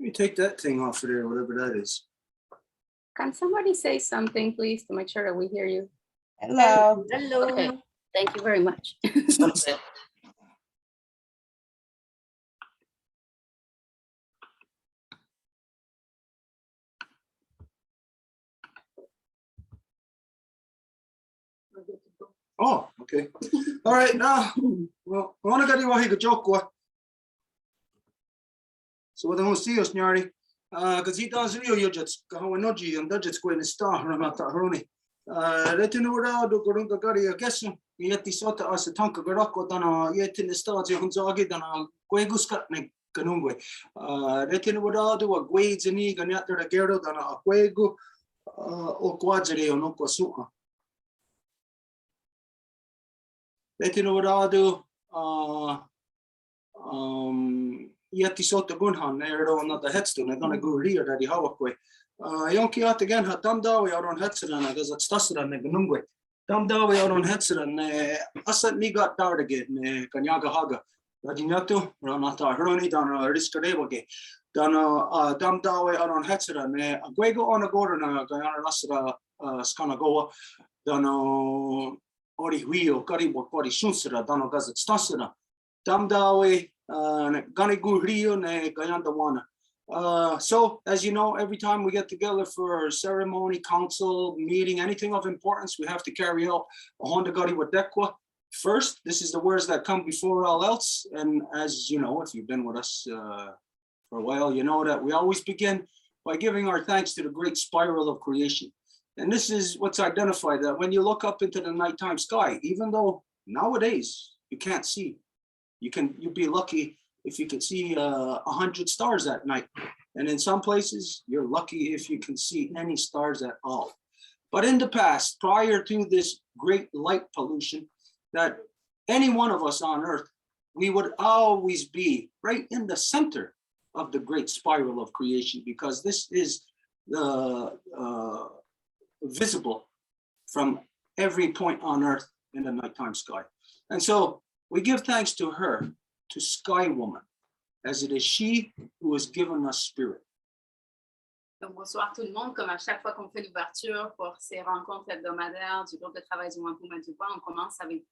You take that thing off of there, whatever that is. Can somebody say something, please, to make sure that we hear you? Hello. Hello. Okay, thank you very much. Oh, okay. All right, now, well, I want to get you a joke. So what I'm going to see us, Nyari, because he does you just how I know you and that's going to start. I'm not that horny. Let you know that do go to Gary, I guess. Yet the sort of as a tank of Garako done yet in the start, you can zog than a Gueguscatnik Canungwe. Let you know what I'll do a Guades and Eg and yet the Gerdo than a Guegu or Quadri or Noquasuka. Let you know what I'll do. Yet the sort of Gunhan, they're on the headstone. I'm gonna go here that the Hawakwe. Yonki out again, had Damdawi out on Hetzeran, I guess it's Tasseran and Gunungwe. Damdawi out on Hetzeran, I said me got down again, Kanyaga Haga. Radinato, Ranata Heroni, down a Riscarewage. Down Damdawi out on Hetzeran, a Guego on a Gordon, Guyana Lasra Skanagoa, down Ori Wheel, Garibo, Ori Shunsera, Dano Gazet Stassera, Damdawi, Ganigu Rio, Gayandawana. So, as you know, every time we get together for a ceremony, council, meeting, anything of importance, we have to carry out a Honda Gari Wadekwa. First, this is the words that come before all else. And as you know, if you've been with us for a while, you know that we always begin by giving our thanks to the great spiral of creation. And this is what's identified, that when you look up into the nighttime sky, even though nowadays you can't see, you'd be lucky if you could see 100 stars at night. And in some places, you're lucky if you can see any stars at all. But in the past, prior to this great light pollution, that any one of us on Earth, we would always be right in the center of the great spiral of creation, because this is visible from every point on Earth in the nighttime sky. And so we give thanks to her, to Sky Woman, as it is she who has given us spirit. Donc, bonsoir tout le monde. Comme à chaque fois qu'on fait l'ouverture pour ces rencontres hebdomadaires du groupe de travail du Wampum et du Voies, on commence avec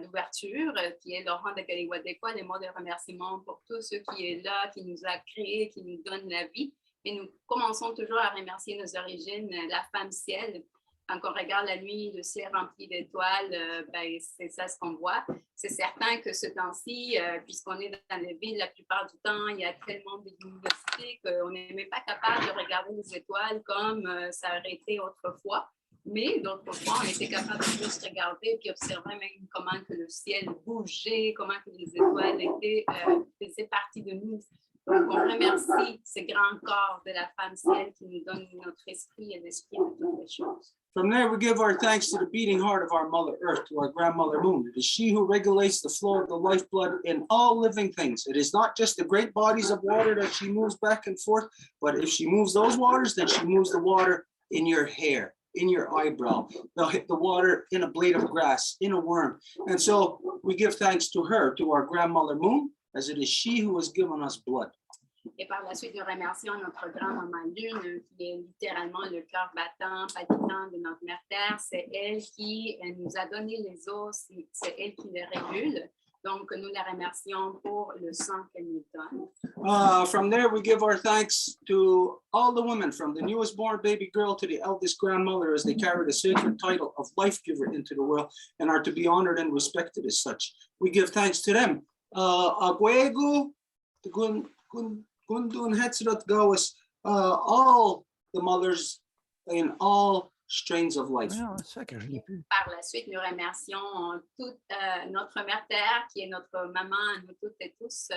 l'ouverture qui est Laurent de Galiwadekwa, les mots de remerciement pour tous ceux qui est là, qui nous a créés, qui nous donne la vie. Et nous commençons toujours à remercier nos origines, la femme ciel. Quand on regarde la nuit, le ciel rempli d'étoiles, c'est ça ce qu'on voit. C'est certain que ce temps-ci, puisqu'on est dans les villes, la plupart du temps, il y a tellement de luminosité qu'on n'est même pas capable de regarder les étoiles comme ça aurait été autrefois. Mais d'autres fois, on était capable de juste regarder et observer même comment que le ciel bougeait, comment que les étoiles faisaient partie de nous. Donc, on remercie ce grand corps de la femme ciel qui nous donne notre esprit et l'esprit de toutes les choses. From there, we give our thanks to the beating heart of our Mother Earth, to our grandmother Moon. It is she who regulates the flow of the lifeblood in all living things. It is not just the great bodies of water that she moves back and forth, but if she moves those waters, then she moves the water in your hair, in your eyebrow, the water in a blade of grass, in a worm. And so we give thanks to her, to our grandmother Moon, as it is she who has given us blood. Et par la suite, nous remercions notre grand-maman Lune, qui est littéralement le cœur battant, palpitant de notre mère Terre. C'est elle qui nous a donné les os, c'est elle qui les régule. Donc, nous la remercions pour le sang qu'elle nous donne. From there, we give our thanks to all the women, from the newest born baby girl to the eldest grandmother, as they carry the sacred title of life giver into the world and are to be honored and respected as such. We give thanks to them. Aguegu, Gundun Hetzerat Gawis, all the mothers in all strains of life. Par la suite, nous remercions toute notre mère Terre, qui est notre maman, nous toutes et tous,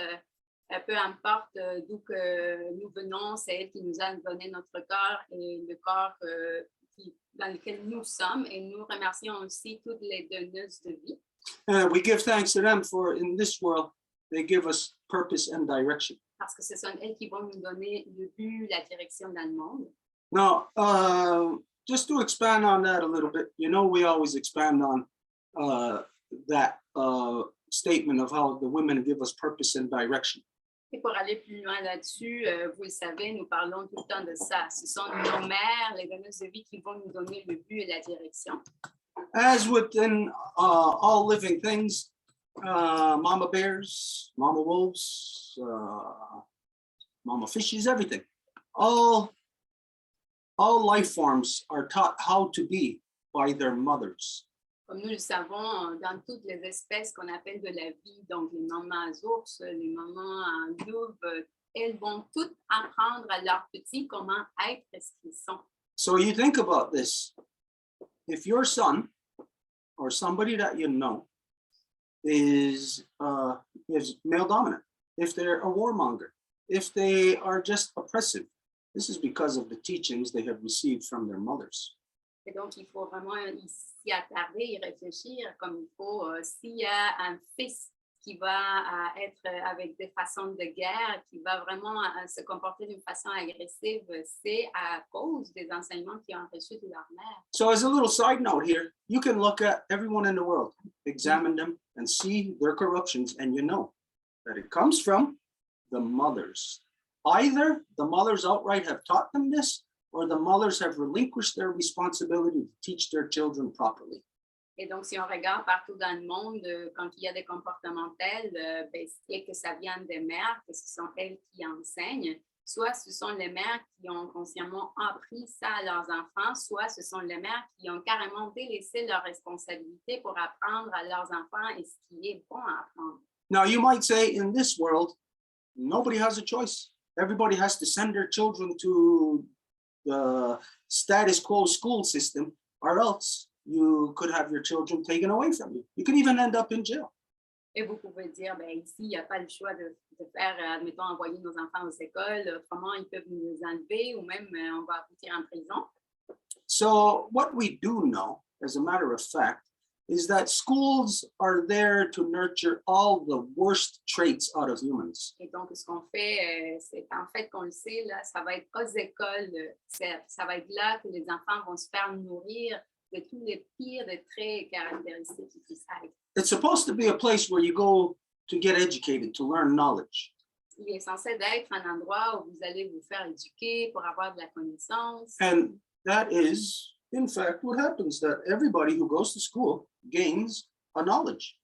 peu importe d'où que nous venons, c'est elle qui nous a donné notre corps et le corps dans lequel nous sommes. Et nous remercions aussi toutes les donneuses de vie. We give thanks to them for in this world, they give us purpose and direction. Parce que ce sont elles qui vont nous donner le but, la direction dans le monde. Now, just to expand on that a little bit, you know, we always expand on that statement of how the women give us purpose and direction. Et pour aller plus loin là-dessus, vous le savez, nous parlons tout le temps de ça. Ce sont nos mères, les donneuses de vie, qui vont nous donner le but et la direction. As within all living things, mama bears, mama wolves, mama fishes, everything. All life forms are taught how to be by their mothers. Comme nous le savons, dans toutes les espèces qu'on appelle de la vie, donc les mamans ours, les mamans louves, elles vont toutes apprendre à leurs petits comment être ce qu'ils sont. So you think about this. If your son or somebody that you know is male dominant, if they're a warmonger, if they are just oppressive, this is because of the teachings they have received from their mothers. Et donc, il faut vraiment s'y attarder, y réfléchir comme il faut. S'il y a un fils qui va être avec des façons de guerre, qui va vraiment se comporter d'une façon agressive, c'est à cause des enseignements qu'ils ont reçus de leur mère. So as a little side note here, you can look at everyone in the world, examine them and see their corruptions, and you know that it comes from the mothers. Either the mothers outright have taught them this, or the mothers have relinquished their responsibility to teach their children properly. Et donc, si on regarde partout dans le monde, quand il y a des comportements tels, c'est que ça vient des mères, que ce sont elles qui enseignent, soit ce sont les mères qui ont consciemment appris ça à leurs enfants, soit ce sont les mères qui ont carrément délaissé leurs responsabilités pour apprendre à leurs enfants et ce qui est bon à apprendre. Now, you might say, in this world, nobody has a choice. Everybody has to send their children to the status quo school system, or else you could have your children taken away from you. You could even end up in jail. Et vous pouvez dire, ben ici, il n'y a pas le choix de faire, admettons, envoyer nos enfants aux écoles, autrement ils peuvent nous les enlever ou même on va aboutir en prison. So what we do know, as a matter of fact, is that schools are there to nurture all the worst traits out of humans. Et donc, ce qu'on fait, c'est en fait qu'on le sait, là, ça va être aux écoles, ça va être là que les enfants vont se faire nourrir de tous les pires des traits et caractéristiques qui puissent être. It's supposed to be a place where you go to get educated, to learn knowledge. Il est censé être un endroit où vous allez vous faire éduquer pour avoir de la connaissance. And that is, in fact, what happens, that everybody who goes to school gains a knowledge.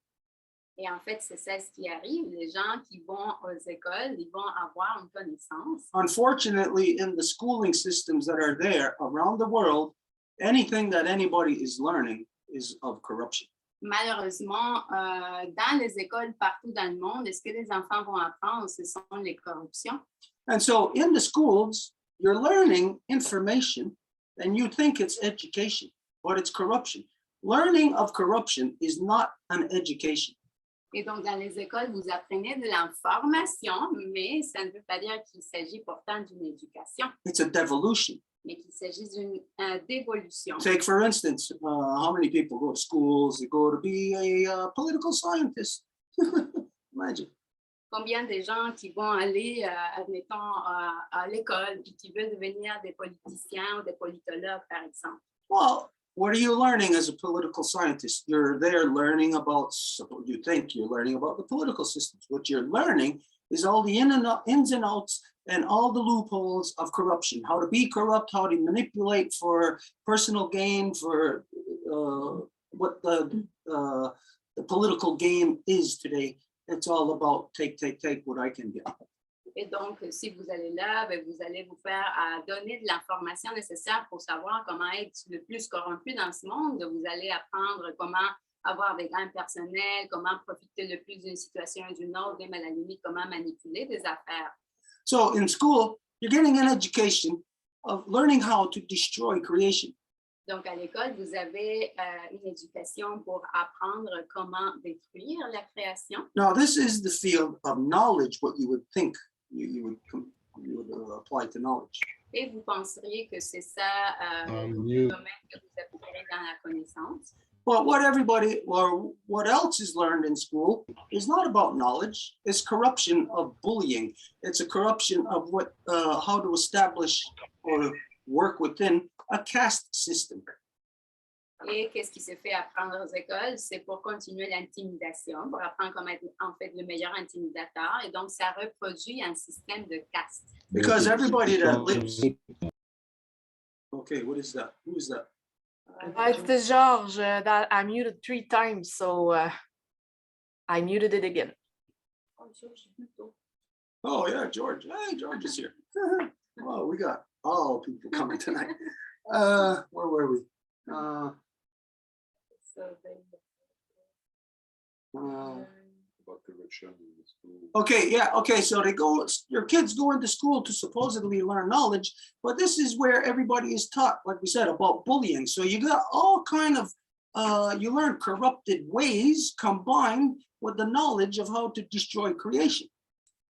Et en fait, c'est ça ce qui arrive. Les gens qui vont aux écoles, ils vont avoir une connaissance. Unfortunately, in the schooling systems that are there around the world, anything that anybody is learning is of corruption. Malheureusement, dans les écoles partout dans le monde, ce que les enfants vont apprendre, ce sont les corruptions. And so in the schools, you're learning information and you think it's education, but it's corruption. Learning of corruption is not an education. Et donc, dans les écoles, vous apprenez de l'information, mais ça ne veut pas dire qu'il s'agit pourtant d'une éducation, It's a devolution. mais qu'il s'agit d'une dévolution. Take, for instance, how many people go to schools, they go to be a political scientist. Imagine. Combien de gens qui vont aller, admettons, à l'école et qui veulent devenir des politiciens ou des politologues, par exemple? Well, what are you learning as a political scientist? You're there learning about, you think you're learning about the political systems. What you're learning is all the ins and outs and all the loopholes of corruption, how to be corrupt, how to manipulate for personal gain, for what the political game is today. It's all about take what I can get. Et donc, si vous allez là, ben, vous allez vous faire donner de l'information nécessaire pour savoir comment être le plus corrompu dans ce monde. Vous allez apprendre comment avoir des gains personnels, comment profiter le plus d'une situation et d'une autre, même à la limite, comment manipuler des affaires. So in school, you're getting an education of learning how to destroy creation. Donc, à l'école, vous avez une éducation pour apprendre comment détruire la création. Now, this is the field of knowledge, what you would think you would apply to knowledge. Et vous penseriez que c'est ça le domaine que vous appliquerez dans la connaissance. But what everybody, or what else is learned in school is not about knowledge. It's corruption of bullying. It's a corruption of what, how to establish or work within a caste system. Et qu'est-ce qui se fait apprendre aux écoles? C'est pour continuer l'intimidation, pour apprendre comment être en fait le meilleur intimidateur. Et donc, ça reproduit un système de caste. Because everybody that lives. Okay, what is that? Who is that? It's George that I muted 3 times, so I muted it again. Oh yeah, George. Hey, George is here. Oh, we got all people coming tonight. Where were we? Okay, yeah, okay, so your kids go into school to supposedly learn knowledge, but this is where everybody is taught, like we said, about bullying. So you got all kind of, you learn corrupted ways combined with the knowledge of how to destroy creation.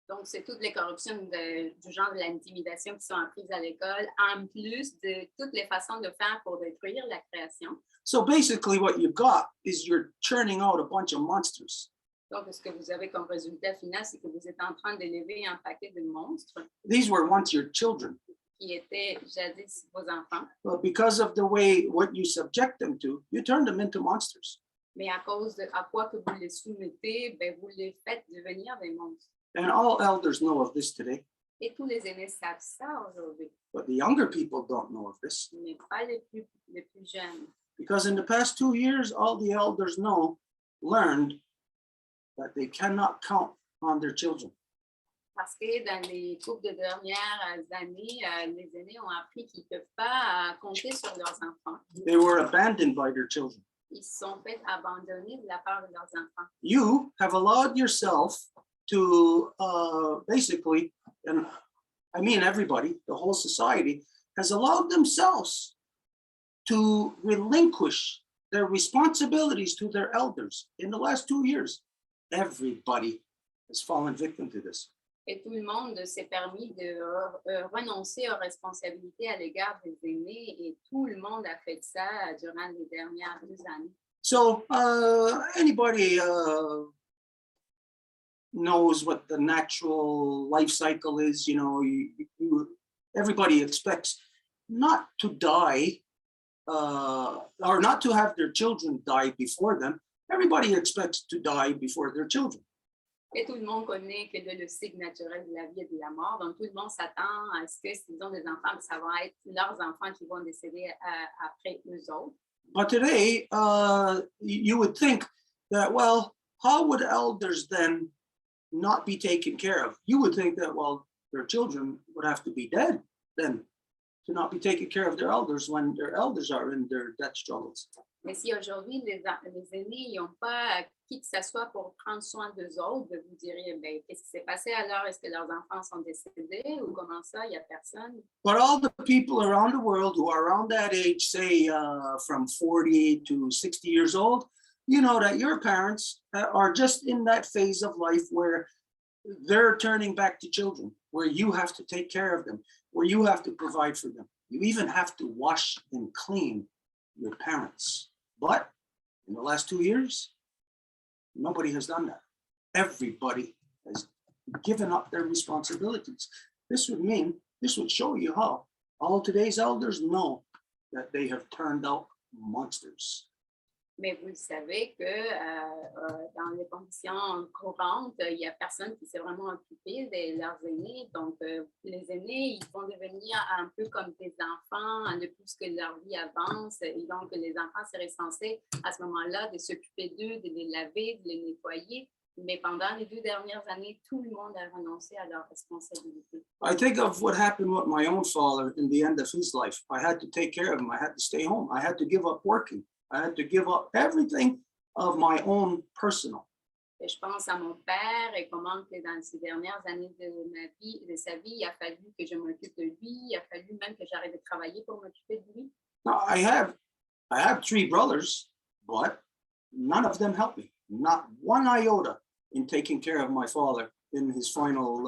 Donc, c'est toutes les corruptions du genre de l'intimidation qui sont apprises à l'école, en plus de toutes les façons de faire pour détruire la création. So basically what you've got is you're churning out a bunch of monsters. Donc, ce que vous avez comme résultat final, c'est que vous êtes en train d'élever un paquet de monstres. These were once your children. Qui étaient jadis vos enfants. But because of the way what you subject them to, you turn them into monsters. Mais à cause de à quoi que vous les soumettez, ben vous les faites devenir des monstres. And all elders know of this today. Et tous les aînés savent ça aujourd'hui. But the younger people don't know of this. Mais pas les plus jeunes. Because in the past 2 years, all the elders learned that they cannot count on their children. Parce que dans les couples de dernières années, les aînés ont appris qu'ils ne peuvent pas compter sur leurs enfants. They were abandoned by their children. Ils se sont fait abandonner de la part de leurs enfants. You have allowed yourself to basically, and I mean everybody, the whole society, has allowed themselves to relinquish their responsibilities to their elders in the last 2 years. Everybody has fallen victim to this. Et tout le monde s'est permis de renoncer aux responsabilités à l'égard des aînés et tout le monde a fait ça durant les dernières 2 années. So anybody knows what the natural life cycle is, you know, everybody expects not to die or not to have their children die before them. Everybody expects to die before their children. Et tout le monde connaît que le cycle naturel de la vie et de la mort. Donc, tout le monde s'attend à ce que s'ils ont des enfants, ça va être leurs enfants qui vont décéder après eux autres. But today, you would think that, well, how would elders then not be taken care of? You would think that, well, their children would have to be dead then to not be taking care of their elders when their elders are in their death struggles. Mais si aujourd'hui, les aînés n'ont pas qui que ce soit pour prendre soin d'eux autres, vous diriez, ben, qu'est-ce qui s'est passé alors? Est-ce que leurs enfants sont décédés ou comment ça? Il n'y a personne. But all the people around the world who are around that age, say from 40 to 60 years old, you know that your parents are just in that phase of life where they're turning back to children, where you have to take care of them, where you have to provide for them. You even have to wash and clean your parents. But in the last 2 years, nobody has done that. Everybody has given up their responsibilities. This would show you how all today's elders know that they have turned out monsters. Mais vous savez que dans les conditions courantes, il n'y a personne qui s'est vraiment occupé de leurs aînés. Donc, les aînés, ils vont devenir un peu comme des enfants de plus que leur vie avance. Et donc, les enfants seraient censés, à ce moment-là, de s'occuper d'eux, de les laver, de les nettoyer. Mais pendant les 2 dernières années, tout le monde a renoncé à leurs responsabilités. I think of what happened with my own father in the end of his life. I had to take care of him. I had to stay home. I had to give up working. I had to give up everything of my own personal. Et je pense à mon père et comment que dans ces dernières années de sa vie, il a fallu que je m'occupe de lui. Il a fallu même que j'arrête de travailler pour m'occuper de lui. Now, I have 3 brothers, but none of them helped me. Not one iota in taking care of my father in his final,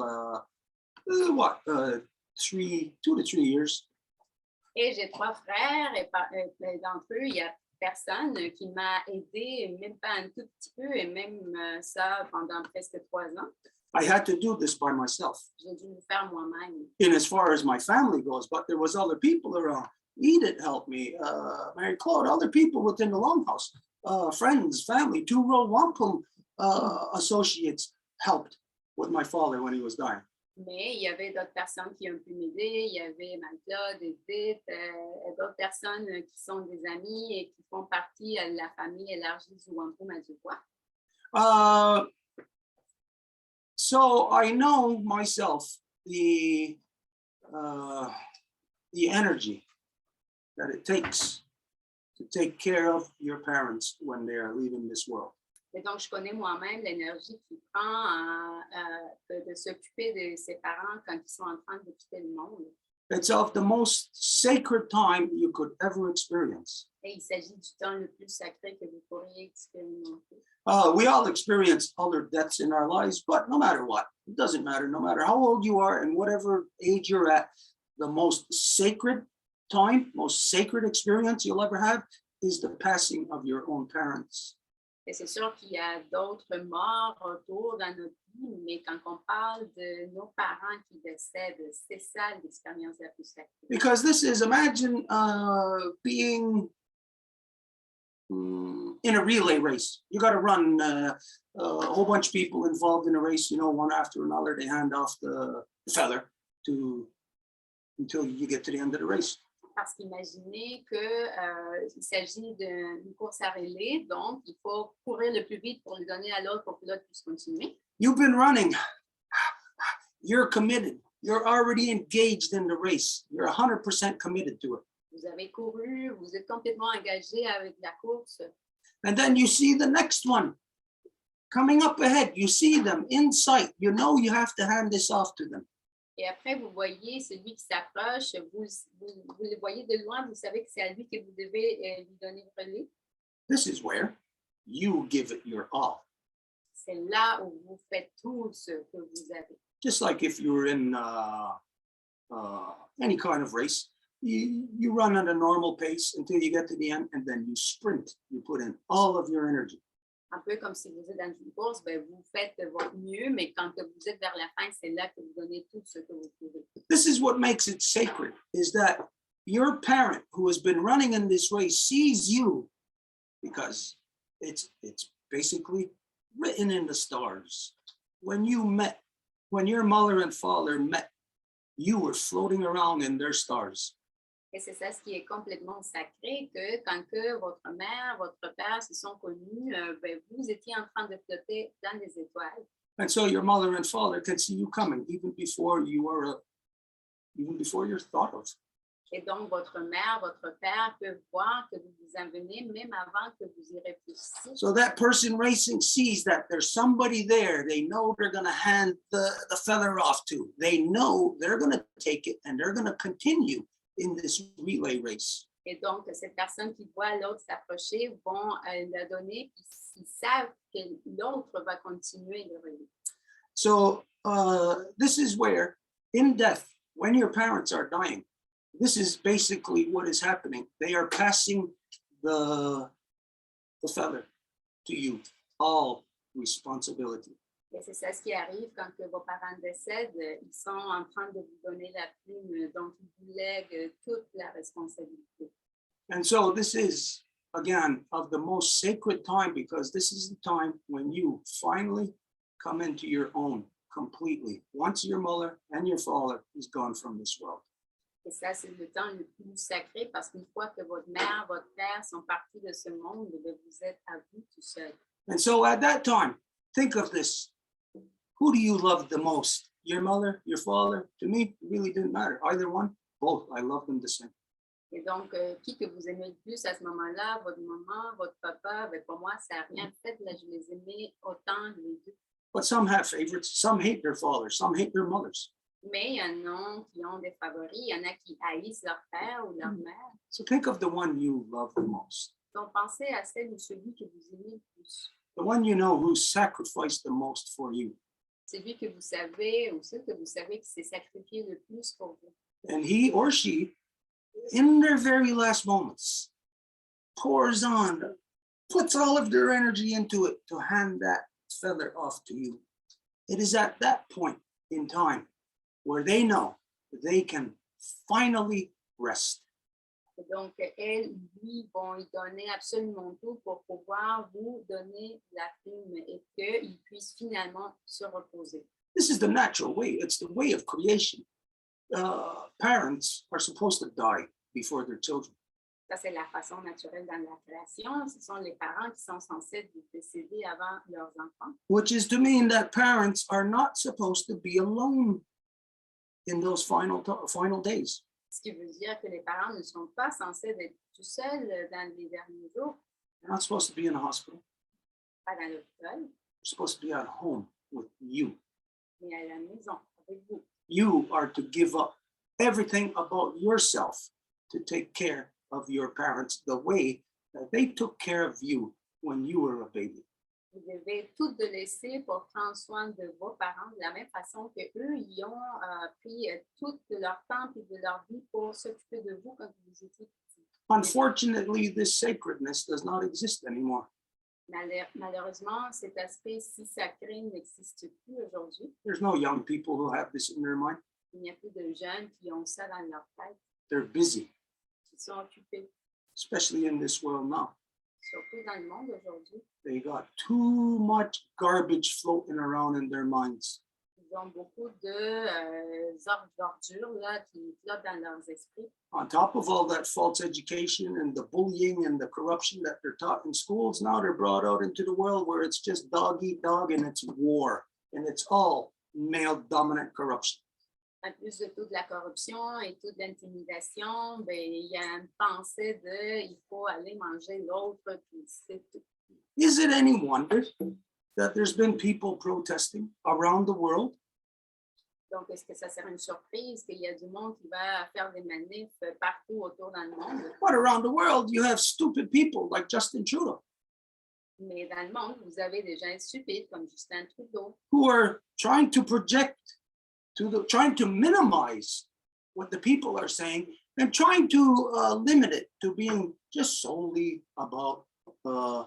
2 to 3 years. Et j'ai 3 frères et d'entre eux, il y a personne qui m'a aidé, même pas un tout petit peu, et même ça pendant presque 3 ans. I had to do this by myself. J'ai dû le faire moi-même. In as far as my family goes, but there was other people around. Edith helped me. Mary Claude, other people within the Longhouse, friends, family, two-row Wampum associates helped with my father when he was dying. Mais il y avait d'autres personnes qui ont pu m'aider. Il y avait Marie-Claude, Edith, d'autres personnes qui sont des amis et qui font partie de la famille élargie du Wampum à Deux Voies. So I know myself the energy that it takes to take care of your parents when they are leaving this world. Et donc, je connais moi-même l'énergie qu'il prend de s'occuper de ses parents quand ils sont en train de quitter le monde. It's of the most sacred time you could ever experience. Et il s'agit du temps le plus sacré que vous pourriez expérimenter. We all experience other deaths in our lives, but no matter what, it doesn't matter. No matter how old you are and whatever age you're at, the most sacred time, most sacred experience you'll ever have is the passing of your own parents. Et c'est sûr qu'il y a d'autres morts autour dans notre vie, mais quand on parle de nos parents qui décèdent, c'est ça l'expérience la plus sacrée. Because this is, imagine being in a relay race. You got to run a whole bunch of people involved in a race, one after another. They hand off the feather until you get to the end of the race. Parce qu'imaginez qu'il s'agit d'une course à relais, donc il faut courir le plus vite pour le donner à l'autre pour que l'autre puisse continuer. You've been running. You're committed. You're already engaged in the race. You're 100% committed to it. Vous avez couru, vous êtes complètement engagé avec la course. And then you see the next one coming up ahead. You see them in sight. You know you have to hand this off to them. Et après, vous voyez celui qui s'approche, vous le voyez de loin, vous savez que c'est à lui que vous devez lui donner le relais. This is where you give it your all. C'est là où vous faites tout ce que vous avez. Just like if you were in any kind of race, you run at a normal pace until you get to the end, and then you sprint. You put in all of your energy. Un peu comme si vous êtes dans une course, ben vous faites votre mieux, mais quand vous êtes vers la fin, c'est là que vous donnez tout ce que vous pouvez. This is what makes it sacred, is that your parent who has been running in this race sees you, because it's basically written in the stars. When your mother and father met, you were floating around in their stars. Et c'est ça ce qui est complètement sacré, que quand que votre mère, votre père se sont connus, ben, vous étiez en train de flotter dans les étoiles. And so your mother and father can see you coming even before you're thought of. Et donc, votre mère, votre père peuvent voir que vous vous en venez même avant que vous y réfléchissiez. So that person racing sees that there's somebody there they know they're going to hand the feather off to. They know they're going to take it and they're going to continue in this relay race. Et donc, cette personne qui voit l'autre s'approcher vont la donner, puis ils savent que l'autre va continuer le relais. So this is where, in death, when your parents are dying, this is basically what is happening. They are passing the feather to you, all responsibility. Et c'est ça ce qui arrive quand que vos parents décèdent. Ils sont en train de vous donner la plume, donc ils vous lèguent toute la responsabilité. And so this is, again, of the most sacred time, because this is the time when you finally come into your own completely, once your mother and your father is gone from this world. Et ça, c'est le temps le plus sacré parce qu'une fois que votre mère, votre père sont partis de ce monde, vous êtes à vous tout seul. And so at that time, think of this. Who do you love the most? Your mother, your father? To me, it really didn't matter. Either one, both. I love them the same. Et donc, qui que vous aimez le plus à ce moment-là, votre maman, votre papa, ben pour moi, ça n'a rien fait. Là, je les aimais autant les deux. But some have favorites. Some hate their fathers. Some hate their mothers. Mais il y en a qui ont des favoris. Il y en a qui haïssent leur père ou leur mère. So think of the one you love the most. Donc, pensez à celle ou celui que vous aimez le plus. The one you know who sacrificed the most for you. Celui que vous savez ou celle que vous savez qui s'est sacrifié le plus pour vous. And he or she, in their very last moments, pours on, puts all of their energy into it to hand that feather off to you. It is at that point in time where they know that they can finally rest. Et donc, elles, lui, vont y donner absolument tout pour pouvoir vous donner la prime et qu'ils puissent finalement se reposer. This is the natural way. It's the way of creation. Parents are supposed to die before their children. Ça, c'est la façon naturelle dans la création. Ce sont les parents qui sont censés décéder avant leurs enfants. Which is to mean that parents are not supposed to be alone in those final days. Ce qui veut dire que les parents ne sont pas censés être tout seuls dans les derniers jours, They're not supposed to be in a hospital. pas dans l'hôpital, They're supposed to be at home with you. mais à la maison avec vous. You are to give up everything about yourself to take care of your parents the way that they took care of you when you were a baby. Vous devez tout de laisser pour prendre soin de vos parents de la même façon que eux y ont pris tout de leur temps et de leur vie pour s'occuper de vous quand vous étiez petits. Unfortunately, this sacredness does not exist anymore. Malheureusement, cet aspect si sacré n'existe plus aujourd'hui. There's no young people who have this in their mind. Il n'y a plus de jeunes qui ont ça dans leur tête, They're busy, qui sont occupés, especially in this world now. surtout dans le monde aujourd'hui. They got too much garbage floating around in their minds. Ils ont beaucoup d'ordures là, qui flottent dans leurs esprits. On top of all that false education and the bullying and the corruption that they're taught in schools, now they're brought out into the world where it's just dog eat dog and it's war and it's all male dominant corruption. En plus de toute la corruption et toute l'intimidation, ben, il y a une pensée de il faut aller manger l'autre, puis c'est tout. Is it any wonder that there's been people protesting around the world? Donc, est-ce que ça serait une surprise qu'il y a du monde qui va faire des manifs partout autour dans le monde? But around the world, you have stupid people like Justin Trudeau Mais dans le monde, vous avez des gens stupides comme Justin Trudeau who are trying to project, trying to minimize what the people are saying and trying to limit it to being just solely about the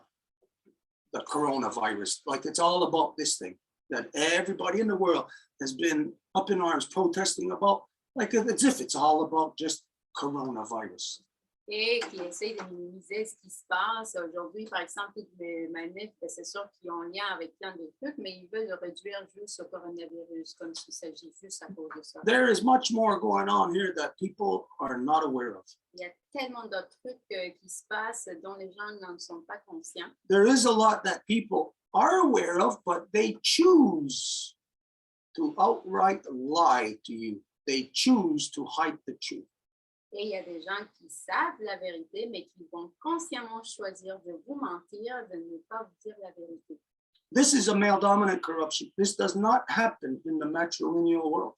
coronavirus. Like it's all about this thing that everybody in the world has been up in arms protesting about, like as if it's all about just coronavirus. et qui essayent de minimiser ce qui se passe. Aujourd'hui, par exemple, toutes les manifs, c'est sûr qu'ils ont lien avec plein de trucs, mais ils veulent le réduire juste au coronavirus, comme s'il s'agit juste à cause de ça. There is much more going on here that people are not aware of. Il y a tellement d'autres trucs qui se passent dont les gens n'en sont pas conscients. There is a lot that people are aware of, but they choose to outright lie to you. They choose to hide the truth. Et il y a des gens qui savent la vérité, mais qui vont consciemment choisir de vous mentir, de ne pas vous dire la vérité. This is a male-dominant corruption. This does not happen in the matrilineal world.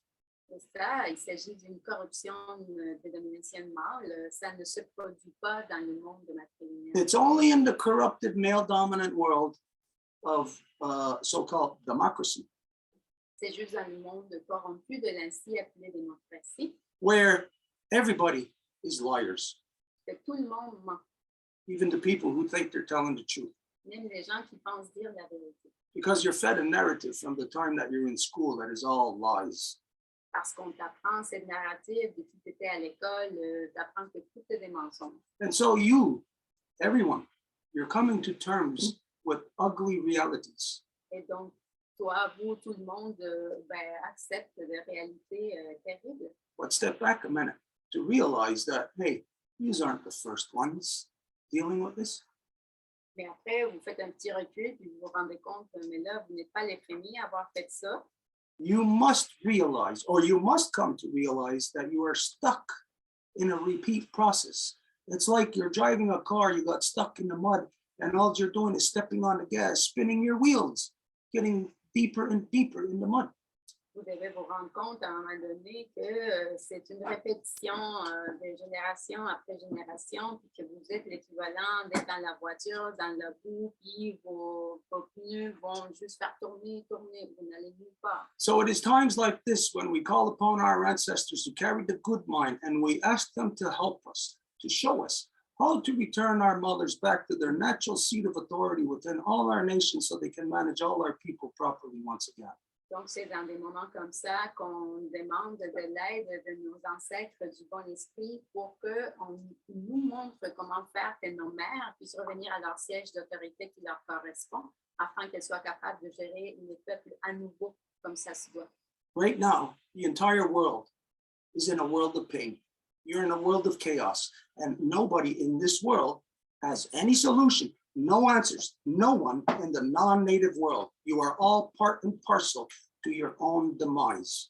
Et ça, il s'agit d'une corruption de domination mâle. Ça ne se produit pas dans le monde de matrilinéal. It's only in the corrupted male-dominant world of so-called democracy, C'est juste dans le monde corrompu de l'ainsi appelé démocratie where everybody is liars, que tout le monde ment, even the people who think they're telling the truth. même les gens qui pensent dire la vérité. Because you're fed a narrative from the time that you're in school that is all lies. Parce qu'on t'apprend cette narrative depuis que tu étais à l'école, t'apprends que tout est des mensonges. And so you, everyone, you're coming to terms with ugly realities. Et donc, toi, vous, tout le monde accepte des réalités terribles. But step back a minute to realize that, hey, these aren't the first ones dealing with this. Mais après, vous faites un petit recul puis vous vous rendez compte, mais là, vous n'êtes pas les premiers à avoir fait ça. You must realize, or you must come to realize that you are stuck in a repeat process. It's like you're driving a car, you got stuck in the mud, and all you're doing is stepping on the gas, spinning your wheels, getting deeper and deeper in the mud. Vous devez vous rendre compte à un moment donné que c'est une répétition de génération après génération, puis que vous êtes l'équivalent d'être dans la voiture, dans la boue, puis vos pneus vont juste faire tourner, vous n'allez nulle part. So it is times like this when we call upon our ancestors who carried the good mind and we ask them to help us, to show us how to return our mothers back to their natural seat of authority within all our nations so they can manage all our people properly once again. Donc, c'est dans des moments comme ça qu'on demande de l'aide de nos ancêtres du bon esprit pour qu'on nous montre comment faire que nos mères puissent revenir à leur siège d'autorité qui leur correspond afin qu'elles soient capables de gérer les peuples à nouveau comme ça se doit. Right now, the entire world is in a world of pain. You're in a world of chaos, and nobody in this world has any solution, no answers, no one in the non-native world. You are all part and parcel to your own demise.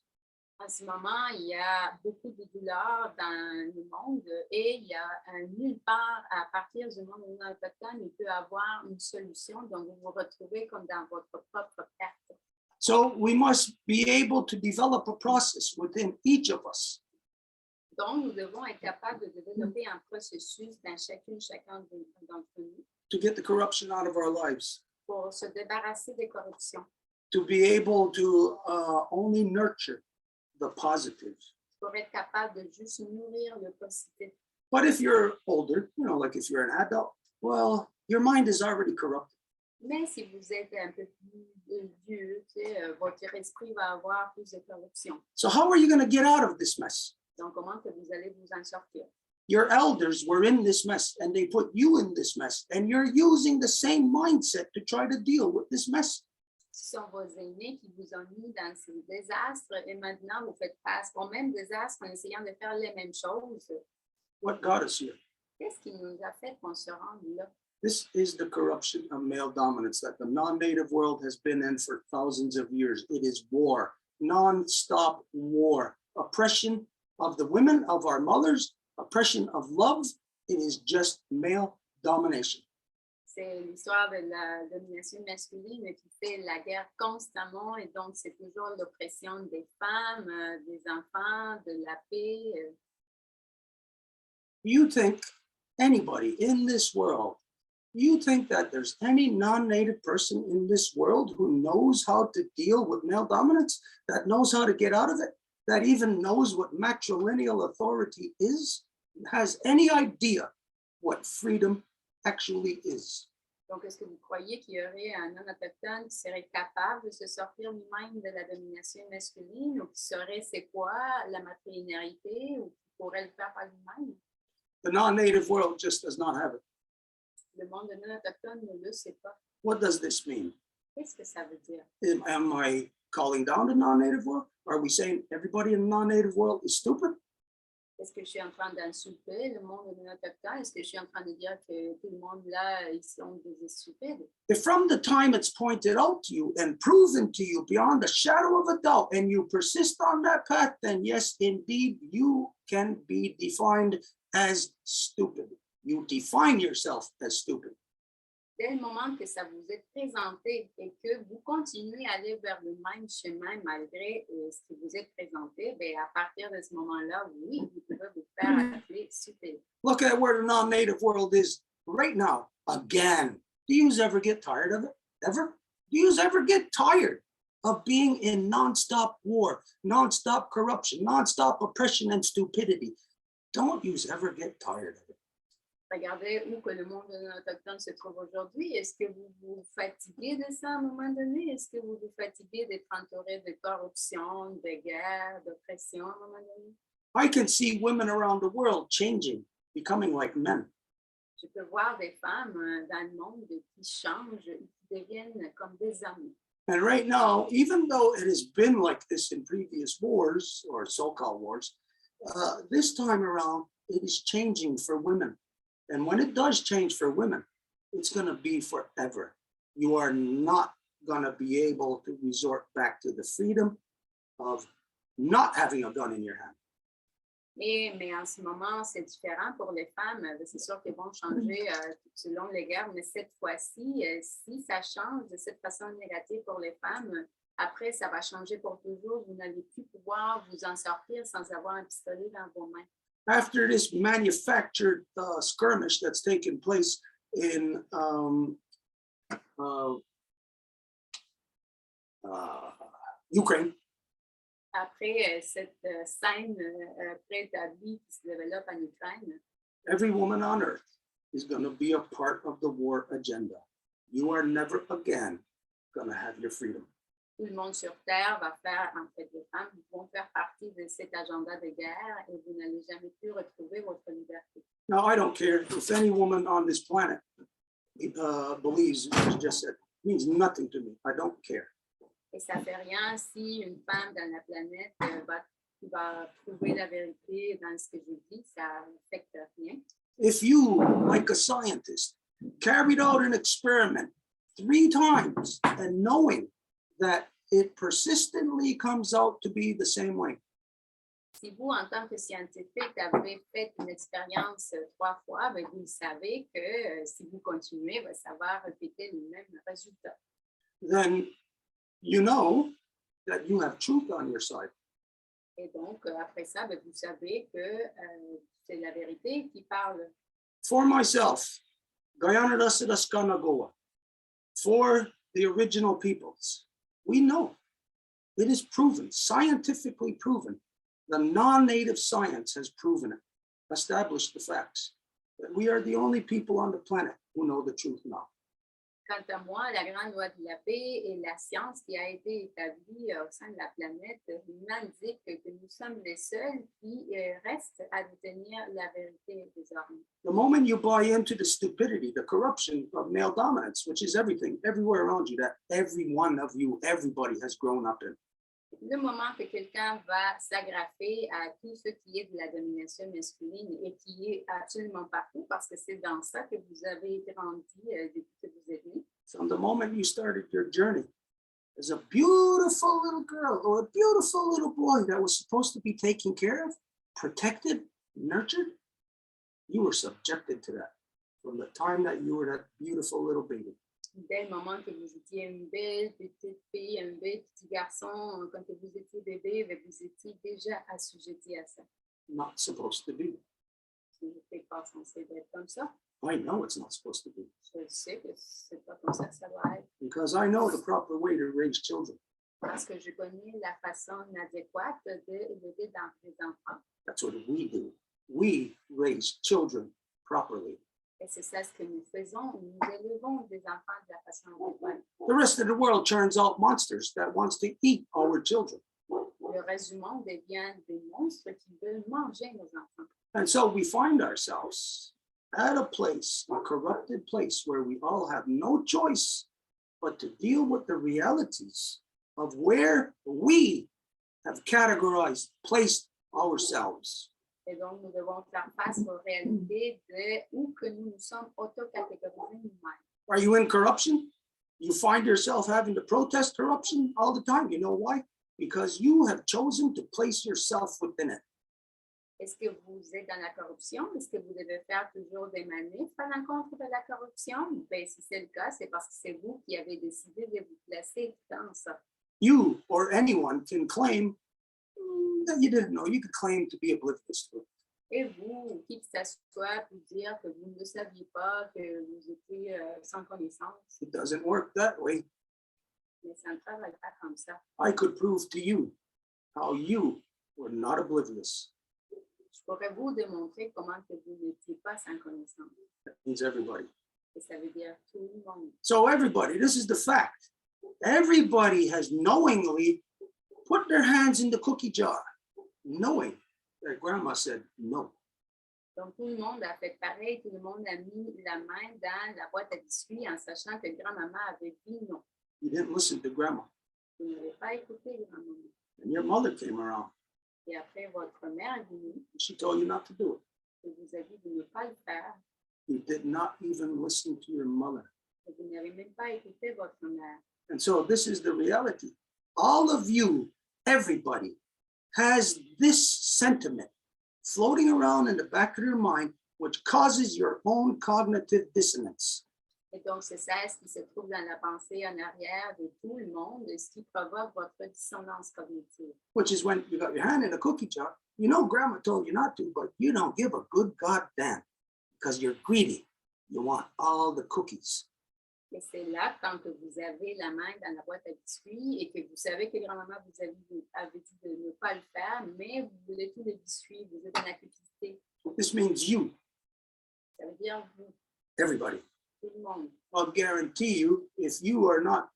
En ce moment, il y a beaucoup de douleurs dans le monde et il y a nulle part à partir du monde non autochtone, il peut avoir une solution. Donc, vous vous retrouvez comme dans votre propre perte. So we must be able to develop a process within each of us Donc, nous devons être capables de développer un processus dans chacun d'entre nous to get the corruption out of our lives, pour se débarrasser des corruptions, to be able to only nurture the positive. pour être capable de juste nourrir le positif. But if you're older, like if you're an adult, well, your mind is already corrupted. Mais si vous êtes un peu plus vieux, votre esprit va avoir plus de corruption. So how are you going to get out of this mess? Donc, comment que vous allez vous en sortir? Your elders were in this mess and they put you in this mess, and you're using the same mindset to try to deal with this mess. Ce sont vos aînés qui vous ont mis dans ces désastres et maintenant vous faites face au même désastre en essayant de faire les mêmes choses. What got us here? Qu'est-ce qui nous a fait qu'on se rende là? This is the corruption of male dominance that the non-native world has been in for thousands of years. It is war, non-stop war, oppression of the women, of our mothers, oppression of love. It is just male domination. C'est l'histoire de la domination masculine qui fait la guerre constamment et donc c'est toujours l'oppression des femmes, des enfants, de la paix. You think anybody in this world, you think that there's any non-native person in this world who knows how to deal with male dominance, that knows how to get out of it, that even knows what matrilineal authority is, has any idea what freedom actually is? Donc, est-ce que vous croyez qu'il y aurait un non-autochtone qui serait capable de se sortir lui-même de la domination masculine ou qui saurait c'est quoi la matrilinéarité ou qui pourrait le faire par lui-même? The non-native world just does not have it. Le monde non-autochtone ne le sait pas. What does this mean? Qu'est-ce que ça veut dire? Am I calling down the non-native world? Are we saying everybody in the non-native world is stupid? Est-ce que je suis en train d'insulter le monde non-autochtone? Est-ce que je suis en train de dire que tout le monde là, ils sont des stupides? If from the time it's pointed out to you and proven to you beyond a shadow of a doubt, and you persist on that path, then yes, indeed, you can be defined as stupid. You define yourself as stupid. Dès le moment que ça vous est présenté et que vous continuez à aller vers le même chemin malgré ce qui vous est présenté, bien à partir de ce moment-là, oui, vous pouvez vous faire appeler stupide. Look at where the non-native world is right now, again. Do you ever get tired of it? Ever? Do you ever get tired of being in nonstop war, nonstop corruption, nonstop oppression and stupidity? Don't you ever get tired of it? Regardez où que le monde autochtone se trouve aujourd'hui. Est-ce que vous vous fatiguez de ça à un moment donné? Est-ce que vous vous fatiguez d'être entouré de corruption, de guerre, d'oppression à un moment donné? I can see women around the world changing, becoming like men. Je peux voir des femmes dans le monde qui changent, qui deviennent comme des hommes. And right now, even though it has been like this in previous wars or so-called wars, this time around, it is changing for women. And when it does change for women, it's going to be forever. You are not going to be able to resort back to the freedom of not having a gun in your hand. Mais en ce moment, c'est différent pour les femmes. C'est sûr qu'elles vont changer selon les guerres, mais cette fois-ci, si ça change de cette façon négative pour les femmes, après, ça va changer pour toujours. Vous n'allez plus pouvoir vous en sortir sans avoir un pistolet dans vos mains. After this manufactured skirmish that's taken place in Ukraine, Après cette scène préétablie qui se développe en Ukraine, every woman on earth is going to be a part of the war agenda. You are never again going to have your freedom. Tout le monde sur Terre va faire, en fait, les femmes vont faire partie de cet agenda de guerre et vous n'allez jamais plus retrouver votre liberté. Now, I don't care if any woman on this planet believes what you just said. It means nothing to me. I don't care. Et ça fait rien si une femme dans la planète va trouver la vérité dans ce que je dis, ça n'affecte rien. If you, like a scientist, carried out an experiment 3 times and knowing that it persistently comes out to be the same way, Si vous, en tant que scientifique, avez fait une expérience 3 fois, ben vous savez que si vous continuez, ben ça va répéter le même résultat. then you know that you have truth on your side. Et donc, après ça, ben vous savez que c'est la vérité qui parle. For myself, Guyana Goa, for the original peoples, we know it is proven, scientifically proven. The non-native science has proven it, established the facts, that we are the only people on the planet who know the truth now. Quant à moi, la grande loi de la paix et la science qui a été établie au sein de la planète m'indique que nous sommes les seuls qui restent à détenir la vérité désormais. The moment you buy into the stupidity, the corruption of male dominance, which is everything, everywhere around you, that every one of you, everybody has grown up in. Le moment que quelqu'un va s'agrafer à tout ce qui est de la domination masculine et qui est absolument partout parce que c'est dans ça que vous avez grandi depuis que vous êtes né. From the moment you started your journey as a beautiful little girl or a beautiful little boy that was supposed to be taken care of, protected, nurtured, you were subjected to that from the time that you were that beautiful little baby. Dès le moment que vous étiez une belle petite fille, un bel petit garçon, quand vous étiez bébé, vous étiez déjà assujetti à ça. Not supposed to be. Ce n'était pas censé être comme ça. I know it's not supposed to be. Je sais que c'est pas comme ça que ça doit être. Because I know the proper way to raise children. Parce que je connais la façon adéquate d'élever les enfants. That's what we do. We raise children properly. Et c'est ça ce que nous faisons. Nous élevons des enfants de la façon adéquate. The rest of the world turns out monsters that wants to eat our children. Le reste du monde devient des monstres qui veulent manger nos enfants. And so we find ourselves at a place, a corrupted place, where we all have no choice but to deal with the realities of where we have categorized, placed ourselves. Et donc, nous devons faire face aux réalités de où que nous nous sommes auto-catégorisés nous-mêmes. Are you in corruption? You find yourself having to protest corruption all the time. You know why? Because you have chosen to place yourself within it. Est-ce que vous êtes dans la corruption? Est-ce que vous devez faire toujours des manifs à l'encontre de la corruption? Ben, si c'est le cas, c'est parce que c'est vous qui avez décidé de vous placer dans ça. You or anyone can claim that you didn't know. You could claim to be oblivious to it. Et vous, qui que ce soit, pour dire que vous ne saviez pas, que vous étiez sans connaissance. It doesn't work that way. Mais ça ne travaille pas comme ça. I could prove to you how you were not oblivious. Je pourrais vous démontrer comment que vous n'étiez pas sans connaissance. That means everybody. Et ça veut dire tout le monde. So everybody, this is the fact. Everybody has knowingly put their hands in the cookie jar, knowing that grandma said no. Donc, tout le monde a fait pareil. Tout le monde a mis la main dans la boîte à biscuits en sachant que grand-maman avait dit non. You didn't listen to grandma. Vous n'avez pas écouté grand-maman. And your mother came around. Et après, votre mère est venue And she told you not to do it. et vous a dit de ne pas le faire. You did not even listen to your mother. Et vous n'avez même pas écouté votre mère. And so this is the reality. All of you, everybody, has this sentiment floating around in the back of your mind, which causes your own cognitive dissonance. Et donc, c'est ça ce qui se trouve dans la pensée en arrière de tout le monde, ce qui provoque votre dissonance cognitive. Which is when you got your hand in a cookie jar, you know grandma told you not to, but you don't give a good goddamn because you're greedy. You want all the cookies. Et c'est là, quand que vous avez la main dans la boîte à biscuits et que vous savez que grand-maman vous avait dit de ne pas le faire, mais vous voulez tous les biscuits, vous êtes dans la cupidité. This means you, Ça veut dire vous, everybody. tout le monde. I'll guarantee you, if you are not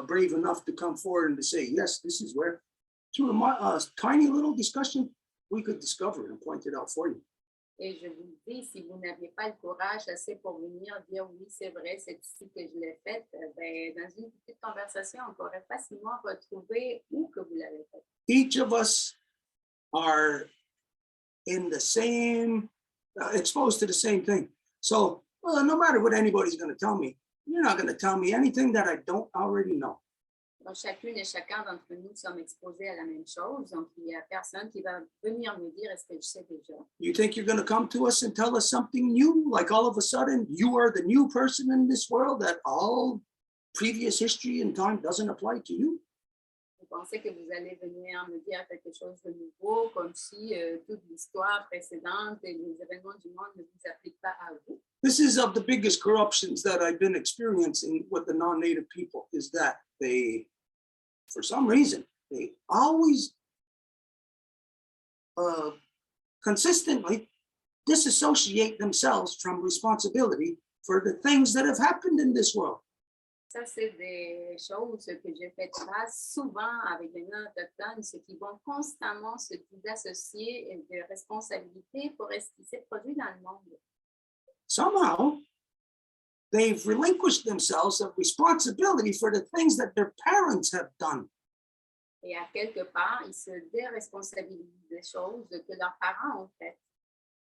brave enough to come forward and to say, yes, this is where, through a tiny little discussion, we could discover it and point it out for you. Et je vous dis, si vous n'aviez pas le courage assez pour venir dire oui, c'est vrai, c'est ici que je l'ai faite, ben, dans une petite conversation, on pourrait facilement retrouver où que vous l'avez faite. Each of us are in the same, exposed to the same thing. So no matter what anybody's going to tell me, you're not going to tell me anything that I don't already know. Donc, chacune et chacun d'entre nous sommes exposés à la même chose. Donc, il n'y a personne qui va venir me dire est-ce que je sais déjà. You think you're going to come to us and tell us something new? Like all of a sudden, you are the new person in this world, that all previous history and time doesn't apply to you? Vous pensez que vous allez venir me dire quelque chose de nouveau, comme si toute l'histoire précédente et les événements du monde ne vous appliquent pas à vous? This is of the biggest corruptions that I've been experiencing with the non-native people, is that they, for some reason, they always consistently disassociate themselves from responsibility for the things that have happened in this world. Ça, c'est des choses que j'ai fait face souvent avec les non-autochtones, ceux qui vont constamment se désassocier de responsabilités pour ce qui s'est produit dans le monde. Somehow, they've relinquished themselves of responsibility for the things that their parents have done. Et à quelque part, ils se déresponsabilisent des choses que leurs parents ont faites.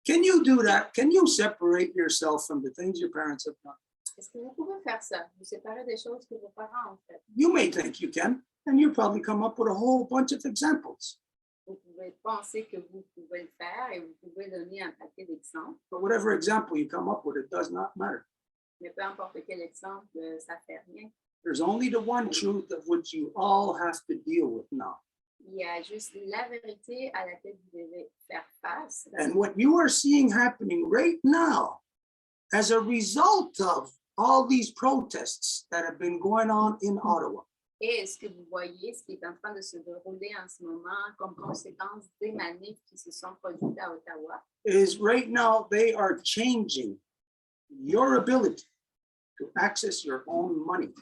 Can you do that? Can you separate yourself from the things your parents have done? Est-ce que vous pouvez faire ça? Vous séparer des choses que vos parents ont faites? You may think you can, and you probably come up with a whole bunch of examples. Vous pouvez penser que vous pouvez le faire et vous pouvez donner un paquet d'exemples. But whatever example you come up with, it does not matter. Mais peu importe quel exemple, ça ne fait rien. There's only the one truth of which you all have to deal with now. Il y a juste la vérité à laquelle vous devez faire face. And what you are seeing happening right now, as a result of all these protests that have been going on in Ottawa, Et ce que vous voyez, ce qui est en train de se dérouler en ce moment comme conséquence des manifs qui se sont produites à Ottawa, is right now they are changing your ability to access your own money.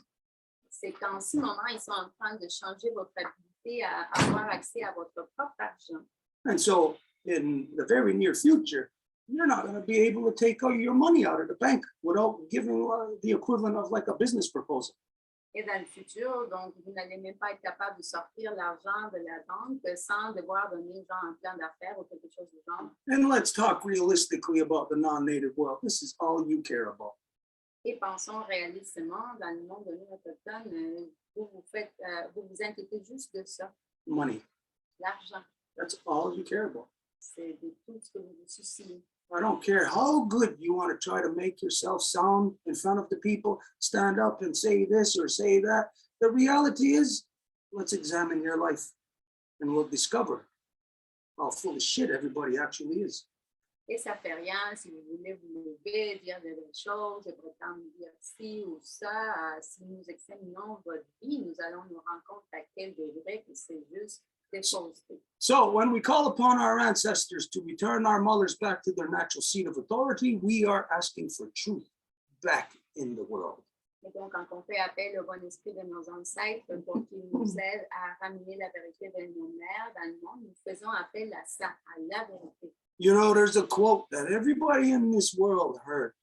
c'est qu'en ce moment, ils sont en train de changer votre habilité à avoir accès à votre propre argent. And so in the very near future, you're not going to be able to take all your money out of the bank without giving the equivalent of like a business proposal. Et dans le futur, donc, vous n'allez même pas être capable de sortir l'argent de la banque sans devoir donner genre un plan d'affaires ou quelque chose du genre. And let's talk realistically about the non-native world. This is all you care about. Et pensons réalistement, dans le monde de l'autochtone, vous vous inquiétez juste de ça, Money. l'argent. That's all you care about. C'est de tout ce que vous vous souciez. I don't care how good you want to try to make yourself sound in front of the people, stand up and say this or say that. The reality is, let's examine your life and we'll discover how full of shit everybody actually is. Et ça ne fait rien si vous voulez vous lever, dire de belles choses, et prétendre dire ci ou ça. Si nous examinons votre vie, nous allons nous rendre compte à quel degré que c'est juste des choses. So when we call upon our ancestors to return our mothers back to their natural seat of authority, we are asking for truth back in the world. Et donc, quand on fait appel au bon esprit de nos ancêtres pour qu'ils nous aident à ramener la vérité de nos mères dans le monde, nous faisons appel à ça, à la vérité. You know, there's a quote that everybody in this world heard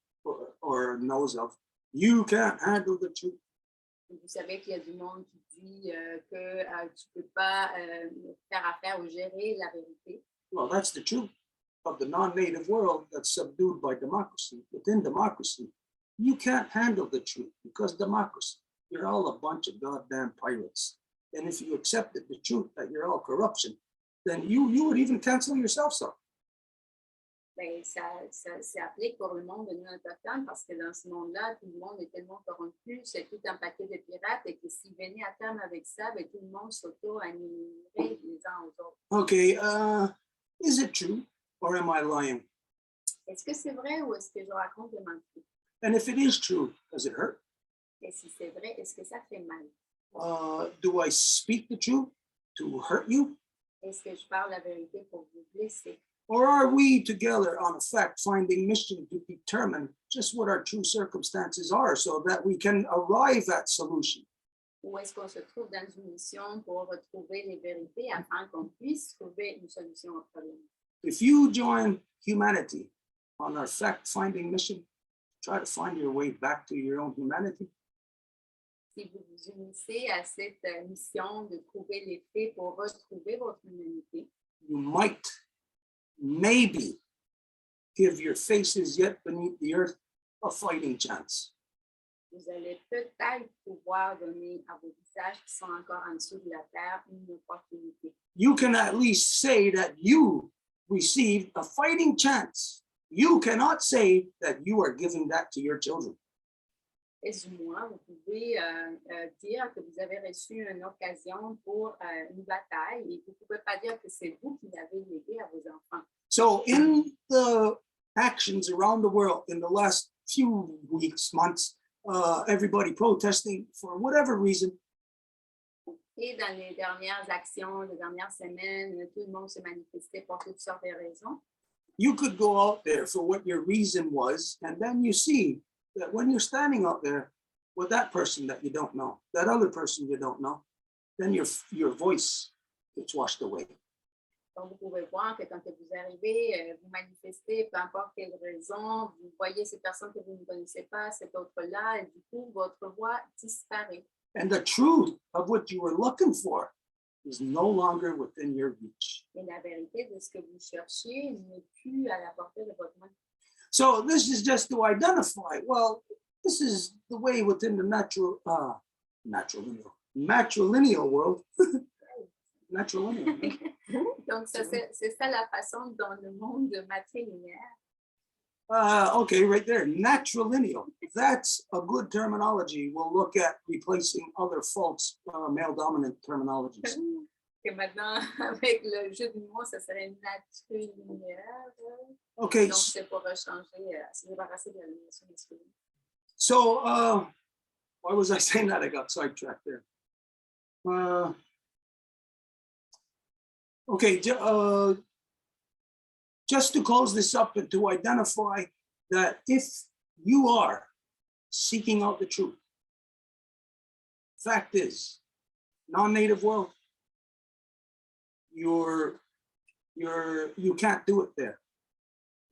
or knows of. You can't handle the truth. Vous savez qu'il y a du monde qui dit que tu ne peux pas faire affaire ou gérer la vérité. Well, that's the truth of the non-native world that's subdued by democracy. Within democracy, you can't handle the truth because democracy, you're all a bunch of goddamn pirates. And if you accepted the truth that you're all corruption, then you would even cancel yourself some. Ben, ça s'applique pour le monde de non-autochtone parce que dans ce monde-là, tout le monde est tellement corrompu, c'est tout un paquet de pirates et que s'ils venaient à terme avec ça, ben, tout le monde s'auto-annihilerait les uns aux autres. Okay, is it true or am I lying? Est-ce que c'est vrai ou est-ce que je raconte des mentiries? And if it is true, does it hurt? Et si c'est vrai, est-ce que ça fait mal? Do I speak the truth to hurt you? Est-ce que je parle la vérité pour vous blesser? Or are we together on a fact-finding mission to determine just what our true circumstances are so that we can arrive at solution? Ou est-ce qu'on se trouve dans une mission pour retrouver les vérités afin qu'on puisse trouver une solution au problème? If you join humanity on our fact-finding mission, try to find your way back to your own humanity, Si vous vous unissez à cette mission de trouver les faits pour retrouver votre humanité, you might, maybe, give your faces yet beneath the earth a fighting chance. vous allez peut-être pouvoir donner à vos visages qui sont encore en dessous de la terre une opportunité. You can at least say that you received a fighting chance. You cannot say that you are giving that to your children. Et du moins, vous pouvez dire que vous avez reçu une occasion pour une bataille et vous ne pouvez pas dire que c'est vous qui l'avez légué à vos enfants. So in the actions around the world in the last few weeks, months, everybody protesting for whatever reason, Et dans les dernières actions, les dernières semaines, tout le monde s'est manifesté pour toutes sortes de raisons. you could go out there for what your reason was, and then you see that when you're standing out there with that person that you don't know, that other person you don't know, then your voice gets washed away. Donc, vous pouvez voir que quand vous arrivez, vous manifestez, peu importe quelle raison, vous voyez ces personnes que vous ne connaissez pas, cet autre-là, et du coup, votre voix disparaît. And the truth of what you were looking for is no longer within your reach. Et la vérité de ce que vous cherchez n'est plus à la portée de votre main. So this is just to identify, well, this is the way within the matrilineal world. Matrilineal. Donc, c'est ça la façon dans le monde matrilinéaire. Okay, right there, matrilineal. That's a good terminology. We'll look at replacing other false male dominant terminologies. Que maintenant, avec le jeu de mots, ça serait matrilinéaire. Okay, Donc, c'est pour changer, se débarrasser de la notion masculine. so why was I saying that? I got sidetracked there. Okay, just to close this up and to identify that if you are seeking out the truth, fact is, non-native world, you can't do it there.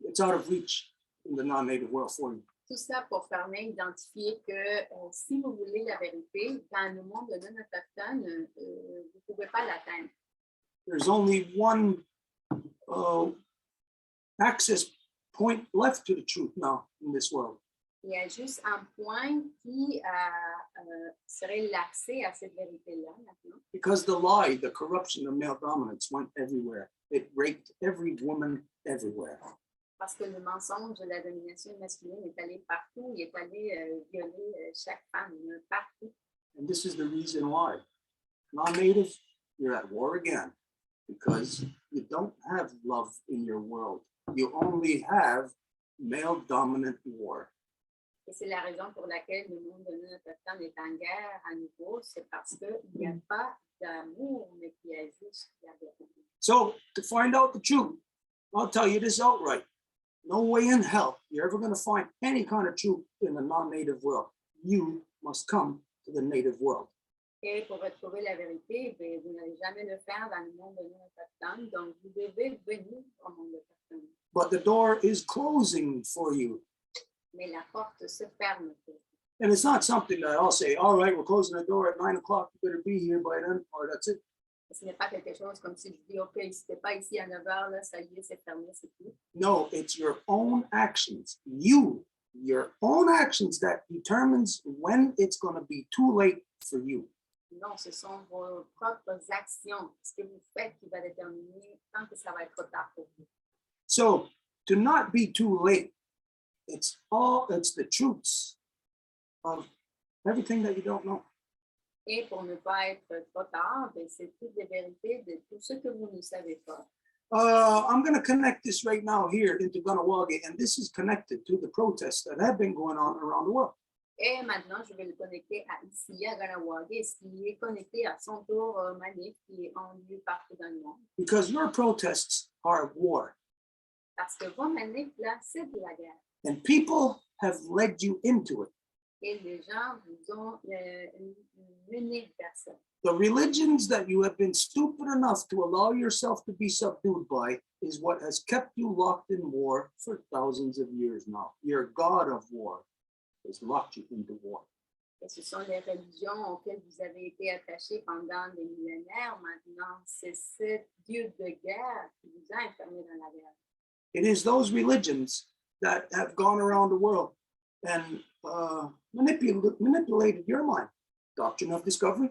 It's out of reach in the non-native world for you. Tout ça pour faire bien identifier que si vous voulez la vérité, dans le monde non autochtone, vous ne pouvez pas l'atteindre. There's only one access point left to the truth now in this world. Il y a juste un point qui serait l'accès à cette vérité-là maintenant. Because the lie, the corruption of male dominance went everywhere. It raped every woman everywhere. Parce que le mensonge de la domination masculine est allé partout, il est allé violer chaque femme partout. And this is the reason why. Non-native, you're at war again because you don't have love in your world. You only have male dominant war. Et c'est la raison pour laquelle le monde non autochtone est en guerre à nouveau, c'est parce qu'il n'y a pas d'amour, mais qu'il y a juste la vérité. So to find out the truth, I'll tell you this outright. No way in hell you're ever going to find any kind of truth in the non-native world. You must come to the native world. Et pour retrouver la vérité, vous n'allez jamais le faire dans le monde non autochtone, donc vous devez venir au monde autochtone. But the door is closing for you. Mais la porte se ferme. And it's not something that I'll say, all right, we're closing the door at 9 o'clock. You better be here by then, or that's it. Ce n'est pas quelque chose comme si je dis, OK, si t'es pas ici à 9 heures, là, ça y est, c'est fermé, c'est tout. No, it's your own actions. Your own actions that determines when it's going to be too late for you. Non, ce sont vos propres actions, ce que vous faites qui va déterminer quand que ça va être trop tard pour vous. So to not be too late, it's the truths of everything that you don't know. Et pour ne pas être trop tard, c'est toutes les vérités de tout ce que vous ne savez pas. I'm going to connect this right now here into Ganawagi, and this is connected to the protests that have been going on around the world. Et maintenant, je vais le connecter à ici, à Ganawagi, ce qui est connecté à son tour aux manifs qui ont lieu partout dans le monde. Because your protests are war. Parce que vos manifs, là, c'est de la guerre. And people have led you into it. et les gens vous ont mené vers ça. The religions that you have been stupid enough to allow yourself to be subdued by is what has kept you locked in war for thousands of years now. Your God of war has locked you into war. Et ce sont les religions auxquelles vous avez été attachés pendant des millénaires maintenant. C'est ce Dieu de guerre qui vous a enfermé dans la guerre. It is those religions that have gone around the world and manipulated your mind. Doctrine of discovery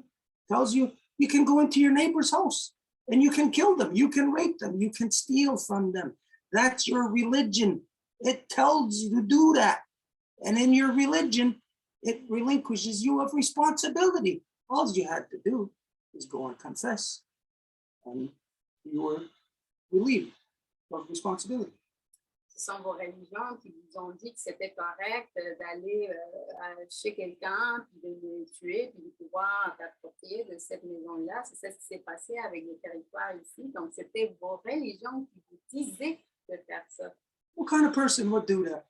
tells you you can go into your neighbor's house and you can kill them, you can rape them, you can steal from them. That's your religion. It tells you to do that. And in your religion, it relinquishes you of responsibility. All you had to do is go and confess, and you were relieved of responsibility. Ce sont vos religions qui vous ont dit que c'était correct d'aller chez quelqu'un, puis de le tuer, puis de pouvoir t'approprier de cette maison-là. C'est ça qui s'est passé avec les territoires ici. Donc, c'était vos religions qui vous disaient de faire ça. What kind of person would do that?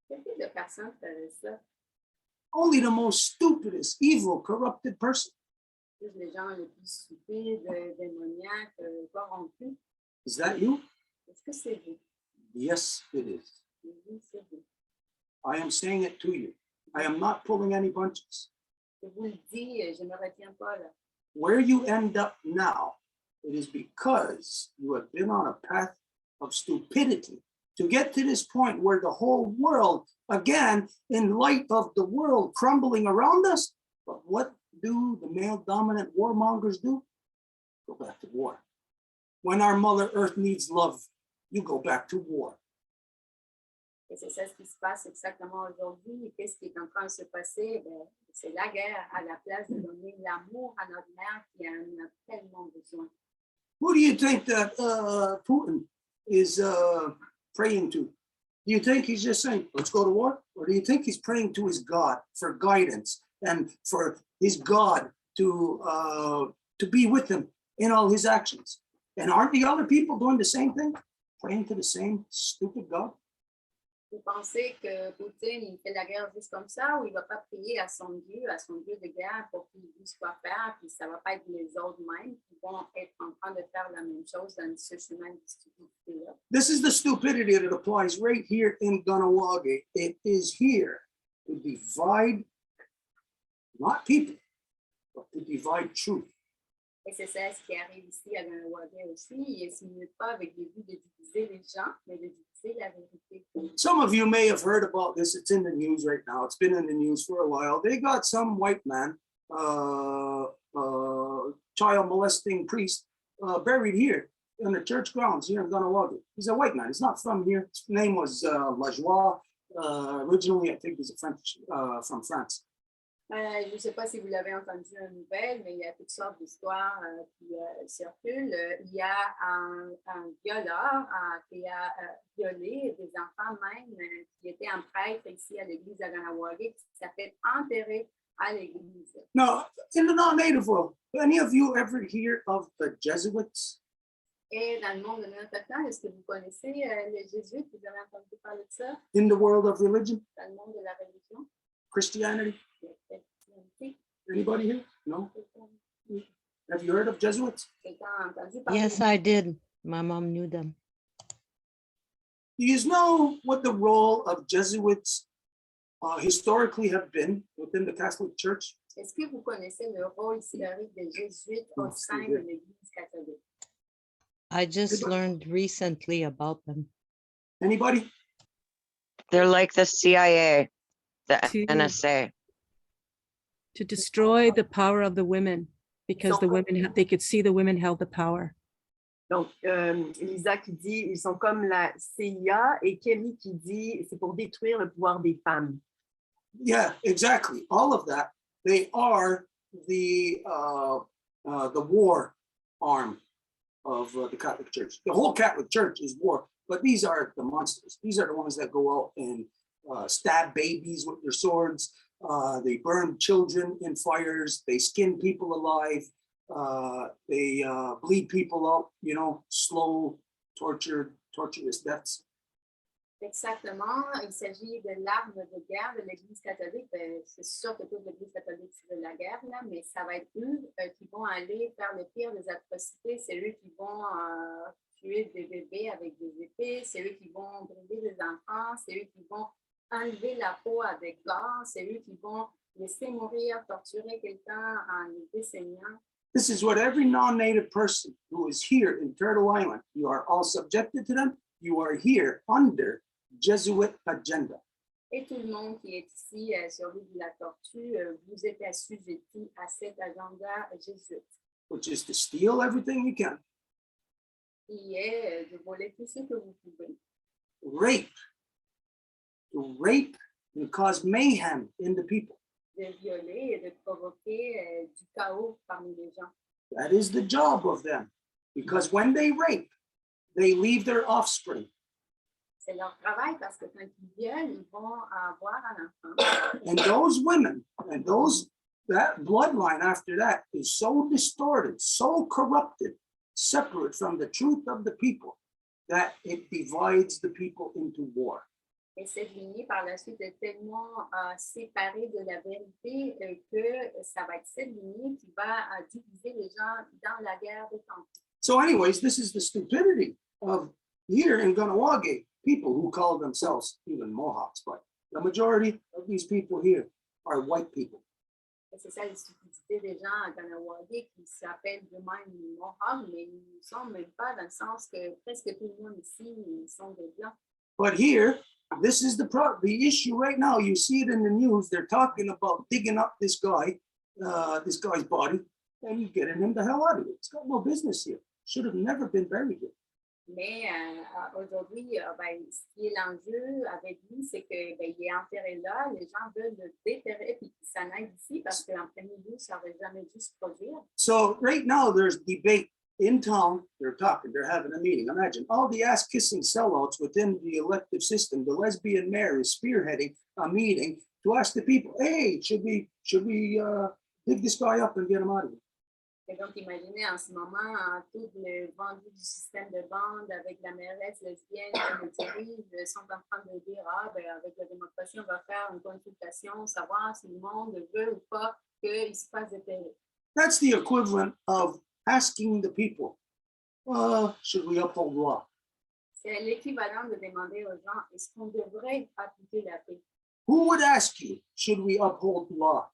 Quel type de personne ferait ça? Only the most stupidest, evil, corrupted person. Juste les gens les plus stupides, démoniaques, corrompus. Is that you? Est-ce que c'est vous? Yes, it is. Oui, c'est vous. I am saying it to you. I am not pulling any punches. Je vous le dis, je ne me retiens pas là. Where you end up now, it is because you have been on a path of stupidity to get to this point where the whole world, again, in light of the world crumbling around us, but what do the male dominant warmongers do? Go back to war. When our Mother Earth needs love, you go back to war. Et c'est ça ce qui se passe exactement aujourd'hui. Et qu'est-ce qui est en train de se passer? Ben, c'est la guerre à la place de donner l'amour à notre mère qui en a tellement besoin. Who do you think that Putin is praying to? Do you think he's just saying, let's go to war? Or do you think he's praying to his God for guidance and for his God to be with him in all his actions? And aren't the other people doing the same thing? Praying to the same stupid God? Vous pensez que Poutine, il fait la guerre juste comme ça, ou il ne va pas prier à son Dieu de guerre pour qu'il dise quoi faire, puis ça ne va pas être les autres mêmes qui vont être en train de faire la même chose dans ce chemin de stupidité-là. This is the stupidity that applies right here in Ganawagi. It is here to divide, not people, but to divide truth. Et c'est ça ce qui arrive ici à Ganawagi aussi. Il ne n'est pas avec le but de diviser les gens, mais de diviser la vérité. Some of you may have heard about this. It's in the news right now. It's been in the news for a while. They got some white man, child molesting priest, buried here in the church grounds here in Ganawagi. He's a white man. He's not from here. His name was Lajoie. Originally, I think he's a French, from France. Je ne sais pas si vous l'avez entendu en nouvelle, mais il y a toutes sortes d'histoires qui circulent. Il y a un violeur qui a violé des enfants même qui étaient un prêtre ici à l'église de Ganawagi qui s'est fait enterrer à l'église. Now, in the non-native world, any of you ever hear of the Jesuits? Et dans le monde de notre temps, est-ce que vous connaissez les jésuites? Vous avez entendu parler de ça? In the world of religion? Dans le monde de la religion? Christianity? Anybody here? No? Have you heard of Jesuits? Yes, I did. My mom knew them. Do you know what the role of Jesuits historically have been within the Catholic Church? Est-ce que vous connaissez le rôle historique des jésuites au sein de l'Église catholique? I just learned recently about them. Anybody? They're like the CIA, the To- NSA. To destroy the power of the women, because the women, they could see the women held the power. Donc, Lisa qui dit, ils sont comme la CIA, et Kelly qui dit, c'est pour détruire le pouvoir des femmes. Yeah, exactly. All of that. They are the war arm of the Catholic Church. The whole Catholic Church is war, but these are the monsters. These are the ones that go out and stab babies with their swords. They burn children in fires. They skin people alive. They bleed people out, slow, torturous deaths. Exactement. Il s'agit de l'arme de guerre de l'Église catholique. Ben, c'est sûr que toute l'Église catholique, c'est de la guerre, là, mais ça va être eux qui vont aller faire le pire des atrocités. C'est eux qui vont tuer des bébés avec des épées. C'est eux qui vont brûler des enfants. C'est eux qui vont enlever la peau avec gants. C'est eux qui vont laisser mourir, torturer quelqu'un en le dessaignant. This is what every non-native person who is here in Turtle Island, you are all subjected to them. You are here under Jesuit agenda. Et tout le monde qui est ici sur l'île de la Tortue, vous êtes assujettis à cet agenda jésuite, Which is to steal everything you can, qui est de voler tout ce que vous pouvez, to rape and cause mayhem in the people. de violer et de provoquer du chaos parmi les gens. That is the job of them, because when they rape, they leave their offspring. C'est leur travail parce que quand ils violent, ils vont avoir un enfant. And those women and that bloodline after that is so distorted, so corrupted, separate from the truth of the people, that it divides the people into war. Et cette lignée, par la suite, est tellement séparée de la vérité que ça va être cette lignée qui va diviser les gens dans la guerre des temps. So anyways, this is the stupidity of here in Ganawage, people who call themselves even Mohawks, but the majority of these people here are white people. Et c'est ça la stupidité des gens à Ganawage qui s'appellent eux-mêmes les Mohawks, mais ils ne sont même pas dans le sens que presque tout le monde ici, ils sont des blancs. But here, this is the issue right now. You see it in the news. They're talking about digging up this guy's body, and getting him the hell out of here. It's got no business here. Should have never been buried here. Mais aujourd'hui, ce qui est l'enjeu avec lui, c'est qu'il est enterré là. Les gens veulent le déterrer et qu'il s'en aille d'ici parce qu'en premier lieu, ça n'aurait jamais dû se produire. So right now, there's debate in town. They're talking. They're having a meeting. Imagine all the ass-kissing sellouts within the elective system. The lesbian mayor is spearheading a meeting to ask the people, "Hey, should we dig this guy up and get him out of here?" Et donc, imaginez en ce moment tout le vendu du système de bande avec la mairesse lesbienne qui le dirige sont en train de dire avec la démocratie, on va faire une consultation, savoir si le monde veut ou pas qu'il se fasse déterrer. That's the equivalent of asking the people, should we uphold law? C'est l'équivalent de demander aux gens, est-ce qu'on devrait appliquer la paix? Who would ask you, should we uphold law?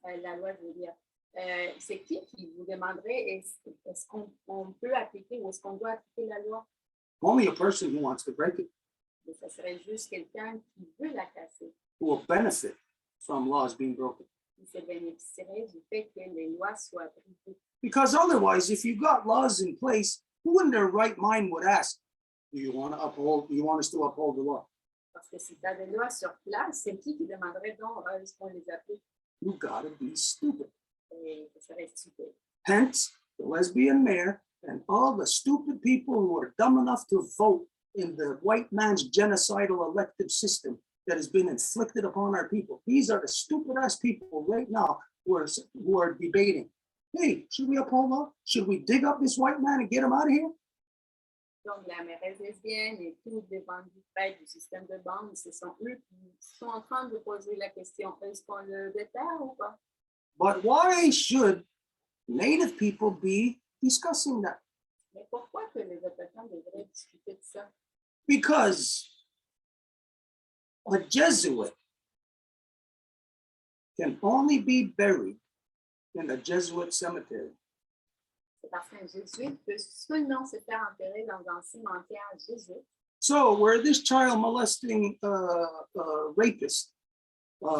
La loi, je veux dire. C'est qui vous demanderait est-ce qu'on peut appliquer ou est-ce qu'on doit appliquer la loi? Only a person who wants to break it, Mais ça serait juste quelqu'un qui veut la casser, who will benefit from laws being broken. qui se bénéficierait du fait que les lois soient brisées. Because otherwise, if you got laws in place, who in their right mind would ask, do you want us to uphold the law? Parce que si tu as des lois sur place, c'est qui demanderait donc est-ce qu'on les applique? You gotta be stupid. Et ça serait stupide. Hence, the lesbian mayor and all the stupid people who are dumb enough to vote in the white man's genocidal elective system that has been inflicted upon our people. These are the stupid ass people right now who are debating. Hey, should we uphold law? Should we dig up this white man and get him out of here? Donc, la mairesse lesbienne et tous les vendus près du système de bande, ce sont eux qui sont en train de poser la question, est-ce qu'on le déterre ou pas? But why should Native people be discussing that? Mais pourquoi que les autochtones devraient discuter de ça? Because a Jesuit can only be buried in a Jesuit cemetery. C'est parce qu'un jésuite peut seulement se faire enterrer dans un cimetière jésuite. So where this child molesting rapist,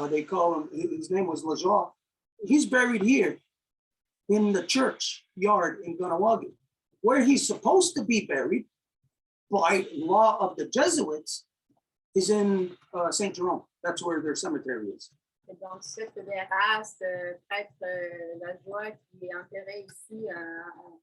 they call him, his name was Lajoie, he's buried here in the church yard in Ganawagi, where he's supposed to be buried by law of the Jesuits is in St. Jerome. That's where their cemetery is. Et donc, ce fédéraste, prêtre Lajoie, qui est enterré ici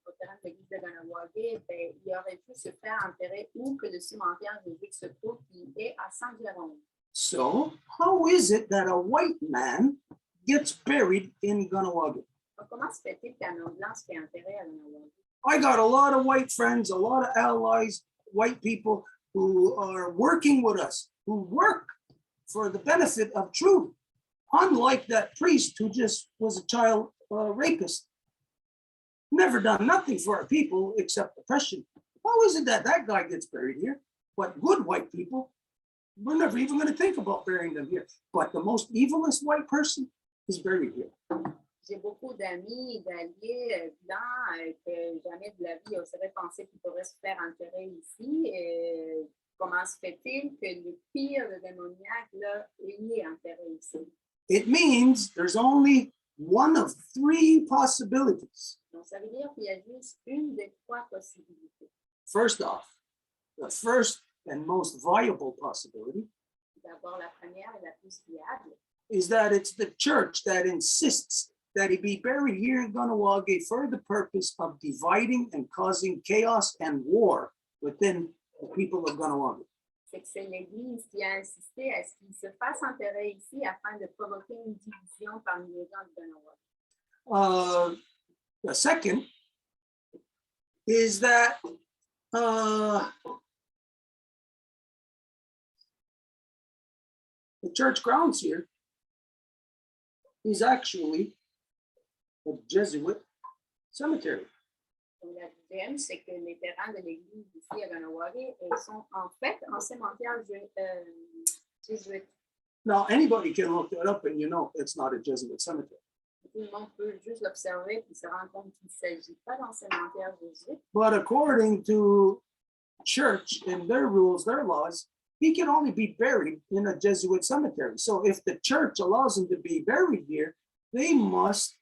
au terrain de l'église de Ganawagi, il aurait pu se faire enterrer où que le cimetière jésuite se trouve, qui est à Saint-Jérôme. So how is it that a white man gets buried in Ganawagi? Donc, comment se fait-il qu'un homme blanc se fait enterrer à Ganawagi? I got a lot of white friends, a lot of allies, white people who are working with us, who work for the benefit of truth, unlike that priest who just was a child rapist. Never done nothing for our people except oppression. How is it that that guy gets buried here? But good white people, we're never even going to think about burying them here. But the most evilest white person is buried here. J'ai beaucoup d'amis, d'alliés blancs que jamais de la vie oserait penser qu'ils pourraient se faire enterrer ici. Et comment se fait-il que le pire, le démoniaque, là, est né enterré ici? It means there's only one of three possibilities. Donc, ça veut dire qu'il y a juste une des trois possibilités. First off, the first and most viable possibility D'abord, la première et la plus viable, is that it's the church that insists that he be buried here in Ganawage for the purpose of dividing and causing chaos and war within the people of Ganawage. c'est que c'est l'Église qui a insisté à ce qu'il se fasse enterrer ici afin de provoquer une division parmi les gens de Ganawa. The second is that the church grounds here is actually a Jesuit cemetery. Donc, la deuxième, c'est que les terrains de l'Église ici à Ganawari sont en fait un cimetière jésuite. Now, anybody can look that up and you know it's not a Jesuit cemetery. Tout le monde peut juste l'observer et se rendre compte qu'il ne s'agit pas d'un cimetière jésuite. But according to church and their rules, their laws, he can only be buried in a Jesuit cemetery. So if the church allows him to be buried here, they must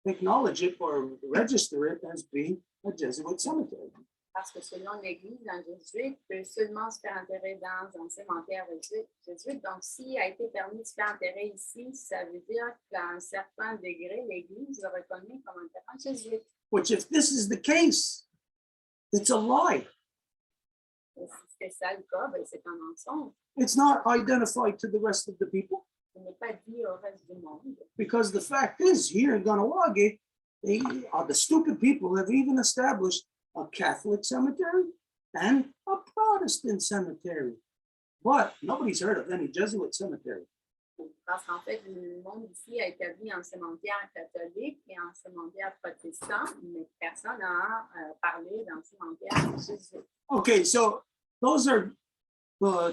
acknowledge it or register it as being a Jesuit cemetery. Parce que selon l'Église, un jésuite peut seulement se faire enterrer dans un cimetière jésuite. Donc, s'il a été permis de se faire enterrer ici, ça veut dire qu'à un certain degré, l'Église le reconnaît comme un terrain jésuite. Which, if this is the case, it's a lie. Et si c'est ça le cas, ben, c'est un mensonge. It's not identified to the rest of the people. Ce n'est pas dit au reste du monde. Because the fact is, here in Ganawage, the stupid people have even established a Catholic cemetery and a Protestant cemetery. But nobody's heard of any Jesuit cemetery. Parce qu'en fait, le monde ici a établi un cimetière catholique et un cimetière protestant, mais personne n'a parlé d'un cimetière jésuite. Okay, so those are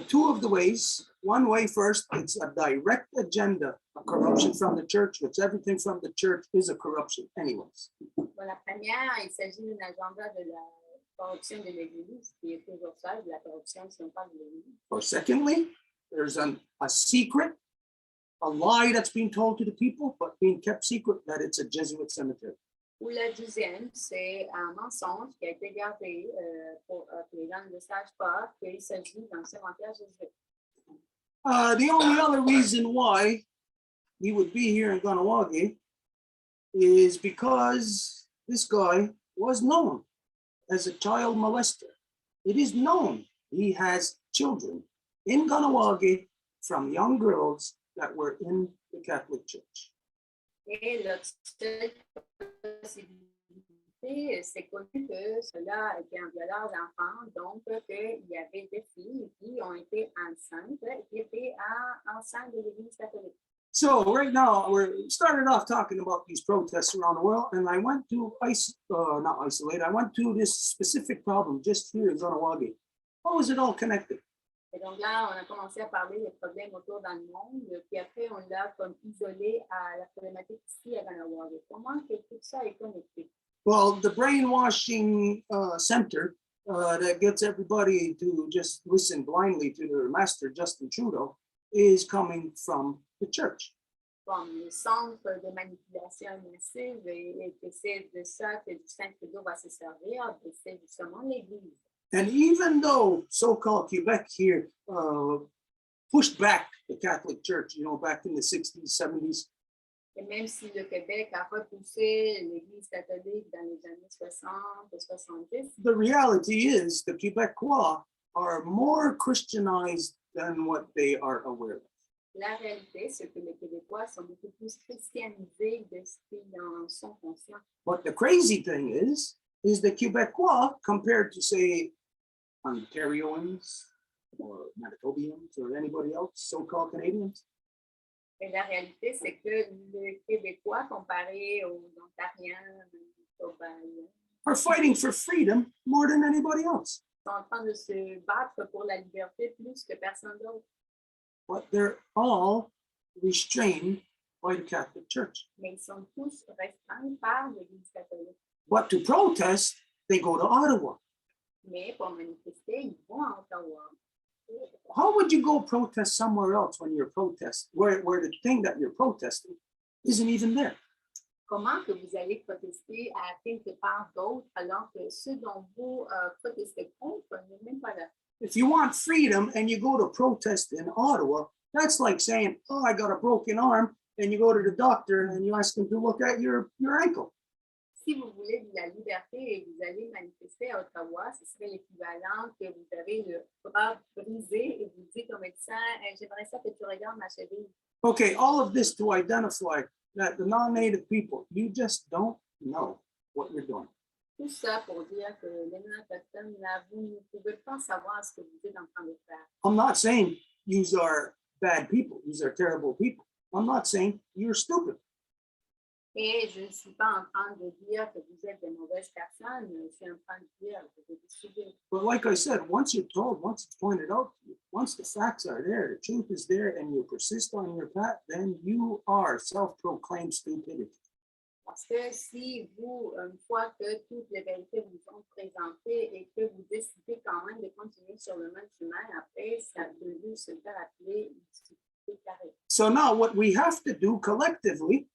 two of the ways. One way first, it's a direct agenda, a corruption from the church, which everything from the church is a corruption anyways. Bon, la première, il s'agit d'un agenda de la corruption de l'Église, qui est toujours ça, de la corruption si on parle de l'Église. Or secondly, there's a secret, a lie that's being told to the people, but being kept secret that it's a Jesuit cemetery. Ou la deuxième, c'est un mensonge qui a été gardé pour que les gens ne le sachent pas qu'il s'agit d'un cimetière jésuite. The only other reason why he would be here in Ganawage is because this guy was known as a child molester. It is known he has children in Ganawage from young girls that were in the Catholic Church. Et l'autre seule possibilité, c'est connu que cela était un violeur d'enfants, donc qu'il y avait des filles qui ont été enceintes et qui étaient enceintes de l'Église catholique. So right now, we started off talking about these protests around the world, and I went to I went to this specific problem just here in Ganawage. How is it all connected? Et donc là, on a commencé à parler des problèmes autour dans le monde, puis après, on l'a comme isolé à la problématique ici à Ganawari. Comment que tout ça est connecté? Well, the brainwashing center that gets everybody to just listen blindly to their master, Justin Trudeau, is coming from the church. Bon, le centre de manipulation massive, et c'est de ça que Justin Trudeau va se servir, c'est justement l'Église. And even though so-called Quebec here pushed back the Catholic Church, back in the 60s, 70s, Et même si le Québec a repoussé l'Église catholique dans les années 60 et 70, the reality is the Quebecois are more Christianized than what they are aware of. la réalité, c'est que les Québécois sont beaucoup plus christianisés de ce qu'ils en sont conscients. But the crazy thing is the Quebecois, compared to, say, Ontarians or Manitobians or anybody else, so-called Canadians? Et la réalité, c'est que le Québécois, comparé aux Ontariens, aux Canadiens, are fighting for freedom more than anybody else. sont en train de se battre pour la liberté plus que personne d'autre. But they're all restrained by the Catholic Church. Mais ils sont tous restreints par l'Église catholique. But to protest, they go to Ottawa. Mais pour manifester, ils vont à Ottawa. How would you go protest somewhere else when you're protesting, where the thing that you're protesting isn't even there? Comment que vous allez protester à quelque part d'autre alors que ce dont vous protestez contre n'est même pas là? If you want freedom and you go to protest in Ottawa, that's like saying, oh, I got a broken arm, and you go to the doctor and you ask him to look at your ankle. Si vous voulez de la liberté et vous allez manifester à Ottawa, ce serait l'équivalent que vous avez le bras brisé et vous dites au médecin, j'aimerais ça que tu regardes ma cheville. Okay, all of this to identify that the non-native people, you just don't know what you're doing. Tout ça pour dire que les non-autochtones, là, vous ne pouvez pas savoir ce que vous êtes en train de faire. I'm not saying yous are bad people, yous are terrible people. I'm not saying you're stupid. Et je ne suis pas en train de dire que vous êtes de mauvaises personnes, je suis en train de dire que vous êtes stupides. But like I said, once you're told, once it's pointed out to you, once the facts are there, the truth is there, and you persist on your path, then you are self-proclaimed stupidity. Parce que si vous, une fois que toutes les vérités vous sont présentées et que vous décidez quand même de continuer sur le même chemin, après, ça peut se faire appeler une stupidité carrée. So now what we have to do collectively,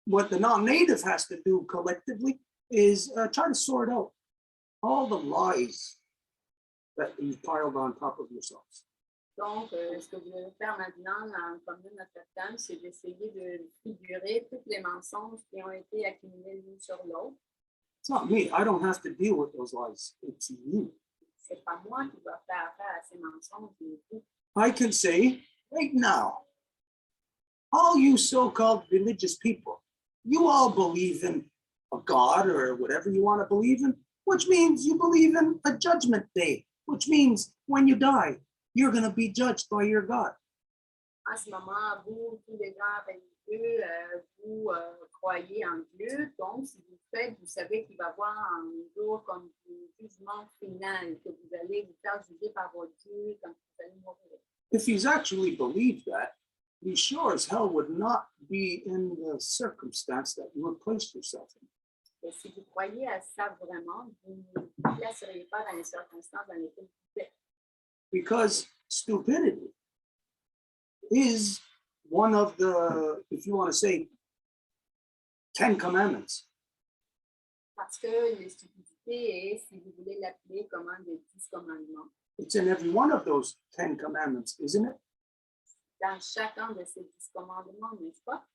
what the non-native has to do collectively is try to sort out all the lies that you've piled on top of yourselves. Donc, ce que vous devez faire maintenant en commune autochtone, c'est d'essayer de figurer tous les mensonges qui ont été accumulés l'un sur l'autre. It's not me. I don't have to deal with those lies. It's you. C'est pas moi qui dois faire affaire à ces mensonges, mais vous. I can say right now, all you so-called religious people, you all believe in a God or whatever you want to believe in, which means you believe in a judgment day, which means when you die, you're going to be judged by your God. En ce moment, vous, tous les gens religieux, vous croyez en Dieu. Donc, si vous faites, vous savez qu'il va y avoir un jour comme un jugement final, que vous allez vous faire juger par votre Dieu quand vous allez mourir. If you actually believe that, you sure as hell would not be in the circumstance that you would place yourself in. Et si vous croyez à ça vraiment, vous ne vous placeriez pas dans les circonstances dans lesquelles vous êtes. Because stupidity is one of the, if you want to say, 10 commandments. Parce que la stupidité est, si vous voulez l'appeler, comme un des 10 commandements. It's in every one of those 10 commandments, isn't it? Dans chacun de ces 10 commandements, n'est-ce pas?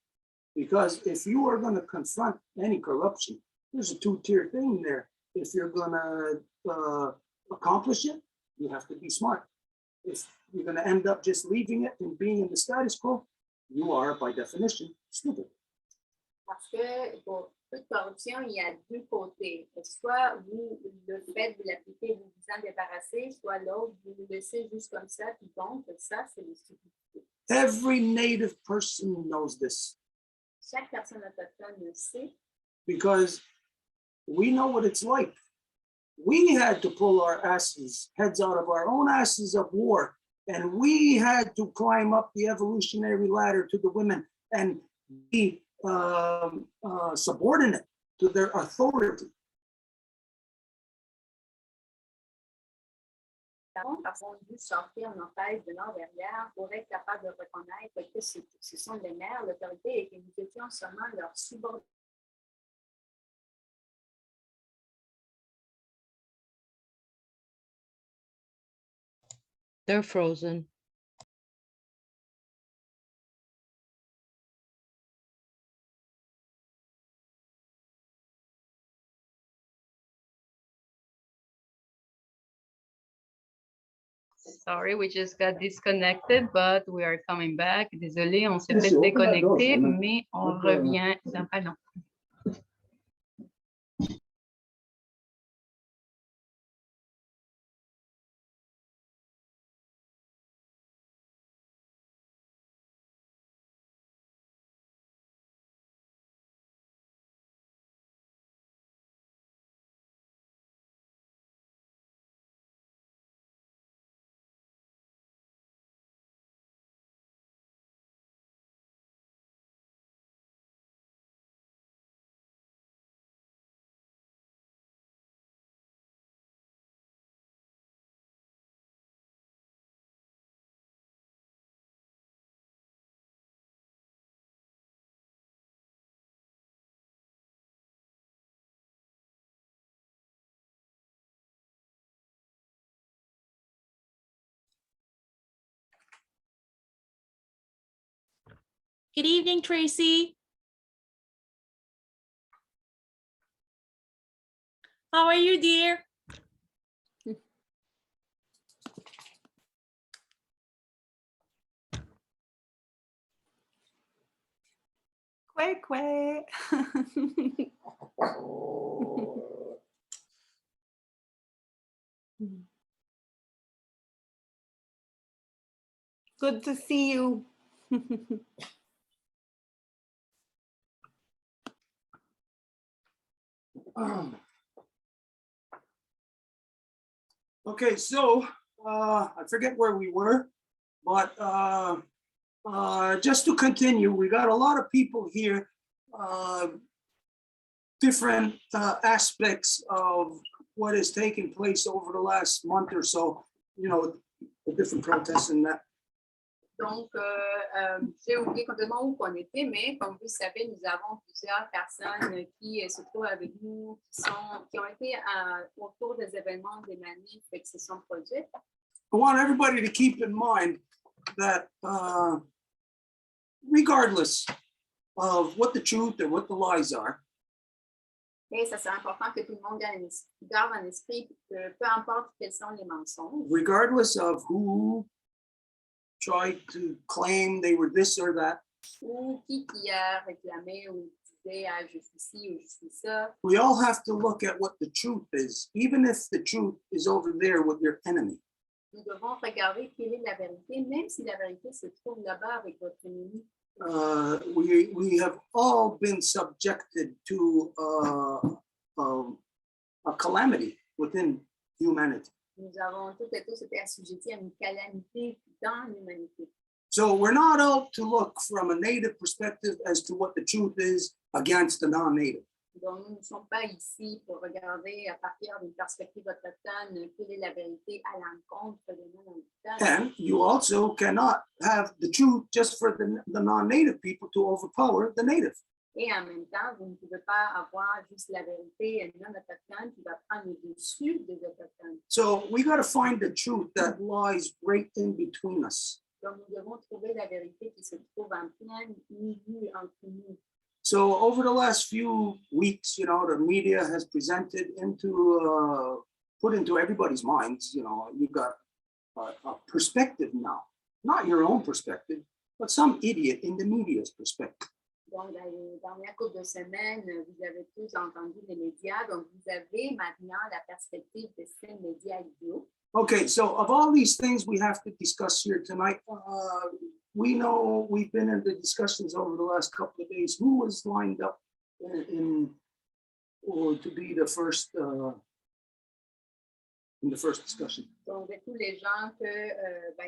Because if you are going to confront any corruption, there's a two-tier thing there. If you're going to accomplish it, you have to be smart. If you're going to end up just leaving it and being in the status quo, you are, by definition, stupid. Parce que pour toute corruption, il y a deux côtés. Soit vous le faites, vous l'appliquez, vous vous en débarrassez, soit l'autre, vous le laissez juste comme ça, puis donc, ça, c'est le stupidité. Every native person knows this. Chaque personne autochtone le sait. Because we know what it's like. We had to pull our heads out of our own asses of war, and we had to climb up the evolutionary ladder to the women and be subordinate to their authority. Parce qu'on a dû sortir nos têtes de nos derrière pour être capable de reconnaître que ce sont les mères, l'autorité, et que nous étions seulement leurs subordonnés. They're frozen. Sorry, we just got disconnected, but we are coming back. Désolé, on s'est fait déconnecter, mais on revient dans pas longtemps. Good evening, Tracy. How are you, dear? Quay, quay. Good to see you. Okay, so I forget where we were, but just to continue, we got a lot of people here, different aspects of what has taken place over the last month or so, you know, the different protests and that. Donc, j'ai oublié complètement où on était, mais comme vous le savez, nous avons plusieurs personnes qui se trouvent avec nous, qui ont été autour des événements, des manifs qui se sont produits. I want everybody to keep in mind that regardless of what the truth or what the lies are, Et ça, c'est important que tout le monde garde en esprit que peu importe quels sont les mensonges, regardless of who tried to claim they were this or that, ou qui a réclamé ou disait ah, je suis ci ou je suis ça, we all have to look at what the truth is, even if the truth is over there with your enemy. nous devons regarder quelle est la vérité, même si la vérité se trouve là-bas avec votre ennemi. We have all been subjected to a calamity within humanity. Nous avons toutes et tous été assujettis à une calamité dans l'humanité. So we're not out to look from a native perspective as to what the truth is against the non-native. Donc, nous ne sommes pas ici pour regarder à partir d'une perspective autochtone quelle est la vérité à l'encontre des non-autochtones. And you also cannot have the truth just for the non-native people to overpower the native. Et en même temps, vous ne pouvez pas avoir juste la vérité non-autochtone qui va prendre le dessus des autochtones. So we got to find the truth that lies right in between us. Donc, nous devons trouver la vérité qui se trouve en plein milieu entre nous. So over the last few weeks, you know, the media has presented into, put into everybody's minds, you know, you've got a perspective now, not your own perspective, but some idiot in the media's perspective. Donc, dans les dernières couple de semaines, vous avez tous entendu les médias. Donc, vous avez maintenant la perspective de ces médias idiots. Okay, so of all these things we have to discuss here tonight, we know we've been in the discussions over the last couple of days. Who was lined up to be the first in the first discussion? Donc, de tous les gens que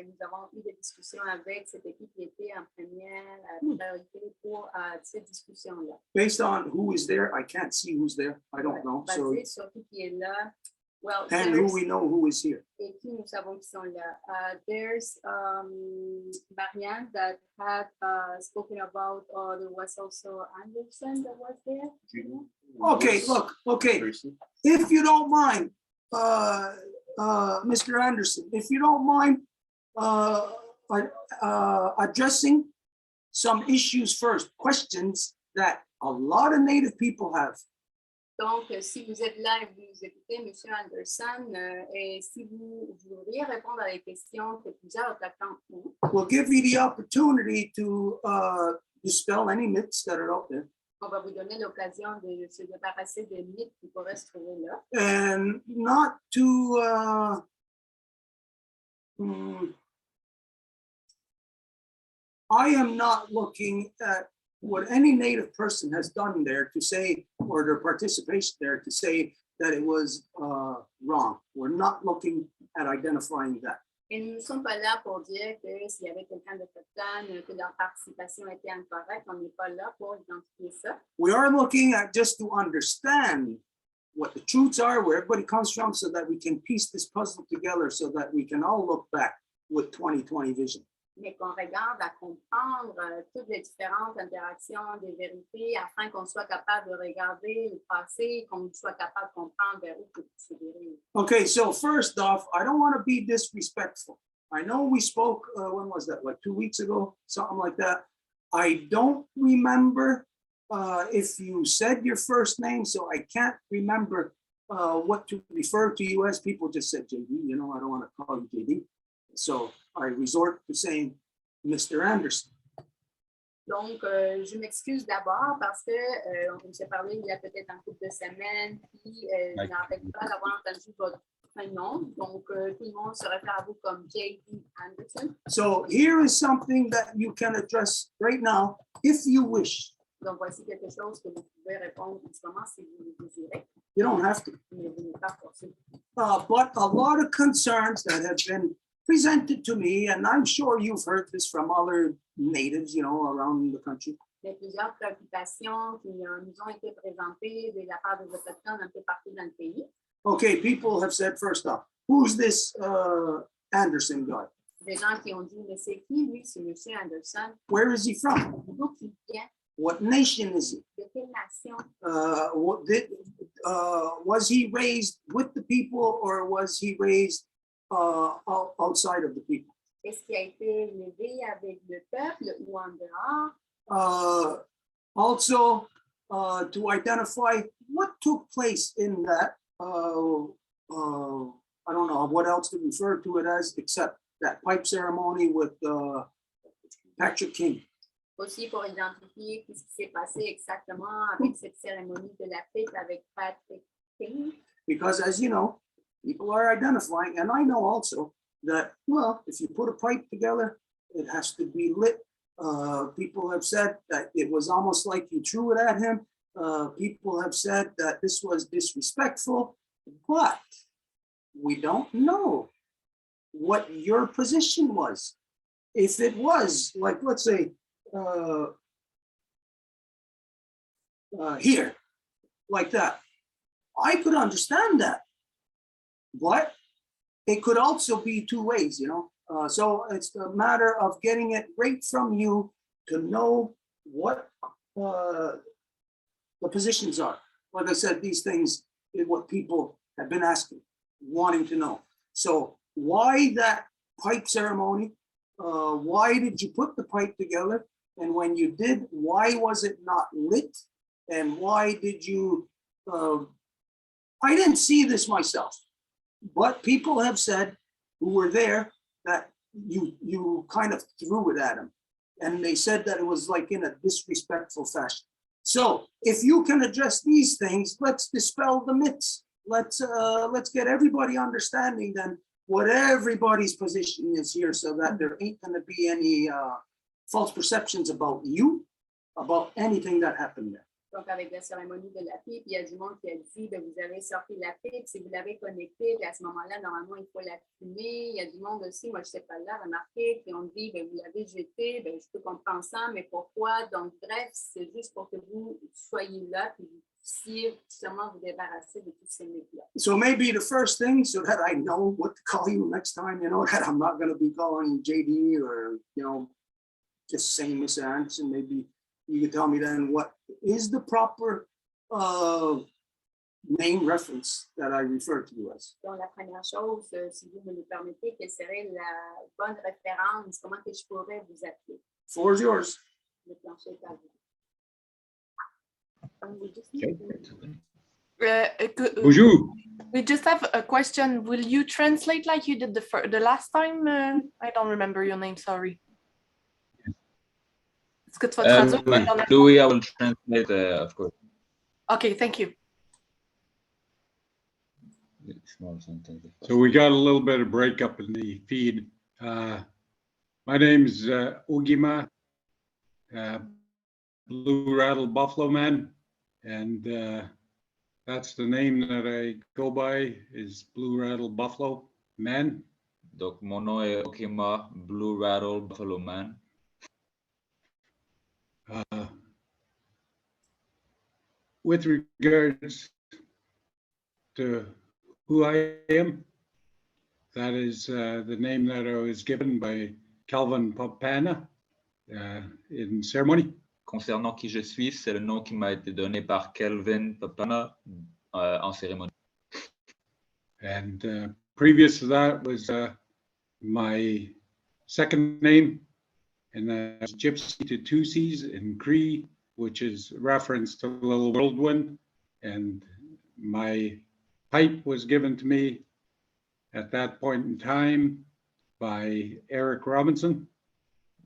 nous avons eu des discussions avec cette équipe qui était en première priorité pour cette discussion-là. Based on who is there, I can't see who's there. I don't know. So, Basé sur qui est là. Well, and who we know who is here. et qui nous savons qui sont là. There's Marianne that had spoken about, there was also Anderson that was there. Okay, look, okay. If you don't mind, Mr. Anderson, if you don't mind addressing some issues first, questions that a lot of Native people have. Donc, si vous êtes là et vous nous écoutez, M. Anderson, et si vous voudriez répondre à des questions que plusieurs autochtones ont, We'll give you the opportunity to dispel any myths that are out there. on va vous donner l'occasion de se débarrasser des mythes qui pourraient se trouver là. And not to I am not looking at what any Native person has done there to say, or their participation there to say that it was wrong. We're not looking at identifying that. Et nous ne sommes pas là pour dire que s'il y avait quelqu'un d'autochtone, que leur participation était incorrecte, on n'est pas là pour identifier ça. We are looking at just to understand what the truths are, where everybody comes from, so that we can piece this puzzle together so that we can all look back with 2020 vision. Mais qu'on regarde à comprendre toutes les différentes interactions des vérités afin qu'on soit capable de regarder le passé, qu'on soit capable de comprendre vers où tout se dirige. Okay, so first off, I don't want to be disrespectful. I know we spoke, when was that, like 2 weeks ago, something like that. I don't remember if you said your first name, so I can't remember what to refer to you as. People just said JD, you know, I don't want to call you JD. So I resort to saying Mr. Anderson. Donc, je m'excuse d'abord parce que on s'est parlé il y a peut-être un couple de semaines, puis je me rappelle pas d'avoir entendu votre prénom. Donc, tout le monde se réfère à vous comme J.D. Anderson. So here is something that you can address right now if you wish. Donc, voici quelque chose que vous pouvez répondre en ce moment si vous le désirez. You don't have to. Mais vous n'êtes pas forcé. But a lot of concerns that have been presented to me, and I'm sure you've heard this from other natives, you know, around the country. Il y a plusieurs préoccupations qui nous ont été présentées de la part des autochtones un peu partout dans le pays. Okay, people have said first off, who's this Anderson guy? Des gens qui ont dit, mais c'est qui lui, c'est M. Anderson? Where is he from? D'où il vient? What nation is he? De quelle nation? Was he raised with the people or was he raised outside of the people? Est-ce qu'il a été élevé avec le peuple ou en dehors? Also, to identify what took place in that, I don't know what else to refer to it as except that pipe ceremony with Patrick King. Aussi pour identifier ce qui s'est passé exactement avec cette cérémonie de la pipe avec Patrick King. Because as you know, people are identifying, and I know also that, well, if you put a pipe together, it has to be lit. People have said that it was almost like you threw it at him. People have said that this was disrespectful, but we don't know what your position was. If it was, like, let's say, here, like that, I could understand that. But it could also be two ways, you know. So it's a matter of getting it right from you to know what the positions are. Like I said, these things is what people have been asking, wanting to know. So why that pipe ceremony? Why did you put the pipe together? And when you did, why was it not lit? And why did you, I didn't see this myself, but people have said who were there that you kind of threw it at him. And they said that it was like in a disrespectful fashion. So if you can address these things, let's dispel the myths. Let's get everybody understanding then what everybody's position is here so that there ain't gonna be any false perceptions about you, about anything that happened there. Donc, avec la cérémonie de la pipe, il y a du monde qui a dit, ben, vous avez sorti la pipe, si vous l'avez connectée, puis à ce moment-là, normalement, il faut la fumer. Il y a du monde aussi, moi, je ne sais pas là, remarqué, qui ont dit, ben, vous l'avez jetée, ben, je peux comprendre ça, mais pourquoi? Donc, bref, c'est juste pour que vous soyez là, puis vous puissiez justement vous débarrasser de tous ces mythes-là. So maybe the first thing, so that I know what to call you next time, you know, that I'm not going to be calling you JD or, you know, just saying Mr. Anderson, maybe you can tell me then what is the proper name reference that I refer to you as. Donc, la première chose, si vous me le permettez, quelle serait la bonne référence? Comment que je pourrais vous appeler? Floor is yours. Le plancher est à vous. Bonjour. We just have a question. Will you translate like you did the last time? I don't remember your name, sorry. Est-ce que tu vas traduire? Louis, I will translate, of course. Okay, thank you. So we got a little bit of breakup in the feed. My name's Ugima, Blue Rattle Buffalo Man, and that's the name that I go by is Blue Rattle Buffalo Man. Donc, mon nom est Ugima, Blue Rattle Buffalo Man. With regards to who I am, that is the name that I was given by Calvin Papana in ceremony. Concernant qui je suis, c'est le nom qui m'a été donné par Kelvin Papana en cérémonie. And previous to that was my second name, and that's Gypsy to Tussies in Cree, which is reference to Little Whirlwind. And my pipe was given to me at that point in time by Eric Robinson.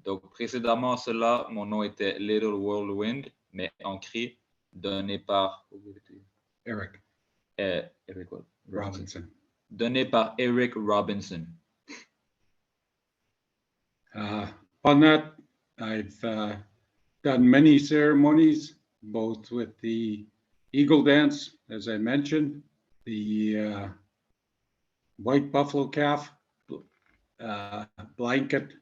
Donc, précédemment à cela, mon nom était Little Whirlwind, mais en cri, donné par Eric Eric what? Robinson. Donné par Eric Robinson. Upon that, I've done many ceremonies, both with the Eagle Dance, as I mentioned, the White Buffalo Calf, Blanket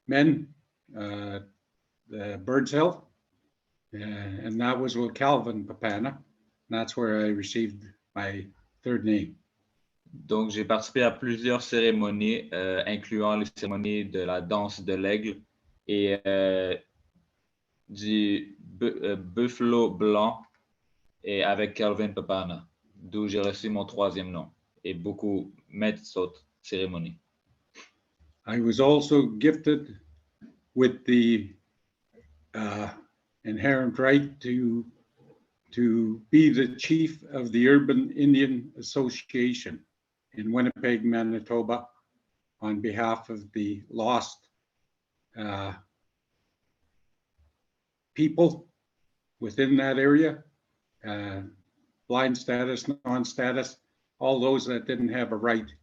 Men, the Bird's Hill, and that was with Calvin Papana. That's where I received my third name. Donc, j'ai participé à plusieurs cérémonies, incluant les cérémonies de la danse de l'aigle et du buffalo blanc et avec Calvin Papana, d'où j'ai reçu mon troisième nom et beaucoup d'autres cérémonies. I was also gifted with the inherent right to be the chief of the Urban Indian Association in Winnipeg, Manitoba, on behalf of the lost people within that area, blind status, non-status, all those that didn't have a right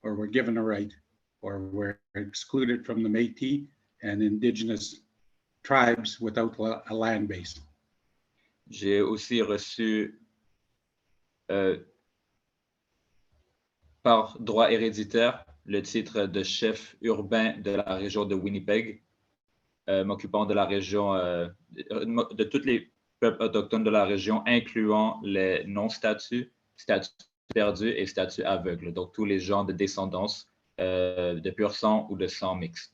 or were given a right or were excluded from the Métis and Indigenous tribes without a land base. J'ai aussi reçu par droit héréditaire le titre de chef urbain de la région de Winnipeg, m'occupant de la région, de tous les peuples autochtones de la région, incluant les non-statuts, statuts perdus et statuts aveugles, donc tous les gens de descendance de pur sang ou de sang mixte.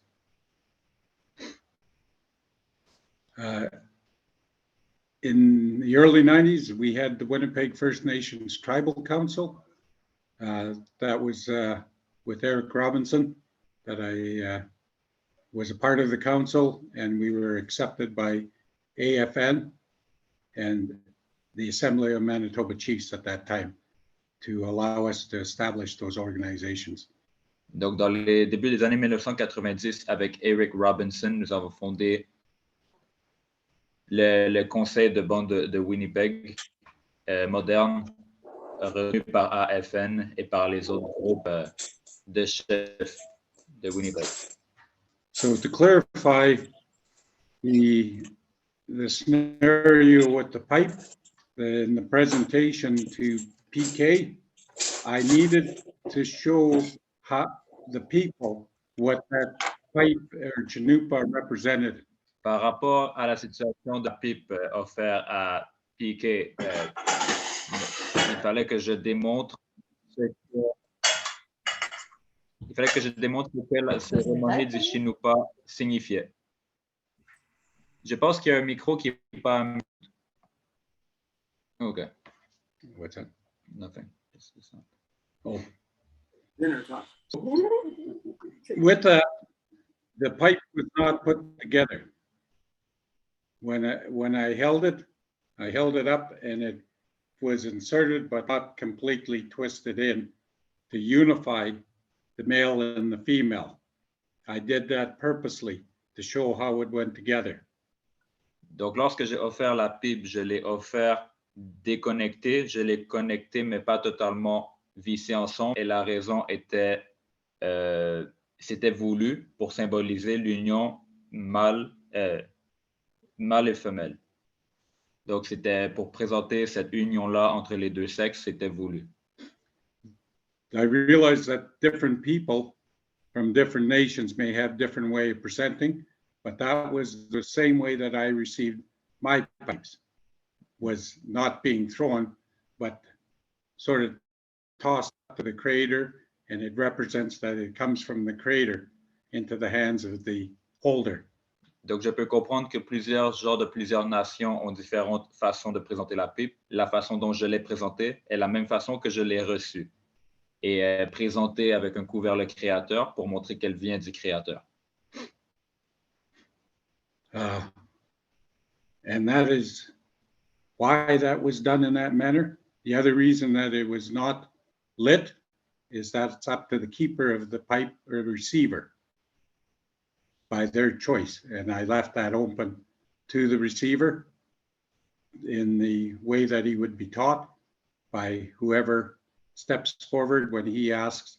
In the early 90s, we had the Winnipeg First Nations Tribal Council. That was with Eric Robinson, that I was a part of the council, and we were accepted by AFN and the Assembly of Manitoba Chiefs at that time to allow us to establish those organizations. Donc, dans les débuts des années 1990, avec Eric Robinson, nous avons fondé le conseil de bande de Winnipeg moderne, reçu par AFN et par les autres groupes de chefs de Winnipeg. So to clarify the scenario with the pipe, in the presentation to PK, I needed to show the people what that pipe or chanupa represented. Par rapport à la situation de pipe offerte à Piquet, il fallait que je démontre ce que la cérémonie du Chinupa signifiait. Je pense qu'il y a un micro qui n'est pas... OK. What's that? Nothing. Oh. With that, the pipe was not put together. When I held it up and it was inserted but not completely twisted in to unify the male and the female. I did that purposely to show how it went together. Donc, lorsque j'ai offert la pipe, je l'ai offert déconnecté, je l'ai connecté, mais pas totalement vissé ensemble. Et la raison était, c'était voulu pour symboliser l'union mâle et femelle. Donc, c'était pour présenter cette union-là entre les deux sexes, c'était voulu. I realized that different people from different nations may have different way of presenting, but that was the same way that I received my pipes, was not being thrown, but sort of tossed to the Creator, and it represents that it comes from the Creator into the hands of the holder. Donc, je peux comprendre que plusieurs genres de plusieurs nations ont différentes façons de présenter la pipe. La façon dont je l'ai présentée est la même façon que je l'ai reçue et présentée avec un couvert le Créateur pour montrer qu'elle vient du Créateur. And that is why that was done in that manner. The other reason that it was not lit is that it's up to the keeper of the pipe or receiver by their choice. And I left that open to the receiver in the way that he would be taught by whoever steps forward when he asks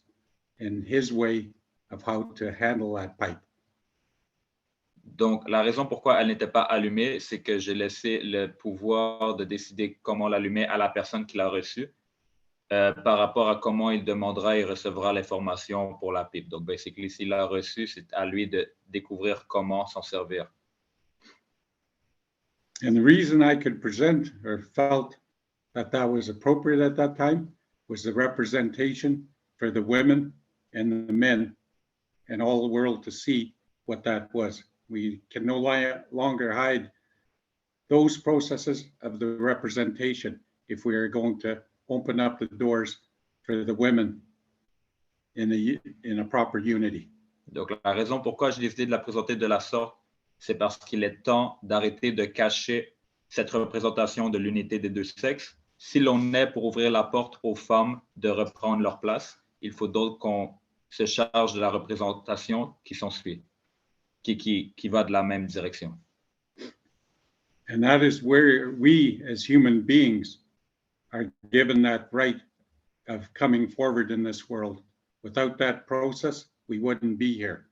in his way of how to handle that pipe. Donc, la raison pourquoi elle n'était pas allumée, c'est que j'ai laissé le pouvoir de décider comment l'allumer à la personne qui l'a reçue par rapport à comment il demandera et recevra l'information pour la pipe. Donc, basically, s'il l'a reçu, c'est à lui de découvrir comment s'en servir. And the reason I could present or felt that that was appropriate at that time was the representation for the women and the men and all the world to see what that was. We can no longer hide those processes of the representation if we are going to open up the doors for the women in a proper unity. Donc, la raison pourquoi j'ai décidé de la présenter de la sorte, c'est parce qu'il est temps d'arrêter de cacher cette représentation de l'unité des deux sexes. Si l'on est pour ouvrir la porte aux femmes de reprendre leur place, il faut donc qu'on se charge de la représentation qui s'ensuit, qui va de la même direction. And that is where we as human beings are given that right of coming forward in this world. Without that process, we wouldn't be here.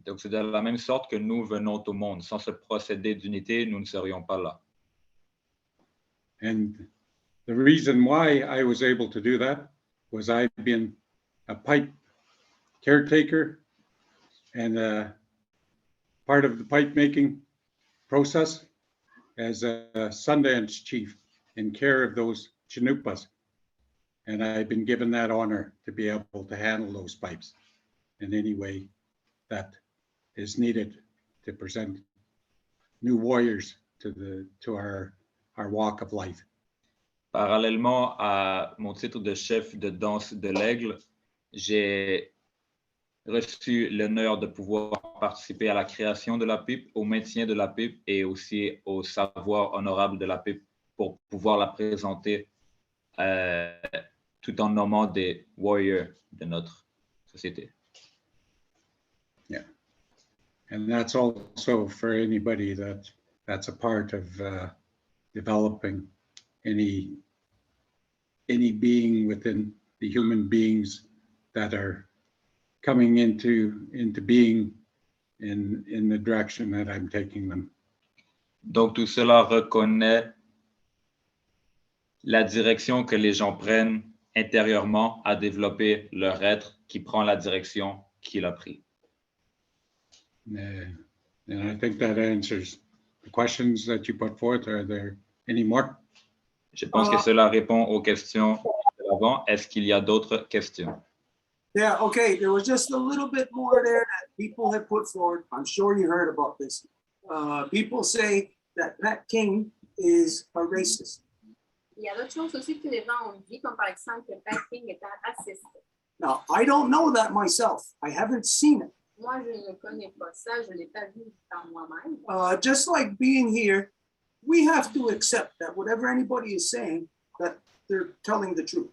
Donc, c'est de la même sorte que nous venons au monde. Sans ce procédé d'unité, nous ne serions pas là. And the reason why I was able to do that was I've been a pipe caretaker and a part of the pipe making process as a Sundance chief in care of those Chinoopas. And I've been given that honor to be able to handle those pipes in any way that is needed to present new warriors to our walk of life. Parallèlement à mon titre de chef de danse de l'Aigle, j'ai reçu l'honneur de pouvoir participer à la création de la pipe, au maintien de la pipe et aussi au savoir honorable de la pipe pour pouvoir la présenter tout en nommant des warriors de notre société. Yeah. And that's also for anybody that's a part of developing any being within the human beings that are coming into being in the direction that I'm taking them. Donc, tout cela reconnaît la direction que les gens prennent intérieurement à développer leur être qui prend la direction qu'il a pris. And I think that answers the questions that you put forth. Are there any more? Je pense que cela répond aux questions de l'avant. Est-ce qu'il y a d'autres questions? Yeah, okay, there was just a little bit more there that people have put forward. I'm sure you heard about this. People say that Pat King is a racist. Il y a d'autres choses aussi que les gens ont dit, comme par exemple que Pat King est un raciste. Now, I don't know that myself. I haven't seen it. Moi, je ne connais pas ça, je ne l'ai pas vu par moi-même. Just like being here, we have to accept that whatever anybody is saying, that they're telling the truth.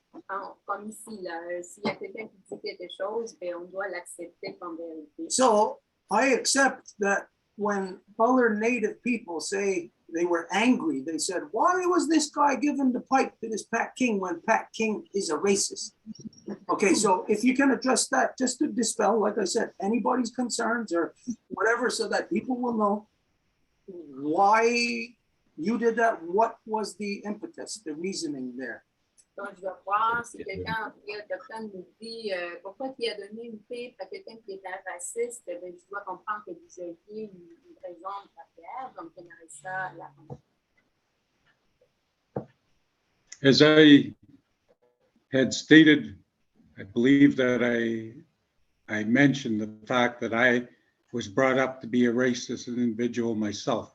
Comme ici, s'il y a quelqu'un qui dit quelque chose, ben, on doit l'accepter comme vérité. So I accept that when other Native people say they were angry, they said, why was this guy giving the pipe to this Pat King when Pat King is a racist? Okay, so if you can address that, just to dispel, like I said, anybody's concerns or whatever, so that people will know why you did that, what was the impetus, the reasoning there? Donc, je dois voir si quelqu'un, le docteur nous dit pourquoi il a donné une pipe à quelqu'un qui est un raciste, ben, je dois comprendre que vous aviez une raison derrière, donc j'aimerais ça la comprendre. As I had stated, I believe that I mentioned the fact that I was brought up to be a racist individual myself,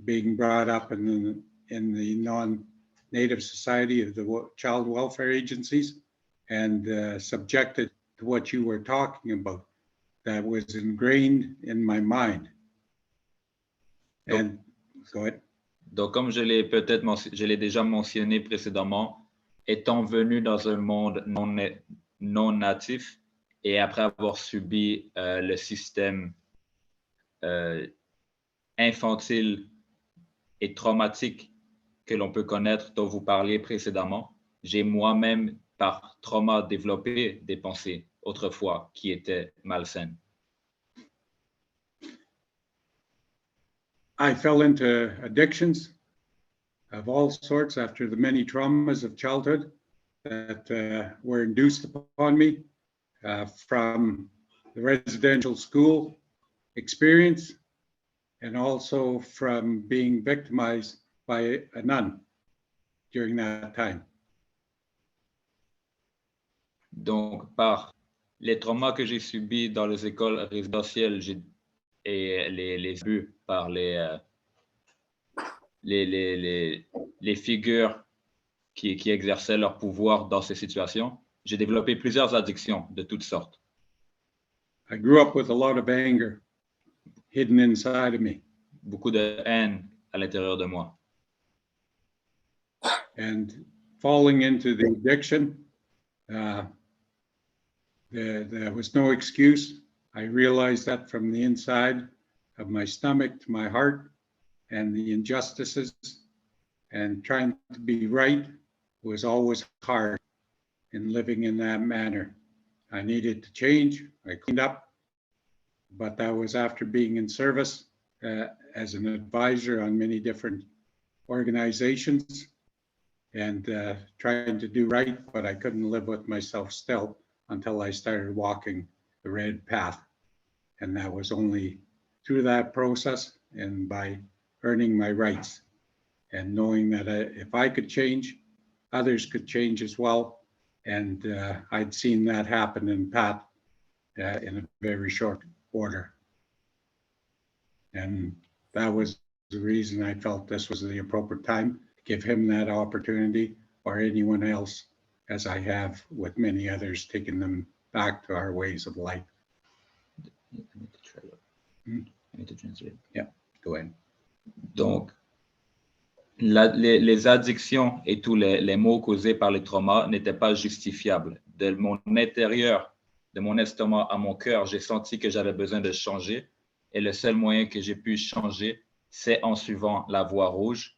being brought up in the non-Native society of the child welfare agencies and subjected to what you were talking about. That was ingrained in my mind. And go ahead. Donc, comme je l'ai déjà mentionné précédemment, étant venu dans un monde non natif et après avoir subi le système infantile et traumatique que l'on peut connaître, dont vous parliez précédemment, j'ai moi-même, par trauma, développé des pensées autrefois qui étaient malsaines. I fell into addictions of all sorts after the many traumas of childhood that were induced upon me from the residential school experience and also from being victimized by a nun during that time. Donc, par les traumas que j'ai subis dans les écoles résidentielles et les abus par les figures qui exerçaient leur pouvoir dans ces situations, j'ai développé plusieurs addictions de toutes sortes. I grew up with a lot of anger hidden inside of me. Beaucoup de haine à l'intérieur de moi. And falling into the addiction, there was no excuse. I realized that from the inside of my stomach to my heart and the injustices and trying to be right was always hard in living in that manner. I needed to change. I cleaned up, but that was after being in service as an advisor on many different organizations and trying to do right, but I couldn't live with myself still until I started walking the red path. And that was only through that process and by earning my rights and knowing that if I could change, others could change as well. And I'd seen that happen in Pat in a very short order. And that was the reason I felt this was the appropriate time to give him that opportunity or anyone else, as I have with many others, taking them back to our ways of life. Yeah, go ahead. Donc, les addictions et tous les maux causés par les traumas n'étaient pas justifiables. De mon intérieur, de mon estomac à mon cœur, j'ai senti que j'avais besoin de changer. Et le seul moyen que j'ai pu changer, c'est en suivant la voie rouge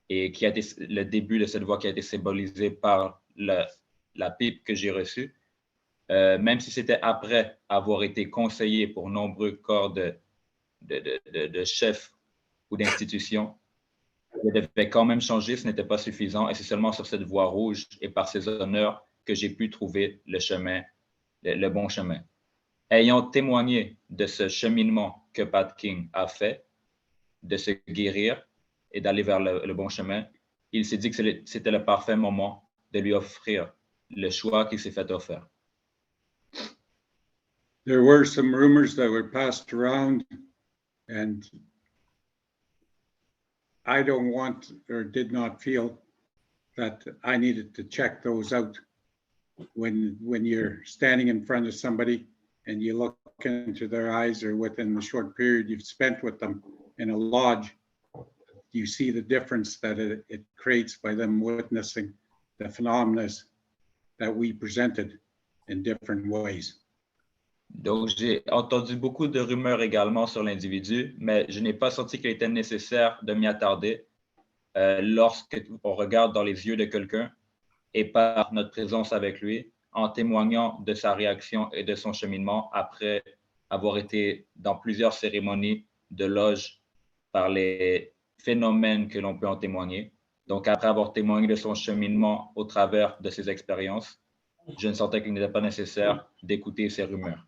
et qui a été le début de cette voie qui a été symbolisée par la pipe que j'ai reçue. Même si c'était après avoir été conseillé pour nombreux corps de chefs ou d'institutions, je devais quand même changer, ce n'était pas suffisant et c'est seulement sur cette voie rouge et par ces honneurs que j'ai pu trouver le chemin, le bon chemin. Ayant témoigné de ce cheminement que Pat King a fait, de se guérir et d'aller vers le bon chemin, il s'est dit que c'était le parfait moment de lui offrir le choix qu'il s'est fait offrir. There were some rumors that were passed around, and I don't want or did not feel that I needed to check those out. When you're standing in front of somebody and you look into their eyes or within the short period you've spent with them in a lodge, you see the difference that it creates by them witnessing the phenomena that we presented in different ways. Donc, j'ai entendu beaucoup de rumeurs également sur l'individu, mais je n'ai pas senti qu'il était nécessaire de m'y attarder lorsqu'on regarde dans les yeux de quelqu'un et par notre présence avec lui, en témoignant de sa réaction et de son cheminement après avoir été dans plusieurs cérémonies de loge par les phénomènes que l'on peut en témoigner. Donc, après avoir témoigné de son cheminement au travers de ses expériences, je ne sentais qu'il n'était pas nécessaire d'écouter ces rumeurs.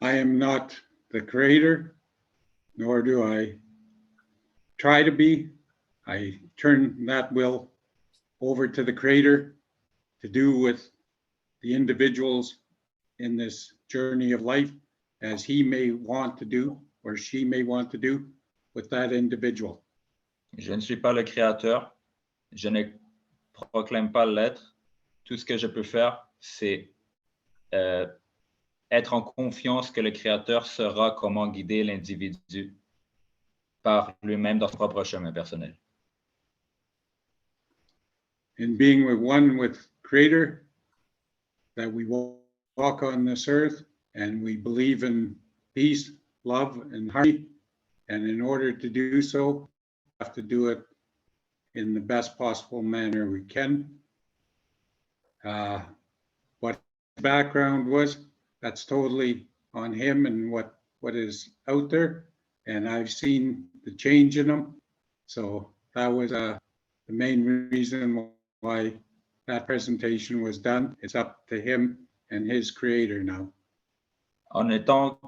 I am not the creator, nor do I try to be. I turn that will over to the creator to do with the individuals in this journey of life as he may want to do or she may want to do with that individual. Je ne suis pas le créateur, je ne proclame pas l'être. Tout ce que je peux faire, c'est être en confiance que le créateur saura comment guider l'individu par lui-même dans son propre chemin personnel. In being one with Creator, that we walk on this earth and we believe in peace, love, and harmony. And in order to do so, we have to do it in the best possible manner we can. What his background was, that's totally on him and what is out there. And I've seen the change in him. So that was the main reason why that presentation was done. It's up to him and his creator now. En étant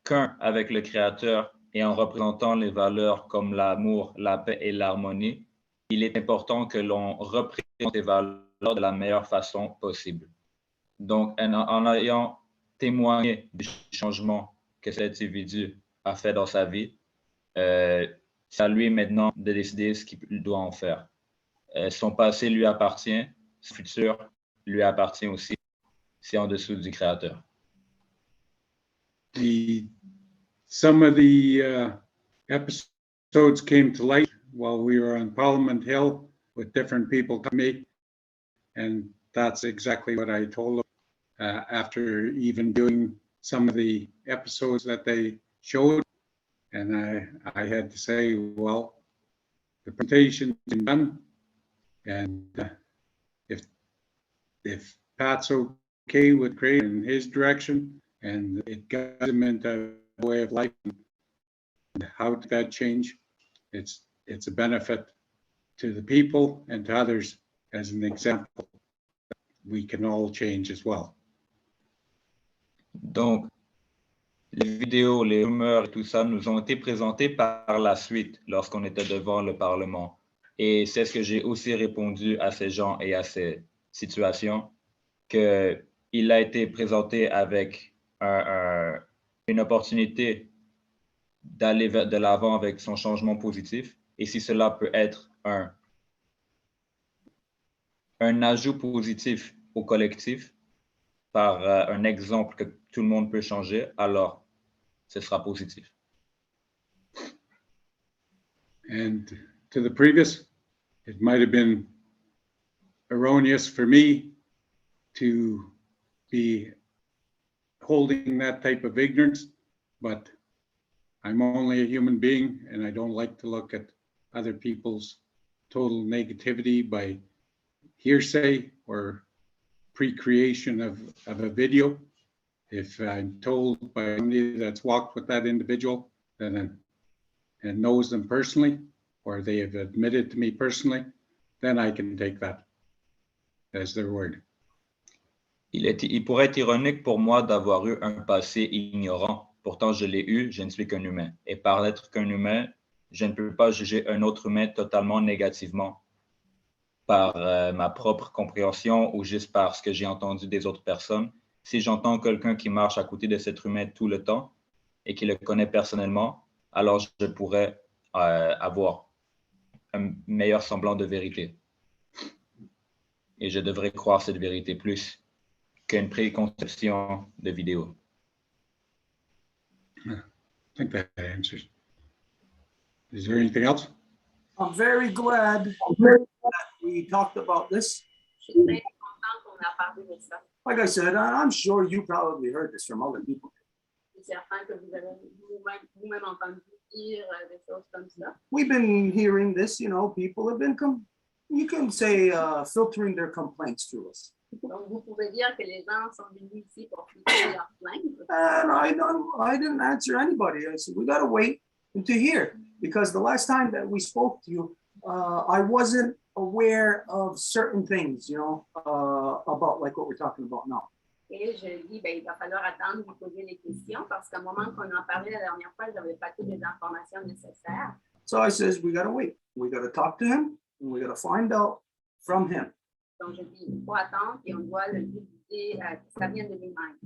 qu'un avec le Créateur et en représentant les valeurs comme l'amour, la paix et l'harmonie, il est important que l'on représente ces valeurs de la meilleure façon possible. Donc, en ayant témoigné du changement que cet individu a fait dans sa vie, c'est à lui maintenant de décider ce qu'il doit en faire. Son passé lui appartient, son futur lui appartient aussi. C'est en dessous du Créateur. Some of the episodes came to light while we were on Parliament Hill with different people to me, and that's exactly what I told them after even doing some of the episodes that they showed. And I had to say, well, the presentation's been done, and if Pat's okay with Craig in his direction, and it got him into a way of life, and how did that change? It's a benefit to the people and to others as an example. We can all change as well. Donc, les vidéos, les rumeurs et tout ça nous ont été présentés par la suite lorsqu'on était devant le Parlement. Et c'est ce que j'ai aussi répondu à ces gens et à ces situations, qu'il a été présenté avec une opportunité d'aller de l'avant avec son changement positif. Et si cela peut être un ajout positif au collectif par un exemple que tout le monde peut changer, alors ce sera positif. And to the previous, it might have been erroneous for me to be holding that type of ignorance, but I'm only a human being and I don't like to look at other people's total negativity by hearsay or pre-creation of a video. If I'm told by somebody that's walked with that individual and knows them personally, or they have admitted to me personally, then I can take that as their word. Il pourrait être ironique pour moi d'avoir eu un passé ignorant. Pourtant, je l'ai eu, je ne suis qu'un humain. Et par l'être qu'un humain, je ne peux pas juger un autre humain totalement négativement par ma propre compréhension ou juste par ce que j'ai entendu des autres personnes. Si j'entends quelqu'un qui marche à côté de cet humain tout le temps et qui le connaît personnellement, alors je pourrais avoir un meilleur semblant de vérité. Et je devrais croire cette vérité plus qu'une préconception de vidéo. I think that answers. Is there anything else? I'm very glad that we talked about this. Je suis très contente qu'on a parlé de ça. Like I said, I'm sure you probably heard this from other people. Je suis certain que vous avez vous-même entendu dire des choses comme ça. We've been hearing this, people have been, you can say, filtering their complaints through us. Donc, vous pouvez dire que les gens sont venus ici pour filtrer leurs plaintes. And I didn't answer anybody. I said, we got to wait to hear, because the last time that we spoke to you, I wasn't aware of certain things, about like what we're talking about now. Et je dis, il va falloir attendre de poser les questions parce qu'à un moment qu'on en parlait la dernière fois, je n'avais pas toutes les informations nécessaires. So I says, we got to wait. We got to talk to him, and we got to find out from him. Donc, je dis, il faut attendre et on doit le discuter, ça vient de lui-même.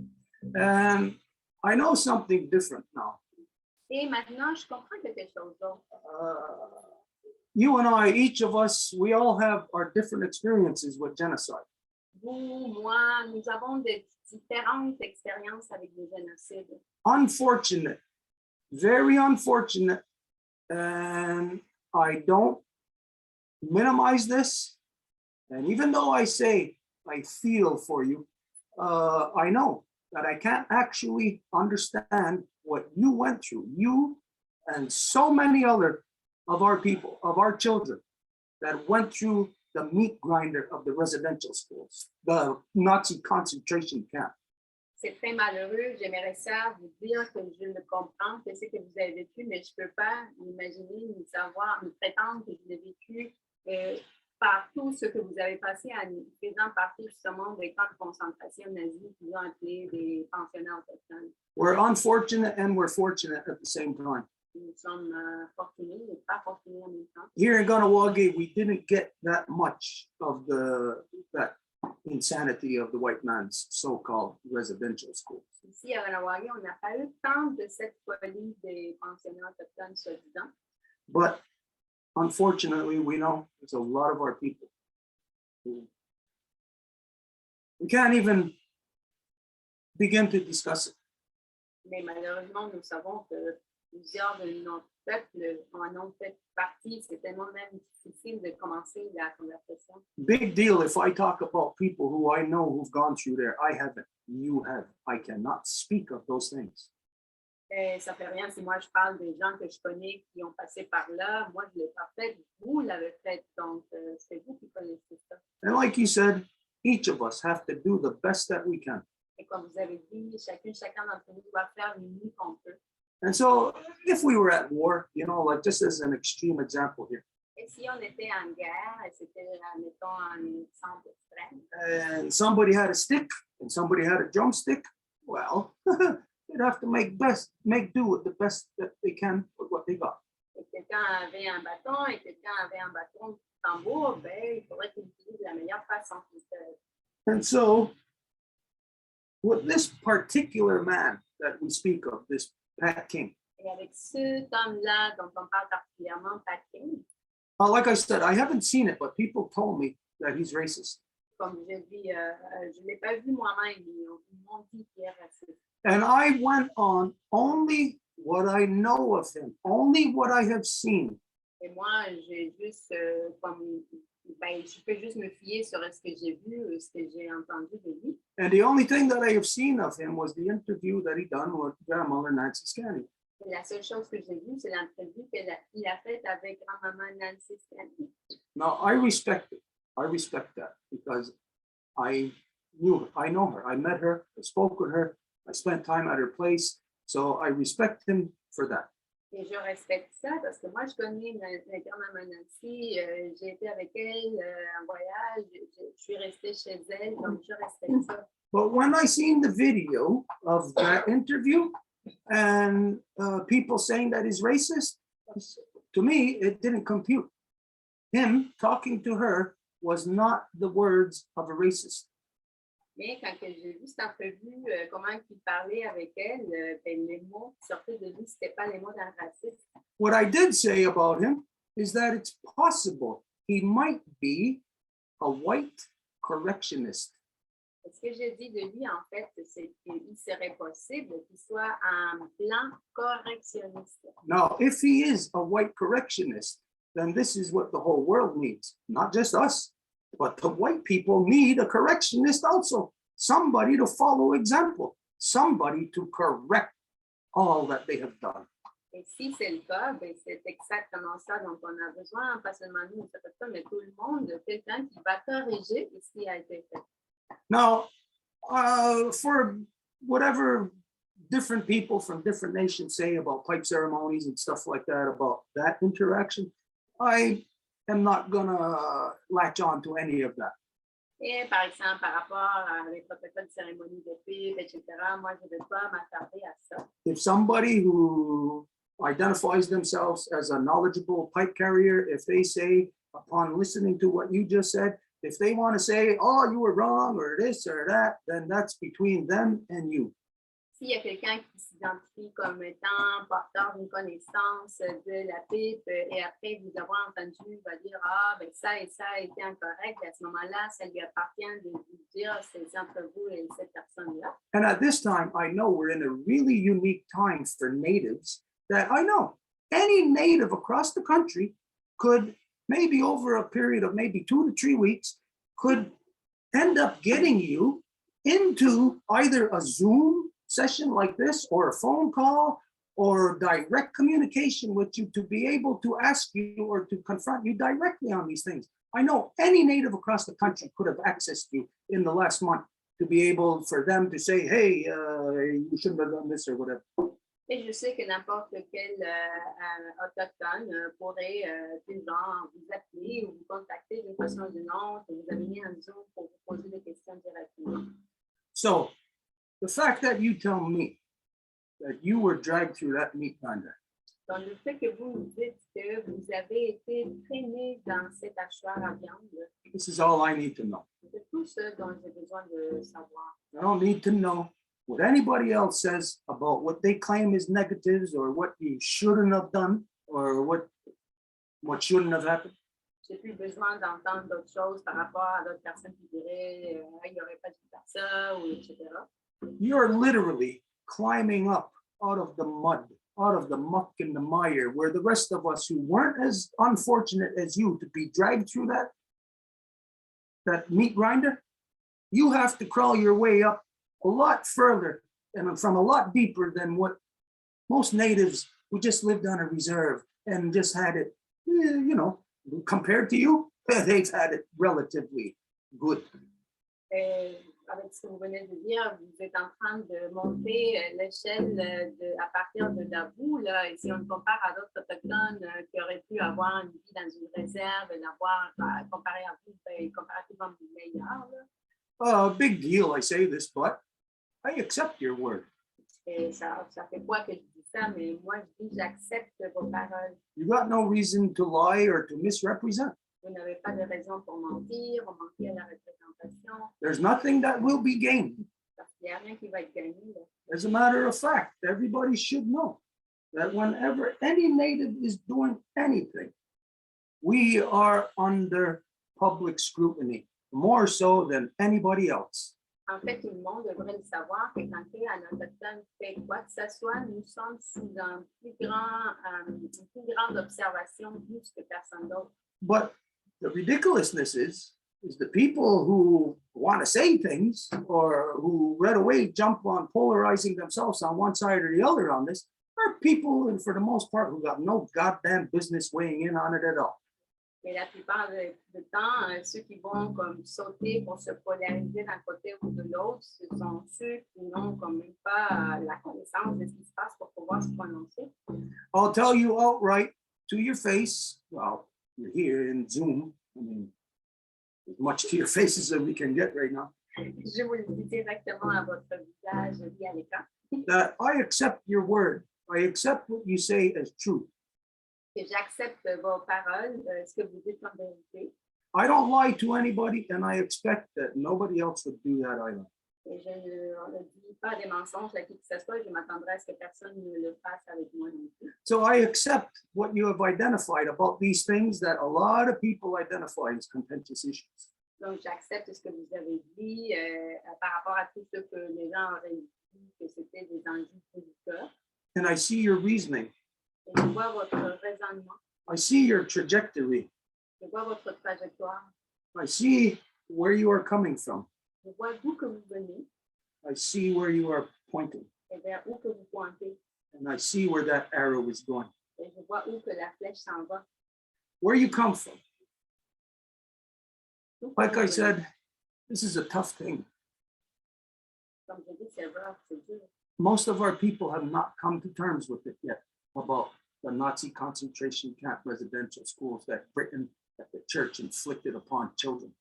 And I know something different now. Et maintenant, je comprends quelque chose d'autre. You and I, each of us, we all have our different experiences with genocide. Vous, moi, nous avons des différentes expériences avec des génocides. Unfortunate, very unfortunate And I don't minimize this. And even though I say I feel for you, I know that I can't actually understand what you went through. You and so many other of our people, of our children that went through the meat grinder of the residential schools, the Nazi concentration camp. C'est très malheureux. J'aimerais ça vous dire que je le comprends, que c'est que vous avez vécu, mais je ne peux pas m'imaginer, ni savoir, ni prétendre que je l'ai vécu par tout ce que vous avez passé en faisant partie justement des camps de concentration nazis qui ont appelé des pensionnats autochtones. We're unfortunate and we're fortunate at the same time. Nous sommes fortunés et pas fortunés en même temps. Here in Ganawage, we didn't get that much of that insanity of the white man's so-called residential schools. Ici, à Ganawage, on n'a pas eu tant de cette folie des pensionnats autochtones soi-disant. But unfortunately, we know there's a lot of our people who we can't even begin to discuss it. Mais malheureusement, nous savons que plusieurs de notre peuple en ont fait partie. C'est tellement même difficile de commencer la conversation. Big deal if I talk about people who I know who've gone through there. I haven't. You have. I cannot speak of those things. Et ça fait rien si moi je parle des gens que je connais qui ont passé par là. Moi, je ne l'ai pas fait. Vous l'avez fait. Donc, c'est vous qui connaissez ça. And like you said, each of us have to do the best that we can. Et comme vous avez dit, chacun d'entre nous doit faire le mieux qu'on peut. And so if we were at war, you know, like just as an extreme example here, Et si on était en guerre, et c'était, mettons, en exemple extrême, and somebody had a stick and somebody had a drumstick, well, they'd have to make do with the best that they can with what they got. et quelqu'un avait un bâton et quelqu'un avait un bâton de tambour, ben, il faudrait qu'il utilise la meilleure façon. And so with this particular man that we speak of, this Pat King, Et avec cet homme-là dont on parle particulièrement, Pat King, like I said, I haven't seen it, but people told me that he's racist. comme je dis, je ne l'ai pas vu moi-même, ils m'ont dit qu'il est raciste. And I went on only what I know of him, only what I have seen. Et moi, j'ai juste, je peux juste me fier sur ce que j'ai vu, ce que j'ai entendu de lui. And the only thing that I have seen of him was the interview that he done with Grandmother Nancy Scanlon. Et la seule chose que j'ai vue, c'est l'entrevue qu'il a faite avec grand-maman Nancy Scanlon. Now, I respect it. I respect that because I know her. I met her, I spoke with her, I spent time at her place. So I respect him for that. Et je respecte ça parce que moi, je connais la grand-maman Nancy, j'ai été avec elle en voyage, je suis restée chez elle, donc je respecte ça. But when I seen the video of that interview and people saying that he's racist, to me, it didn't compute. Him talking to her was not the words of a racist. Mais quand j'ai vu cette entrevue, comment il parlait avec elle, ben, les mots qui sortaient de lui, ce n'étaient pas les mots d'un raciste. What I did say about him is that it's possible he might be a white correctionist. Ce que j'ai dit de lui, en fait, c'est qu'il serait possible qu'il soit un blanc correctionniste. Now, if he is a white correctionist, then this is what the whole world needs, not just us. But the white people need a correctionist also, somebody to follow example, somebody to correct all that they have done. Et si c'est le cas, ben c'est exactement ça dont on a besoin, pas seulement nous, mais tout le monde, quelqu'un qui va corriger ce qui a été fait. Now, for whatever different people from different nations say about pipe ceremonies and stuff like that, about that interaction, I am not gonna latch on to any of that. Et par exemple, par rapport à les protocoles de cérémonie de pipe, etc., moi, je ne vais pas m'attarder à ça. If somebody who identifies themselves as a knowledgeable pipe carrier, if they say, upon listening to what you just said, if they want to say, oh, you were wrong, or this or that, then that's between them and you. S'il y a quelqu'un qui s'identifie comme étant porteur d'une connaissance de la pipe et après vous avoir entendu va dire ah ben ça et ça a été incorrect, à ce moment-là, ça lui appartient de vous dire c'est entre vous et cette personne-là. And at this time, I know we're in a really unique time for natives that I know any native across the country could, maybe over a period of maybe 2 to 3 weeks, could end up getting you into either a Zoom session like this or a phone call or direct communication with you to be able to ask you or to confront you directly on these things. I know any native across the country could have accessed you in the last month to be able for them to say, hey, you shouldn't have done this or whatever. Et je sais que n'importe quel autochtone pourrait genre, vous appeler ou vous contacter d'une façon ou d'une autre, vous amener un Zoom pour vous poser des questions directement. So the fact that you tell me that you were dragged through that meat grinder, Donc, le fait que vous nous dites que vous avez été traîné dans cet hachoir à viande, this is all I need to know. c'est tout ce dont j'ai besoin de savoir. I don't need to know what anybody else says about what they claim is negatives or what you shouldn't have done or what shouldn't have happened. J'ai plus besoin d'entendre d'autres choses par rapport à d'autres personnes qui diraient il n'y aurait pas dû faire ça ou etc. You're literally climbing up out of the mud, out of the muck and the mire, where the rest of us who weren't as unfortunate as you to be dragged through that meat grinder, you have to crawl your way up a lot further and from a lot deeper than what most natives who just lived on a reserve and just had it, you know, compared to you, they've had it relatively good. Avec ce que vous venez de dire, vous êtes en train de monter l'échelle à partir de vous, là, et si on compare à d'autres autochtones qui auraient pu avoir une vie dans une réserve et l'avoir comparé à vous, comparativement meilleur. Big deal, I say this, but I accept your word. Et ça fait quoi que je dis ça, mais moi je dis j'accepte vos paroles. You got no reason to lie or to misrepresent. Vous n'avez pas de raison pour mentir ou mentir à la représentation. There's nothing that will be gained. Parce qu'il n'y a rien qui va être gagné. Là. As a matter of fact, everybody should know that whenever any native is doing anything, we are under public scrutiny, more so than anybody else. En fait, tout le monde devrait le savoir que quand un autochtone fait quoi que ce soit, nous sommes sous une plus grande observation plus que personne d'autre. But the ridiculousness is the people who want to say things or who right away jump on polarizing themselves on one side or the other on this are people, and for the most part, who got no goddamn business weighing in on it at all. Et la plupart du temps, ceux qui vont comme sauter pour se polariser d'un côté ou de l'autre, ce sont ceux qui n'ont comme même pas la connaissance de ce qui se passe pour pouvoir se prononcer. I'll tell you outright to your face, well, you're here in Zoom, I mean, as much to your faces as we can get right now. Je vous le dis directement à votre visage via l'écran. That I accept your word. I accept what you say as truth. Que j'accepte vos paroles, ce que vous dites comme vérité. I don't lie to anybody, and I expect that nobody else would do that either. Et je ne dis pas des mensonges à qui que ce soit, je m'attendrai à ce que personne ne le fasse avec moi non plus. So I accept what you have identified about these things that a lot of people identify as contentious issues. Donc, j'accepte ce que vous avez dit par rapport à tout ce que les gens auraient dit que c'était des enjeux du cœur. And I see your reasoning. Et je vois votre raisonnement. I see your trajectory. Je vois votre trajectoire. I see where you are coming from. Je vois d'où que vous venez. I see where you are pointing. Et vers où que vous pointez. And I see where that arrow is going. Et je vois où que la flèche s'en va. Where you come from. Like I said, this is a tough thing. Comme je dis, c'est vrai, c'est dur. Most of our people have not come to terms with it yet about the Nazi concentration camp residential schools that Britain, that the church inflicted upon children.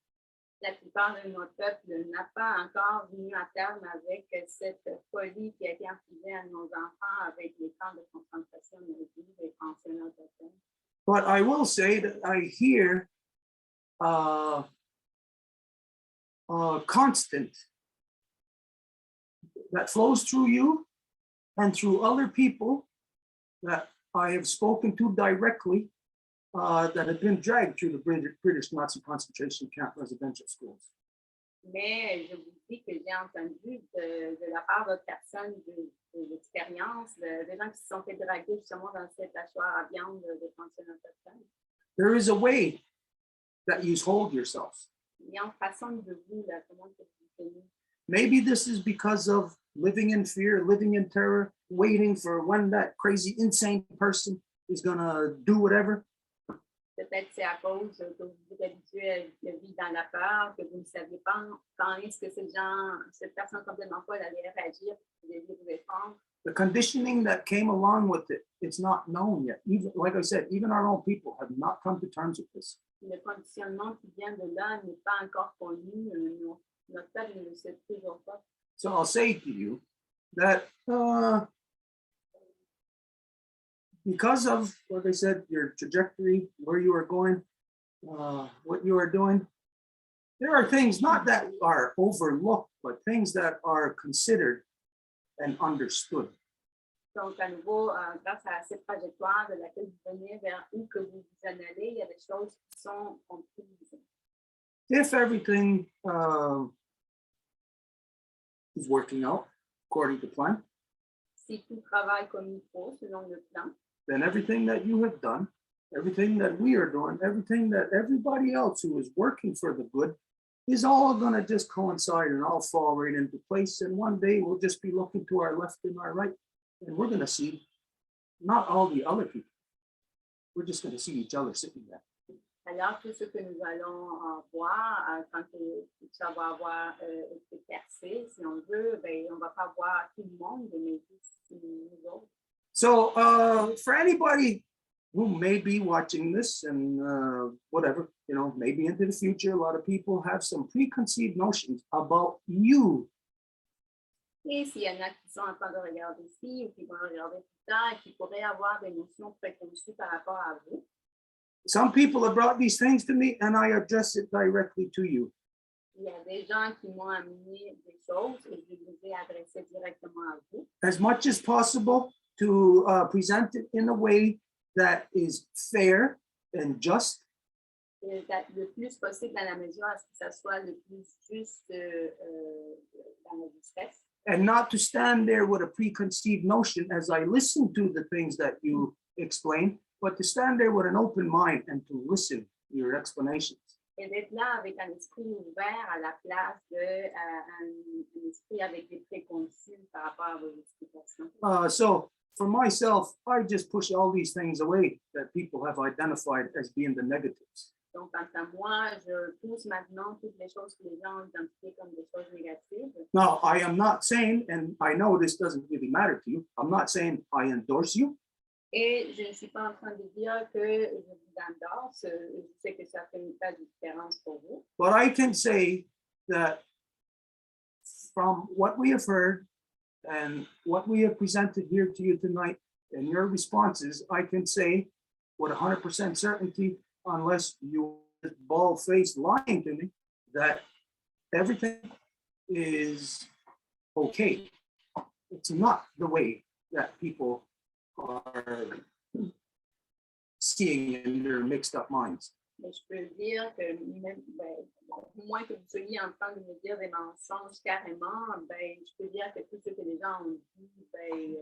La plupart de notre peuple n'a pas encore venu à terme avec cette folie qui a été infligée à nos enfants avec les camps de concentration nazis et pensionnats autochtones. But I will say that I hear constant that flows through you and through other people that I have spoken to directly that have been dragged through the British Nazi concentration camp residential schools. Mais je vous dit que j'ai entendu de la part d'autres personnes de l'expérience, des gens qui se sont fait draguer justement dans cette hachoir à viande de pension autochtone. There is a way that you hold yourself. Il y a une façon de vous, là, comment que vous tenez. Maybe this is because of living in fear, living in terror, waiting for when that crazy, insane person is going to do whatever. Peut-être c'est à cause que vous êtes habitué à vivre dans la peur, que vous ne saviez pas quand est-ce que cette personne complètement folle allait réagir, vous deviez vous défendre. The conditioning that came along with it, it's not known yet. Even, like I said, even our own people have not come to terms with this. Le conditionnement qui vient de là n'est pas encore connu. Notre peuple ne le sait toujours pas. So I'll say to you that because of, like I said, your trajectory, where you are going, what you are doing, there are things not that are overlooked, but things that are considered and understood. Donc, à nouveau, grâce à cette trajectoire de laquelle vous venez vers où que vous vous en allez, il y a des choses qui sont comprises. If everything is working out according to plan, Si tout travaille comme il faut, selon le plan, then everything that you have done, everything that we are doing, everything that everybody else who is working for the good is all going to just coincide and all fall right into place. And one day we'll just be looking to our left and our right, and we're going to see not all the other people. We're just going to see each other sitting there. alors tout ce que nous allons voir, quand tout ça va avoir été percé, si on veut, ben, on ne va pas voir tout le monde, mais juste nous autres. So for anybody who may be watching this and whatever, you know, maybe into the future, a lot of people have some preconceived notions about you. Et s'il y en a qui sont en train de regarder ici ou qui vont regarder plus tard et qui pourraient avoir des notions préconçues par rapport à vous, Some people have brought these things to me and I address it directly to you. il y a des gens qui m'ont amené des choses et je les ai adressées directement à vous. As much as possible to present it in a way that is fair and just. Et le plus possible dans la mesure à ce que ça soit le plus juste dans la justesse. And not to stand there with a preconceived notion as I listen to the things that you explain, but to stand there with an open mind and to listen to your explanations. Et d'être là avec un esprit ouvert à la place d'un esprit avec des préconçus par rapport à vos explications. So for myself, I just push all these things away that people have identified as being the negatives. Donc, quant à moi, je pousse maintenant toutes les choses que les gens ont identifiées comme des choses négatives. Now, I am not saying, and I know this doesn't really matter to you, I'm not saying I endorse you. Et je ne suis pas en train de dire que je vous endorse. Je sais que ça fait pas de différence pour vous. But I can say that from what we have heard and what we have presented here to you tonight and your responses, I can say with 100% certainty, unless you bald-faced lying to me, that everything is okay. It's not the way that people are seeing in their mixed up minds. Mais je peux dire que même, au moins que vous soyez en train de me dire des mensonges carrément, ben, je peux dire que tout ce que les gens ont dit, ben,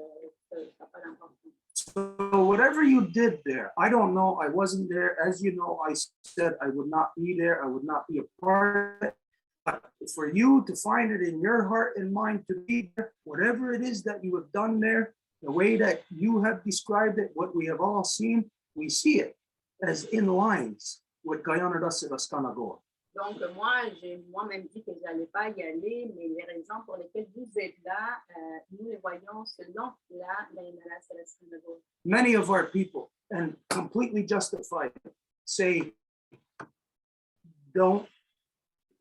ça n'a pas d'importance. So whatever you did there, I don't know, I wasn't there. As you know, I said I would not be there. I would not be a part of it. But for you to find it in your heart and mind to be there, whatever it is that you have done there, the way that you have described it, what we have all seen, we see it as in lines with Guyana Dassiraskanagoa. Donc, moi, j'ai moi-même dit que je n'allais pas y aller, mais les raisons pour lesquelles vous êtes là, nous les voyons selon la Guyana Dassiraskanagoa. Many of our people, and completely justified, say, don't,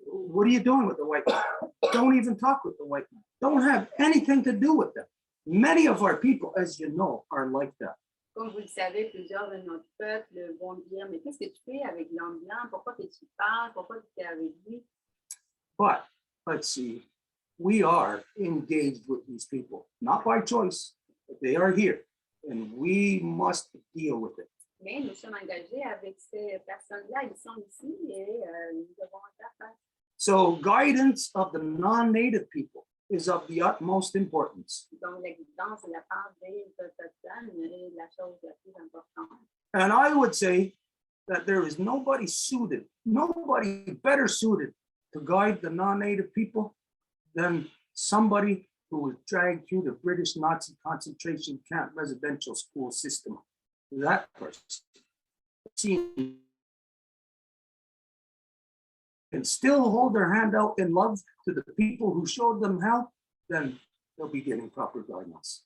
what are you doing with the white man? Don't even talk with the white man. Don't have anything to do with them. Many of our people, as you know, are like that. Comme vous le savez, plusieurs de notre peuple vont dire, mais qu'est-ce que tu fais avec l'homme blanc? Pourquoi que tu parles? Pourquoi tu es avec lui? But let's see, we are engaged with these people, not by choice, but they are here, and we must deal with it. Mais nous sommes engagés avec ces personnes-là, ils sont ici et nous devons faire face. So guidance of the non-native people is of the utmost importance. Donc, la guidance de la part des Autochtones est la chose la plus importante. And I would say that there is nobody better suited to guide the non-native people than somebody who was dragged through the British Nazi concentration camp residential school system. That person can still hold their hand out in love to the people who showed them how, then they'll be getting proper guidance.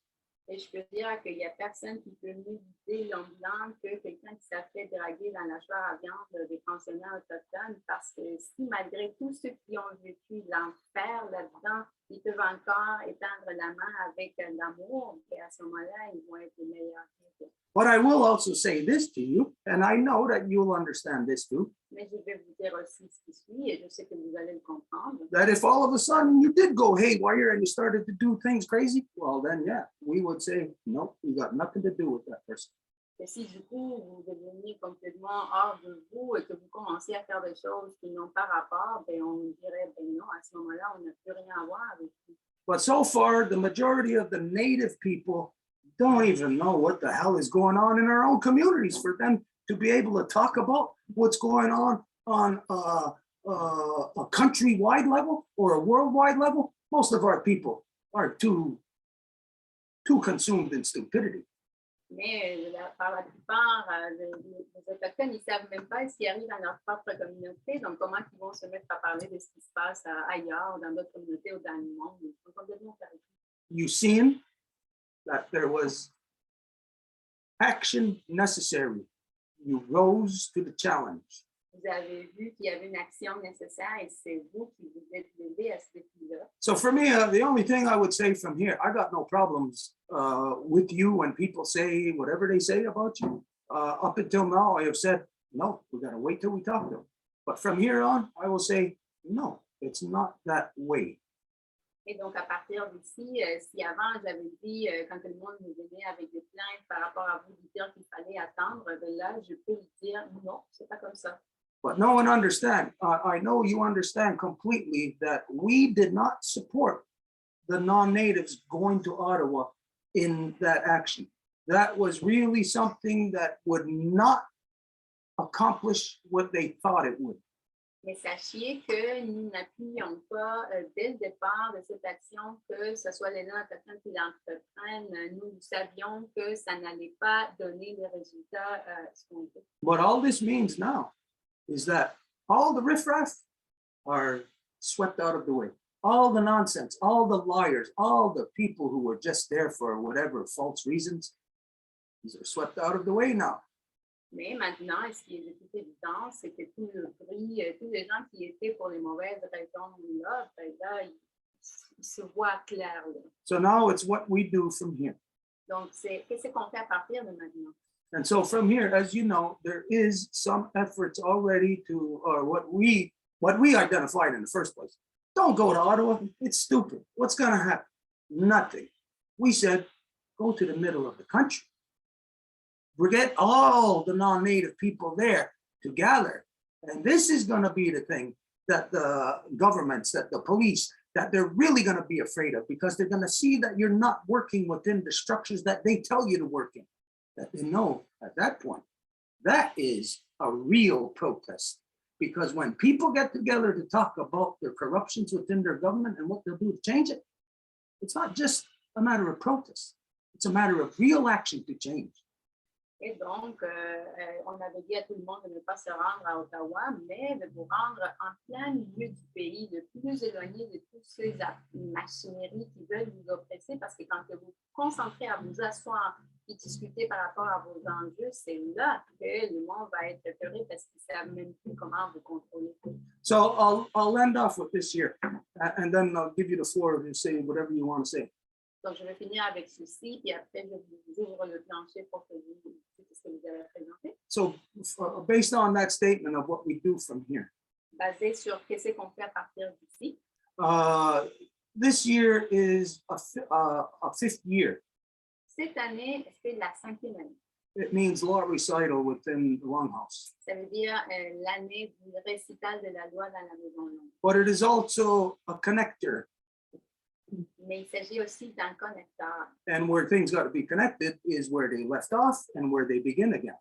Et je peux dire qu'il n'y a personne qui peut mieux guider l'homme blanc que quelqu'un qui s'est fait draguer dans la choire à viande des pensionnaires autochtones, parce que si malgré tous ceux qui ont vécu l'enfer là-dedans, ils peuvent encore étendre la main avec l'amour, et à ce moment-là, ils vont être les meilleurs. But I will also say this to you, and I know that you'll understand this too, Mais je vais vous dire aussi ce qui suit, et je sais que vous allez le comprendre. that if all of a sudden you did go haywire and you started to do things crazy, well then yeah, we would say, nope, we got nothing to do with that person. Et si du coup, vous devenez complètement hors de vous et que vous commencez à faire des choses qui n'ont pas rapport, ben on dirait, ben non, à ce moment-là, on n'a plus rien à voir avec vous. But so far, the majority of the native people don't even know what the hell is going on in our own communities. For them to be able to talk about what's going on a countrywide level or a worldwide level, most of our people are too consumed in stupidity. Mais par la plupart des Autochtones, ils ne savent même pas ce qui arrive dans leur propre communauté, donc comment ils vont se mettre à parler de ce qui se passe ailleurs, dans d'autres communautés ou dans le monde. Ils sont complètement perdus. You've seen that there was action necessary. You rose to the challenge. Vous avez vu qu'il y avait une action nécessaire et c'est vous qui vous êtes levé à ce défi-là. So for me, the only thing I would say from here, I got no problems with you when people say whatever they say about you. Up until now, I have said, no, we got to wait till we talk to them. But from here on, I will say, no, it's not that way. Et donc, à partir d'ici, si avant, j'avais dit, quand le monde me venait avec des plaintes par rapport à vous, de dire qu'il fallait attendre, ben là, je peux lui dire, non, c'est pas comme ça. But no one understands. I know you understand completely that we did not support the non-natives going to Ottawa in that action. That was really something that would not accomplish what they thought it would. Mais sachez que nous n'appuyions pas dès le départ de cette action que ce soit les non-autochtones qui l'entreprennent. Nous savions que ça n'allait pas donner les résultats escomptés. What all this means now is that all the riffraff are swept out of the way. All the nonsense, all the liars, all the people who were just there for whatever false reasons, these are swept out of the way now. Mais maintenant, ce qui est de toute évidence, c'est que tout le bruit, tous les gens qui étaient pour les mauvaises raisons là, ben là, ils se voient clair. Là. So now it's what we do from here. Donc, qu'est-ce qu'on fait à partir de maintenant? And so from here, as you know, there is some efforts already to, or what we identified in the first place. Don't go to Ottawa. It's stupid. What's going to happen? Nothing. We said, go to the middle of the country. Get all the non-native people there to gather. And this is going to be the thing that the governments, that the police, that they're really going to be afraid of, because they're going to see that you're not working within the structures that they tell you to work in. That they know at that point, that is a real protest. Because when people get together to talk about their corruptions within their government and what they'll do to change it, it's not just a matter of protest. It's a matter of real action to change. Et donc, on avait dit à tout le monde de ne pas se rendre à Ottawa, mais de vous rendre en plein milieu du pays, de plus éloigné de toutes ces machineries qui veulent vous oppresser, parce que quand vous vous concentrez à vous asseoir et discuter par rapport à vos enjeux, c'est là que le monde va être peuré parce qu'ils ne savent même plus comment vous contrôler. So I'll end off with this here, and then I'll give you the floor to say whatever you want to say. Donc, je vais finir avec ceci, puis après, je vous ouvre le plancher pour que vous dites ce que vous avez présenté. So based on that statement of what we do from here. Basé sur qu'est-ce qu'on fait à partir d'ici. This year is a fifth year. Cette année, c'est la 5e année. It means law recital within the Longhouse. Ça veut dire l'année du récital de la loi dans la Maison Longue. But it is also a connector. Mais il s'agit aussi d'un connecteur. And where things got to be connected is where they left off and where they begin again.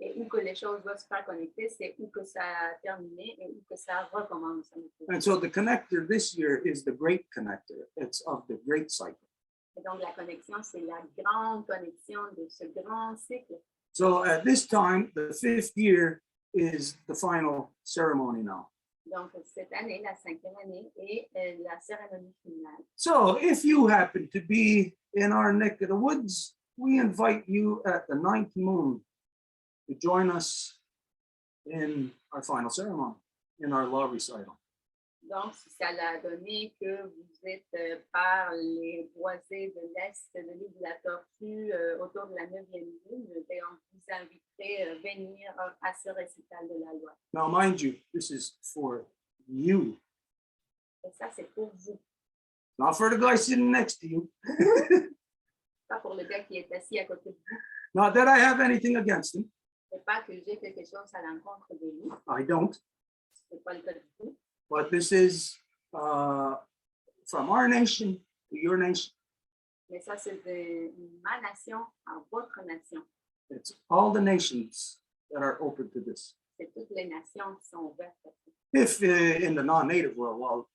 Et où que les choses doivent se faire connecter, c'est où que ça a terminé et où que ça recommence. And so the connector this year is the great connector. It's of the great cycle. Et donc la connexion, c'est la grande connexion de ce grand cycle. So at this time, the 5th year is the final ceremony now. Donc cette année, la 5e année, est la cérémonie finale. So if you happen to be in our neck of the woods, we invite you at the 9th moon to join us in our final ceremony, in our law recital. Donc, si ça l'a donné que vous êtes par les boisés de l'Est de l'île de la Tortue autour de la 9e lune, on vous inviterait à venir à ce récital de la loi. Now, mind you, this is for you, Et ça, c'est pour vous, not for the guy sitting next to you. pas pour le gars qui est assis à côté de vous. Not that I have anything against him. C'est pas que j'ai quelque chose à l'encontre de lui, I don't. c'est pas le cas du tout. But this is from our nation to your nation. Mais ça, c'est de ma nation à votre nation. It's all the nations that are open to this. C'est toutes les nations qui sont ouvertes à ça. If in the non-native world, well,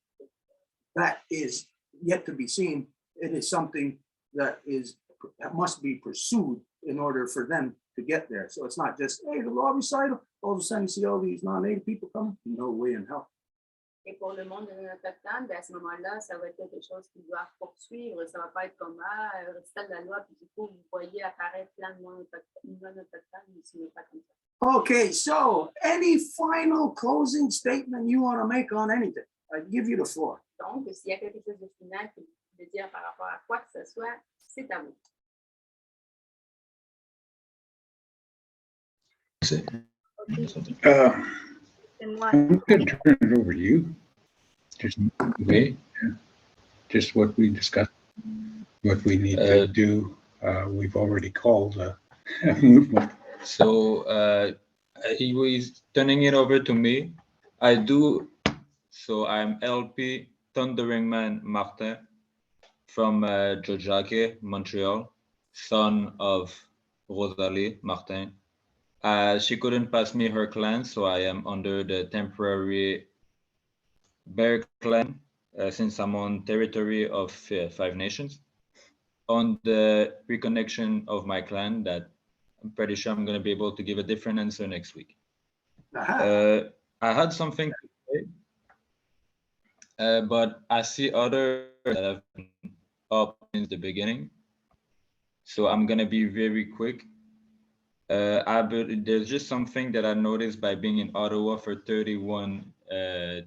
that is yet to be seen. It is something that must be pursued in order for them to get there. So it's not just, hey, the law recital, all of a sudden you see all these non-native people coming. No way in hell. Et pour le monde non autochtone, ben à ce moment-là, ça va être quelque chose qui doit poursuivre. Ça va pas être comme un récital de la loi, puis du coup, vous voyez apparaître plein de non autochtones, mais ce n'est pas comme ça. Okay, so any final closing statement you want to make on anything? I give you the floor. Donc, s'il y a quelque chose de final que vous voulez dire par rapport à quoi que ce soit, c'est à vous. moi. I'm going to turn it over to you. Just way, just what we discussed, what we need to do. We've already called a movement. So he was turning it over to me. I do. So I'm LP Thundering Man Martin from Jojake, Montreal, son of Rosalie Martin. She couldn't pass me her clan, so I am under the temporary Bear clan since I'm on territory of 5 nations. On the reconnection of my clan, that I'm pretty sure I'm going to be able to give a different answer next week. I had something to say, but I see others that have been up since the beginning. So I'm going to be very quick. There's just something that I noticed by being in Ottawa for 31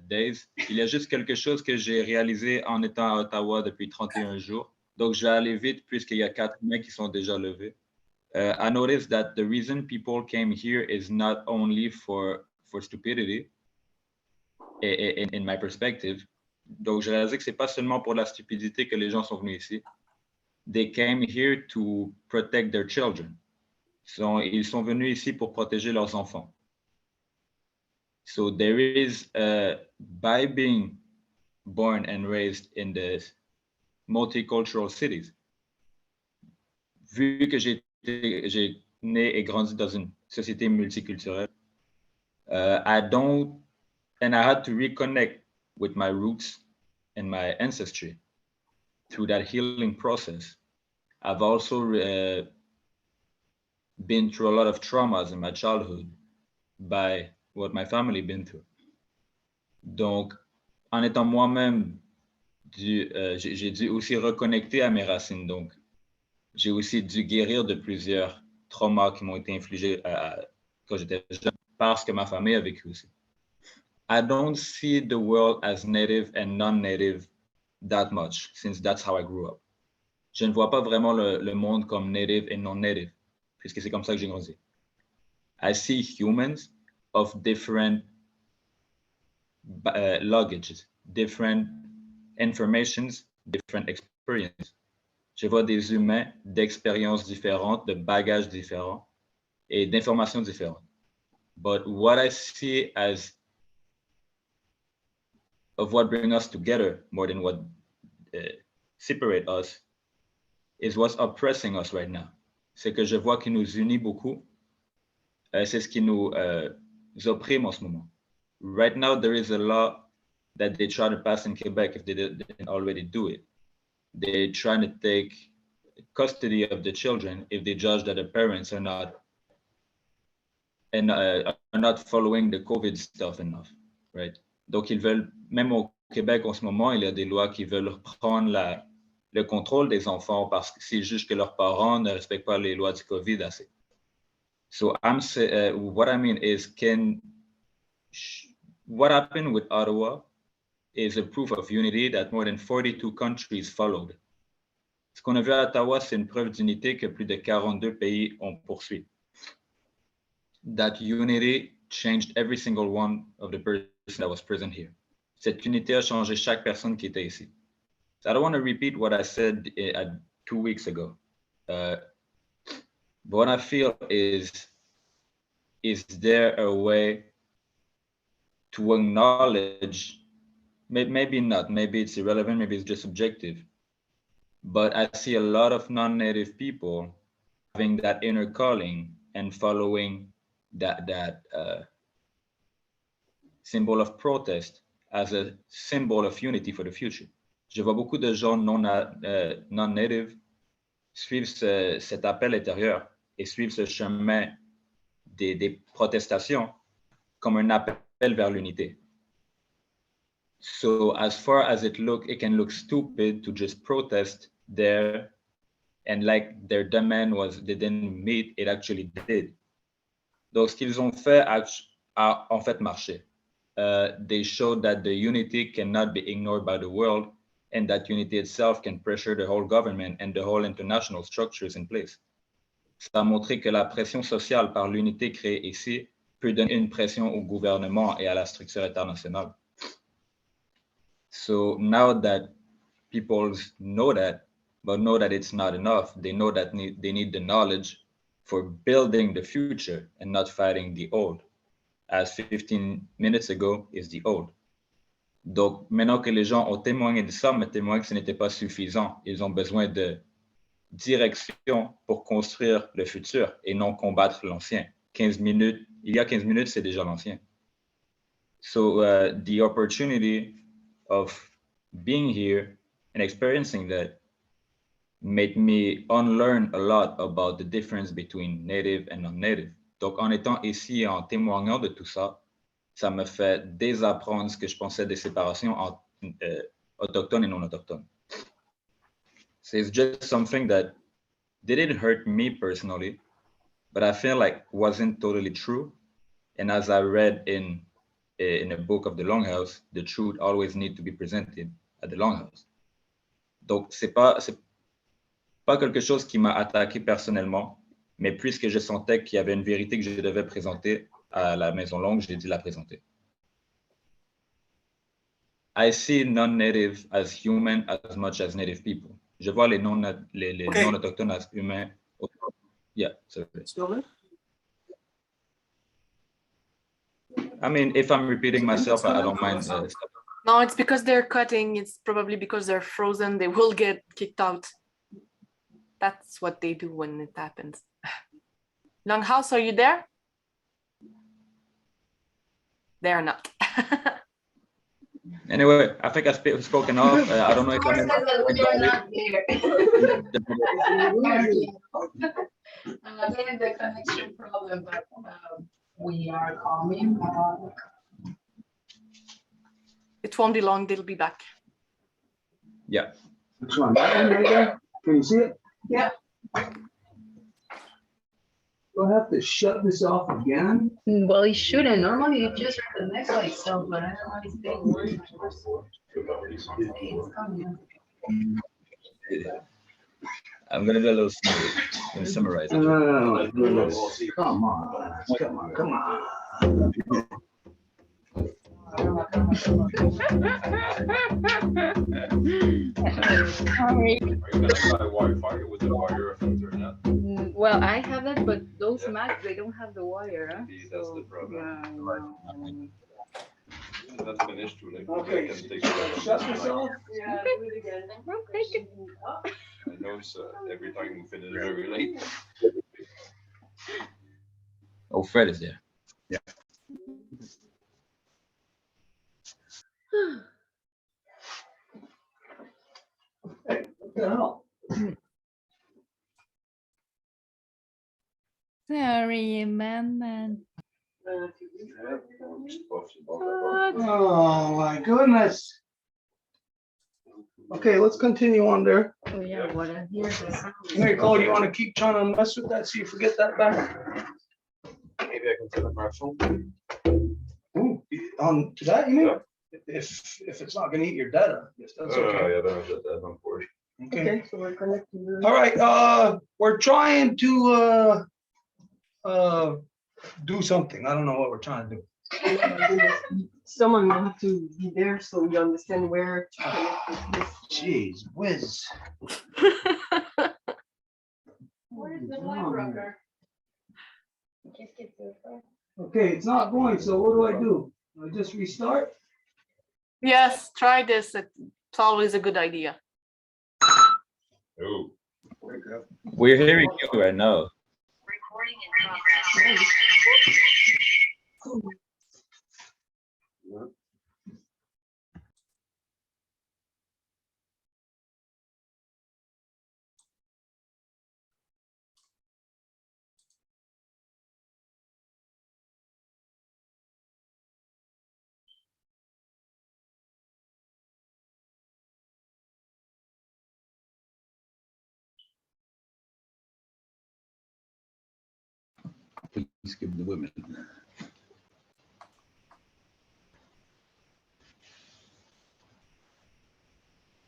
days. Il y a juste quelque chose que j'ai réalisé en étant à Ottawa depuis 31 jours. Donc, je vais aller vite puisqu'il y a 4 mains qui sont déjà levées. I noticed that the reason people came here is not only for stupidity, in my perspective. Donc, j'ai réalisé que c'est pas seulement pour la stupidité que les gens sont venus ici. They came here to protect their children. Ils sont venus ici pour protéger leurs enfants. So there is, by being born and raised in the multicultural cities, vu que j'ai né et grandi dans une société multiculturelle, I had to reconnect with my roots and my ancestry through that healing process. I've also been through a lot of traumas in my childhood by what my family been through. Donc, en étant moi-même, j'ai dû aussi reconnecter à mes racines. Donc, j'ai aussi dû guérir de plusieurs traumas qui m'ont été infligés quand j'étais jeune parce que ma famille a vécu aussi. I don't see the world as native and non-native that much, since that's how I grew up. Je ne vois pas vraiment le monde comme native et non-native, puisque c'est comme ça que j'ai grandi. I see humans of different luggages, different informations, different experiences. Je vois des humains d'expériences différentes, de bagages différents, et d'informations différentes. But what I see as of what brings us together more than what separate us is what's oppressing us right now. C'est que je vois qui nous unit beaucoup. C'est ce qui nous opprime en ce moment. Right now, there is a law that they try to pass in Quebec if they didn't already do it. They're trying to take custody of the children if they judge that the parents are not following the COVID stuff enough, right? Donc, ils veulent, même au Québec en ce moment, il y a des lois qui veulent prendre le contrôle des enfants parce que s'ils jugent que leurs parents ne respectent pas les lois du COVID assez. So what I mean is, what happened with Ottawa is a proof of unity that more than 42 countries followed. Ce qu'on a vu à Ottawa, c'est une preuve d'unité que plus de 42 pays ont poursuivi. That unity changed every single one of the person that was present here. Cette unité a changé chaque personne qui était ici. So I don't want to repeat what I said 2 weeks ago. But what I feel is there a way to acknowledge, maybe not, maybe it's irrelevant, maybe it's just subjective, but I see a lot of non-native people having that inner calling and following that symbol of protest as a symbol of unity for the future. Je vois beaucoup de gens non-native suivre cet appel intérieur et suivre ce chemin des protestations comme un appel vers l'unité. So as far as it can look stupid to just protest there, and like their demand they didn't meet, it actually did. Donc ce qu'ils ont fait a en fait marché. They showed that the unity cannot be ignored by the world, and that unity itself can pressure the whole government and the whole international structures in place. Ça a montré que la pression sociale par l'unité créée ici peut donner une pression au gouvernement et à la structure internationale. So now that people know that, but know that it's not enough, they know that they need the knowledge for building the future and not fighting the old, as 15 minutes ago is the old. Donc, maintenant que les gens ont témoigné de ça, mais témoigné que ce n'était pas suffisant, ils ont besoin de direction pour construire le futur et non combattre l'ancien. Il y a 15 minutes, c'est déjà l'ancien. So the opportunity of being here and experiencing that made me unlearn a lot about the difference between native and non-native. Donc, en étant ici et en témoignant de tout ça, ça me fait désapprendre ce que je pensais des séparations entre autochtones et non-autochtones. So it's just something that didn't hurt me personally, but I feel like wasn't totally true. And as I read in a book of the Longhouse, the truth always needs to be presented at the Longhouse. Donc, c'est pas quelque chose qui m'a attaqué personnellement, mais puisque je sentais qu'il y avait une vérité que je devais présenter à la Maison Longue, j'ai dû la présenter. I see non-native as human as much as native people. Je vois les non-autochtones as humains. Yeah, sorry. Still there? Mm-hmm. I mean, if I'm repeating myself, I don't mind. No, it's because they're cutting. It's probably because they're frozen. They will get kicked out. That's what they do when it happens. Longhouse, are you there? They are not. Anyway, I think I've spoken off. I don't know if I'm Again, the connection problem, but we are coming. It won't be long. They'll be back. Yeah. Which one? That one right there? Can you see it? Yeah. Do I have to shut this off again? Well, it shouldn't. Normally, it just connects by itself, but I don't know if it's being worse. It's coming. I'm going to do a little summarize. Come on. Come on. Sorry. Wi-Fi with the wire internet. Well, I have it, but those Macs, they don't have the wire. Huh? Maybe that's the problem. Yeah, I know. That's finished too. Like, Okay, I can take it shut out. this off. Yeah, do it again. I know it's every time we finish very late. Oh, Fred is there. Yeah. Hey, what the hell? Sorry, man. Oh my goodness. Okay, let's continue on there. Oh yeah, what I hear this. Hey, Cole, you want to keep trying to mess with that so you forget that back? Maybe I can set up my phone. Ooh, on to that, you mean? If it's not gonna eat your data, yes, that's okay. Yeah, that's unfortunate. Okay. So we're connecting. All right, we're trying to do something. I don't know what we're trying to do. Someone will have to be there so you understand where to connect with this. Jeez, whiz. Where's the line broker? Okay, it's not going, so what do? I just restart? Yes, try this. It's always a good idea. Oh. We're hearing you right now. Recording in progress. Please give the women.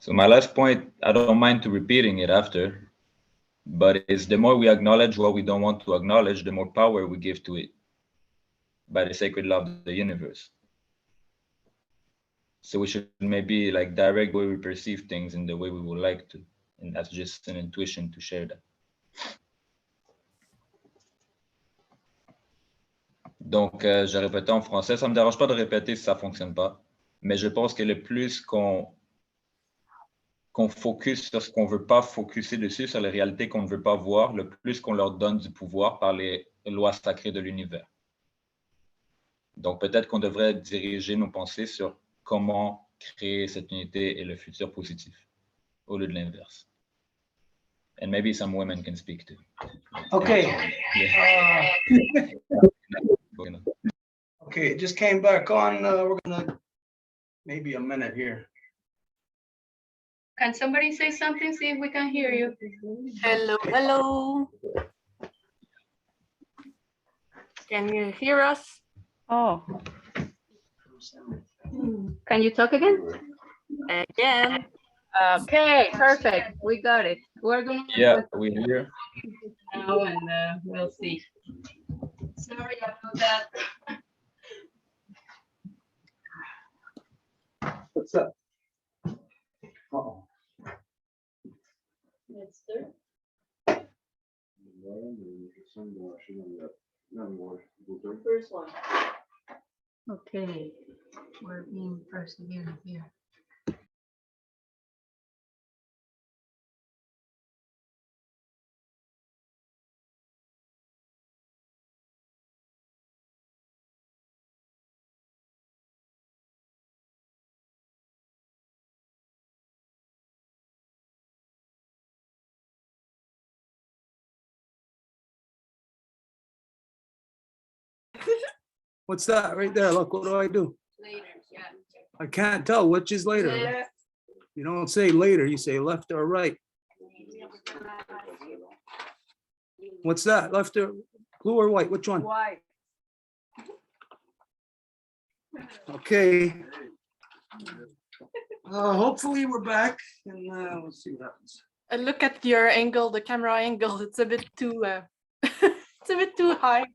So my last point, I don't mind to repeating it after, but it's the more we acknowledge what we don't want to acknowledge, the more power we give to it by the sacred law of the universe. So we should maybe like direct the way we perceive things in the way we would like to. And that's just an intuition to share that. Donc, je répète en français. Ça ne me dérange pas de répéter si ça ne fonctionne pas. Mais je pense que le plus qu'on focus sur ce qu'on ne veut pas focuser dessus, sur les réalités qu'on ne veut pas voir, le plus qu'on leur donne du pouvoir par les lois sacrées de l'univers. Donc, peut-être qu'on devrait diriger nos pensées sur comment créer cette unité et le futur positif, au lieu de l'inverse. And maybe some women can speak too. Okay. Okay, it just came back on. We're gonna maybe a minute here. Can somebody say something? See if we can hear you. Hello, hello. Can you hear us? Oh. Can you talk again? Again. Okay, perfect. We got it. We're going to Yeah, we hear. now and we'll see. Sorry about that. What's up? Uh-oh. It's there. First one. Okay, we're being persevered here. What's that right there? Look, what do I do? Later, yeah. I can't tell which is later. Yeah. You don't say later, you say left or right. What's that? Left or blue or white? Which one? Why? Okay. Hopefully we're back and we'll see what happens. Look at your angle, the camera angle. It's a bit too it's a bit too high.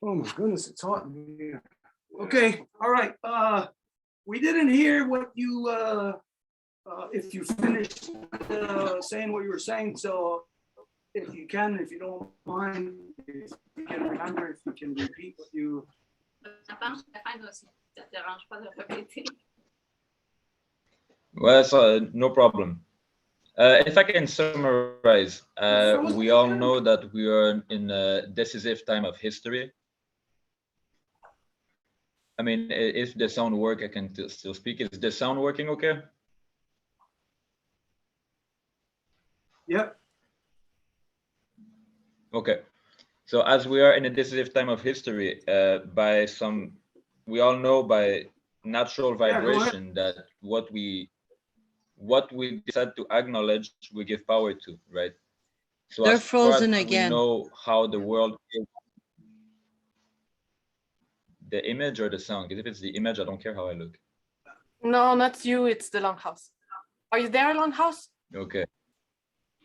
Oh my goodness, it's hot in here. Okay, all right. We didn't hear what you, if you finished saying what you were saying, so if you can, if you don't mind, if you can remember, if you can repeat what you. Well, so no problem. If I can summarize, we all know that we are in a decisive time of history. I mean, if the sound works, I can still speak. Is the sound working okay? Yep. Okay. So as we are in a decisive time of history, we all know by natural vibration that what we decide to acknowledge, we give power to, right? So They're as far as frozen we again. know how the world is, the image or the sound? Because if it's the image, I don't care how I look. No, not you. It's the Longhouse. Are you there, Longhouse? Okay.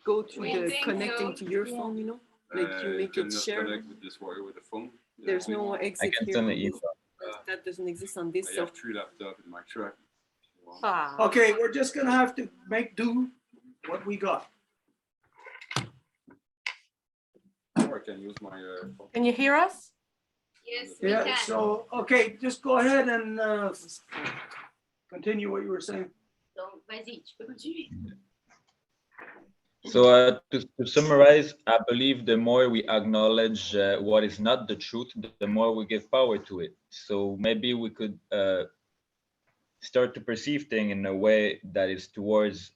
Go to the connecting to your phone, you know? Like you make it share. Connect with this wire with the phone. There's no I exit can here. send on an this. email. That doesn't exist on this. I So have 3 laptops in my truck. Ah. Okay, we're just gonna have to make do what we got. Or I can use my phone. Can you hear us? Yes, we Yeah, can. so, okay, just go ahead and continue what you were saying. Donc, vas-y, tu peux continuer. So to summarize, I believe the more we acknowledge what is not the truth, the more we give power to it. So maybe we could start to perceive things in a way that is towards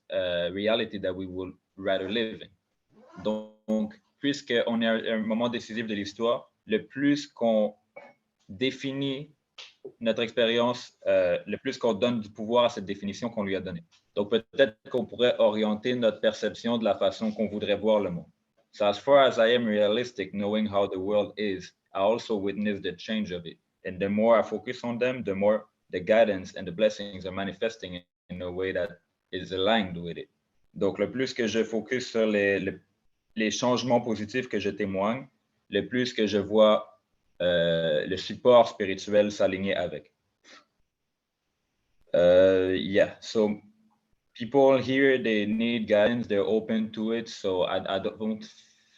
reality that we would rather live in. Donc, puisqu'on est à un moment décisif de l'histoire, le plus qu'on définit notre expérience, le plus qu'on donne du pouvoir à cette définition qu'on lui a donnée. Donc, peut-être qu'on pourrait orienter notre perception de la façon qu'on voudrait voir le monde. So as far as I am realistic, knowing how the world is, I also witness the change of it. And the more I focus on them, the more the guidance and the blessings are manifesting in a way that is aligned with it. Donc, le plus que je focus sur les changements positifs que je témoigne, le plus que je vois le support spirituel s'aligner avec. Yeah, so people here, they need guidance, they're open to it, so I don't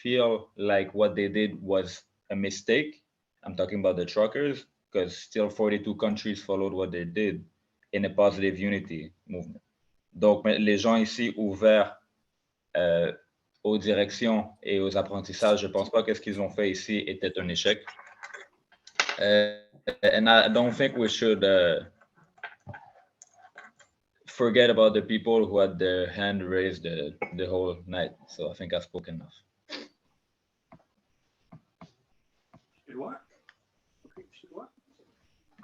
feel like what they did was a mistake. I'm talking about the truckers, because still 42 countries followed what they did in a positive unity movement. Donc, les gens ici ouverts aux directions et aux apprentissages, je ne pense pas que ce qu'ils ont fait ici était un échec. And I don't think we should forget about the people who had their hand raised the whole night. So I think I've spoken enough. What? What?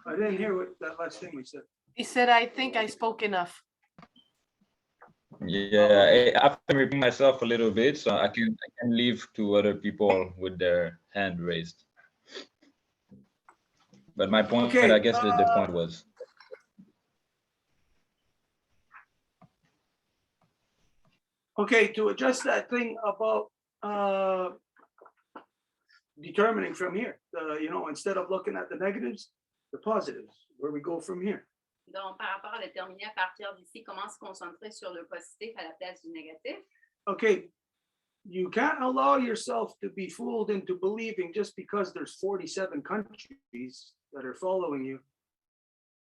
I didn't hear what that last thing we said. He said, I think I spoke enough. Yeah, I have to repeat myself a little bit, so I can leave to other people with their hand raised. But my point, Okay, I guess the point was. Okay, to address that thing about determining from here, you know, instead of looking at the negatives, the positives, where we go from here. Donc, par rapport à déterminer à partir d'ici comment se concentrer sur le positif à la place du négatif. Okay, you can't allow yourself to be fooled into believing just because there's 47 countries that are following you,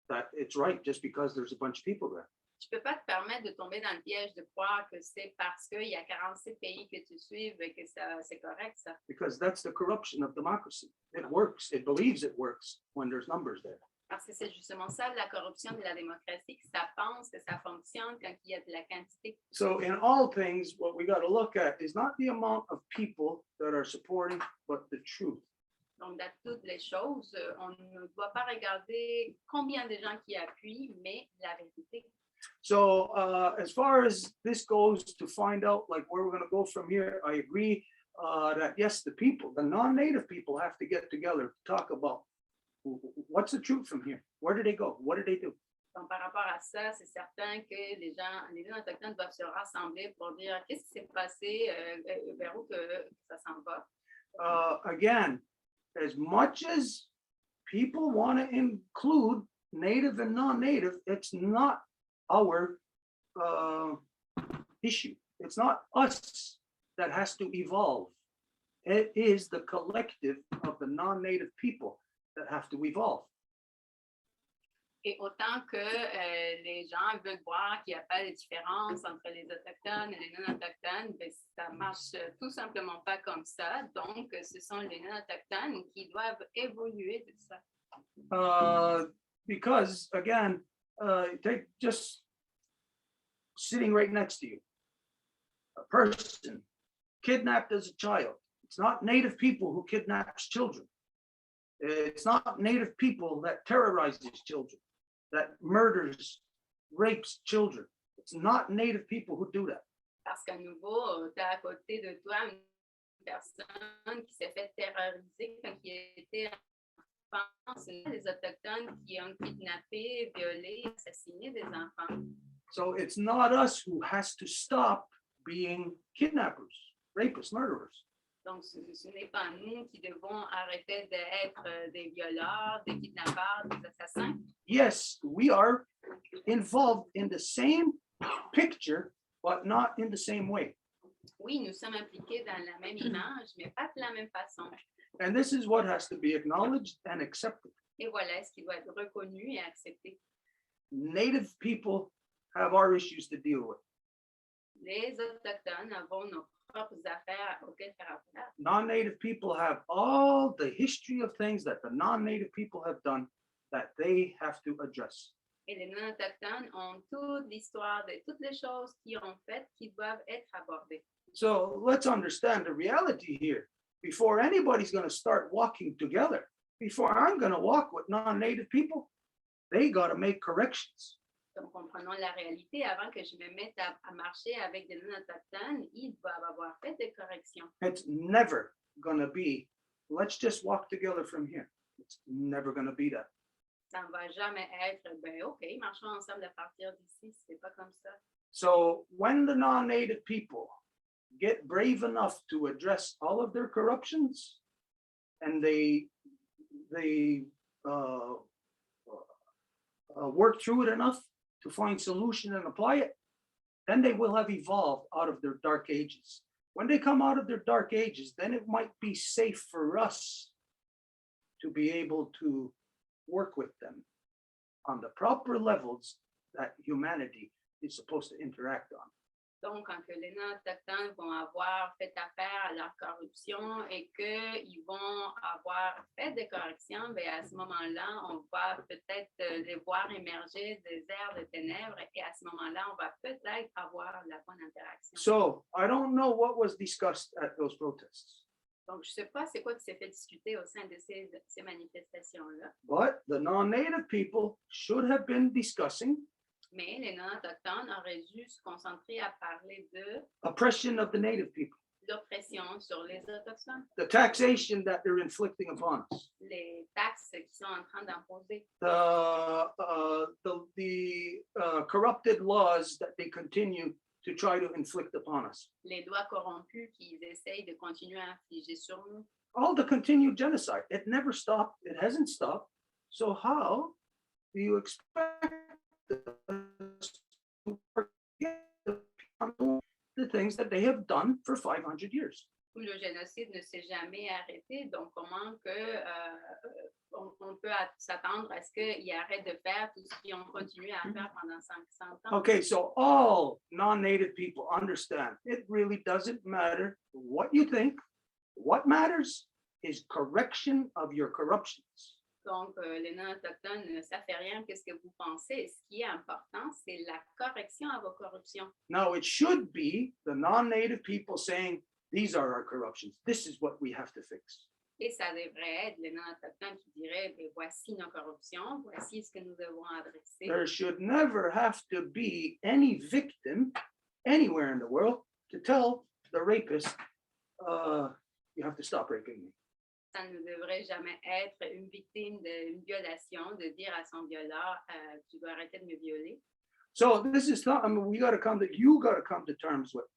that it's right just because there's a bunch of people there. Tu peux pas te permettre de tomber dans le piège de croire que c'est parce qu'il y a 47 pays que tu suives que c'est correct, ça. Because that's the corruption of democracy. It works, it believes it works when there's numbers there. Parce que c'est justement ça, la corruption de la démocratie, que ça pense que ça fonctionne quand il y a de la quantité. So in all things, what we got to look at is not the amount of people that are supporting, but the truth. Donc, dans toutes les choses, on ne doit pas regarder combien de gens qui appuient, mais la vérité. So as far as this goes, to find out like where we're going to go from here, I agree that yes, the people, the non-native people have to get together to talk about what's the truth from here? Where did they go? What did they do? Donc, par rapport à ça, c'est certain que les gens autochtones doivent se rassembler pour dire qu'est-ce qui s'est passé, vers où que ça s'en va. Again, as much as people want to include native and non-native, it's not our issue. It's not us that has to evolve. It is the collective of the non-native people that have to evolve. Et autant que les gens veulent voir qu'il n'y a pas de différence entre les Autochtones et les non-Autochtones, ben, ça marche tout simplement pas comme ça. Donc, ce sont les non-Autochtones qui doivent évoluer de ça. Because, again, take just sitting right next to you, a person kidnapped as a child. It's not native people who kidnaps children. It's not native people that terrorizes children, that murders, rapes children. It's not native people who do that. Parce qu'à nouveau, tu as à côté de toi une personne qui s'est fait terroriser quand il était enfant. C'est les Autochtones qui ont kidnappé, violé, assassiné des enfants. So it's not us who has to stop being kidnappers, rapists, murderers. Donc, ce n'est pas nous qui devons arrêter d'être des violeurs, des kidnappeurs, des assassins. Yes, we are involved in the same picture, but not in the same way. Oui, nous sommes impliqués dans la même image, mais pas de la même façon. And this is what has to be acknowledged and accepted. Et voilà ce qui doit être reconnu et accepté. Native people have our issues to deal with. Les Autochtones avons nos propres affaires auxquelles faire affaire. Non-native people have all the history of things that the non-native people have done that they have to address. Et les non-autochtones ont toute l'histoire de toutes les choses qu'ils ont faites qui doivent être abordées. So let's understand the reality here. Before anybody's going to start walking together, before I'm going to walk with non-native people, they got to make corrections. Donc, comprenons la réalité. Avant que je me mette à marcher avec des non-autochtones, ils doivent avoir fait des corrections. It's never going to be, let's just walk together from here. It's never going to be that. Ça ne va jamais être, ben OK, marchons ensemble à partir d'ici. C'est pas comme ça. So when the non-native people get brave enough to address all of their corruptions, and they work through it enough to find solution and apply it, then they will have evolved out of their dark ages. When they come out of their dark ages, then it might be safe for us to be able to work with them on the proper levels that humanity is supposed to interact on. Donc, quand que les non-autochtones vont avoir fait affaire à leur corruption et qu'ils vont avoir fait des corrections, bien à ce moment-là, on va peut-être les voir émerger des airs de ténèbres et à ce moment-là, on va peut-être avoir la bonne interaction. So I don't know what was discussed at those protests. Donc, je ne sais pas c'est quoi qui s'est fait discuter au sein de ces manifestations-là, But the non-native people should have been discussing mais les non-autochtones auraient dû se concentrer à parler de oppression of the native people, l'oppression sur les autochtones, the taxation that they're inflicting upon us, les taxes qu'ils sont en train d'imposer, the corrupted laws that they continue to try to inflict upon us, les lois corrompues qu'ils essayent de continuer à infliger sur nous. all the continued genocide. It never stopped. It hasn't stopped. So how do you expect us to forget the things that they have done for 500 years? Le génocide ne s'est jamais arrêté, donc comment que on peut s'attendre à ce qu'ils arrêtent de faire tout ce qu'ils ont continué à faire pendant 500 ans? Okay, so all non-native people understand it really doesn't matter what you think. What matters is correction of your corruptions. Donc, les non-autochtones, ça fait rien qu'est-ce que vous pensez. Ce qui est important, c'est la correction à vos corruptions. Now, it should be the non-native people saying, these are our corruptions. This is what we have to fix. Et ça devrait être les non-autochtones qui diraient, ben, voici nos corruptions, voici ce que nous devons adresser. There should never have to be any victim anywhere in the world to tell the rapist, you have to stop raping me. Ça ne devrait jamais être une victime d'une violation de dire à son violeur, tu dois arrêter de me violer. So this is not, I mean, you got to come to terms with.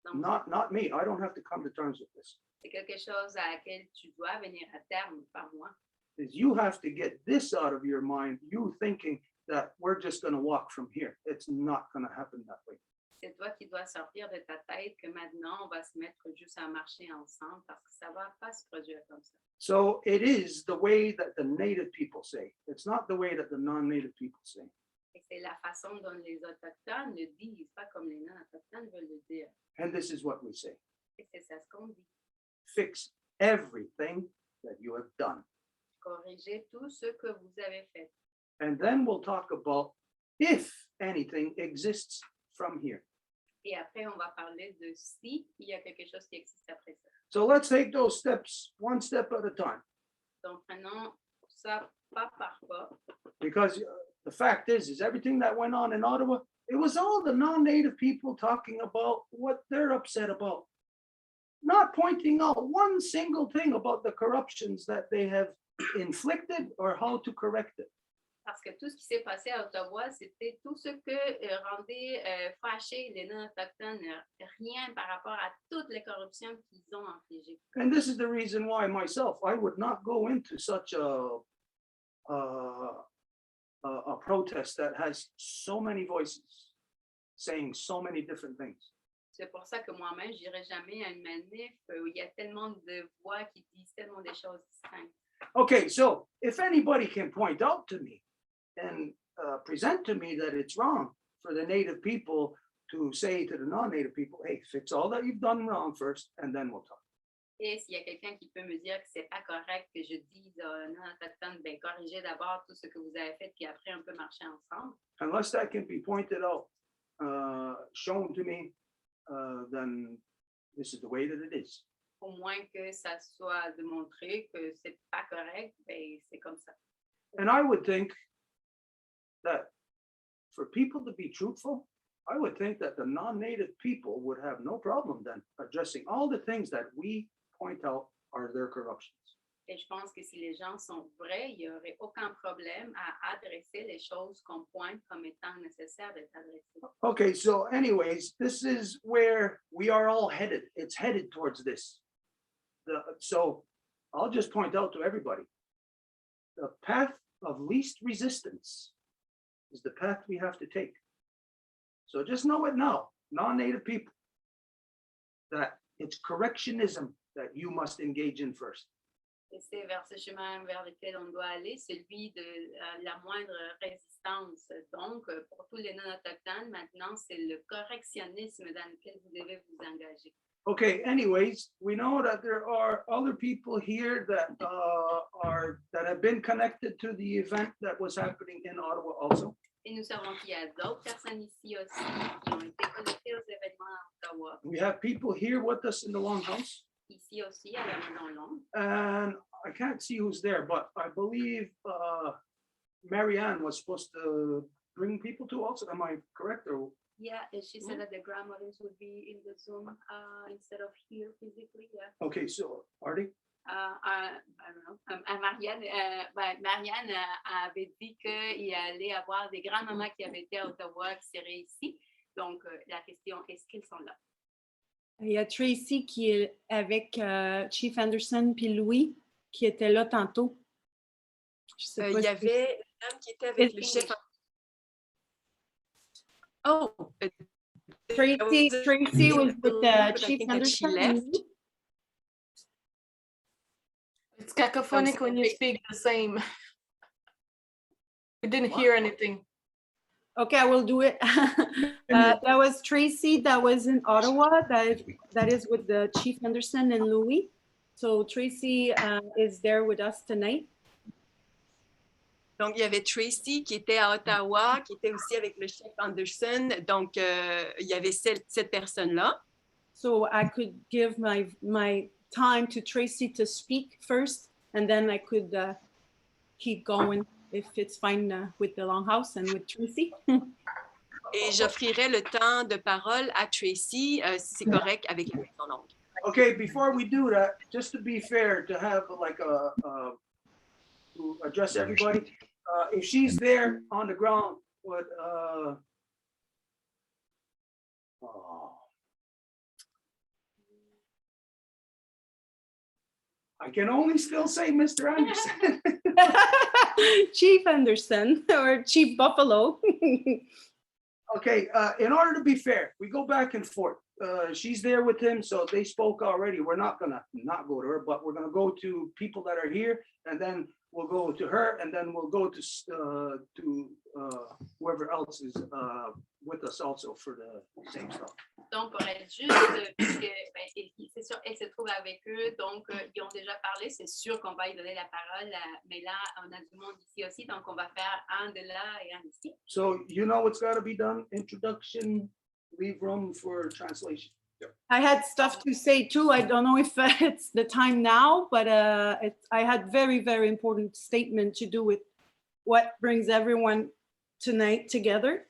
Donc, not me. I don't have to come to terms with this. c'est quelque chose à laquelle tu dois venir à terme, pas moi. Is you have to get this out of your mind, you thinking that we're just going to walk from here. It's not going to happen that way. C'est toi qui dois sortir de ta tête que maintenant, on va se mettre juste à marcher ensemble parce que ça ne va pas se produire comme ça. So it is the way that the native people say. It's not the way that the non-native people say. Et c'est la façon dont les Autochtones le disent, pas comme les non-autochtones veulent le dire. And this is what we say. Et c'est ça ce qu'on dit. Fix everything that you have done. Corrigez tout ce que vous avez fait. And then we'll talk about if anything exists from here. Et après, on va parler de si il y a quelque chose qui existe après ça. So let's take those steps one step at a time. Donc, prenons ça pas par pas. Because the fact is everything that went on in Ottawa, it was all the non-native people talking about what they're upset about. Not pointing out one single thing about the corruptions that they have inflicted or how to correct it. Parce que tout ce qui s'est passé à Ottawa, c'était tout ce que rendait fâchés les non-autochtones, rien par rapport à toutes les corruptions qu'ils ont infligées. And this is the reason why myself, I would not go into such a protest that has so many voices saying so many different things. C'est pour ça que moi-même, je n'irai jamais à une manif où il y a tellement de voix qui disent tellement des choses distinctes. Okay, so if anybody can point out to me and present to me that it's wrong for the native people to say to the non-native people, hey, fix all that you've done wrong first, and then we'll talk. Et s'il y a quelqu'un qui peut me dire que c'est pas correct que je dise non autochtone, ben corrigez d'abord tout ce que vous avez fait, puis après on peut marcher ensemble. Unless that can be pointed out, shown to me, then this is the way that it is. Au moins que ça soit démontré que c'est pas correct, ben c'est comme ça. And I would think that for people to be truthful, I would think that the non-native people would have no problem then addressing all the things that we point out are their corruptions. Et je pense que si les gens sont vrais, il n'y aurait aucun problème à adresser les choses qu'on pointe comme étant nécessaires d'être adressées. Okay, so anyways, this is where we are all headed. It's headed towards this. So I'll just point out to everybody, the path of least resistance is the path we have to take. So just know it now, non-native people, that it's correctionism that you must engage in first. Et c'est vers ce chemin vers lequel on doit aller, celui de la moindre résistance. Donc, pour tous les non-autochtones, maintenant, c'est le correctionnisme dans lequel vous devez vous engager. Okay, anyways, we know that there are other people here that have been connected to the event that was happening in Ottawa also. Et nous savons qu'il y a d'autres personnes ici aussi qui ont été connectées aux événements à Ottawa. We have people here with us in the Longhouse. Ici aussi, à la Maison Longue. And I can't see who's there, but I believe Marianne was supposed to bring people to also. Am I correct? Or Yeah, and she said that the grandmothers would be in the Zoom instead of here physically. Yeah. okay, so Artie? I don't know. Marianne avait dit qu'il allait avoir des grands-mamans qui avaient été à Ottawa qui seraient ici. Donc, la question, est-ce qu'ils sont là? Il y a Tracy qui est avec Chief Anderson puis Louis qui était là tantôt. Je sais pas Il y si- avait une dame qui était avec le chef. Oh, Tracy was with but I Chief think that she Anderson. left. It's cacophonic when you speak the same. We didn't hear anything. Okay, I will do it. That was Tracy that was in Ottawa, that is with the Chief Anderson and Louis. So Tracy is there with us tonight. Donc, il y avait Tracy qui était à Ottawa, qui était aussi avec le chef Anderson. Donc, il y avait cette personne-là. So I could give my time to Tracy to speak first, and then I could keep going if it's fine with the Longhouse and with Tracy. Et j'offrirai le temps de parole à Tracy, si c'est correct avec la Maison Longue. Okay, before we do that, just to be fair, to have like to address everybody, if she's there on the ground, would I can only still say Mr. Anderson. Chief Anderson or Chief Buffalo. Okay, in order to be fair, we go back and forth. She's there with him, so they spoke already. We're not gonna not go to her, but we're gonna go to people that are here, and then we'll go to her, and then we'll go to whoever else is with us also for the same stuff. Donc, pour être juste, puisque c'est sûr, elle se trouve avec eux, donc ils ont déjà parlé, c'est sûr qu'on va lui donner la parole, mais là, on a du monde ici aussi, donc on va faire un de là et un ici. So you know what's got to be done: introduction, leave room for translation. I had stuff to say too. I don't know if it's the time now, but I had very, very important statement to do with what brings everyone tonight together.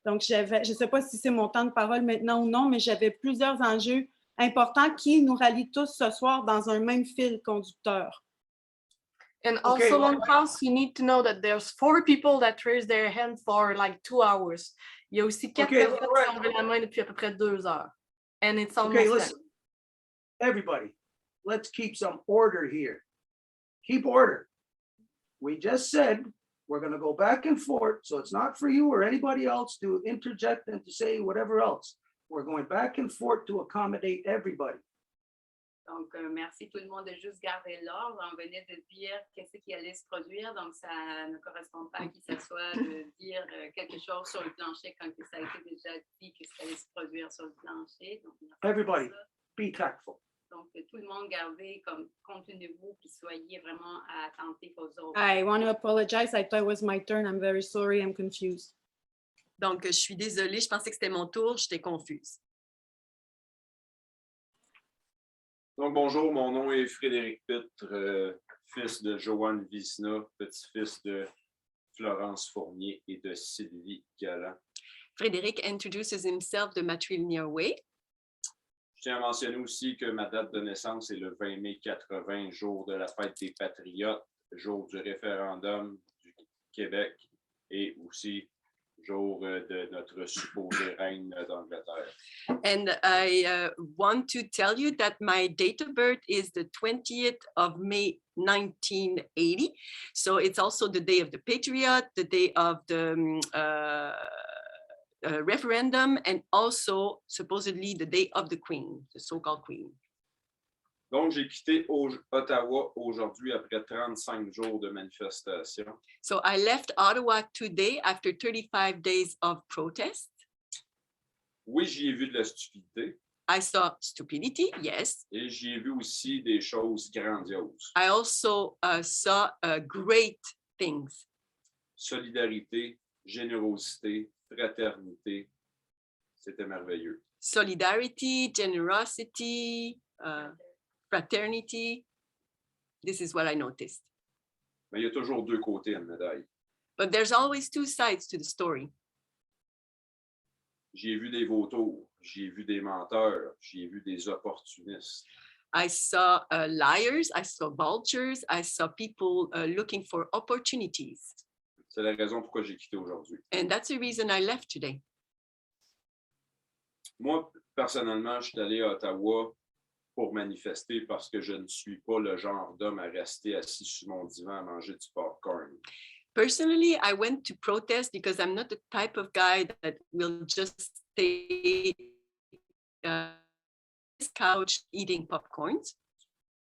Donc, je ne sais pas si c'est mon temps de parole maintenant ou non, mais j'avais plusieurs enjeux importants qui nous rallient tous ce soir dans un même fil conducteur. And also, Longhouse, you need to know that there's 4 people that raise their hand for like 2 hours. Il y a aussi 4 personnes qui ont levé la main depuis à peu près 2 heures. And it's almost Okay, listen, everybody, let's keep some order here. Keep order. We just said we're going to go back and forth, so it's not for you or anybody else to interject and to say whatever else. We're going back and forth to accommodate everybody. Donc, merci tout le monde de juste garder l'ordre. On venait de dire qu'est-ce qui allait se produire, donc ça ne correspond pas à qui s'assoit de dire quelque chose sur le plancher quand ça a été déjà dit que ça allait se produire sur le plancher. Donc, Everybody, be tactful. Donc, tout le monde gardez comme contenez-vous puis soyez vraiment attentifs aux autres. I want to apologize. I thought it was my turn. I'm very sorry. I'm confused. Donc, je suis désolée. Je pensais que c'était mon tour. J'étais confuse. Donc, bonjour, mon nom est Frédéric Pitre, fils de Joanne Vizina, petit-fils de Florence Fournier et de Sylvie Galland. Frédéric introduces himself the matrilineal way. Je tiens à mentionner aussi que ma date de naissance est le 20 mai 80, jour de la fête des Patriotes, jour du référendum du Québec et aussi jour de notre supposée reine d'Angleterre. And I want to tell you that my date of birth is the 20th of May 1980. So it's also the day of the Patriot, the day of the referendum, and also supposedly the day of the Queen, the so-called Queen. Donc, j'ai quitté Ottawa aujourd'hui après 35 jours de manifestation. So I left Ottawa today after 35 days of protest. Oui, j'y ai vu de la stupidité. I saw stupidity, yes. Et j'y ai vu aussi des choses grandioses. I also saw great things. Solidarité, générosité, fraternité, c'était merveilleux. Solidarity, generosity, fraternity. This is what I noticed. Mais il y a toujours deux côtés à une médaille. But there's always 2 sides to the story. J'ai vu des vautours, j'ai vu des menteurs, j'ai vu des opportunistes. I saw liars, I saw vultures, I saw people looking for opportunities. C'est la raison pourquoi j'ai quitté aujourd'hui. And that's the reason I left today. Moi, personnellement, je suis allé à Ottawa pour manifester parce que je ne suis pas le genre d'homme à rester assis sur mon divan à manger du popcorn. Personally, I went to protest because I'm not the type of guy that will just stay on his couch eating popcorns.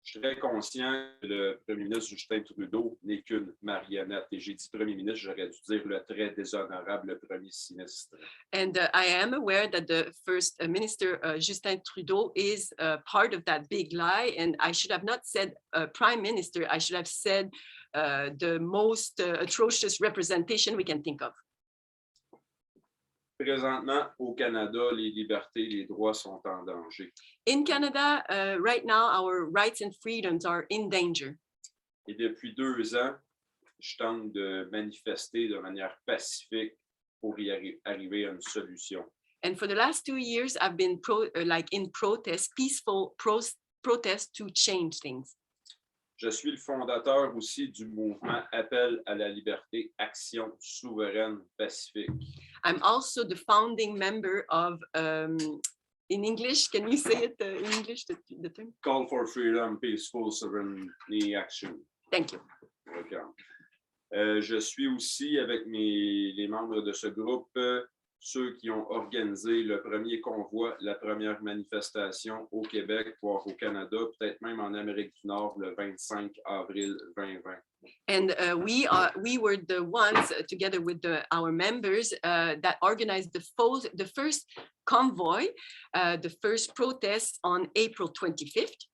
Je suis très conscient que le premier ministre Justin Trudeau n'est qu'une marionnette. Et j'ai dit premier ministre, j'aurais dû dire le très déshonorable premier sinistre. And I am aware that the first minister, Justin Trudeau, is part of that big lie. And I should have not said prime minister. I should have said the most atrocious representation we can think of. Présentement, au Canada, les libertés et les droits sont en danger. In Canada, right now, our rights and freedoms are in danger. Et depuis 2 ans, je tente de manifester de manière pacifique pour y arriver à une solution. And for the last 2 years, I've been in protest, peaceful protest to change things. Je suis le fondateur aussi du mouvement Appel à la liberté, action souveraine pacifique. I'm also the founding member of In English, can you say it in English, the term? Call for freedom, peaceful sovereignty action. Thank you. Welcome. Je suis aussi avec les membres de ce groupe, ceux qui ont organisé le premier convoi, la première manifestation au Québec, voire au Canada, peut-être même en Amérique du Nord, le 25 avril 2020. And we were the ones, together with our members, that organized the first convoy, the first protest on April 25th.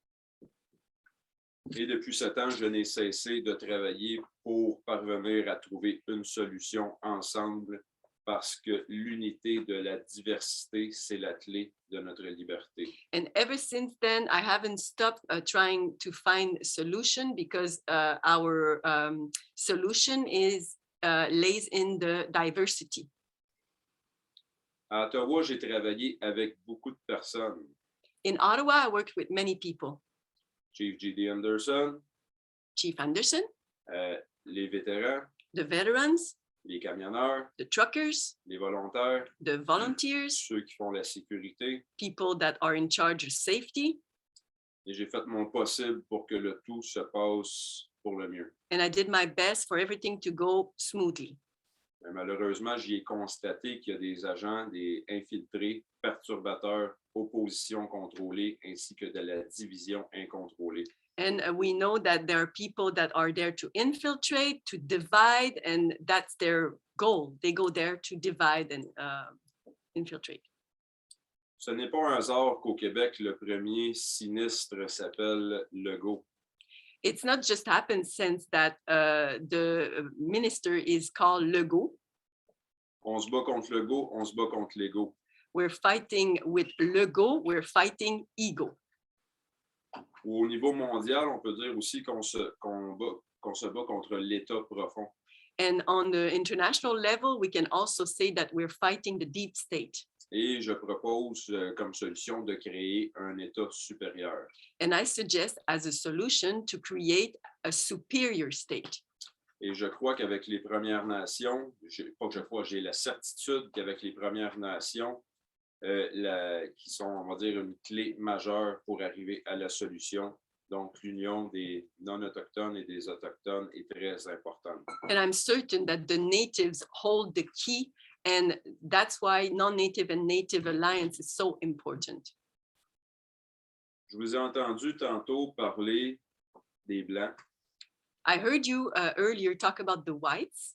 Et depuis ce temps, je n'ai cessé de travailler pour parvenir à trouver une solution ensemble, parce que l'unité de la diversité, c'est la clé de notre liberté. And ever since then, I haven't stopped trying to find a solution, because our solution lays in the diversity. À Ottawa, j'ai travaillé avec beaucoup de personnes. In Ottawa, I worked with many people. Chief G.D. Anderson, Chief Anderson, les vétérans, the veterans, les camionneurs, the truckers, les volontaires, the volunteers, ceux qui font la sécurité. people that are in charge of safety. Et j'ai fait mon possible pour que le tout se passe pour le mieux. And I did my best for everything to go smoothly. Mais malheureusement, j'y ai constaté qu'il y a des agents, des infiltrés, perturbateurs, opposition contrôlée, ainsi que de la division incontrôlée. And we know that there are people that are there to infiltrate, to divide, and that's their goal. They go there to divide and infiltrate. Ce n'est pas un hasard qu'au Québec, le premier sinistre s'appelle Legault. It's not just happened since that the minister is called Legault. On se bat contre Legault, on se bat contre l'ego. We're fighting with Legault, we're fighting ego. Au niveau mondial, on peut dire aussi qu'on se bat contre l'État profond. And on the international level, we can also say that we're fighting the deep state. Et je propose comme solution de créer un État supérieur. And I suggest as a solution to create a superior state. Et je crois qu'avec les Premières Nations, j'ai la certitude qu'avec les Premières Nations, qui sont, on va dire, une clé majeure pour arriver à la solution. Donc, l'union des non-autochtones et des autochtones est très importante. And I'm certain that the natives hold the key, and that's why non-native and native alliance is so important. Je vous ai entendu tantôt parler des Blancs. I heard you earlier talk about the whites.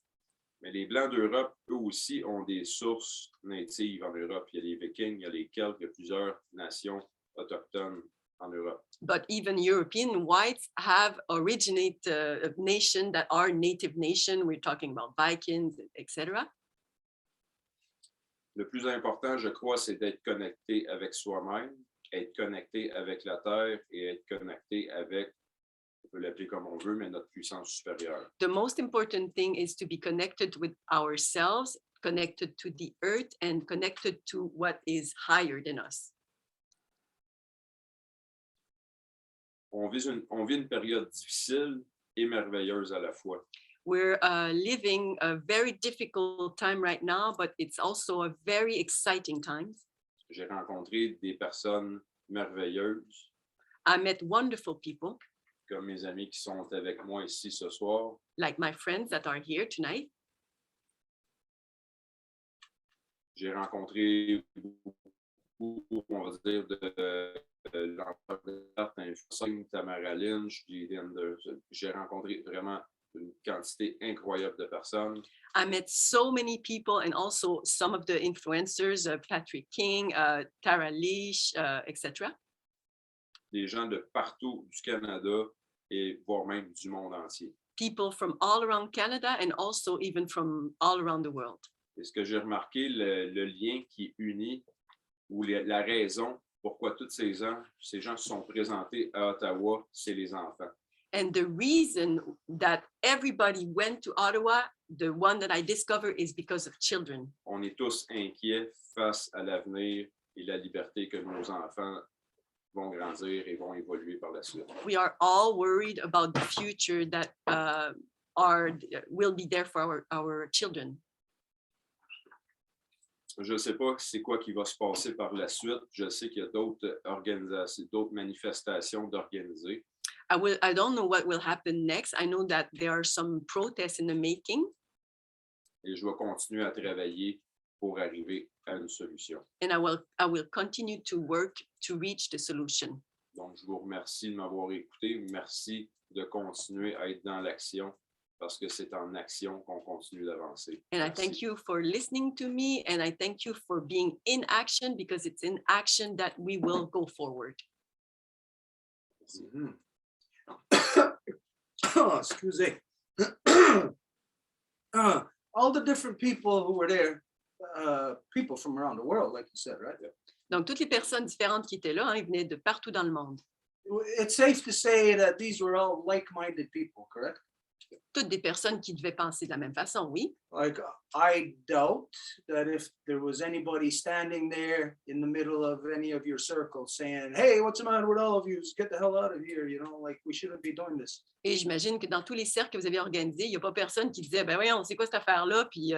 Mais les Blancs d'Europe, eux aussi, ont des sources natives en Europe. Il y a les Vikings, il y a les Celtes, il y a plusieurs nations autochtones en Europe. But even European whites have originated a nation that are native nation. We're talking about Vikings, etc. Le plus important, je crois, c'est d'être connecté avec soi-même, être connecté avec la Terre et être connecté avec, on peut l'appeler comme on veut, mais notre puissance supérieure. The most important thing is to be connected with ourselves, connected to the earth, and connected to what is higher than us. On vit une période difficile et merveilleuse à la fois. We're living a very difficult time right now, but it's also a very exciting time. J'ai rencontré des personnes merveilleuses. I met wonderful people. Comme mes amis qui sont avec moi ici ce soir. Like my friends that are here tonight. J'ai rencontré beaucoup, on va dire, de l'entreprise Tamara Lynch, j'ai rencontré vraiment une quantité incroyable de personnes. I met so many people, and also some of the influencers, Patrick King, Tara Leash, etc. Des gens de partout du Canada et voire même du monde entier. People from all around Canada and also even from all around the world. Et ce que j'ai remarqué, le lien qui unit ou la raison pourquoi tous ces gens se sont présentés à Ottawa, c'est les enfants. And the reason that everybody went to Ottawa, the one that I discovered, is because of children. On est tous inquiets face à l'avenir et la liberté que nos enfants vont grandir et vont évoluer par la suite. We are all worried about the future that will be there for our children. Je ne sais pas c'est quoi qui va se passer par la suite. Je sais qu'il y a d'autres organisations, d'autres manifestations d'organiser. I don't know what will happen next. I know that there are some protests in the making. Et je vais continuer à travailler pour arriver à une solution. And I will continue to work to reach the solution. Donc, je vous remercie de m'avoir écouté. Merci de continuer à être dans l'action parce que c'est en action qu'on continue d'avancer. And I thank you for listening to me, and I thank you for being in action, because it's in action that we will go forward. Mhm. Excusez. All the different people who were there, people from around the world, like you said, right? Donc, toutes les personnes différentes qui étaient là, hein, ils venaient de partout dans le monde. It's safe to say that these were all like-minded people, correct? Toutes des personnes qui devaient penser de la même façon, oui. Like, I doubt that if there was anybody standing there in the middle of any of your circles saying, hey, what's the matter with all of you? Get the hell out of here, you know, like we shouldn't be doing this. Et j'imagine que dans tous les cercles que vous avez organisés, il n'y a pas personne qui disait, ben voyons, c'est quoi cette affaire-là, puis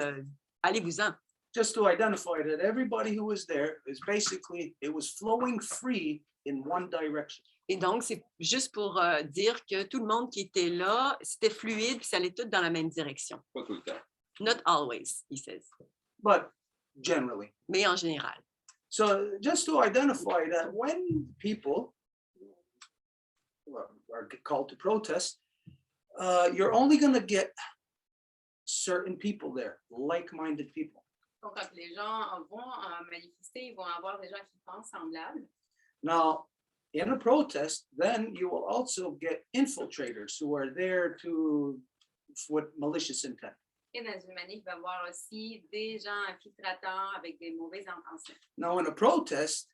allez-vous-en. Just to identify that everybody who was there is basically, it was flowing free in one direction. Et donc, c'est juste pour dire que tout le monde qui était là, c'était fluide, puis ça allait tout dans la même direction. Pas tout le temps. Not always, he says. But generally. Mais en général. So just to identify that when people are called to protest, you're only going to get certain people there, like-minded people. Donc, quand les gens vont manifester, ils vont avoir des gens qui pensent semblables. Now, in a protest, then you will also get infiltrators who are there with malicious intent. Et dans une manif, il va y avoir aussi des gens infiltrateurs avec des mauvaises intentions. Now, in a protest,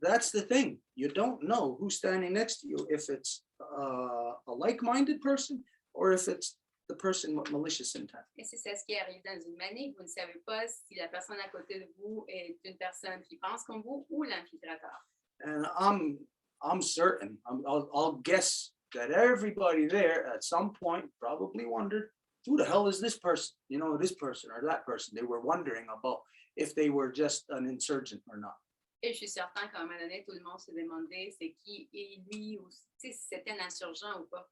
that's the thing. You don't know who's standing next to you, if it's a like-minded person or if it's the person with malicious intent. Et c'est ce qui arrive dans une manif. Vous ne savez pas si la personne à côté de vous est une personne qui pense comme vous ou l'infiltrateur. And I'm certain, I'll guess that everybody there at some point probably wondered, who the hell is this person? You know, this person or that person. They were wondering about if they were just an insurgent or not. Et je suis certain qu'à un moment donné, tout le monde se demandait c'est qui est lui ou si c'était un insurgent ou pas.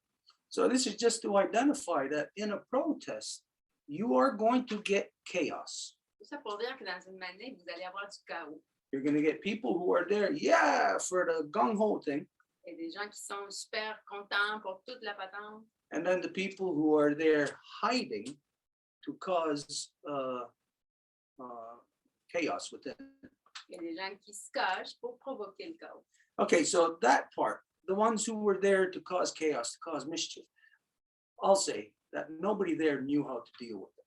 So this is just to identify that in a protest, you are going to get chaos. Tout ça pour dire que dans une manif, vous allez avoir du chaos. You're going to get people who are there, yeah, for the gung-ho thing. Et des gens qui sont super contents pour toute la patente. And then the people who are there hiding to cause chaos within. Il y a des gens qui se cachent pour provoquer le chaos. Okay, so that part, the ones who were there to cause chaos, to cause mischief, I'll say that nobody there knew how to deal with it.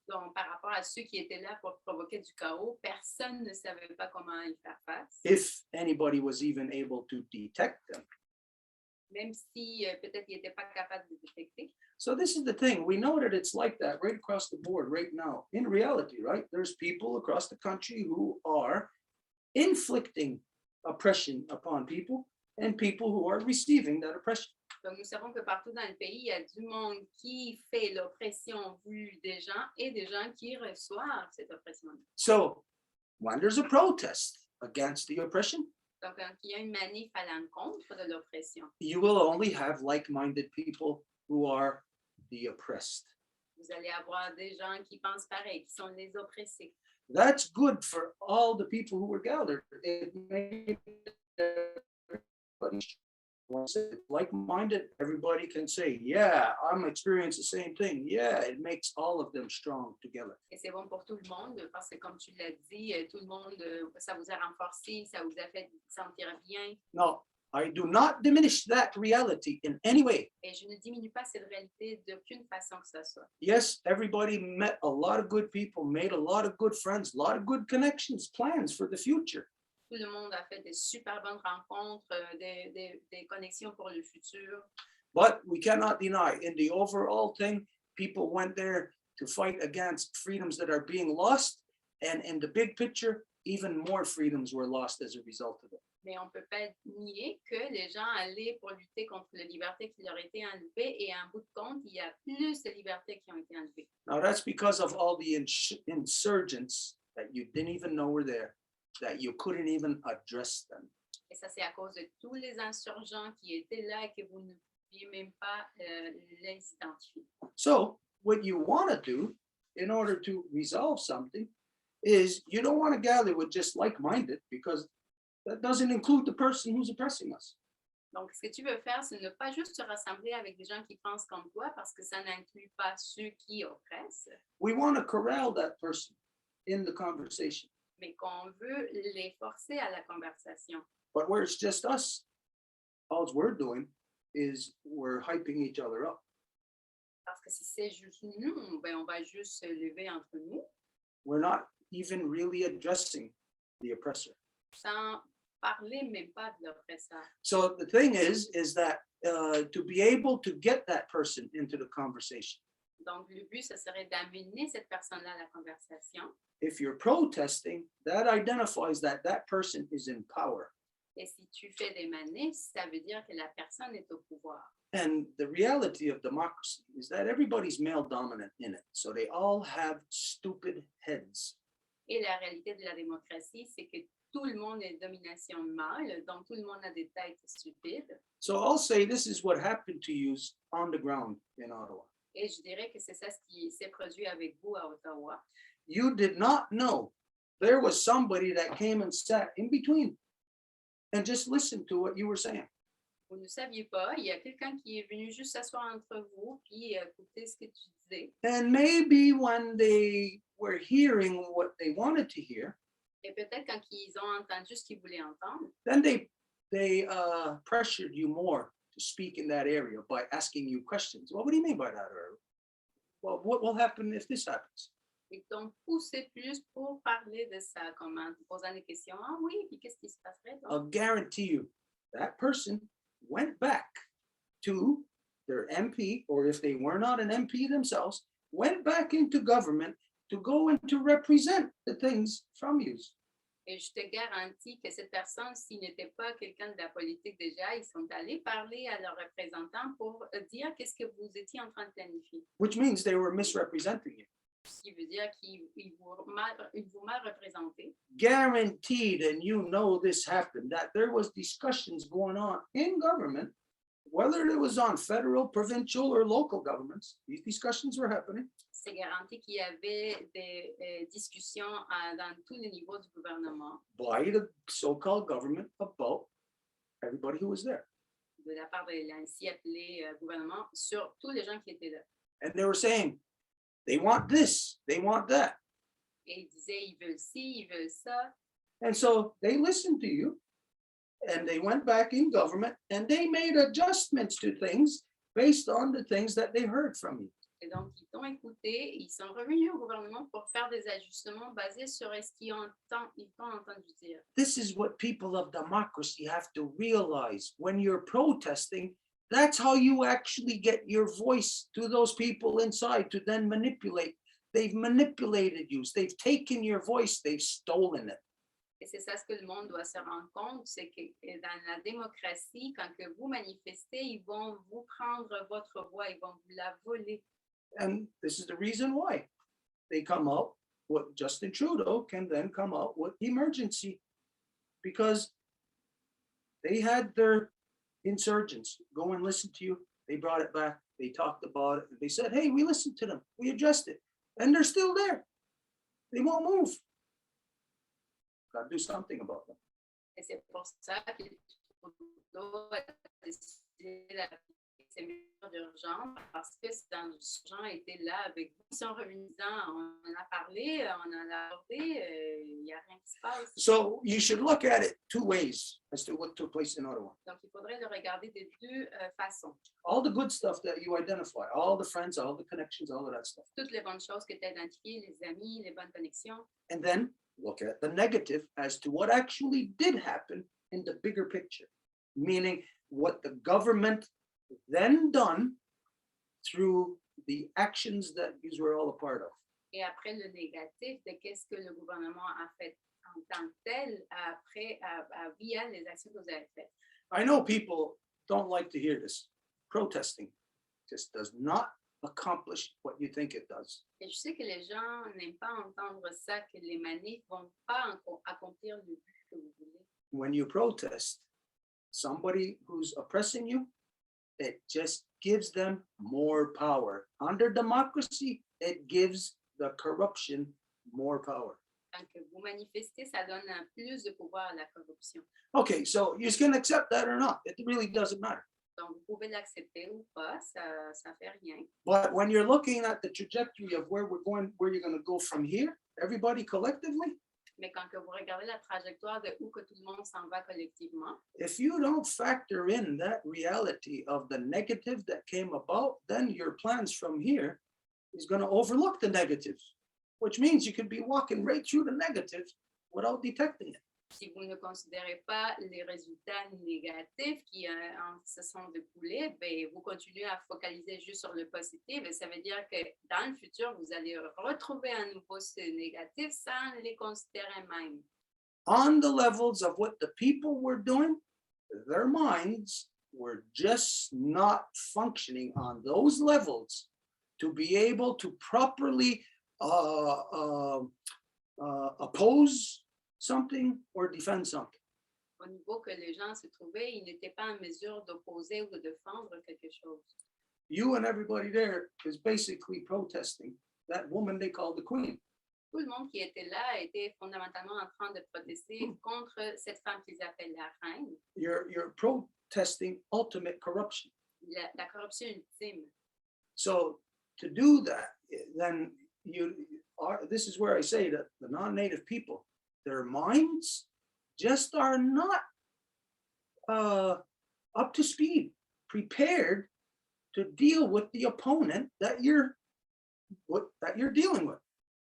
Donc, par rapport à ceux qui étaient là pour provoquer du chaos, personne ne savait pas comment y faire face. If anybody was even able to detect them. Même si peut-être ils n'étaient pas capables de détecter. So this is the thing. We know that it's like that right across the board right now. In reality, right? There's people across the country who are inflicting oppression upon people and people who are receiving that oppression. Donc, nous savons que partout dans le pays, il y a du monde qui fait l'oppression vue des gens et des gens qui reçoivent cette oppression. So when there's a protest against the oppression, Donc, quand il y a une manif à l'encontre de l'oppression, you will only have like-minded people who are the oppressed. vous allez avoir des gens qui pensent pareil, qui sont les oppressés. That's good for all the people who were gathered. It made everybody like-minded. Everybody can say, yeah, I'm experiencing the same thing. Yeah, it makes all of them strong together. Et c'est bon pour tout le monde parce que, comme tu l'as dit, tout le monde, ça vous a renforcé, ça vous a fait sentir bien. No, I do not diminish that reality in any way. Et je ne diminue pas cette réalité d'aucune façon que ce soit. Yes, everybody met a lot of good people, made a lot of good friends, a lot of good connections, plans for the future. Tout le monde a fait des super bonnes rencontres, des connexions pour le futur. But we cannot deny, in the overall thing, people went there to fight against freedoms that are being lost. And in the big picture, even more freedoms were lost as a result of it. Mais on ne peut pas nier que les gens allaient pour lutter contre les libertés qui leur étaient enlevées et en bout de compte, il y a plus de libertés qui ont été enlevées. Now that's because of all the insurgents that you didn't even know were there, that you couldn't even address them. Et ça, c'est à cause de tous les insurgents qui étaient là et que vous ne pouviez même pas les identifier. So what you want to do in order to resolve something is you don't want to gather with just like-minded, because that doesn't include the person who's oppressing us. Donc, ce que tu veux faire, c'est ne pas juste te rassembler avec des gens qui pensent comme toi, parce que ça n'inclut pas ceux qui oppressent, We want to corral that person in the conversation. mais qu'on veut les forcer à la conversation. But where it's just us, all we're doing is we're hyping each other up. Parce que si c'est juste nous, ben, on va juste se lever entre nous, We're not even really addressing the oppressor. sans parler même pas de l'oppresseur. So the thing is that to be able to get that person into the conversation, Donc, le but, ce serait d'amener cette personne-là à la conversation. if you're protesting, that identifies that that person is in power. Et si tu fais des manifs, ça veut dire que la personne est au pouvoir. And the reality of democracy is that everybody's male dominant in it. So they all have stupid heads. Et la réalité de la démocratie, c'est que tout le monde est domination mâle, donc tout le monde a des têtes stupides. So I'll say this is what happened to you on the ground in Ottawa. Et je dirais que c'est ça ce qui s'est produit avec vous à Ottawa. You did not know there was somebody that came and sat in between and just listened to what you were saying. Vous ne saviez pas, il y a quelqu'un qui est venu juste s'asseoir entre vous puis écouter ce que tu disais. And maybe when they were hearing what they wanted to hear, Et peut-être quand ils ont entendu ce qu'ils voulaient entendre, then they pressured you more to speak in that area by asking you questions. Well, what do you mean by that? Or, well, what will happen if this happens? ils t'ont poussé plus pour parler de ça, comme en te posant des questions. Ah oui, puis qu'est-ce qui se passerait? Donc? I'll guarantee you that person went back to their MP, or if they were not an MP themselves, went back into government to go and to represent the things from you. Et je te garantis que cette personne, s'il n'était pas quelqu'un de la politique déjà, ils sont allés parler à leurs représentants pour dire qu'est-ce que vous étiez en train de planifier. Which means they were misrepresenting you. Ce qui veut dire qu'ils vous mal représenté. Guaranteed, and you know this happened, that there was discussions going on in government, whether it was on federal, provincial, or local governments. These discussions were happening. C'est garanti qu'il y avait des discussions dans tous les niveaux du gouvernement. By the so-called government about everybody who was there. De la part de l'ainsi appelé gouvernement sur tous les gens qui étaient là. And they were saying, they want this, they want that. Et ils disaient, ils veulent ci, ils veulent ça. And so they listened to you, and they went back in government, and they made adjustments to things based on the things that they heard from you. Et donc, ils t'ont écouté, ils sont revenus au gouvernement pour faire des ajustements basés sur ce qu'ils t'ont entendu dire. This is what people of democracy have to realize. When you're protesting, that's how you actually get your voice to those people inside to then manipulate. They've manipulated you. They've taken your voice. They've stolen it. Et c'est ça ce que le monde doit se rendre compte, c'est que dans la démocratie, quand que vous manifestez, ils vont vous prendre votre voix, ils vont vous la voler. And this is the reason why they come out, what Justin Trudeau can then come out with emergency, because they had their insurgents go and listen to you. They brought it back. They talked about it. They said, hey, we listened to them. We addressed it. And they're still there. They won't move. Got to do something about them. Et c'est pour ça que Trudeau a décidé d'appliquer ces mesures d'urgence, parce que ces gens étaient là avec vous. Ils sont revenus disant, on en a parlé, on en a abordé, il n'y a rien qui se passe. So you should look at it two ways as to what took place in Ottawa. Donc, il faudrait le regarder de deux façons. All the good stuff that you identify, all the friends, all the connections, all of that stuff. Toutes les bonnes choses que tu as identifiées, les amis, les bonnes connexions. And then look at the negative as to what actually did happen in the bigger picture, meaning what the government then done through the actions that you were all a part of. Et après le négatif de qu'est-ce que le gouvernement a fait en tant que tel, après, via les actions que vous avez faites. I know people don't like to hear this. Protesting just does not accomplish what you think it does. Et je sais que les gens n'aiment pas entendre ça, que les manifs vont pas accomplir le but que vous voulez. When you protest somebody who's oppressing you, it just gives them more power. Under democracy, it gives the corruption more power. Quand que vous manifestez, ça donne plus de pouvoir à la corruption. Okay, so you can accept that or not. It really doesn't matter. Donc, vous pouvez l'accepter ou pas, ça fait rien. But when you're looking at the trajectory of where we're going, where you're going to go from here, everybody collectively, Mais quand que vous regardez la trajectoire de où que tout le monde s'en va collectivement, if you don't factor in that reality of the negative that came about, then your plans from here is going to overlook the negatives, which means you could be walking right through the negatives without detecting it. si vous ne considérez pas les résultats négatifs qui se sont découlés, ben, vous continuez à focaliser juste sur le positif. Et ça veut dire que dans le futur, vous allez retrouver à nouveau ces négatifs sans les considérer même. On the levels of what the people were doing, their minds were just not functioning on those levels to be able to properly oppose something or defend something. Au niveau que les gens se trouvaient, ils n'étaient pas en mesure d'opposer ou de défendre quelque chose. You and everybody there is basically protesting that woman they call the queen. Tout le monde qui était là était fondamentalement en train de protester contre cette femme qu'ils appellent la reine. You're protesting ultimate corruption. La corruption ultime. So to do that, then this is where I say that the non-native people, their minds just are not up to speed, prepared to deal with the opponent that you're dealing with.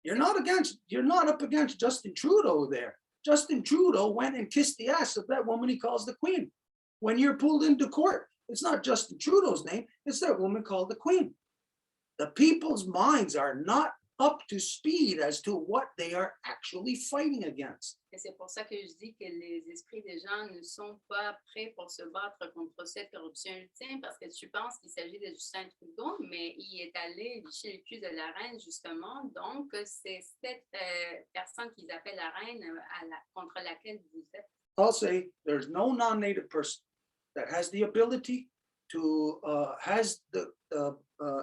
You're not up against Justin Trudeau there. Justin Trudeau went and kissed the ass of that woman he calls the queen. When you're pulled into court, it's not Justin Trudeau's name, it's that woman called the queen. The people's minds are not up to speed as to what they are actually fighting against. Et c'est pour ça que je dis que les esprits des gens ne sont pas prêts pour se battre contre cette corruption ultime, parce que tu penses qu'il s'agit de Justin Trudeau, mais il est allé licher le cul de la reine, justement. Donc, c'est cette personne qu'ils appellent la reine contre laquelle vous êtes. I'll say there's no non-native person that has the ability to, has the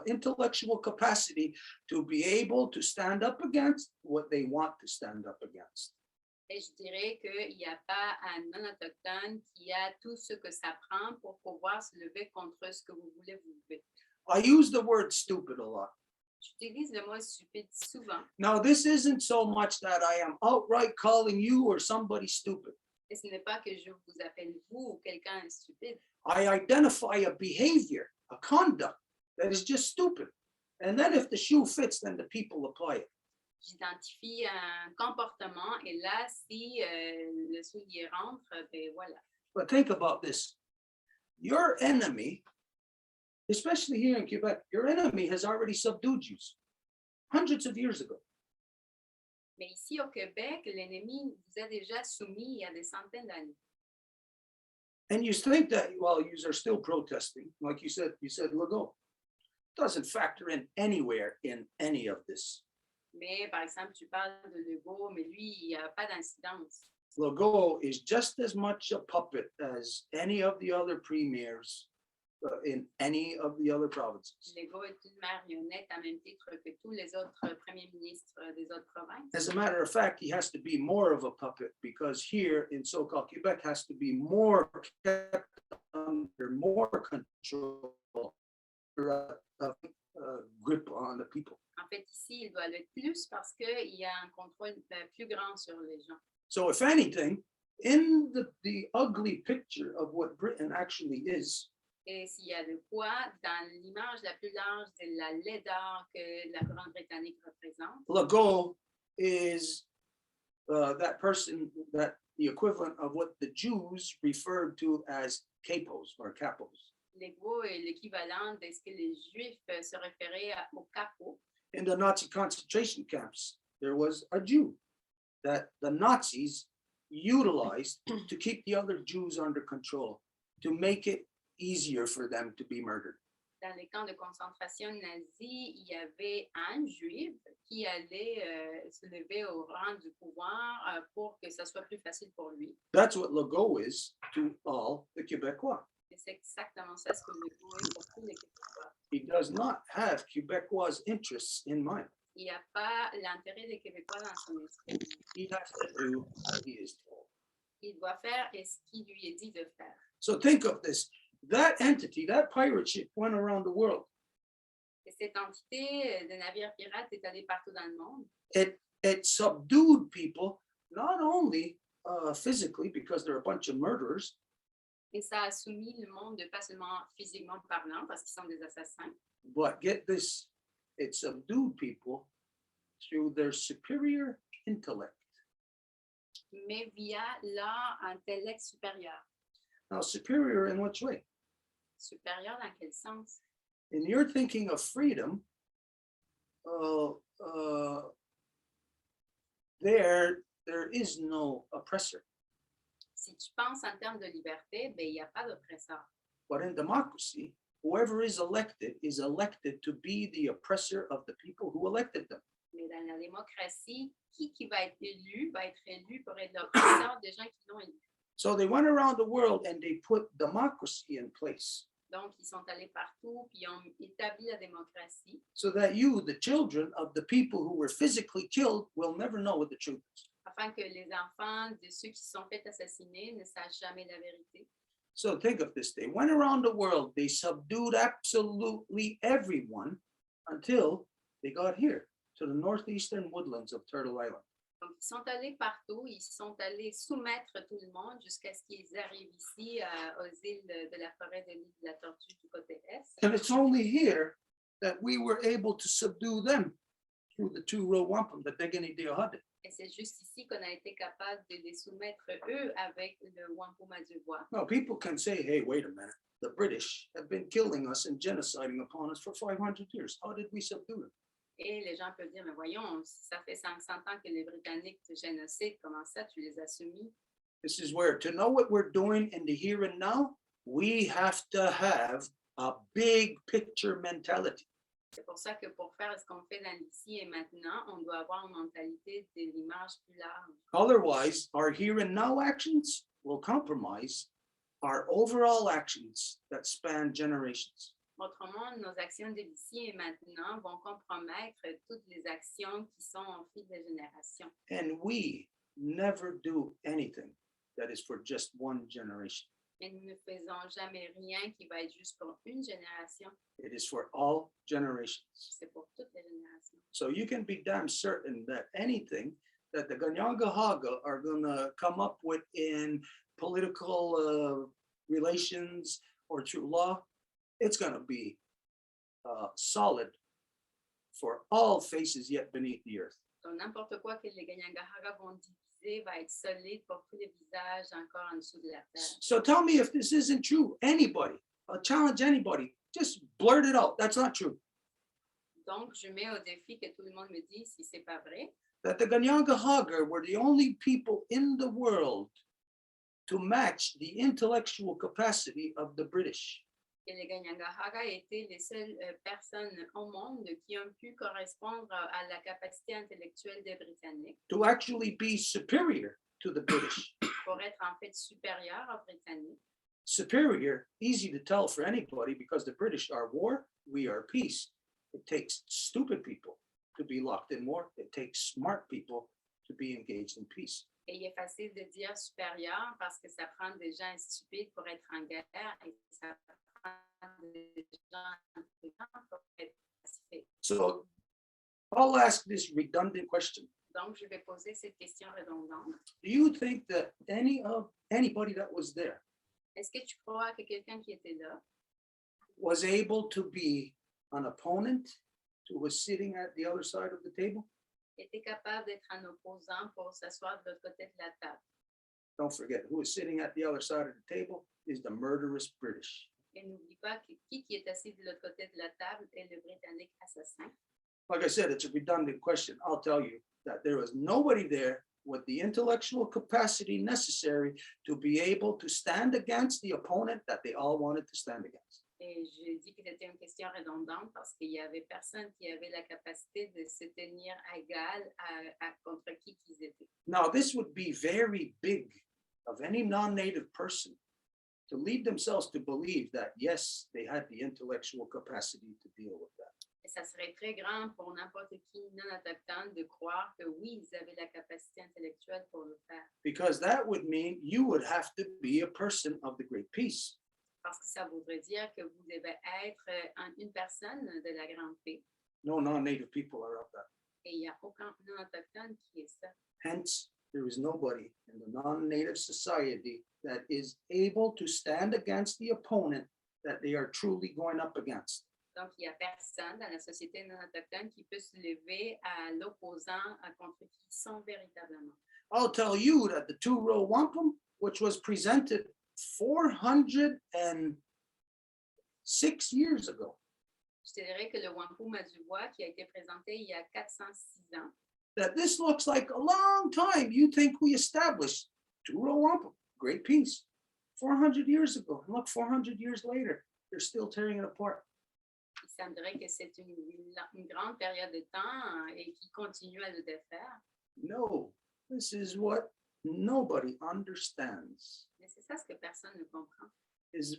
intellectual capacity to be able to stand up against what they want to stand up against. Et je dirais qu'il n'y a pas un non-autochtone qui a tout ce que ça prend pour pouvoir se lever contre ce que vous voulez vous lever. I use the word stupid a lot. J'utilise le mot stupide souvent. Now, this isn't so much that I am outright calling you or somebody stupid. Et ce n'est pas que je vous appelle vous ou quelqu'un stupide. I identify a behavior, a conduct that is just stupid. And then if the shoe fits, then the people apply it. J'identifie un comportement et là, si le soulier rentre, ben voilà. But think about this. Your enemy, especially here in Quebec, your enemy has already subdued you hundreds of years ago. Mais ici au Québec, l'ennemi vous a déjà soumis il y a des centaines d'années. And you think that, well, you are still protesting, like you said Legault. Doesn't factor in anywhere in any of this. Mais par exemple, tu parles de Legault, mais lui, il n'y a pas d'incidence. Legault is just as much a puppet as any of the other premiers in any of the other provinces. Legault est une marionnette à même titre que tous les autres premiers ministres des autres provinces. As a matter of fact, he has to be more of a puppet because here in so-called Quebec has to be more kept under more control, grip on the people. En fait, ici, il doit l'être plus parce qu'il y a un contrôle plus grand sur les gens. So if anything, in the ugly picture of what Britain actually is, et s'il y a de quoi, dans l'image la plus large de la laideur que la couronne britannique représente, Legault is that person, that the equivalent of what the Jews referred to as capos or capos. Legault est l'équivalent de ce que les Juifs se référaient au capot. In the Nazi concentration camps, there was a Jew that the Nazis utilized to keep the other Jews under control, to make it easier for them to be murdered. Dans les camps de concentration nazis, il y avait un juif qui allait se lever au rang du pouvoir pour que ça soit plus facile pour lui. That's what Legault is to all the Quebecois. Et c'est exactement ça ce que le goût est pour tous les Québécois. He does not have Quebecois' interests in mind. Il n'y a pas l'intérêt des Québécois dans son esprit. He has to do what he is told. Il doit faire ce qui lui est dit de faire. So think of this. That entity, that pirate ship went around the world. Et cette entité de navire pirate est allée partout dans le monde. It subdued people, not only physically, because they're a bunch of murderers, Et ça a soumis le monde, pas seulement physiquement parlant, parce qu'ils sont des assassins, but get this, it subdued people through their superior intellect. mais via leur intellect supérieur. Now, superior in which way? Supérieur dans quel sens? In your thinking of freedom, there is no oppressor. Si tu penses en termes de liberté, ben, il n'y a pas d'oppresseur. But in democracy, whoever is elected to be the oppressor of the people who elected them. Mais dans la démocratie, qui va être élu pour être l'oppresseur des gens qui l'ont élu. So they went around the world and they put democracy in place Donc, ils sont allés partout, puis ils ont établi la démocratie, so that you, the children of the people who were physically killed, will never know what the truth is. afin que les enfants de ceux qui se sont fait assassiner ne sachent jamais la vérité. So think of this. They went around the world. They subdued absolutely everyone until they got here to the northeastern woodlands of Turtle Island. Donc, ils sont allés partout, ils sont allés soumettre tout le monde jusqu'à ce qu'ils arrivent ici aux îles de la forêt de l'île de la Tortue du côté est. And it's only here that we were able to subdue them through the two-row wampum, the Degani Deohade. Et c'est juste ici qu'on a été capable de les soumettre, eux, avec le Wampum à deux voies. Now, people can say, hey, wait a minute. The British have been killing us and genociding upon us for 500 years. How did we subdue them? Et les gens peuvent dire, mais voyons, ça fait 500 ans que les Britanniques te génocident, comment ça, tu les as soumis? This is where, to know what we're doing in the here and now, we have to have a big picture mentality. C'est pour ça que pour faire ce qu'on fait dans l'ici et maintenant, on doit avoir une mentalité de l'image plus large. Otherwise, our here and now actions will compromise our overall actions that span generations. Autrement, nos actions de l'ici et maintenant vont compromettre toutes les actions qui sont en fil de génération. And we never do anything that is for just one generation. Mais nous ne faisons jamais rien qui va être juste pour une génération. It is for all generations. C'est pour toutes les générations. So you can be damn certain that anything that the Ganyangahaga are going to come up with in political relations or through law, it's going to be solid for all faces yet beneath the earth. Donc, n'importe quoi que les Ganyangahaga vont diviser va être solide pour tous les visages encore en dessous de la terre. So tell me if this isn't true. Anybody, I'll challenge anybody. Just blurt it out. That's not true. Donc, je mets au défi que tout le monde me dise si c'est pas vrai. That the Ganyangahaga were the only people in the world to match the intellectual capacity of the British. Que les Ganyangahaga étaient les seules personnes au monde qui ont pu correspondre à la capacité intellectuelle des Britanniques. To actually be superior to the British. Pour être en fait supérieur aux Britanniques. Superior, easy to tell for anybody because the British are war, we are peace. It takes stupid people to be locked in war. It takes smart people to be engaged in peace. Et il est facile de dire supérieur parce que ça prend des gens stupides pour être en guerre et ça prend des gens intelligents pour être pacifiques. So I'll ask this redundant question. Donc, je vais poser cette question redondante. Do you think that anybody that was there Est-ce que tu crois que quelqu'un qui était là was able to be an opponent who was sitting at the other side of the table? était capable d'être un opposant pour s'asseoir de l'autre côté de la table? Don't forget, who is sitting at the other side of the table is the murderous British. Et n'oublie pas que qui est assis de l'autre côté de la table est le Britannique assassin. Like I said, it's a redundant question. I'll tell you that there was nobody there with the intellectual capacity necessary to be able to stand against the opponent that they all wanted to stand against. Et je dis que c'était une question redondante parce qu'il n'y avait personne qui avait la capacité de se tenir à égal contre qui qu'ils étaient. Now, this would be very big of any non-native person to lead themselves to believe that, yes, they had the intellectual capacity to deal with that. Et ça serait très grand pour n'importe qui non autochtone de croire que oui, ils avaient la capacité intellectuelle pour le faire. Because that would mean you would have to be a person of the great peace. Parce que ça voudrait dire que vous devez être une personne de la grande paix. No non-native people are of that. Et il n'y a aucun non autochtone qui est ça. Hence, there is nobody in the non-native society that is able to stand against the opponent that they are truly going up against. Donc, il n'y a personne dans la société non autochtone qui peut se lever à l'opposant contre qui ils sont véritablement. I'll tell you that the two-row wampum, which was presented 406 years ago, Je te dirais que le Wampum à du bois qui a été présenté il y a 406 ans, that this looks like a long time. You think we established two-row wampum, great peace, 400 years ago. And look, 400 years later, they're still tearing it apart. il semblerait que c'est une grande période de temps et qui continue à le défaire. No, this is what nobody understands, Mais c'est ça ce que personne ne comprend. is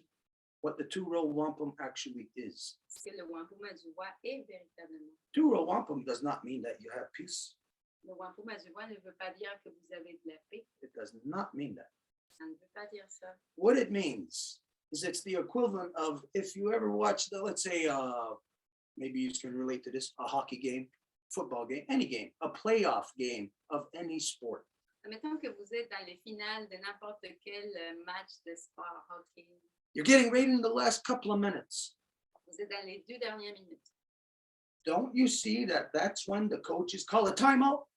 what the two-row wampum actually is. Ce que le Wampum à du bois est véritablement. Two-row wampum does not mean that you have peace. Le Wampum à du bois ne veut pas dire que vous avez de la paix. It does not mean that. Ça ne veut pas dire ça. What it means is it's the equivalent of, if you ever watched, let's say, maybe you can relate to this, a hockey game, football game, any game, a playoff game of any sport. Admettons que vous êtes dans les finales de n'importe quel match de sport, hockey. You're getting right in the last couple of minutes. Vous êtes dans les 2 dernières minutes. Don't you see that that's when the coaches call a timeout?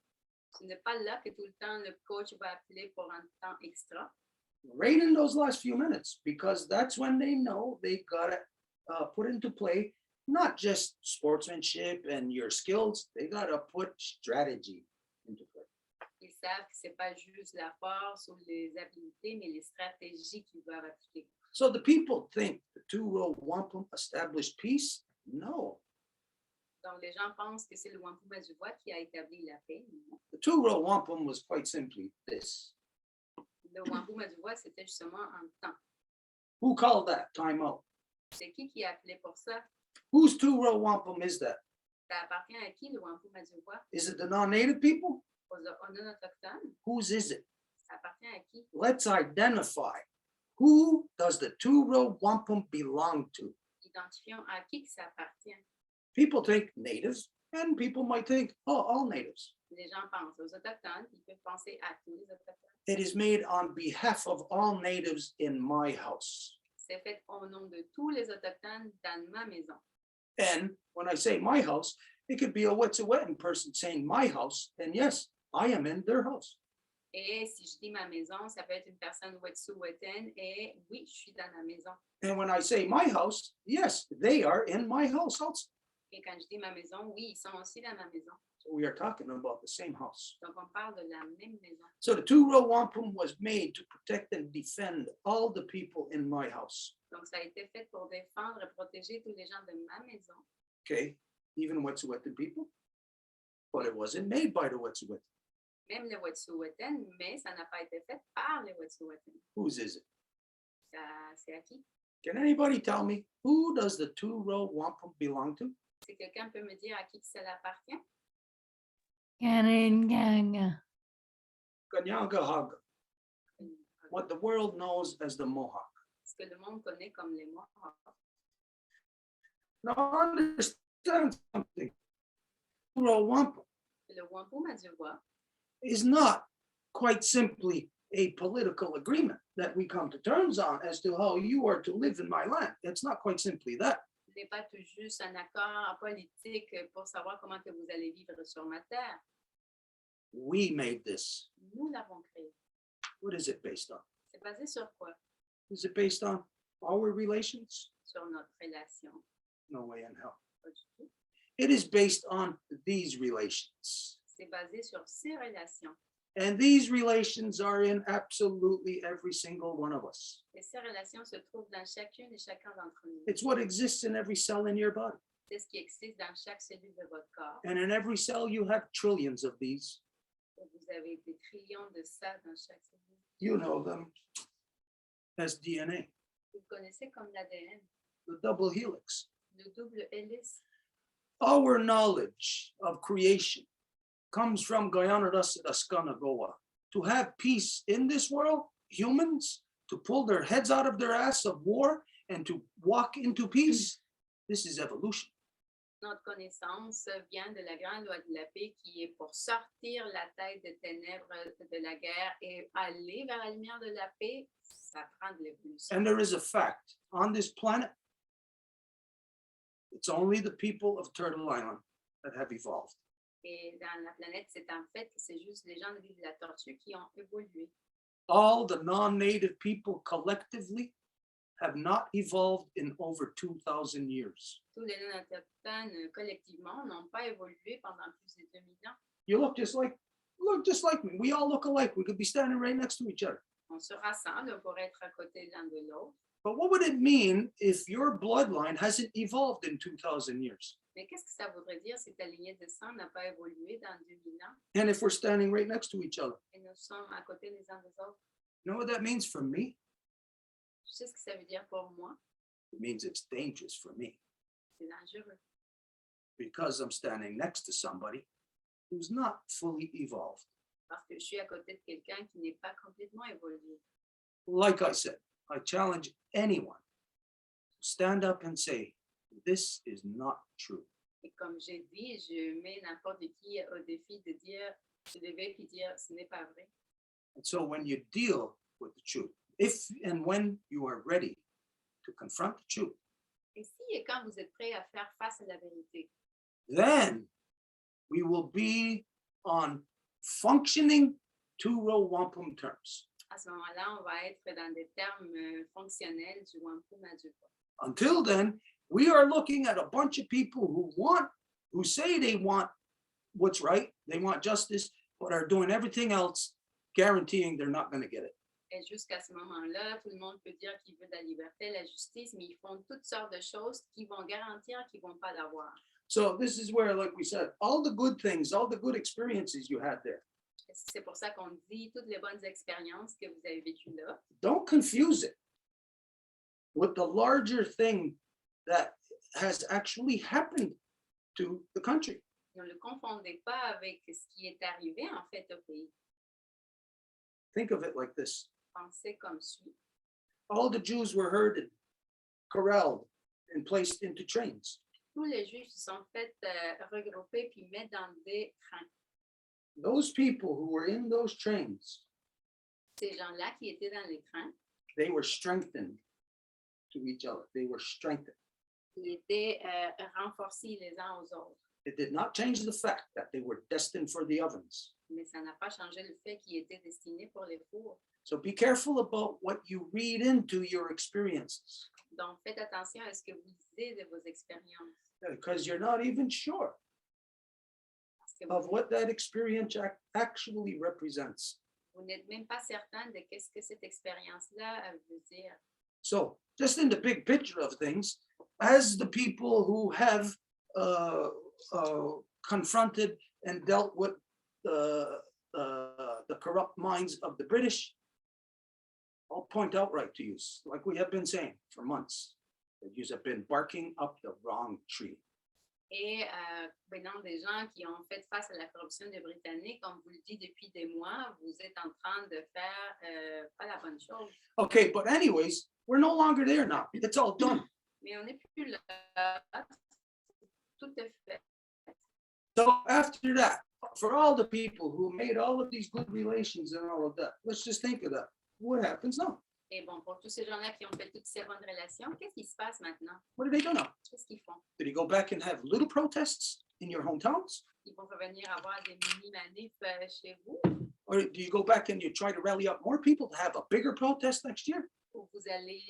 Ce n'est pas là que tout le temps le coach va appeler pour un temps extra. Right in those last few minutes, because that's when they know they gotta put into play not just sportsmanship and your skills, they gotta put strategy into play. Ils savent que c'est pas juste la force ou les habiletés, mais les stratégies qu'ils doivent appliquer. So the people think the two-row wampum established peace? No. Donc, les gens pensent que c'est le Wampum à du bois qui a établi la paix. The two-row wampum was quite simply this. Le Wampum à du bois, c'était justement un temps. Who called that timeout? C'est qui a appelé pour ça? Whose two-row wampum is that? Ça appartient à qui, le Wampum à du bois? Is it the non-native people? Aux non-autochtones? Whose is it? Ça appartient à qui? Let's identify. Who does the two-row wampum belong to? Identifions à qui que ça appartient. People think natives, and people might think, oh, all natives. Les gens pensent aux autochtones, ils peuvent penser à tous les autochtones. It is made on behalf of all natives in my house. C'est fait au nom de tous les autochtones dans ma maison. And when I say my house, it could be a Wet'suwet'en person saying my house, and yes, I am in their house. Et si je dis ma maison, ça peut être une personne Wet'suwet'en et oui, je suis dans la maison. And when I say my house, yes, they are in my house also. Et quand je dis ma maison, oui, ils sont aussi dans ma maison. So we are talking about the same house. Donc, on parle de la même maison. So the two-row wampum was made to protect and defend all the people in my house. Donc, ça a été fait pour défendre et protéger tous les gens de ma maison. Okay, even Wet'suwet'en people, but it wasn't made by the Wet'suwet'en. Même les Wet'suwet'en, mais ça n'a pas été fait par les Wet'suwet'en. Whose is it? C'est à qui? Can anybody tell me who does the two-row wampum belong to? Si quelqu'un peut me dire à qui cela appartient? Kanyangahaga, what the world knows as the Mohawk. Ce que le monde connaît comme les Mohawks. Now understand something. Two-row wampum Le Wampum à du bois is not quite simply a political agreement that we come to terms on as to how you are to live in my land. It's not quite simply that. Ce n'est pas tout juste un accord politique pour savoir comment que vous allez vivre sur ma terre. We made this. Nous l'avons créé. What is it based on? C'est basé sur quoi? Is it based on our relations? Sur notre relation. No way in hell. Pas du tout. It is based on these relations. C'est basé sur ces relations. And these relations are in absolutely every single one of us. Et ces relations se trouvent dans chacune et chacun d'entre nous. It's what exists in every cell in your body. C'est ce qui existe dans chaque cellule de votre corps. And in every cell, you have trillions of these. Et vous avez des trillions de ça dans chaque cellule. You know them as DNA, Vous le connaissez comme l'ADN, the double helix. le double hélice. Our knowledge of creation comes from Guyana Goa. To have peace in this world, humans, to pull their heads out of their ass of war and to walk into peace, this is evolution. Notre connaissance vient de la grande loi de la paix qui est pour sortir la tête des ténèbres de la guerre et aller vers la lumière de la paix, ça prend de l'évolution. And there is a fact on this planet, it's only the people of Turtle Island that have evolved. Et dans la planète, c'est en fait, c'est juste les gens de l'île de la Tortue qui ont évolué. All the non-native people collectively have not evolved in over 2,000 years. Tous les non-autochtones collectivement n'ont pas évolué pendant plus de 2000 ans. You look just like me. We all look alike. We could be standing right next to each other. On se rassemble pour être à côté l'un de l'autre. But what would it mean if your bloodline hasn't evolved in 2,000 years? Mais qu'est-ce que ça voudrait dire si ta lignée de sang n'a pas évolué dans 2000 ans And if we're standing right next to each other? et nous sommes à côté les uns des autres? You know what that means for me? Tu sais ce que ça veut dire pour moi? It means it's dangerous for me C'est dangereux because I'm standing next to somebody who's not fully evolved. parce que je suis à côté de quelqu'un qui n'est pas complètement évolué. Like I said, I challenge anyone to stand up and say, this is not true. Et comme j'ai dit, je mets n'importe qui au défi de dire, se lever et dire, ce n'est pas vrai. And so when you deal with the truth, if and when you are ready to confront the truth, Et si et quand vous êtes prêt à faire face à la vérité, then we will be on functioning two-row wampum terms. à ce moment-là, on va être dans des termes fonctionnels du Wampum à Deux. Until then, we are looking at a bunch of people who say they want what's right, they want justice, but are doing everything else, guaranteeing they're not going to get it. Et jusqu'à ce moment-là, tout le monde peut dire qu'il veut la liberté, la justice, mais ils font toutes sortes de choses qui vont garantir qu'ils ne vont pas l'avoir. So this is where, like we said, all the good things, all the good experiences you had there, C'est pour ça qu'on dit toutes les bonnes expériences que vous avez vécues là. don't confuse it with the larger thing that has actually happened to the country. Ne le confondez pas avec ce qui est arrivé en fait au pays. Think of it like this. Pensez comme suit. All the Jews were herded, corralled, and placed into trains. Tous les Juifs se sont fait regrouper puis mettre dans des trains. Those people who were in those trains, Ces gens-là qui étaient dans les trains, they were strengthened to each other. They were strengthened. ils étaient renforcés les uns aux autres. It did not change the fact that they were destined for the ovens. Mais ça n'a pas changé le fait qu'ils étaient destinés pour les fours. So be careful about what you read into your experiences, Donc, faites attention à ce que vous lisez de vos expériences. because you're not even sure Parce que of what that experience actually represents. vous n'êtes même pas certain de qu'est-ce que cette expérience-là veut dire. So just in the big picture of things, as the people who have confronted and dealt with the corrupt minds of the British, I'll point out right to you, like we have been saying for months, that you have been barking up the wrong tree. Et venant des gens qui ont fait face à la corruption des Britanniques, comme vous le dites depuis des mois, vous êtes en train de faire pas la bonne chose. Okay, but anyways, we're no longer there now. It's all done. Mais on n'est plus là. Tout est fait. So after that, for all the people who made all of these good relations and all of that, let's just think of that. What happens now? Et bon, pour tous ces gens-là qui ont fait toutes ces bonnes relations, qu'est-ce qui se passe maintenant? What do they do now? Qu'est-ce qu'ils font? Did you go back and have little protests in your hometowns? Ils vont revenir avoir des mini-manifs chez vous? Or do you go back and you try to rally up more people to have a bigger protest next year? Ou vous allez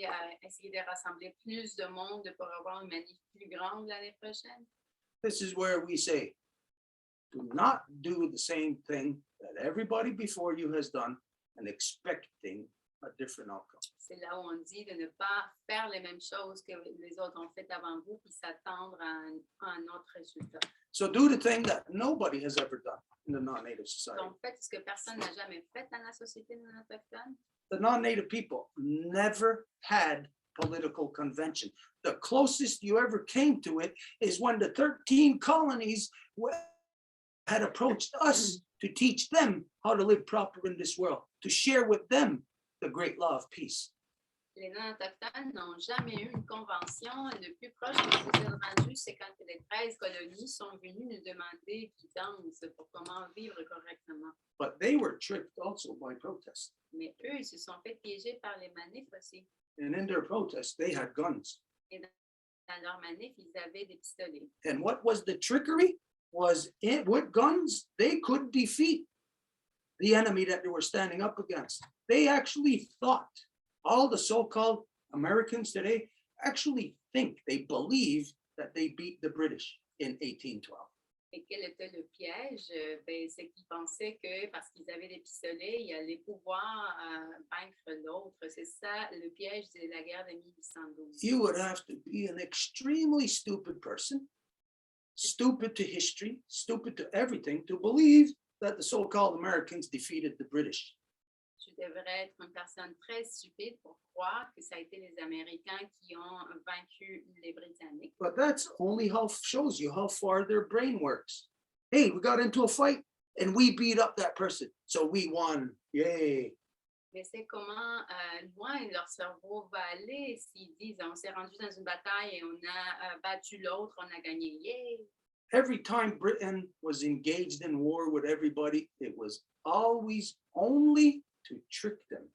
essayer de rassembler plus de monde pour avoir une manif plus grande l'année prochaine? This is where we say, Do not do the same thing that everybody before you has done and expecting a different outcome. C'est là où on dit de ne pas faire les mêmes choses que les autres ont fait avant vous, puis s'attendre à un autre résultat. So do the thing that nobody has ever done in the non-native society. Donc, faites ce que personne n'a jamais fait dans la société non autochtone. The non-native people never had political convention. The closest you ever came to it is when the 13 colonies had approached us to teach them how to live proper in this world, to share with them the great law of peace. Les non-autochtones n'ont jamais eu une convention. Le plus proche que nous sommes rendus, c'est quand les 13 colonies sont venues nous demander guidance pour comment vivre correctement. But they were tricked also by protests. Mais eux, ils se sont fait piéger par les manifs aussi. And in their protests, they had guns. Et dans leurs manifs, ils avaient des pistolets. And what was the trickery? Was it with guns, they could defeat the enemy that they were standing up against. They actually thought, all the so-called Americans today actually think, they believe that they beat the British in 1812. Et quel était le piège? Ben, c'est qu'ils pensaient que parce qu'ils avaient des pistolets, ils allaient pouvoir vaincre l'autre. C'est ça le piège de la guerre de 1812. You would have to be an extremely stupid person, stupid to history, stupid to everything, to believe that the so-called Americans defeated the British. Tu devrais être une personne très stupide pour croire que ça a été les Américains qui ont vaincu les Britanniques. But that's only how shows you how far their brain works. Hey, we got into a fight and we beat up that person, so we won. Yay. Mais c'est comment loin leur cerveau va aller s'ils disent on s'est rendu dans une bataille et on a battu l'autre, on a gagné. Yay. Every time Britain was engaged in war with everybody, it was always only to trick them,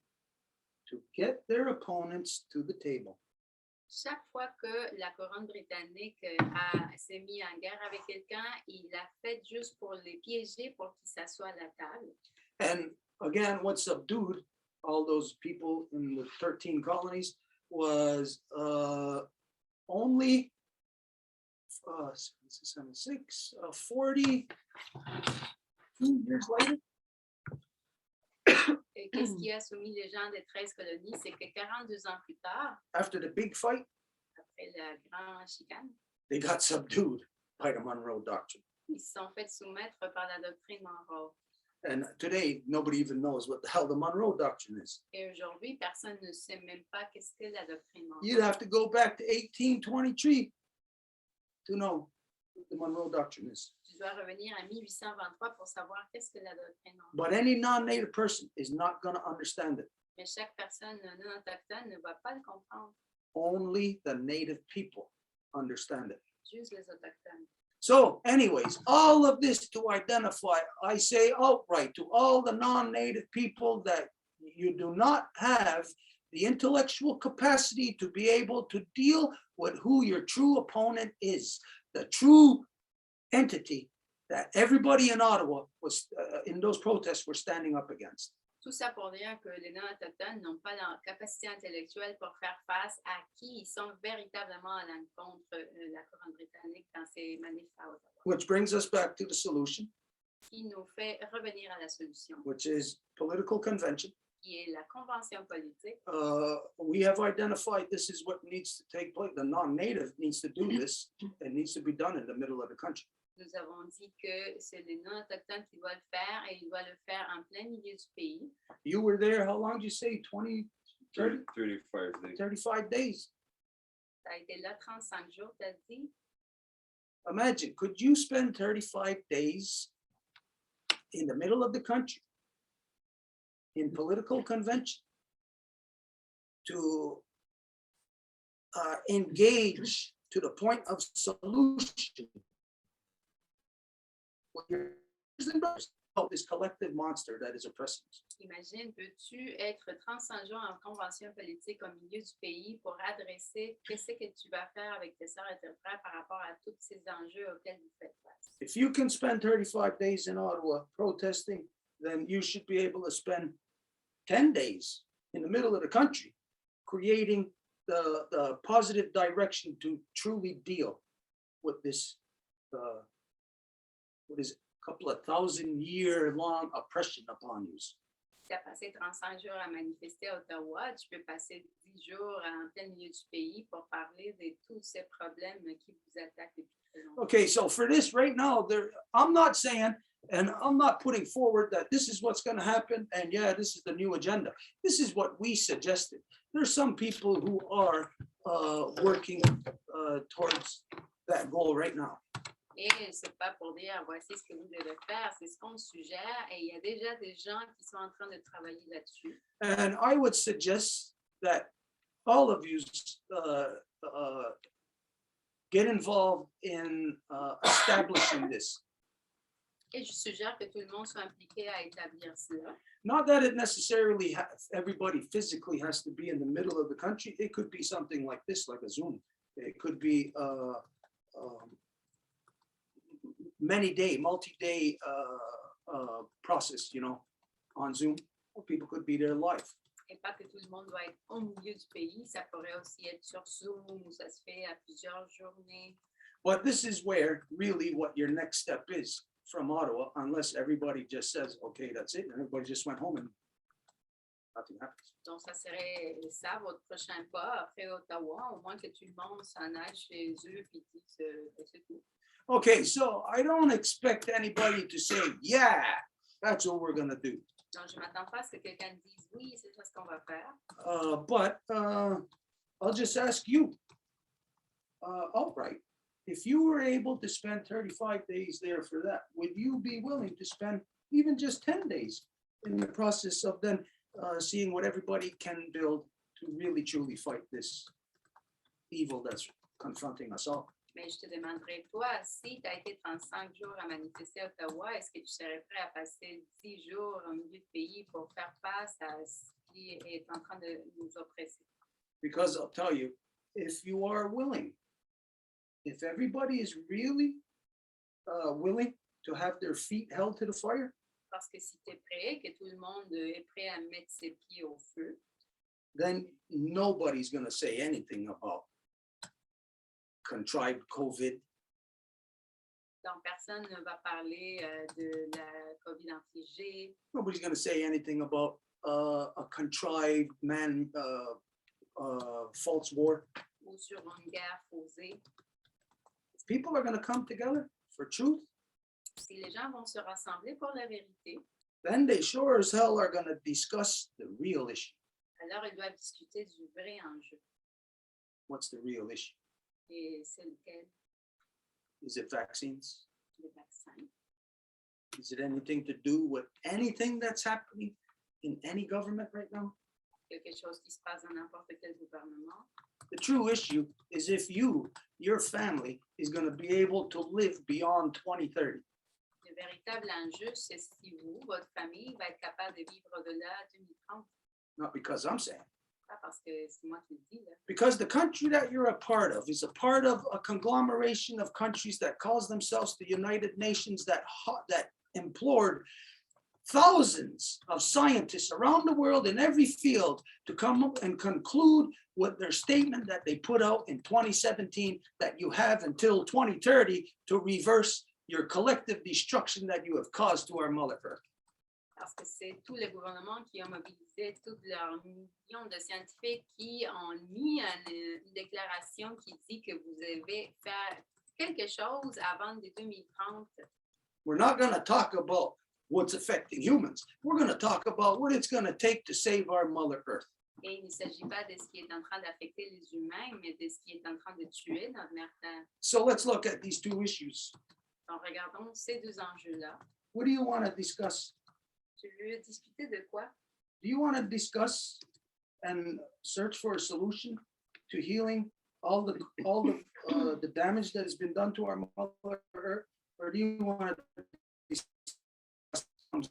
to get their opponents to the table. Chaque fois que la couronne britannique s'est mise en guerre avec quelqu'un, il l'a fait juste pour les piéger, pour qu'ils s'assoient à la table. And again, what subdued all those people in the 13 colonies was only 40 years later. Et qu'est-ce qui a soumis les gens des 13 colonies? C'est que 42 ans plus tard, After the big fight, après la grande chicane, they got subdued by the Monroe Doctrine. ils se sont fait soumettre par la doctrine Monroe. And today, nobody even knows what the hell the Monroe Doctrine is. Et aujourd'hui, personne ne sait même pas qu'est-ce que la doctrine Monroe. You'd have to go back to 1823 to know what the Monroe Doctrine is. Tu dois revenir à 1823 pour savoir qu'est-ce que la doctrine Monroe. But any non-native person is not going to understand it. Mais chaque personne non autochtone ne va pas le comprendre. Only the native people understand it. Juste les autochtones. So anyways, all of this to identify, I say outright to all the non-native people that you do not have the intellectual capacity to be able to deal with who your true opponent is, the true entity that everybody in Ottawa was, in those protests, were standing up against. Tout ça pour dire que les non-autochtones n'ont pas la capacité intellectuelle pour faire face à qui ils sont véritablement à l'encontre de la couronne britannique dans ces manifs à Ottawa. Which brings us back to the solution, Qui nous fait revenir à la solution, which is political convention. qui est la convention politique. We have identified this is what needs to take place. The non-native needs to do this. It needs to be done in the middle of the country. Nous avons dit que c'est les non-autochtones qui doivent le faire et ils doivent le faire en plein milieu du pays. You were there, how long did you say? 20, 30, 35 days. 35 days. Ça a été là 35 jours, t'as dit. Imagine, could you spend 35 days in the middle of the country in political convention to engage to the point of solution this collective monster that is oppressing us? Imagine, peux-tu être 35 jours en convention politique au milieu du pays pour adresser qu'est-ce que tu vas faire avec tes sœurs et tes frères par rapport à tous ces enjeux auxquels vous faites face? If you can spend 35 days in Ottawa protesting, then you should be able to spend 10 days in the middle of the country creating the positive direction to truly deal with this what is couple of 1,000-year-long oppression upon you. Tu as passé 35 jours à manifester à Ottawa, tu peux passer 10 jours en plein milieu du pays pour parler de tous ces problèmes qui vous attaquent depuis très longtemps. Okay, so for this right now, I'm not saying, and I'm not putting forward that this is what's going to happen, and yeah, this is the new agenda. This is what we suggested. There's some people who are working towards that goal right now. Et c'est pas pour dire voici ce que vous devez faire, c'est ce qu'on suggère et il y a déjà des gens qui sont en train de travailler là-dessus. And I would suggest that all of you get involved in establishing this. Et je suggère que tout le monde soit impliqué à établir cela. Not that it necessarily everybody physically has to be in the middle of the country. It could be something like this, like a Zoom. It could be multi-day process, you know, on Zoom. People could be there live. Et pas que tout le monde doit être au milieu du pays, ça pourrait aussi être sur Zoom ou ça se fait à plusieurs journées. But this is where really what your next step is from Ottawa, unless everybody just says, okay, that's it, and everybody just went home and nothing happens. Donc, ça serait ça, votre prochain pas après Ottawa, au moins que tout le monde s'en aille chez eux et dise c'est tout. Okay, so I don't expect anybody to say, yeah, that's what we're going to do. Donc, je ne m'attends pas à ce que quelqu'un dise oui, c'est ça ce qu'on va faire. But I'll just ask you, outright, if you were able to spend 35 days there for that, would you be willing to spend even just 10 days in the process of then seeing what everybody can build to really truly fight this evil that's confronting us all? Mais je te demanderais, toi, si tu as été 35 jours à manifester à Ottawa, est-ce que tu serais prêt à passer 10 jours au milieu du pays pour faire face à ce qui est en train de nous oppresser? Because I'll tell you, if you are willing, if everybody is really willing to have their feet held to the fire, Parce que si tu es prêt, que tout le monde est prêt à mettre ses pieds au feu, then nobody's going to say anything about contrived COVID. donc personne ne va parler de la COVID infligée. Nobody's going to say anything about a contrived false war. Ou sur une guerre causée. If people are going to come together for truth, Si les gens vont se rassembler pour la vérité, then they sure as hell are going to discuss the real issue. alors ils doivent discuter du vrai enjeu. What's the real issue? Et c'est lequel? Is it vaccines? Les vaccins. Is it anything to do with anything that's happening in any government right now? Quelque chose qui se passe dans n'importe quel gouvernement. The true issue is if your family is going to be able to live beyond 2030. Le véritable enjeu, c'est si vous, votre famille, va être capable de vivre au-delà de 2030. Not because I'm saying. Pas parce que c'est moi qui le dis, là. Because the country that you're a part of is a part of a conglomeration of countries that calls themselves the United Nations that implored thousands of scientists around the world in every field to come up and conclude with their statement that they put out in 2017 that you have until 2030 to reverse your collective destruction that you have caused to our Mother Earth. Parce que c'est tous les gouvernements qui ont mobilisé tous leurs millions de scientifiques qui ont mis une déclaration qui dit que vous devez faire quelque chose avant de 2030. We're not going to talk about what's affecting humans. We're going to talk about what it's going to take to save our Mother Earth. Et il ne s'agit pas de ce qui est en train d'affecter les humains, mais de ce qui est en train de tuer notre mère Terre. So let's look at these two issues. Donc, regardons ces deux enjeux-là. What do you want to discuss? Tu veux discuter de quoi? Do you want to discuss and search for a solution to healing all the damage that has been done to our Mother Earth, or do you want to discuss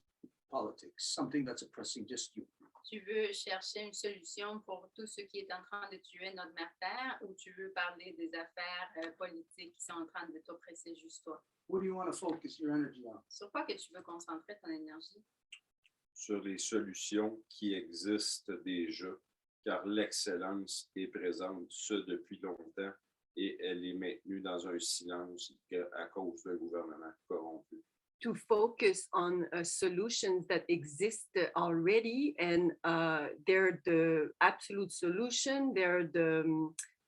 politics, something that's oppressing just you? Tu veux chercher une solution pour tout ce qui est en train de tuer notre mère Terre, ou tu veux parler des affaires politiques qui sont en train de t'oppresser juste toi? What do you want to focus your energy on? Sur quoi que tu veux concentrer ton énergie? Sur les solutions qui existent déjà, car l'excellence est présente, ce depuis longtemps, et elle est maintenue dans un silence à cause d'un gouvernement corrompu. to focus on solutions that exist already, and they're the absolute solution. They're the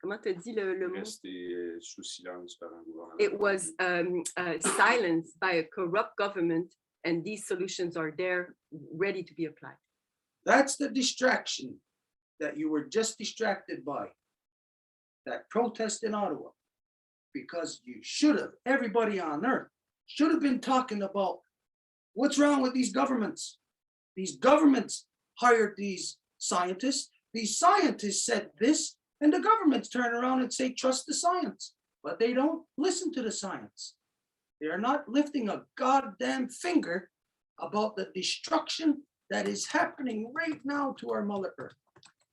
comment t'as dit le mot? Rester sous silence par un gouvernement. It was silenced by a corrupt government, and these solutions are there, ready to be applied. That's the distraction that you were just distracted by. That protest in Ottawa, because you should have, everybody on earth should have been talking about what's wrong with these governments. These governments hired these scientists said this, and the governments turn around and say, trust the science, but they don't listen to the science. They are not lifting a goddamn finger about the destruction that is happening right now to our Mother Earth.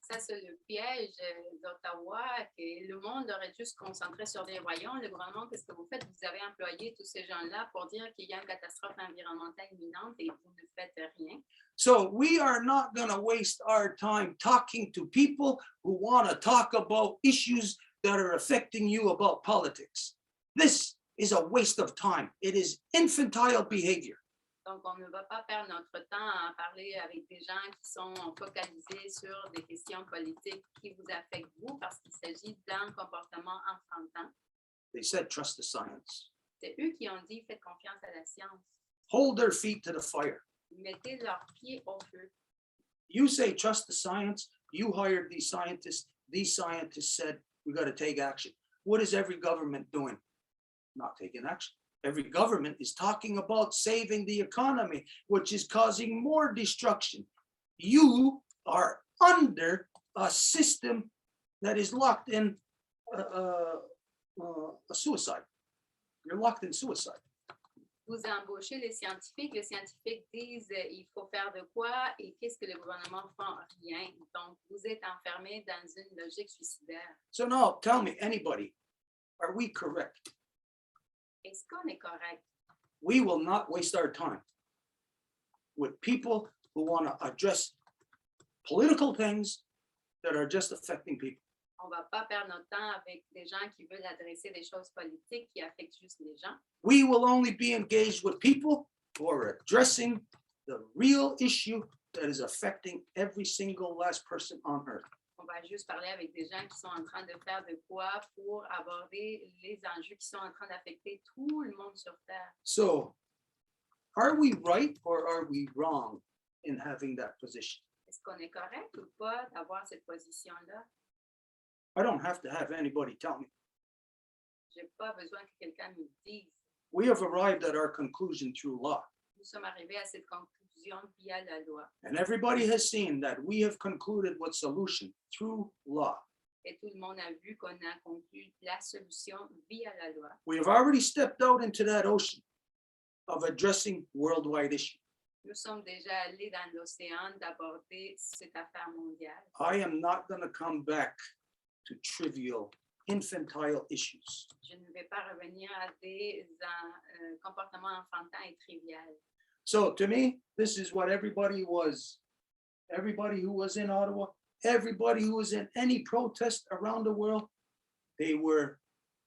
Ça, c'est le piège d'Ottawa, que le monde aurait dû se concentrer sur des voyons. Le gouvernement, qu'est-ce que vous faites? Vous avez employé tous ces gens-là pour dire qu'il y a une catastrophe environnementale imminente et vous ne faites rien. So we are not going to waste our time talking to people who want to talk about issues that are affecting you about politics. This is a waste of time. It is infantile behavior. Donc, on ne va pas perdre notre temps à parler avec des gens qui sont focalisés sur des questions politiques qui vous affectent vous, parce qu'il s'agit d'un comportement enfantin. They said, trust the science. C'est eux qui ont dit, faites confiance à la science. Hold their feet to the fire. Mettez leurs pieds au feu. You say, trust the science. You hired these scientists. These scientists said, we got to take action. What is every government doing? Not taking action. Every government is talking about saving the economy, which is causing more destruction. You are under a system that is locked in a suicide. You're locked in suicide. Vous embauchez les scientifiques disent il faut faire de quoi et qu'est-ce que le gouvernement fait? Rien. Donc, vous êtes enfermés dans une logique suicidaire. So now tell me, anybody, are we correct? Est-ce qu'on est correct? We will not waste our time with people who want to address political things that are just affecting people. On ne va pas perdre notre temps avec des gens qui veulent adresser des choses politiques qui affectent juste les gens. We will only be engaged with people who are addressing the real issue that is affecting every single last person on earth. On va juste parler avec des gens qui sont en train de faire de quoi pour aborder les enjeux qui sont en train d'affecter tout le monde sur Terre. So, are we right or are we wrong in having that position? Est-ce qu'on est correct ou pas d'avoir cette position-là? I don't have to have anybody tell me. Je n'ai pas besoin que quelqu'un me dise. We have arrived at our conclusion through law. Nous sommes arrivés à cette conclusion via la loi. And everybody has seen that we have concluded what solution through law. Et tout le monde a vu qu'on a conclu la solution via la loi. We have already stepped out into that ocean of addressing worldwide issues. Nous sommes déjà allés dans l'océan d'aborder cette affaire mondiale. I am not going to come back to trivial, infantile issues. Je ne vais pas revenir à des comportements enfantins et triviaux. So to me, this is what everybody was. Everybody who was in Ottawa, everybody who was in any protest around the world, they were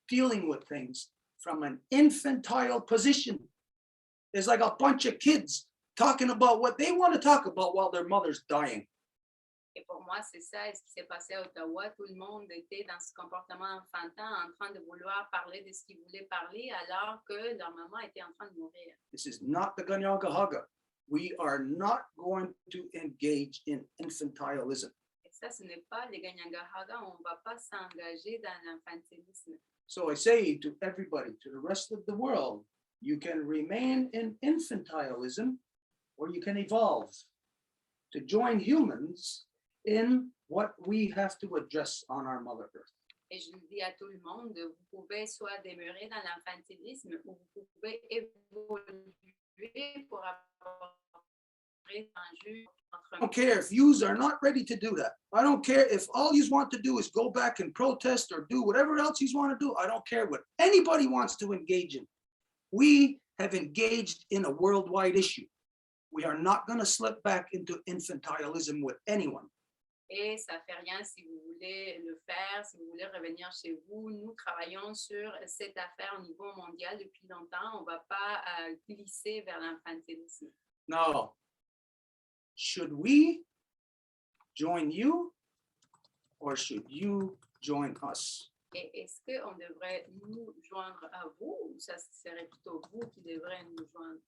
dealing with things from an infantile position. It's like a bunch of kids talking about what they want to talk about while their mother's dying. Et pour moi, c'est ça ce qui s'est passé à Ottawa. Tout le monde était dans ce comportement enfantin, en train de vouloir parler de ce qu'ils voulaient parler, alors que leur maman était en train de mourir. This is not the Ganyagahaga. We are not going to engage in infantilism. Et ça, ce n'est pas les Ganyangahaga. On ne va pas s'engager dans l'infantilisme. So I say to everybody, to the rest of the world, you can remain in infantilism or you can evolve to join humans in what we have to address on our Mother Earth. Et je le dis à tout le monde, vous pouvez soit demeurer dans l'infantilisme ou vous pouvez évoluer pour aborder l'enjeu. I don't care if yous are not ready to do that. I don't care if all you want to do is go back and protest or do whatever else you want to do. I don't care what anybody wants to engage in. We have engaged in a worldwide issue. We are not going to slip back into infantilism with anyone. Et ça ne fait rien si vous voulez le faire, si vous voulez revenir chez vous, nous travaillons sur cette affaire au niveau mondial depuis longtemps. On ne va pas glisser vers l'infantilisme. Now, should we join you or should you join us? Et est-ce qu'on devrait nous joindre à vous ou ça serait plutôt vous qui devrez nous joindre?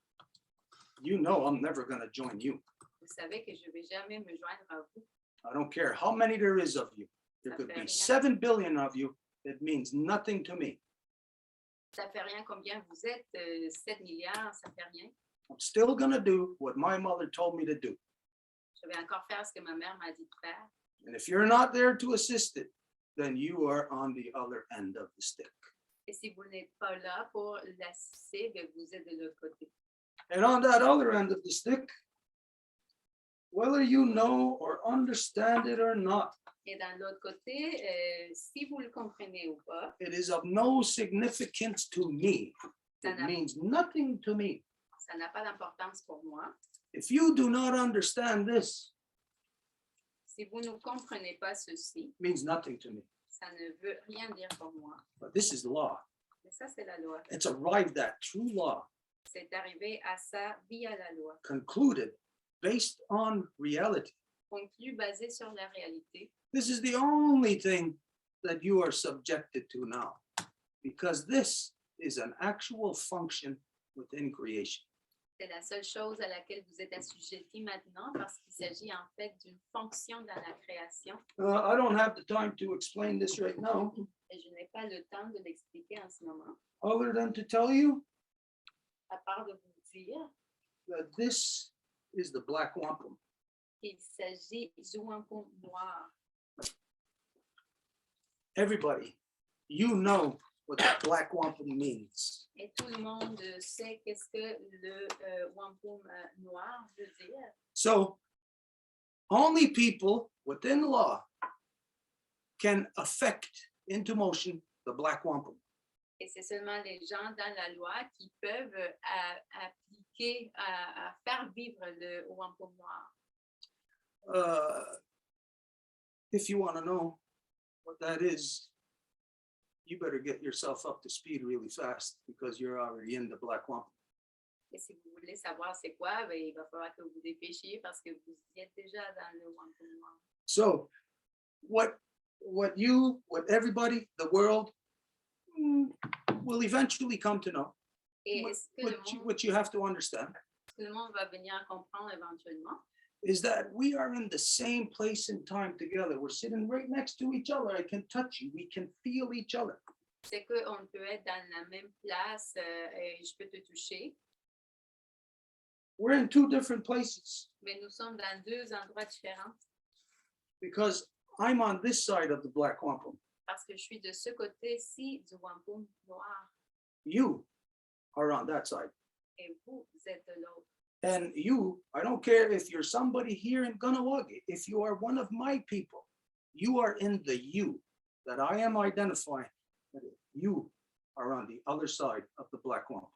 You know I'm never going to join you. Vous savez que je ne vais jamais me joindre à vous. I don't care how many there is of you. There could be 7 billion of you. It means nothing to me. Ça fait rien combien vous êtes, 7 milliards, ça fait rien. I'm still going to do what my mother told me to do. Je vais encore faire ce que ma mère m'a dit de faire. And if you're not there to assist it, then you are on the other end of the stick. Et si vous n'êtes pas là pour l'assister, bien, vous êtes de l'autre côté. And on that other end of the stick, whether you know or understand it or not, Et dans l'autre côté, si vous le comprenez ou pas, it is of no significance to me. It means nothing to me. ça n'a pas d'importance pour moi. If you do not understand this, Si vous ne comprenez pas ceci, it means nothing to me. ça ne veut rien dire pour moi. But this is law. Mais ça, c'est la loi. It's arrived at through law, C'est arrivé à ça via la loi. concluded based on reality. Conclu basé sur la réalité. This is the only thing that you are subjected to now, because this is an actual function within creation. C'est la seule chose à laquelle vous êtes assujetti maintenant parce qu'il s'agit en fait d'une fonction dans la création. I don't have the time to explain this right now, Et je n'ai pas le temps de l'expliquer en ce moment, other than to tell you à part de vous dire that this is the black wampum. qu'il s'agit du wampum noir. Everybody, you know what the black wampum means. Et tout le monde sait qu'est-ce que le wampum noir veut dire. So only people within law can affect into motion the black wampum. Et c'est seulement les gens dans la loi qui peuvent appliquer, à faire vivre le wampum noir. If you want to know what that is, you better get yourself up to speed really fast because you're already in the black wampum. Et si vous voulez savoir c'est quoi, ben, il va falloir que vous dépêchiez parce que vous y êtes déjà dans le wampum noir. So what everybody, the world, will eventually come to know. Et est-ce que What you have to understand le monde va venir à comprendre éventuellement? is that we are in the same place and time together. We're sitting right next to each other. I can touch you. We can feel each other. C'est qu'on peut être dans la même place et je peux te toucher, We're in two different places mais nous sommes dans deux endroits différents because I'm on this side of the black wampum. parce que je suis de ce côté-ci du wampum noir You are on that side. et vous êtes de l'autre. And you, I don't care if you're somebody here in Ganawagi, if you are one of my people, you are in the you that I am identifying. That you are on the other side of the black wampum.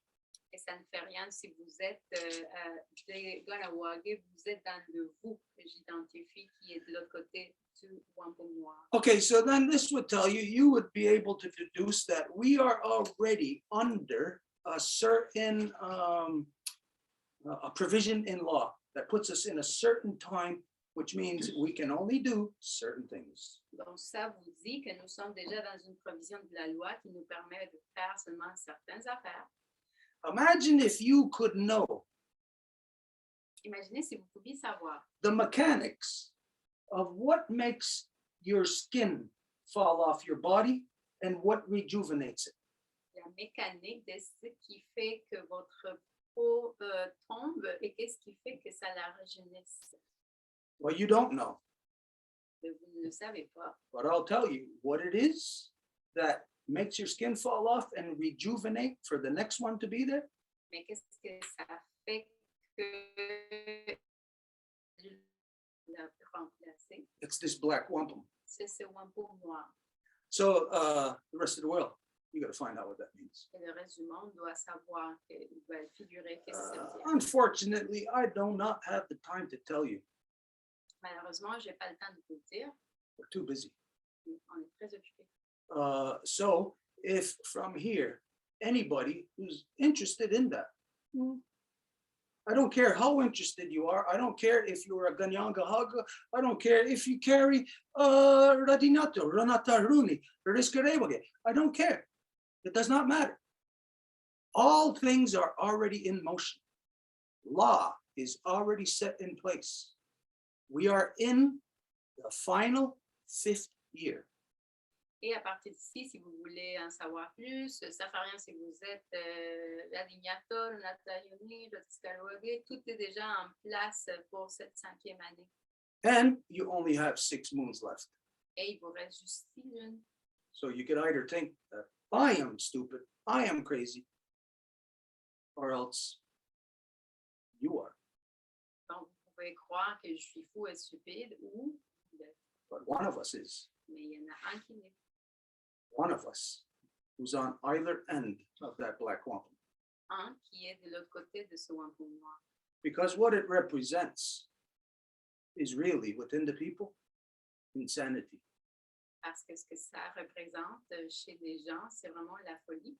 Et ça ne fait rien si vous êtes des Ganawagi, vous êtes dans le vous que j'identifie qui est de l'autre côté du wampum noir. Okay, so then this would tell you, you would be able to deduce that we are already under a certain a provision in law that puts us in a certain time, which means we can only do certain things. Donc ça vous dit que nous sommes déjà dans une provision de la loi qui nous permet de faire seulement certaines affaires. Imagine if you could know Imaginez si vous pouviez savoir the mechanics of what makes your skin fall off your body and what rejuvenates it. la mécanique de ce qui fait que votre peau tombe et qu'est-ce qui fait que ça la rejeunisse. Well, you don't know, Vous ne le savez pas, but I'll tell you what it is that makes your skin fall off and rejuvenate for the next one to be there. mais qu'est-ce que ça fait que la remplacer? It's this black wampum. C'est ce wampum noir. So the rest of the world, you got to find out what that means. Et le reste du monde doit savoir qu'il va figurer qu'est-ce que ça veut dire. Unfortunately, I do not have the time to tell you. Malheureusement, je n'ai pas le temps de vous le dire. We're too busy. On est très occupé. So if from here, anybody who's interested in that, I don't care how interested you are. I don't care if you're a Ganyanga Haga. I don't care if you carry Radinato, Ranata Runi, Riskarewage. I don't care. It does not matter. All things are already in motion. Law is already set in place. We are in the final 5th year. Et à partir d'ici, si vous voulez en savoir plus, ça fait rien si vous êtes la Dignato, le Natalioni, le Tiscarogue, tout est déjà en place pour cette 5e année. And you only have 6 moons left. Et il vous reste juste 6 lunes. So you could either think that I am stupid, I am crazy, or else you are. Donc, vous pouvez croire que je suis fou et stupide ou... But one of us is. Mais il y en a un qui l'est. One of us who's on either end of that black wampum. Un qui est de l'autre côté de ce wampum noir. Because what it represents is really, within the people, insanity. Parce que ce que ça représente chez les gens, c'est vraiment la folie.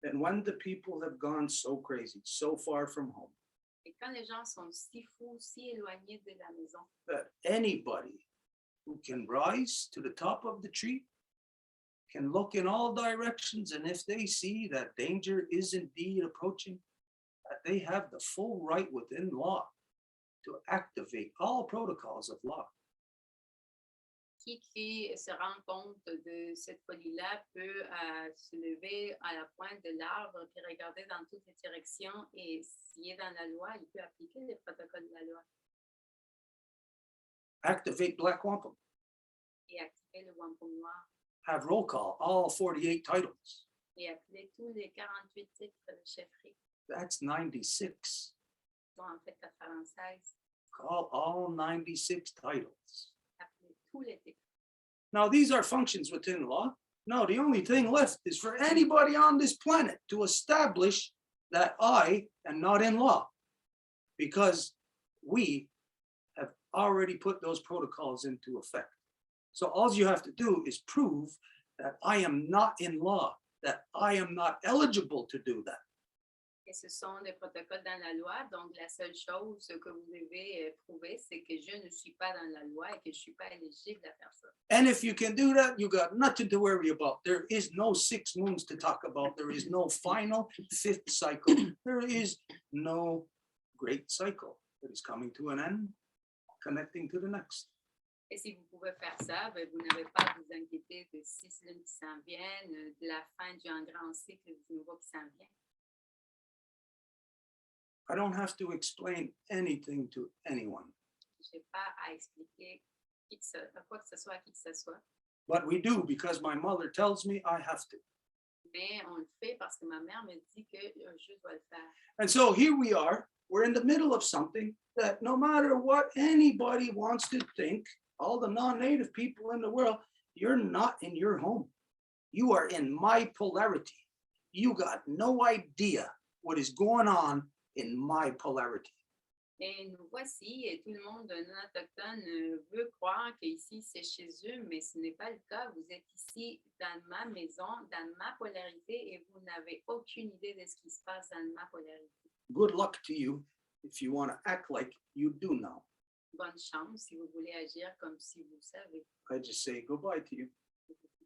And when the people have gone so crazy, so far from home, Et quand les gens sont si fous, si éloignés de la maison, that anybody who can rise to the top of the tree can look in all directions, and if they see that danger is indeed approaching, that they have the full right within law to activate all protocols of law. qui se rend compte de cette folie-là peut se lever à la pointe de l'arbre puis regarder dans toutes les directions, et s'il est dans la loi, il peut appliquer les protocoles de la loi Activate black wampum. et activer le wampum noir Have roll call all 48 titles. et appeler tous les 48 titres de chefferie. That's 96. Sont en fait 96. Call all 96 titles. Appeler tous les titres. Now, these are functions within law. No, the only thing left is for anybody on this planet to establish that I am not in law, because we have already put those protocols into effect. So all you have to do is prove that I am not in law, that I am not eligible to do that. Et ce sont des protocoles dans la loi, donc la seule chose que vous devez prouver, c'est que je ne suis pas dans la loi et que je ne suis pas éligible à faire ça. And if you can do that, you got nothing to worry about. There is no 6 moons to talk about. There is no final 5th cycle. There is no great cycle that is coming to an end, connecting to the next. Et si vous pouvez faire ça, ben, vous n'avez pas à vous inquiéter de 6 lunes qui s'en viennent, de la fin d'un grand cycle nouveau qui s'en vient. I don't have to explain anything to anyone. Je n'ai pas à expliquer quoi que ce soit à qui que ce soit. But we do, because my mother tells me I have to. Mais on le fait parce que ma mère me dit que je dois le faire. And so here we are, we're in the middle of something that no matter what anybody wants to think, all the non-native people in the world, you're not in your home. You are in my polarity. You got no idea what is going on in my polarity. Et nous voici, et tout le monde non autochtone veut croire qu'ici c'est chez eux, mais ce n'est pas le cas. Vous êtes ici dans ma maison, dans ma polarité, et vous n'avez aucune idée de ce qui se passe dans ma polarité. Good luck to you if you want to act like you do know. Bonne chance si vous voulez agir comme si vous savez. I just say goodbye to you.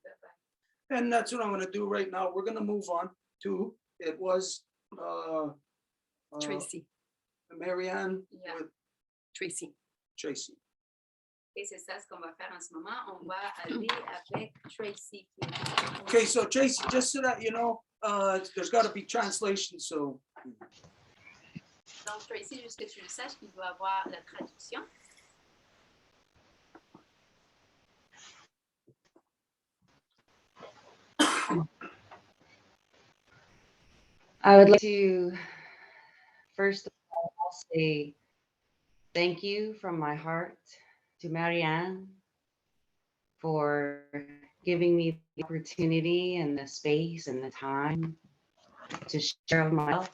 Bye-bye. And that's what I'm going to do right now. We're going to move on to, it was Tracy. Marianne Yeah. with Tracy. Tracy. Et c'est ça ce qu'on va faire en ce moment. On va aller avec Tracy. Okay, so Tracy, just so that you know, there's got to be translation. So Donc Tracy, juste que tu le saches, il doit avoir la traduction. I would like to first of all say thank you from my heart to Marianne for giving me the opportunity and the space and the time to share myself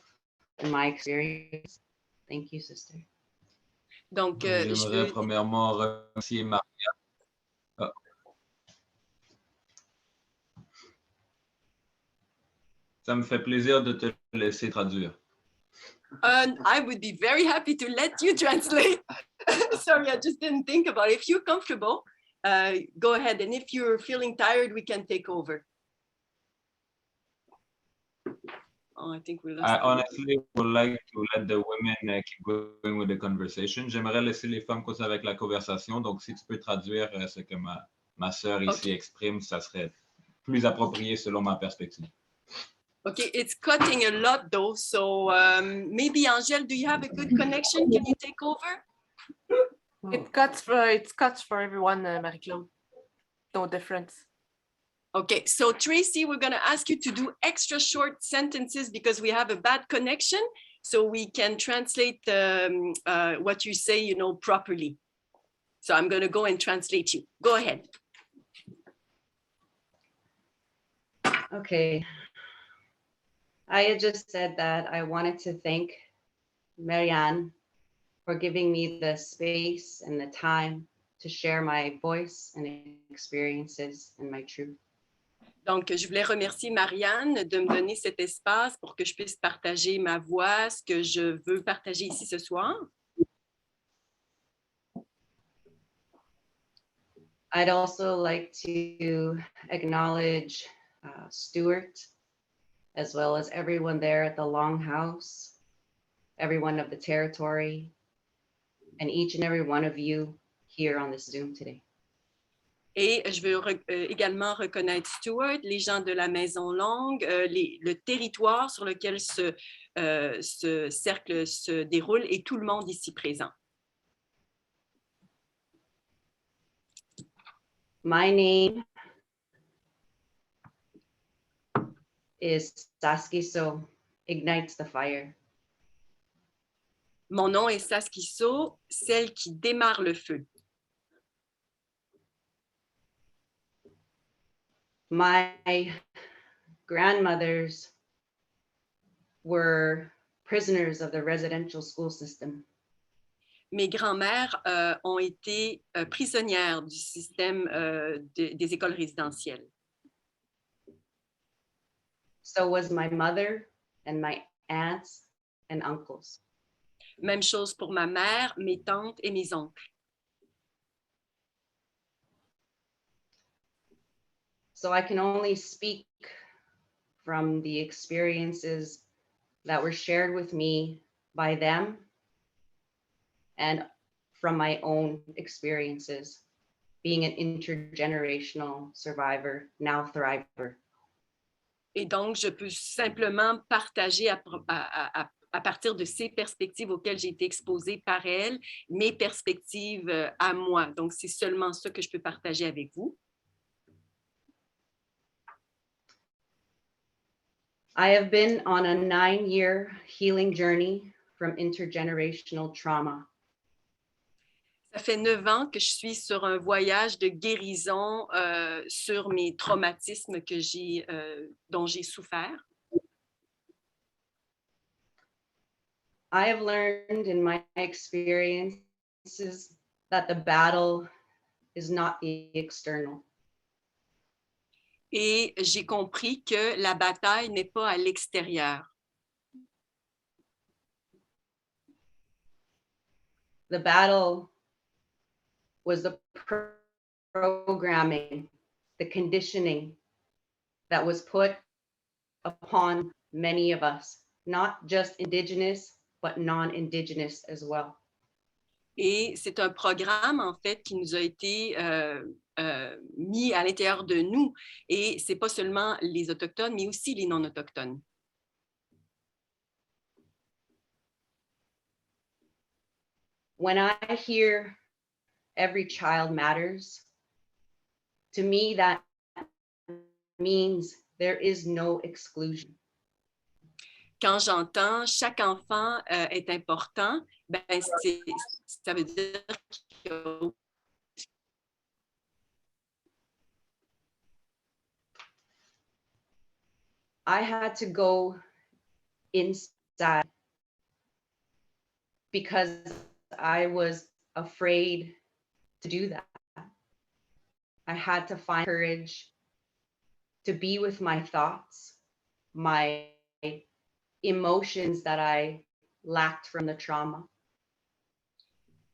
and my experience. Thank you, sister. Donc, J'aimerais premièrement remercier Maria. Ça me fait plaisir de te laisser traduire. I would be very happy to let you translate. Sorry, I just didn't think about it. If you're comfortable, go ahead. And if you're feeling tired, we can take over. Oh, I think we lost. I honestly would like to let the women keep going with the conversation. J'aimerais laisser les femmes continuer avec la conversation. Donc, si tu peux traduire ce que ma sœur ici exprime, ça serait plus approprié selon ma perspective. Okay, it's cutting a lot though. So maybe Angèle, do you have a good connection? Can you take over? It cuts for everyone, Marie-Claude. No difference. Okay, so Tracy, we're going to ask you to do extra short sentences because we have a bad connection, so we can translate what you say, properly. So I'm going to go and translate you. Go ahead. Okay. I had just said that I wanted to thank Marianne for giving me the space and the time to share my voice and experiences and my truth. Donc, je voulais remercier Marianne de me donner cet espace pour que je puisse partager ma voix, ce que je veux partager ici ce soir. I'd also like to acknowledge Stuart, as well as everyone there at the Longhouse, everyone of the territory, and each and every one of you here on this Zoom today. Et je veux également reconnaître Stuart, les gens de la Maison Longue, le territoire sur lequel ce cercle se déroule et tout le monde ici présent. My name is Saskiso, ignites the fire. Mon nom est Saskiso, celle qui démarre le feu. My grandmothers were prisoners of the residential school system. Mes grands-mères ont été prisonnières du système des écoles résidentielles. So was my mother and my aunts and uncles. Même chose pour ma mère, mes tantes et mes oncles. So I can only speak from the experiences that were shared with me by them and from my own experiences, being an intergenerational survivor, now thriver. Et donc, je peux simplement partager à partir de ces perspectives auxquelles j'ai été exposée par elles, mes perspectives à moi. Donc, c'est seulement ça que je peux partager avec vous. I have been on a 9-year healing journey from intergenerational trauma. Ça fait 9 ans que je suis sur un voyage de guérison sur mes traumatismes dont j'ai souffert. I have learned in my experiences that the battle is not the external. Et j'ai compris que la bataille n'est pas à l'extérieur. The battle was the programming, the conditioning that was put upon many of us, not just Indigenous, but non-Indigenous as well. Et c'est un programme, en fait, qui nous a été mis à l'intérieur de nous. Et ce n'est pas seulement les Autochtones, mais aussi les non-Autochtones. When I hear every child matters, to me that means there is no exclusion. Quand j'entends chaque enfant est important, ben ça veut dire que I had to go inside because I was afraid to do that. I had to find courage to be with my thoughts, my emotions that I lacked from the trauma.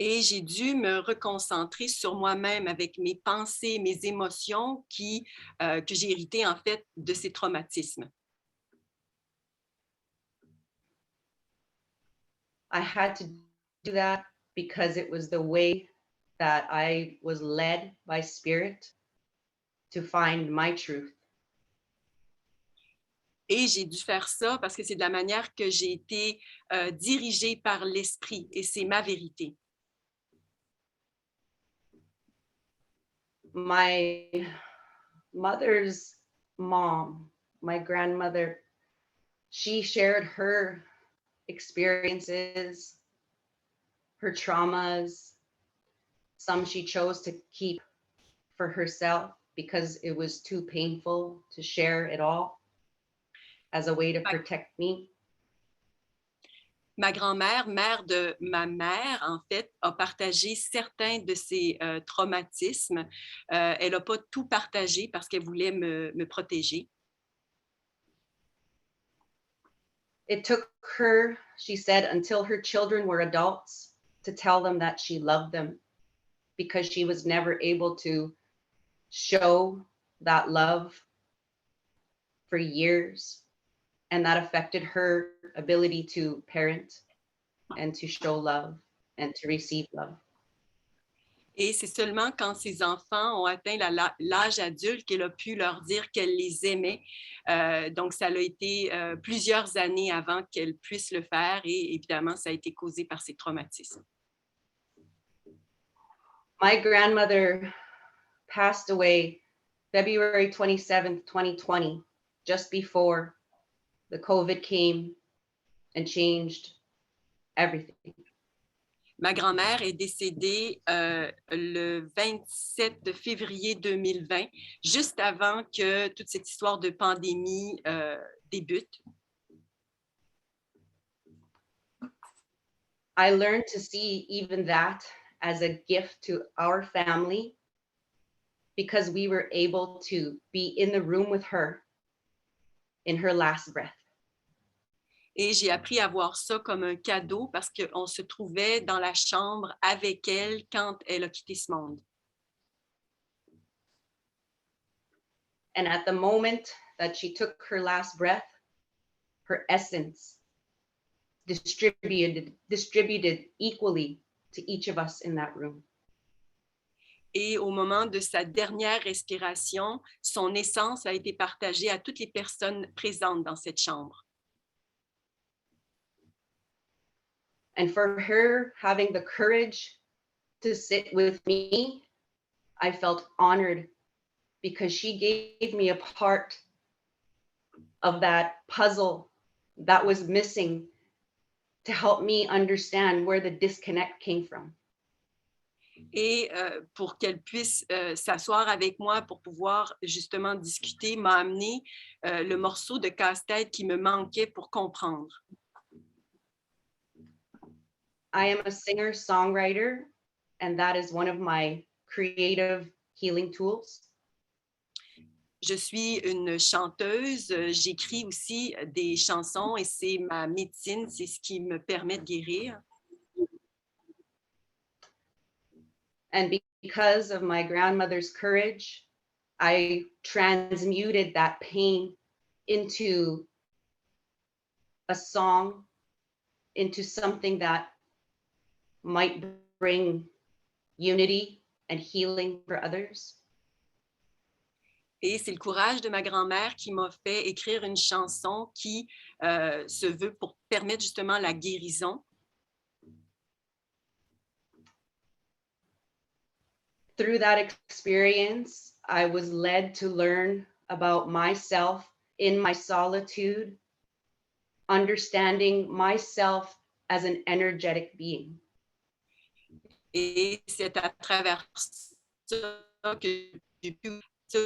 Et j'ai dû me reconcentrer sur moi-même avec mes pensées, mes émotions que j'ai héritées en fait de ces traumatismes. I had to do that because it was the way that I was led by Spirit to find my truth. Et j'ai dû faire ça parce que c'est de la manière que j'ai été dirigée par l'Esprit et c'est ma vérité. My mother's mom, my grandmother, she shared her experiences, her traumas. Some she chose to keep for herself because it was too painful to share it all as a way to protect me. Ma grand-mère, mère de ma mère, en fait, a partagé certains de ses traumatismes. Elle n'a pas tout partagé parce qu'elle voulait me protéger. It took her, she said, until her children were adults to tell them that she loved them because she was never able to show that love for years. And that affected her ability to parent and to show love and to receive love. Et c'est seulement quand ses enfants ont atteint l'âge adulte qu'elle a pu leur dire qu'elle les aimait. Donc, ça a été plusieurs années avant qu'elle puisse le faire et évidemment, ça a été causé par ses traumatismes. My grandmother passed away February 27th, 2020, just before the COVID came and changed everything. Ma grand-mère est décédée le 27 février 2020, juste avant que toute cette histoire de pandémie débute. I learned to see even that as a gift to our family because we were able to be in the room with her in her last breath. Et j'ai appris à voir ça comme un cadeau parce qu'on se trouvait dans la chambre avec elle quand elle a quitté ce monde. And at the moment that she took her last breath, her essence distributed equally to each of us in that room. Et au moment de sa dernière respiration, son essence a été partagée à toutes les personnes présentes dans cette chambre. And for her having the courage to sit with me, I felt honored because she gave me a part of that puzzle that was missing to help me understand where the disconnect came from. Et pour qu'elle puisse s'asseoir avec moi pour pouvoir justement discuter, m'a amené le morceau de casse-tête qui me manquait pour comprendre. I am a singer-songwriter, and that is one of my creative healing tools. Je suis une chanteuse, j'écris aussi des chansons et c'est ma médecine, c'est ce qui me permet de guérir. And because of my grandmother's courage, I transmuted that pain into a song, into something that might bring unity and healing for others. Et c'est le courage de ma grand-mère qui m'a fait écrire une chanson qui se veut pour permettre justement la guérison. Through that experience, I was led to learn about myself in my solitude, understanding myself as an energetic being. Et c'est à travers ça que j'ai pu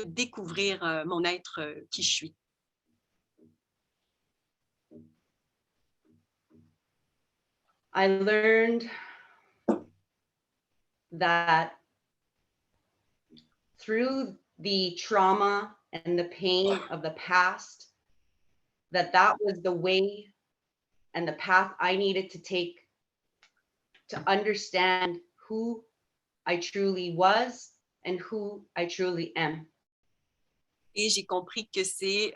découvrir mon être qui je suis. I learned that through the trauma and the pain of the past, that was the way and the path I needed to take to understand who I truly was and who I truly am. Et j'ai compris que c'est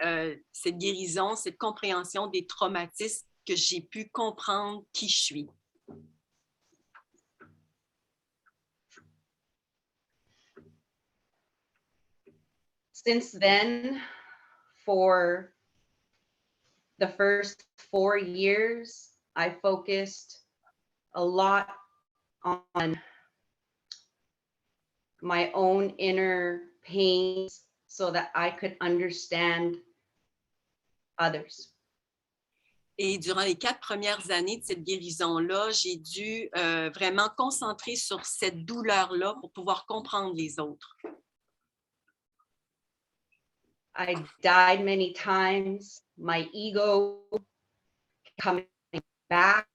cette guérison, cette compréhension des traumatismes que j'ai pu comprendre qui je suis. Since then, for the first 4 years, I focused a lot on my own inner pains so that I could understand others. Et durant les 4 premières années de cette guérison-là, j'ai dû vraiment concentrer sur cette douleur-là pour pouvoir comprendre les autres. I died many times, my ego coming back,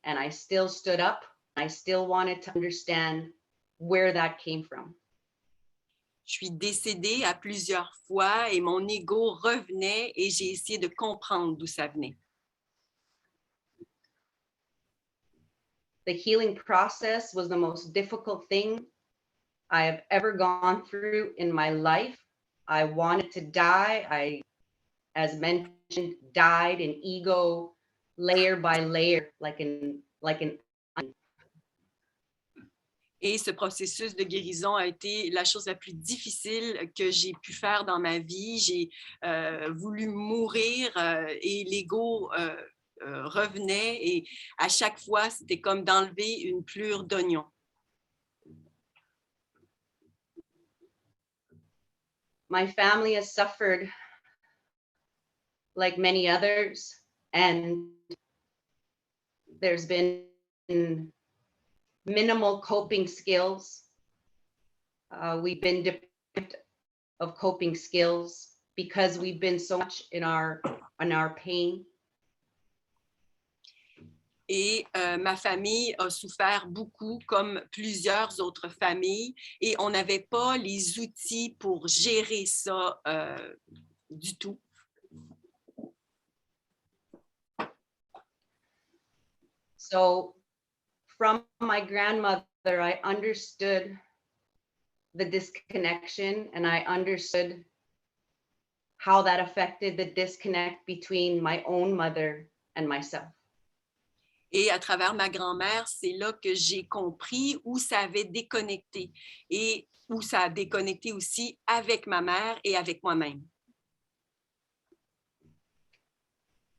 and I still stood up. I still wanted to understand where that came from. Je suis décédée à plusieurs fois et mon ego revenait et j'ai essayé de comprendre d'où ça venait. The healing process was the most difficult thing I have ever gone through in my life. I wanted to die. I, as mentioned, died in ego, layer by layer, like an onion. Et ce processus de guérison a été la chose la plus difficile que j'ai pu faire dans ma vie. J'ai voulu mourir et l'ego revenait et à chaque fois, c'était comme d'enlever une plure d'oignon. My family has suffered like many others, and there's been minimal coping skills. We've been deprived of coping skills because we've been so much in our pain. Et ma famille a souffert beaucoup, comme plusieurs autres familles, et on n'avait pas les outils pour gérer ça du tout. So from my grandmother, I understood the disconnection, and I understood how that affected the disconnect between my own mother and myself. Et à travers ma grand-mère, c'est là que j'ai compris où ça avait déconnecté et où ça a déconnecté aussi avec ma mère et avec moi-même.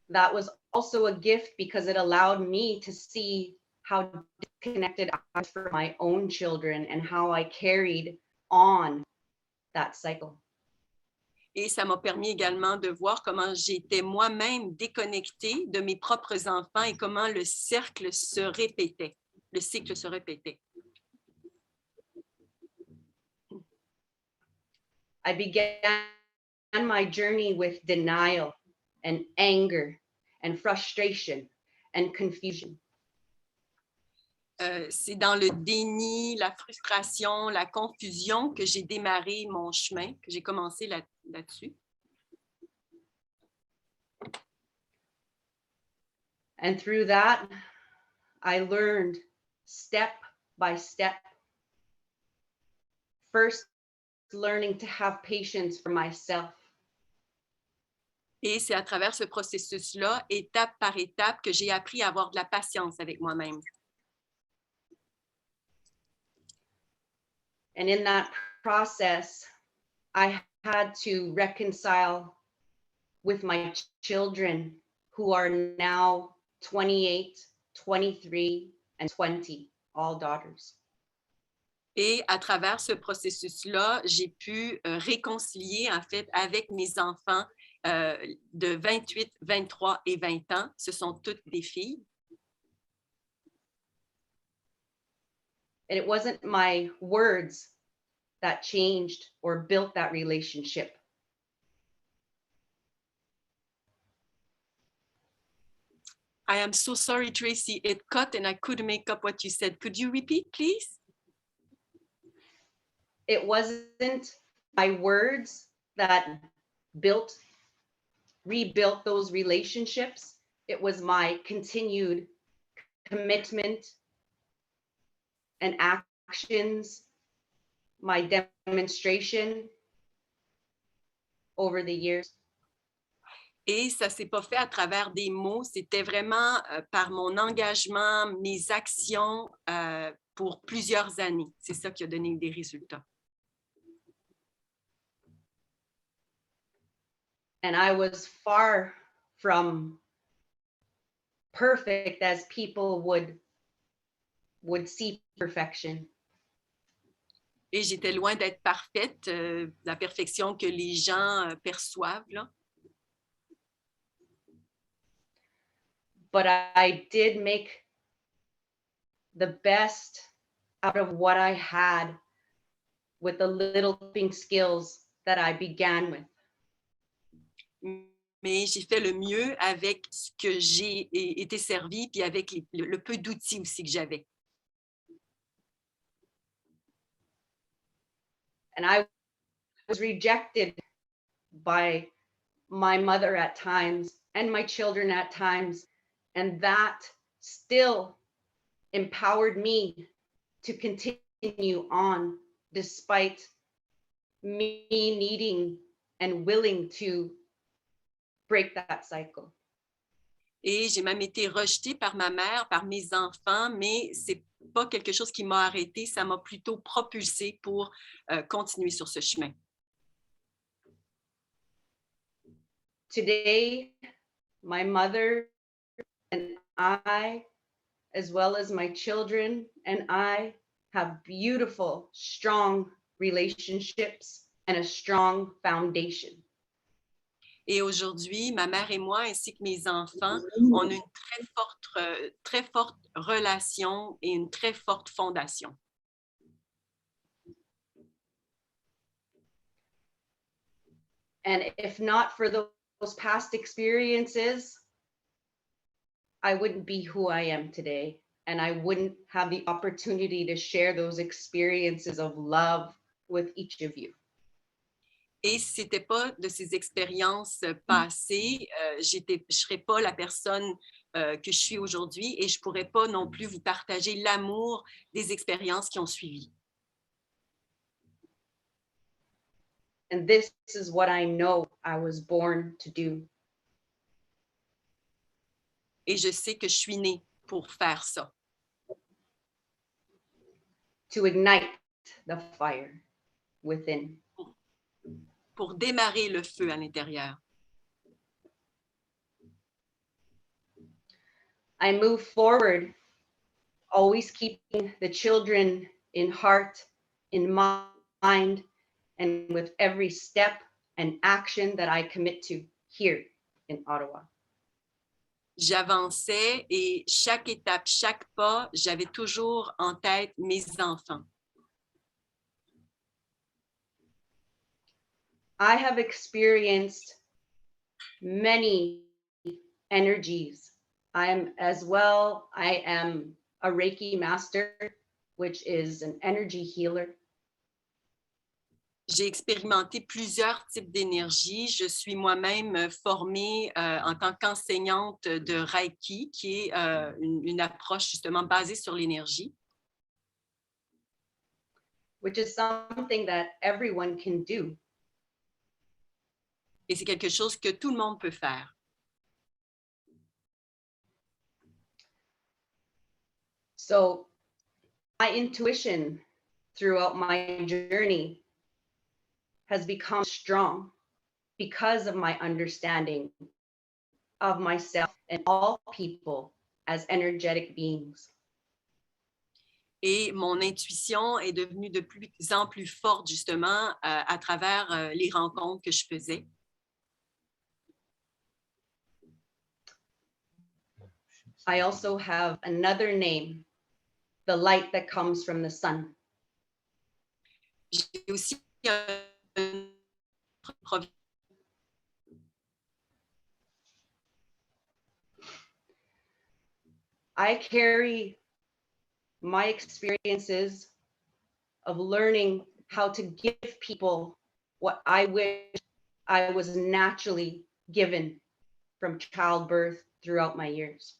That was also a gift because it allowed me to see how disconnected I was from my own children and how I carried on that cycle. Et ça m'a permis également de voir comment j'étais moi-même déconnectée de mes propres enfants et comment le cercle se répétait, le cycle se répétait. I began my journey with denial and anger and frustration and confusion. C'est dans le déni, la frustration, la confusion que j'ai démarré mon chemin, que j'ai commencé là-dessus. And through that, I learned step by step. First, learning to have patience for myself. Et c'est à travers ce processus-là, étape par étape, que j'ai appris à avoir de la patience avec moi-même. And in that process, I had to reconcile with my children who are now 28, 23, and 20, all daughters. Et à travers ce processus-là, j'ai pu réconcilier en fait avec mes enfants de 28, 23 et 20 ans. Ce sont toutes des filles. And it wasn't my words that changed or built that relationship. I am so sorry, Tracy. It cut and I couldn't make up what you said. Could you repeat, please? It wasn't my words that built rebuilt those relationships. It was my continued commitment and actions, my demonstration over the years. Et ça ne s'est pas fait à travers des mots, c'était vraiment par mon engagement, mes actions pour plusieurs années. C'est ça qui a donné des résultats. And I was far from perfect as people would see perfection. Et j'étais loin d'être parfaite, la perfection que les gens perçoivent, là. But I did make the best out of what I had with the little skills that I began with. Mais j'ai fait le mieux avec ce que j'ai été servi, puis avec le peu d'outils aussi que j'avais. And I was rejected by my mother at times and my children at times. And that still empowered me to continue on despite me needing and willing to break that cycle. Et j'ai même été rejetée par ma mère, par mes enfants, mais c'est pas quelque chose qui m'a arrêtée, ça m'a plutôt propulsée pour continuer sur ce chemin. Today, my mother and I, as well as my children and I, have beautiful, strong relationships and a strong foundation. Et aujourd'hui, ma mère et moi, ainsi que mes enfants, on a une très forte relation et une très forte fondation. And if not for those past experiences, I wouldn't be who I am today. And I wouldn't have the opportunity to share those experiences of love with each of you. Et si ce n'était pas de ces expériences passées, je ne serais pas la personne que je suis aujourd'hui et je ne pourrais pas non plus vous partager l'amour des expériences qui ont suivi. And this is what I know I was born to do. Et je sais que je suis née pour faire ça. To ignite the fire within. Pour démarrer le feu à l'intérieur. I move forward, always keeping the children in heart, in mind, and with every step and action that I commit to here in Ottawa. J'avançais et chaque étape, chaque pas, j'avais toujours en tête mes enfants. I have experienced many energies. I am a Reiki master, which is an energy healer. J'ai expérimenté plusieurs types d'énergie. Je suis moi-même formée en tant qu'enseignante de Reiki, qui est une approche justement basée sur l'énergie. Which is something that everyone can do. Et c'est quelque chose que tout le monde peut faire. So my intuition throughout my journey has become strong because of my understanding of myself and all people as energetic beings. Et mon intuition est devenue de plus en plus forte justement à travers les rencontres que je faisais. I also have another name, the light that comes from the sun. J'ai aussi I carry my experiences of learning how to give people what I wish I was naturally given from childbirth throughout my years.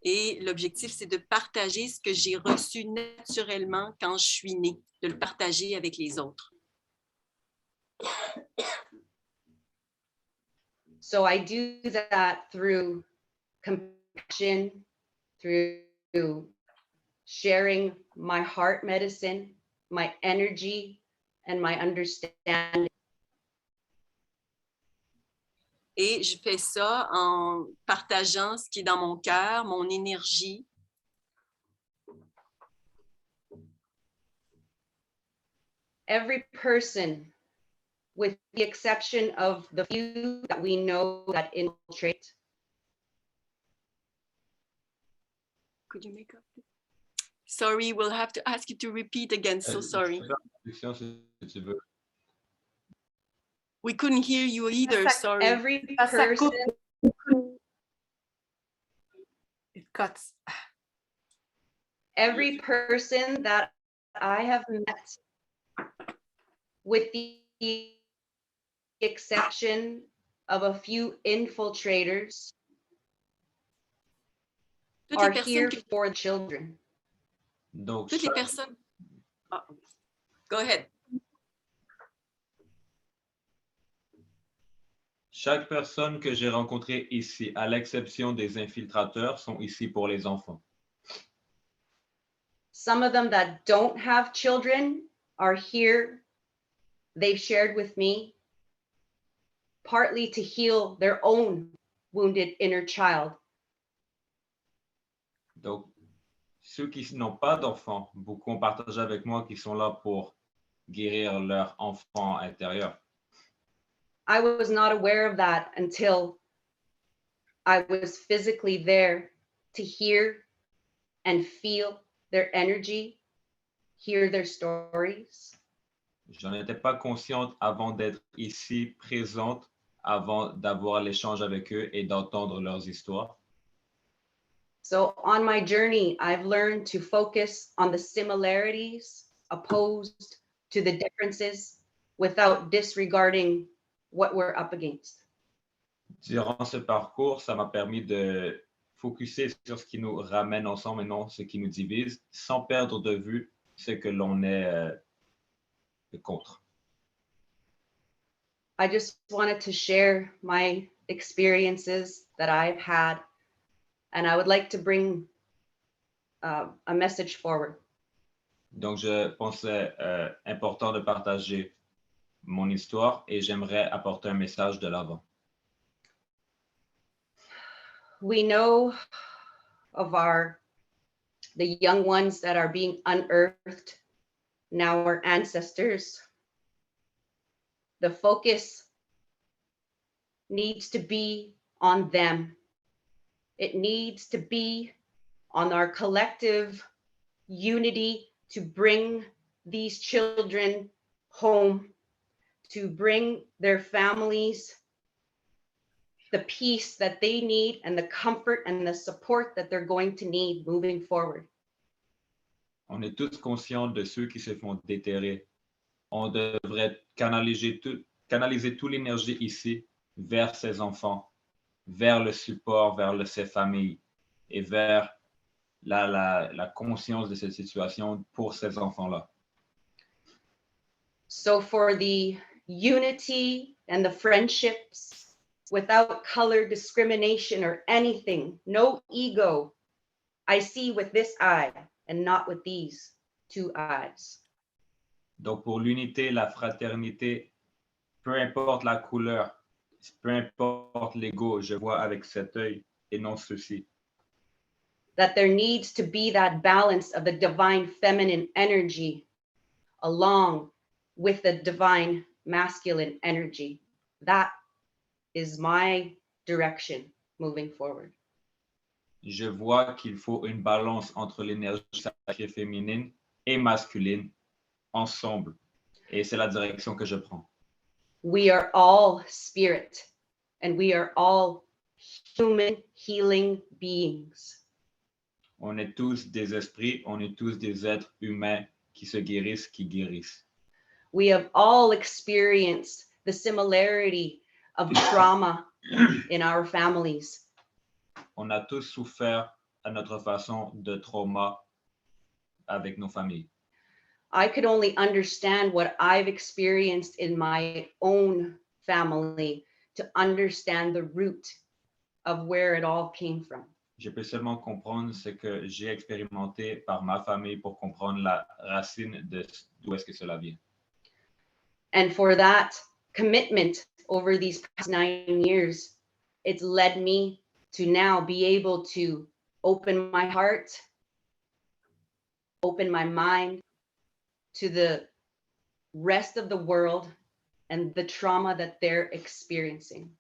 Et l'objectif, c'est de partager ce que j'ai reçu naturellement quand je suis née, de le partager avec les autres. So I do that through compassion, through sharing my heart medicine, my energy, and my understanding. Et je fais ça en partageant ce qui est dans mon cœur, mon énergie. Every person, with the exception of the few that we know that infiltrate. Could you make up? Sorry, we'll have to ask you to repeat again. So sorry. We couldn't hear you either. Sorry. Every person. It cuts. Every person that I have met, with the exception of a few infiltrators, are here for children. Donc, toutes les personnes. Oh, go ahead. Chaque personne que j'ai rencontrée ici, à l'exception des infiltrateurs, sont ici pour les enfants. Some of them that don't have children are here. They've shared with me, partly to heal their own wounded inner child. Donc, ceux qui n'ont pas d'enfants, beaucoup ont partagé avec moi qu'ils sont là pour guérir leur enfant intérieur. I was not aware of that until I was physically there to hear and feel their energy, hear their stories. Je n'en étais pas consciente avant d'être ici, présente, avant d'avoir l'échange avec eux et d'entendre leurs histoires. So on my journey, I've learned to focus on the similarities opposed to the differences without disregarding what we're up against. Durant ce parcours, ça m'a permis de focuser sur ce qui nous ramène ensemble et non ce qui nous divise, sans perdre de vue ce que l'on est contre. I just wanted to share my experiences that I've had, and I would like to bring a message forward. Donc, je pensais important de partager mon histoire et j'aimerais apporter un message de l'avant. We know of the young ones that are being unearthed, now our ancestors. The focus needs to be on them. It needs to be on our collective unity to bring these children home, to bring their families the peace that they need and the comfort and the support that they're going to need moving forward. On est tous conscients de ceux qui se font déterrer. On devrait canaliser toute l'énergie ici vers ces enfants, vers le support, vers ces familles et vers la conscience de cette situation pour ces enfants-là. So for the unity and the friendships without color discrimination or anything, no ego, I see with this eye and not with these two eyes. Donc pour l'unité, la fraternité, peu importe la couleur, peu importe l'ego, je vois avec cet œil et non ceci. That there needs to be that balance of the divine feminine energy along with the divine masculine energy. That is my direction moving forward. Je vois qu'il faut une balance entre l'énergie sacrée féminine et masculine ensemble. Et c'est la direction que je prends. We are all spirit and we are all human healing beings. On est tous des esprits, on est tous des êtres humains qui se guérissent, qui guérissent. We have all experienced the similarity of trauma in our families. On a tous souffert à notre façon de trauma avec nos familles. I could only understand what I've experienced in my own family to understand the root of where it all came from. Je peux seulement comprendre ce que j'ai expérimenté par ma famille pour comprendre la racine de d'où est-ce que cela vient. And for that commitment over these past 9 years, it's led me to now be able to open my heart, open my mind to the rest of the world and the trauma that they're experiencing.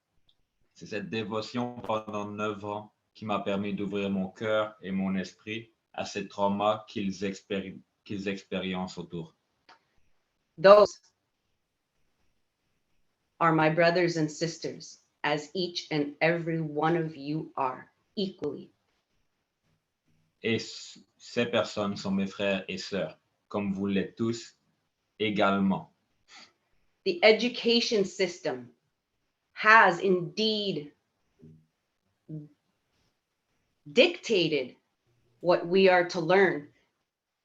C'est cette dévotion pendant 9 ans qui m'a permis d'ouvrir mon cœur et mon esprit à ces traumas qu'ils expériencent autour. Those are my brothers and sisters, as each and every one of you are, equally. Et ces personnes sont mes frères et sœurs, comme vous l'êtes tous également. The education system has indeed dictated what we are to learn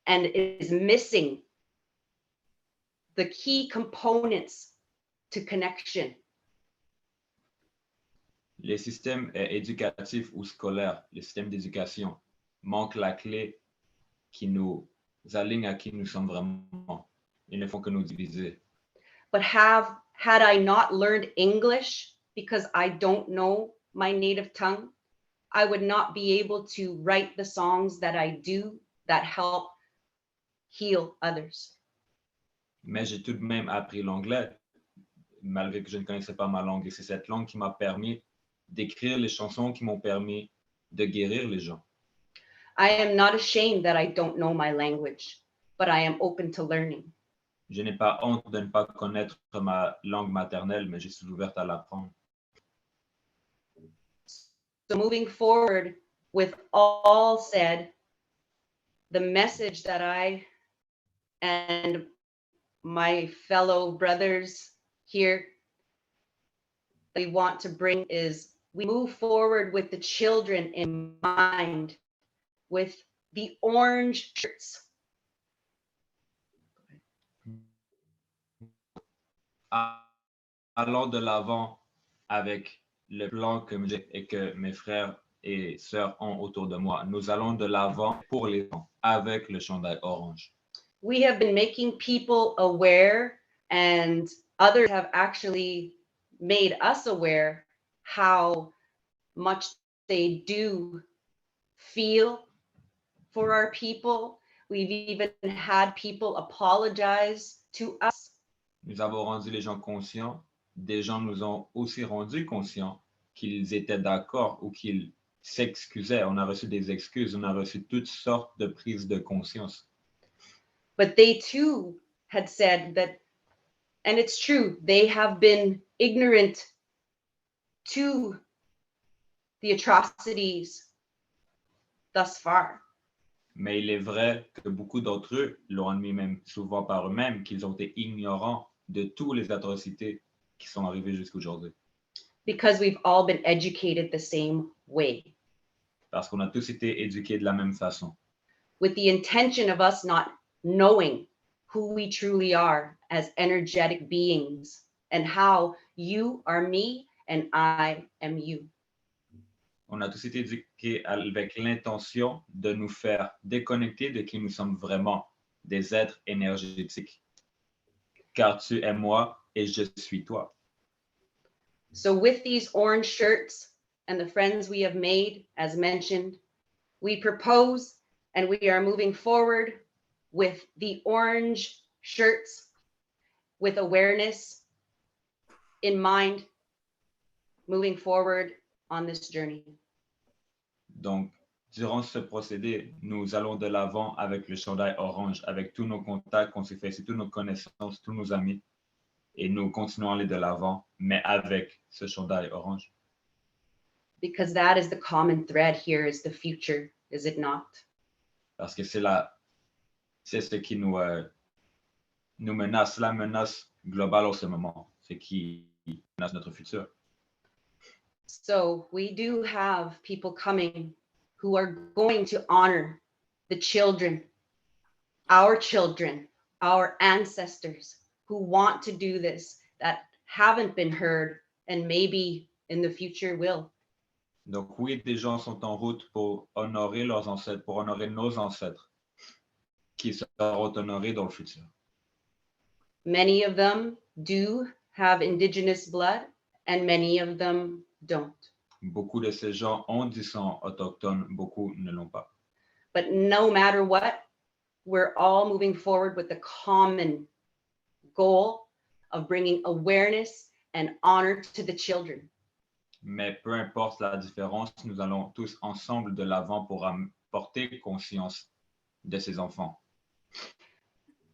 and is missing the key components to connection. Les systèmes éducatifs ou scolaires, les systèmes d'éducation, manquent la clé qui nous aligne à qui nous sommes vraiment. Ils ne font que nous diviser. But had I not learned English because I don't know my native tongue, I would not be able to write the songs that I do that help heal others. Mais j'ai tout de même appris l'anglais, malgré que je ne connaissais pas ma langue. Et c'est cette langue qui m'a permis d'écrire les chansons qui m'ont permis de guérir les gens. I am not ashamed that I don't know my language, but I am open to learning. Je n'ai pas honte de ne pas connaître ma langue maternelle, mais je suis ouverte à l'apprendre. So moving forward with all said, the message that I and my fellow brothers here we want to bring is we move forward with the children in mind, with the orange shirts. Allons de l'avant avec le plan que j'ai et que mes frères et sœurs ont autour de moi. Nous allons de l'avant pour les gens avec le chandail orange. We have been making people aware, and others have actually made us aware how much they do feel for our people. We've even had people apologize to us. Nous avons rendu les gens conscients. Des gens nous ont aussi rendus conscients qu'ils étaient d'accord ou qu'ils s'excusaient. On a reçu des excuses, on a reçu toutes sortes de prises de conscience. But they too had said that, and it's true, they have been ignorant to the atrocities thus far. Mais il est vrai que beaucoup d'entre eux l'ont admis même souvent par eux-mêmes, qu'ils ont été ignorants de toutes les atrocités qui sont arrivées jusqu'aujourd'hui. Because we've all been educated the same way. Parce qu'on a tous été éduqués de la même façon. With the intention of us not knowing who we truly are as energetic beings and how you are me and I am you. On a tous été éduqués avec l'intention de nous faire déconnecter de qui nous sommes vraiment, des êtres énergétiques. Car tu es moi et je suis toi. So with these orange shirts and the friends we have made, as mentioned, we propose and we are moving forward with the orange shirts with awareness in mind, moving forward on this journey. Donc, durant ce procédé, nous allons de l'avant avec le chandail orange, avec tous nos contacts qu'on s'est fait, toutes nos connaissances, tous nos amis, et nous continuons à aller de l'avant, mais avec ce chandail orange. Because that is the common thread here, is the future, is it not? Parce que c'est ce qui nous menace, la menace globale en ce moment, c'est qui menace notre futur. So we do have people coming who are going to honor the children, our ancestors who want to do this, that haven't been heard and maybe in the future will. Donc oui, des gens sont en route pour honorer leurs ancêtres, pour honorer nos ancêtres, qui seront honorés dans le futur. Many of them do have indigenous blood and many of them don't. Beaucoup de ces gens ont du sang autochtone, beaucoup ne l'ont pas. But no matter what, we're all moving forward with the common goal of bringing awareness and honor to the children. Mais peu importe la différence, nous allons tous ensemble de l'avant pour porter conscience de ces enfants.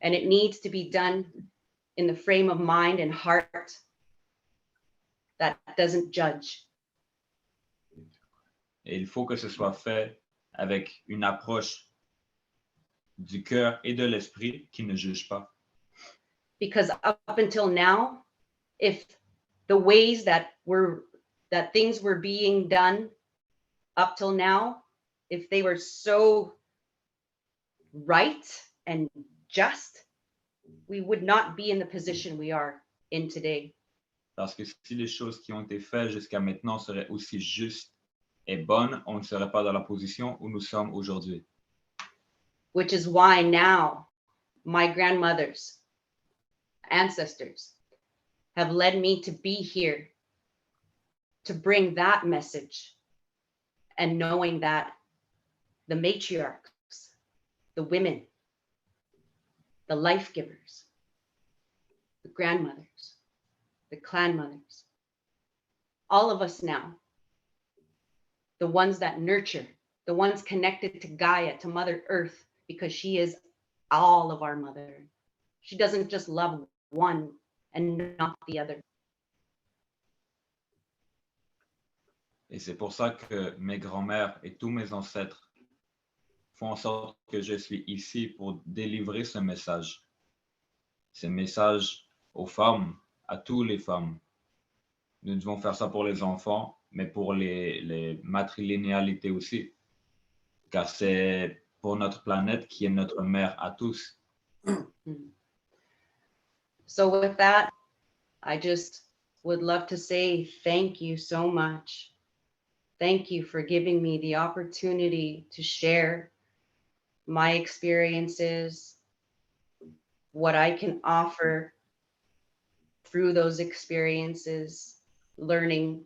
And it needs to be done in the frame of mind and heart that doesn't judge. Et il faut que ce soit fait avec une approche du cœur et de l'esprit qui ne juge pas. Because up until now, if the ways that things were being done up till now, if they were so right and just, we would not be in the position we are in today. Parce que si les choses qui ont été faites jusqu'à maintenant seraient aussi justes et bonnes, on ne serait pas dans la position où nous sommes aujourd'hui. Which is why now my grandmother's ancestors have led me to be here to bring that message, and knowing that the matriarchs, the women, the life givers, the grandmothers, the clan mothers, all of us now, the ones that nurture, the ones connected to Gaia, to Mother Earth, because she is all of our mother. She doesn't just love one and not the other. Et c'est pour ça que mes grands-mères et tous mes ancêtres font en sorte que je suis ici pour délivrer ce message aux femmes, à toutes les femmes. Nous devons faire ça pour les enfants, mais pour les matrilinéalités aussi, car c'est pour notre planète qui est notre mère à tous. So with that, I just would love to say thank you so much. Thank you for giving me the opportunity to share my experiences, what I can offer through those experiences, learning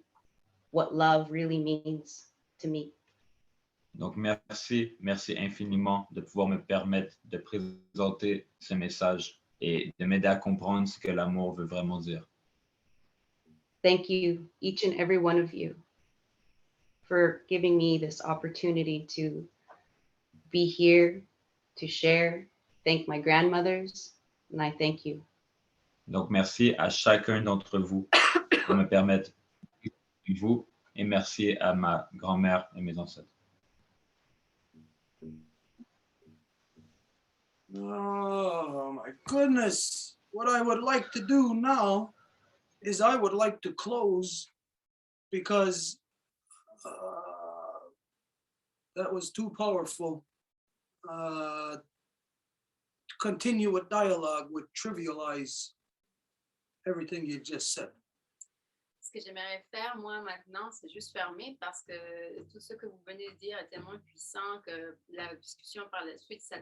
what love really means to me. Donc merci infiniment de pouvoir me permettre de présenter ce message et de m'aider à comprendre ce que l'amour veut vraiment dire. Thank you, each and every one of you, for giving me this opportunity to be here, to share. Thank my grandmothers, and I thank you. Donc merci à chacun d'entre vous pour me permettre de vous, et merci à ma grand-mère et mes ancêtres. Oh my goodness. What I would like to do now is I would like to close because that was too powerful. Continue with dialogue would trivialize everything you just said. Ce que j'aimerais faire, moi, maintenant, c'est juste fermer parce que tout ce que vous venez de dire est tellement puissant que la discussion par la suite, ça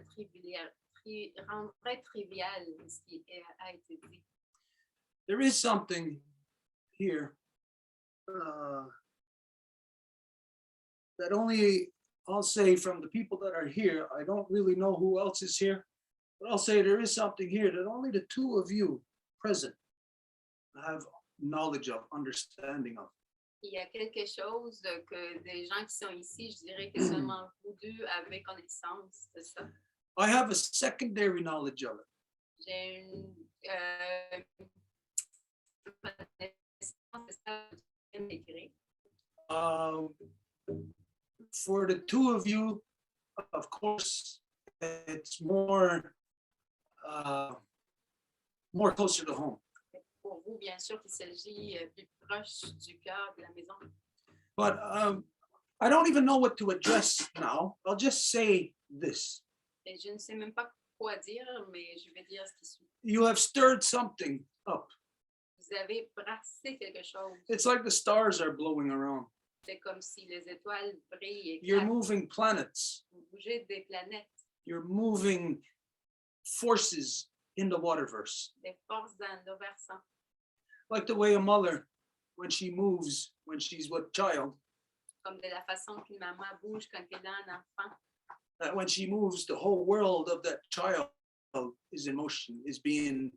rendrait trivial ce qui a été dit. There is something here that only I'll say from the people that are here. I don't really know who else is here, but I'll say there is something here that only the two of you present have knowledge of, understanding of. Il y a quelque chose que des gens qui sont ici, je dirais que seulement vous deux avez connaissance de ça. I have a secondary knowledge of it. J'ai une connaissance de ça intégrée. For the two of you, of course, it's more closer to home. Pour vous, bien sûr, qu'il s'agit plus proche du cœur de la maison. But I don't even know what to address now. I'll just say this. Et je ne sais même pas quoi dire, mais je vais dire ce qui suit. You have stirred something up. Vous avez brassé quelque chose. It's like the stars are blowing around. C'est comme si les étoiles brillent et You're éclatent. moving planets. Vous bougez des planètes, You're moving forces in the waterverse. des forces dans le versant. Like the way a mother, when she moves, when she's with child, Comme de la façon qu'une maman bouge quand elle a un enfant. that when she moves, the whole world of that child is in motion, is being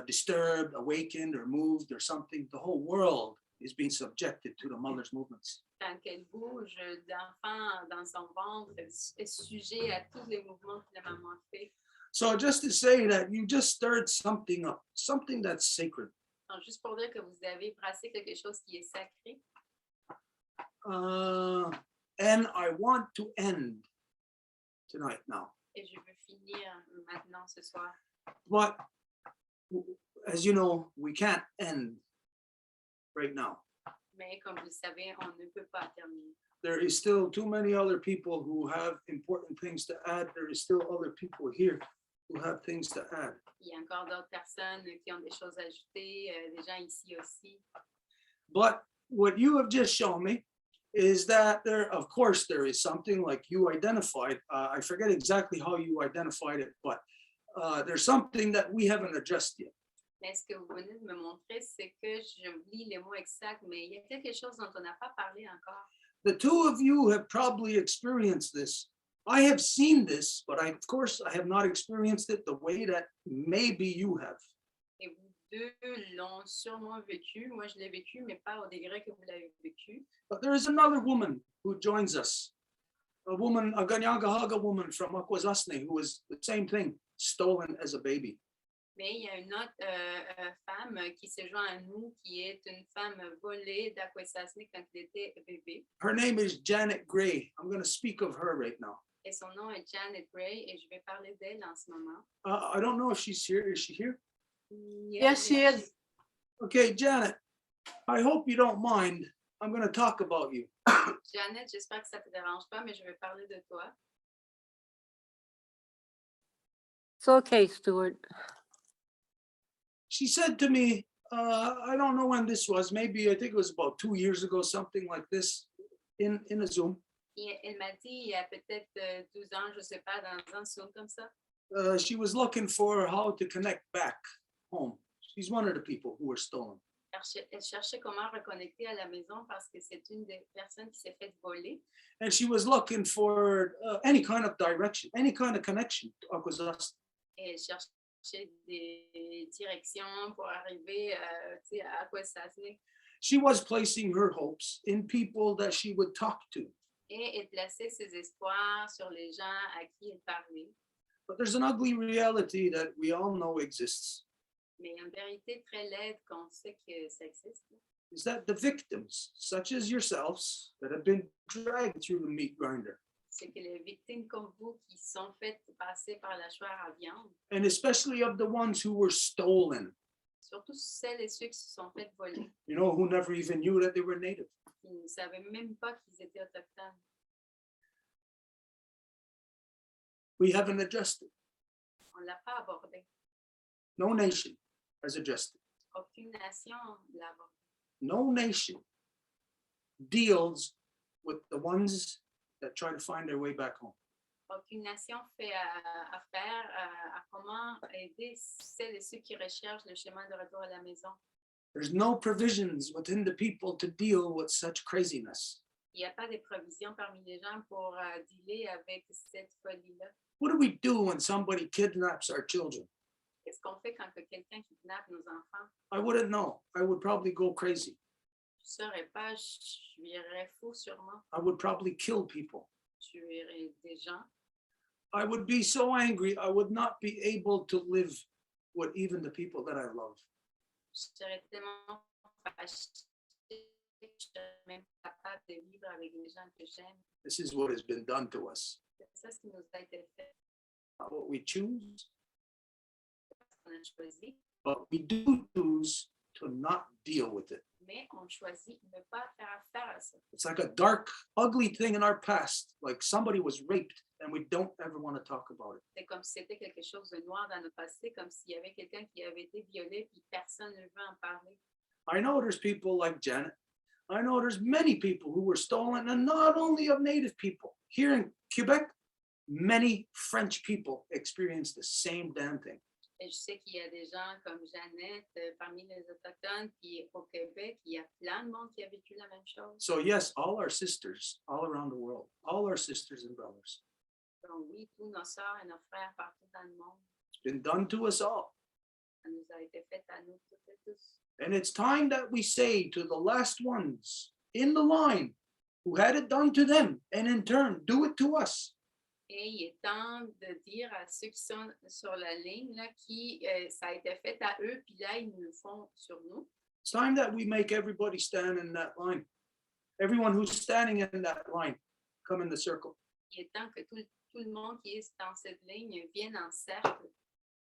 disturbed, awakened, or moved, or something. The whole world is being subjected to the mother's movements. Quand elle bouge, l'enfant dans son ventre est sujet à tous les mouvements que la maman fait. So just to say that you just stirred something up, something that's sacred. Donc, juste pour dire que vous avez brassé quelque chose qui est sacré. And I want to end tonight now. Et je veux finir maintenant ce soir. But as you know, we can't end right now. Mais comme vous le savez, on ne peut pas terminer. There is still too many other people who have important things to add. There is still other people here who have things to add. Il y a encore d'autres personnes qui ont des choses à ajouter, des gens ici aussi. But what you have just shown me is that there, of course, there is something like you identified. I forget exactly how you identified it, but there's something that we haven't addressed yet. Mais ce que vous venez de me montrer, c'est que j'oublie les mots exacts, mais il y a quelque chose dont on n'a pas parlé encore. The two of you have probably experienced this. I have seen this, but of course, I have not experienced it the way that maybe you have. Et vous deux l'ont sûrement vécu. Moi, je l'ai vécu, mais pas au degré que vous l'avez vécu. But there is another woman who joins us. A woman, a Ganyagahaga woman from Akwesasne, who was the same thing, stolen as a baby. Mais il y a une autre femme qui se joint à nous, qui est une femme volée d'Akwesasne quand elle était bébé. Her name is Janet Gray. I'm going to speak of her right now. Et son nom est Janet Gray, et je vais parler d'elle en ce moment. I don't know if she's here. Is she here? Yes, she is. Okay, Janet, I hope you don't mind. I'm going to talk about you. Janet, j'espère que ça ne te dérange pas, mais je vais parler de toi. It's okay, Stuart. She said to me, I don't know when this was, maybe I think it was about 2 years ago, something like this, in a Zoom. Elle m'a dit, il y a peut-être 12 ans, je ne sais pas, dans un Zoom comme ça. She was looking for how to connect back home. She's one of the people who were stolen. Elle cherchait comment reconnecter à la maison parce que c'est une des personnes qui s'est fait voler. And she was looking for any kind of direction, any kind of connection to Akwesasne. Et elle cherchait des directions pour arriver à Akwesasne. She was placing her hopes in people that she would talk to. Et elle plaçait ses espoirs sur les gens à qui elle parlait. But there's an ugly reality that we all know exists. Mais une vérité très laide qu'on sait que ça existe. Is that the victims, such as yourselves, that have been dragged through the meat grinder, C'est que les victimes comme vous qui sont faites passer par la choire à viande, and especially of the ones who were stolen, surtout celles et ceux qui se sont fait voler, you know, who never even knew that they were native. qui ne savaient même pas qu'ils étaient autochtones. We haven't addressed it. On ne l'a pas abordé. No nation has addressed it. Aucune nation l'a abordé. No nation deals with the ones that try to find their way back home. Aucune nation fait affaire à comment aider celles et ceux qui recherchent le chemin de retour à la maison. There's no provisions within the people to deal with such craziness. Il n'y a pas de provisions parmi les gens pour dealer avec cette folie-là. What do we do when somebody kidnaps our children? Qu'est-ce qu'on fait quand quelqu'un kidnappe nos enfants? I wouldn't know. I would probably go crazy. Je ne saurais pas, je virais fou sûrement. I would probably kill people. Je tuerais des gens. I would be so angry, I would not be able to live with even the people that I love. Je serais tellement fâchée que je ne serais même pas capable de vivre avec les gens que j'aime. This is what has been done to us. C'est ça ce qui nous a été fait. Not what we choose, C'est parce qu'on a choisi. but we do choose to not deal with it. Mais on choisit de ne pas faire affaire à ça. It's like a dark, ugly thing in our past, like somebody was raped and we don't ever want to talk about it. C'est comme si c'était quelque chose de noir dans le passé, comme s'il y avait quelqu'un qui avait été violé puis personne ne veut en parler. I know there's people like Janet. I know there's many people who were stolen, and not only of Native people. Here in Quebec, many French people experience the same damn thing. Et je sais qu'il y a des gens comme Jeannette parmi les Autochtones, puis au Québec, il y a plein de monde qui a vécu la même chose. So yes, all our sisters all around the world, all our sisters and brothers, Donc oui, tous nos sœurs et nos frères partout dans le monde, it's been done to us all. ça nous a été fait à nous toutes et tous. And it's time that we say to the last ones in the line who had it done to them, and in turn, do it to us. Et il est temps de dire à ceux qui sont sur la ligne, là, qui ça a été fait à eux, puis là, ils nous le font sur nous. It's time that we make everybody stand in that line. Everyone who's standing in that line, come in the circle. Il est temps que tout le monde qui est dans cette ligne vienne en cercle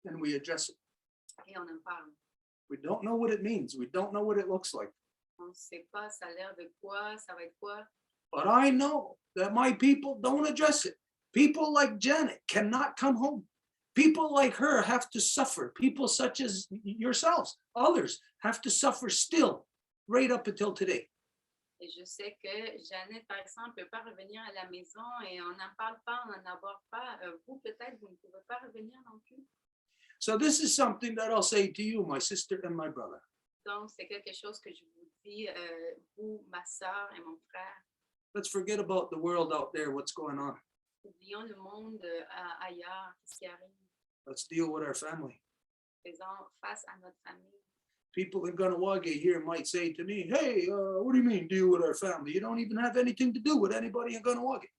And we address it. et on en parle. We don't know what it means. We don't know what it looks like. On ne sait pas, ça a l'air de quoi, ça va être quoi. But I know that my people don't address it. People like Janet cannot come home. People like her have to suffer. People such as yourselves, others, have to suffer still, right up until today. Et je sais que Jeannette, par exemple, ne peut pas revenir à la maison et on n'en parle pas, on n'en aborde pas. Vous, peut-être, vous ne pouvez pas revenir non plus. So this is something that I'll say to you, my sister and my brother. Donc, c'est quelque chose que je vous dis, vous, ma sœur et mon frère. Let's forget about the world out there, what's going on. Oublions le monde ailleurs, ce qui arrive. Let's deal with our family. Faisons face à notre famille. People in Ganawage here might say to me, hey, what do you mean deal with our family? You don't even have anything to do with anybody in Ganawage.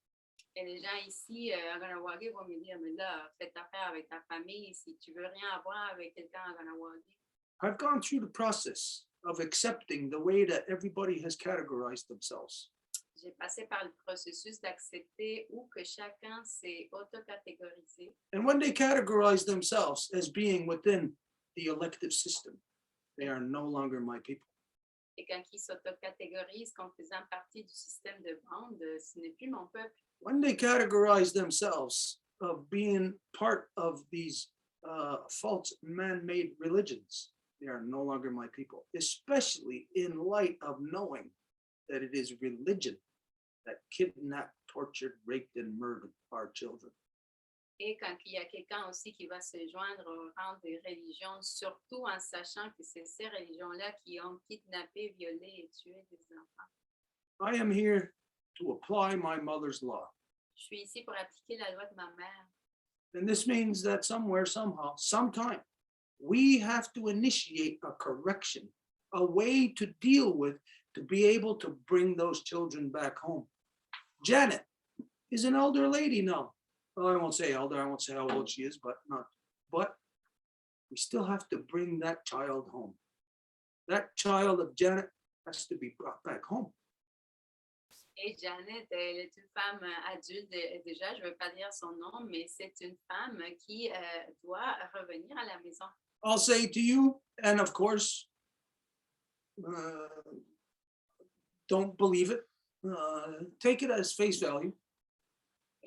Et les gens ici à Ganawage vont me dire, mais là, faites affaire avec ta famille si tu veux rien avoir avec quelqu'un à Ganawage. I've gone through the process of accepting the way that everybody has categorized themselves. J'ai passé par le processus d'accepter où que chacun s'est autocatégorisé. And when they categorize themselves as being within the elective system, they are no longer my people. Et quand ils s'autocatégorisent comme faisant partie du système de bande, ce n'est plus mon peuple. When they categorize themselves of being part of these false man-made religions, they are no longer my people, especially in light of knowing that it is religion that kidnapped, tortured, raped, and murdered our children. Et quand il y a quelqu'un aussi qui va se joindre au rang des religions, surtout en sachant que c'est ces religions-là qui ont kidnappé, violé et tué des enfants. I am here to apply my mother's law. Je suis ici pour appliquer la loi de ma mère. And this means that somewhere, somehow, sometime, we have to initiate a correction, a way to deal with, to be able to bring those children back home. Janet is an elder lady now. Well, I won't say elder, I won't say how old she is, but we still have to bring that child home. That child of Janet has to be brought back home. Et Janet, elle est une femme adulte déjà, je ne veux pas dire son nom, mais c'est une femme qui doit revenir à la maison. I'll say to you, and of course, don't believe it. Take it as face value.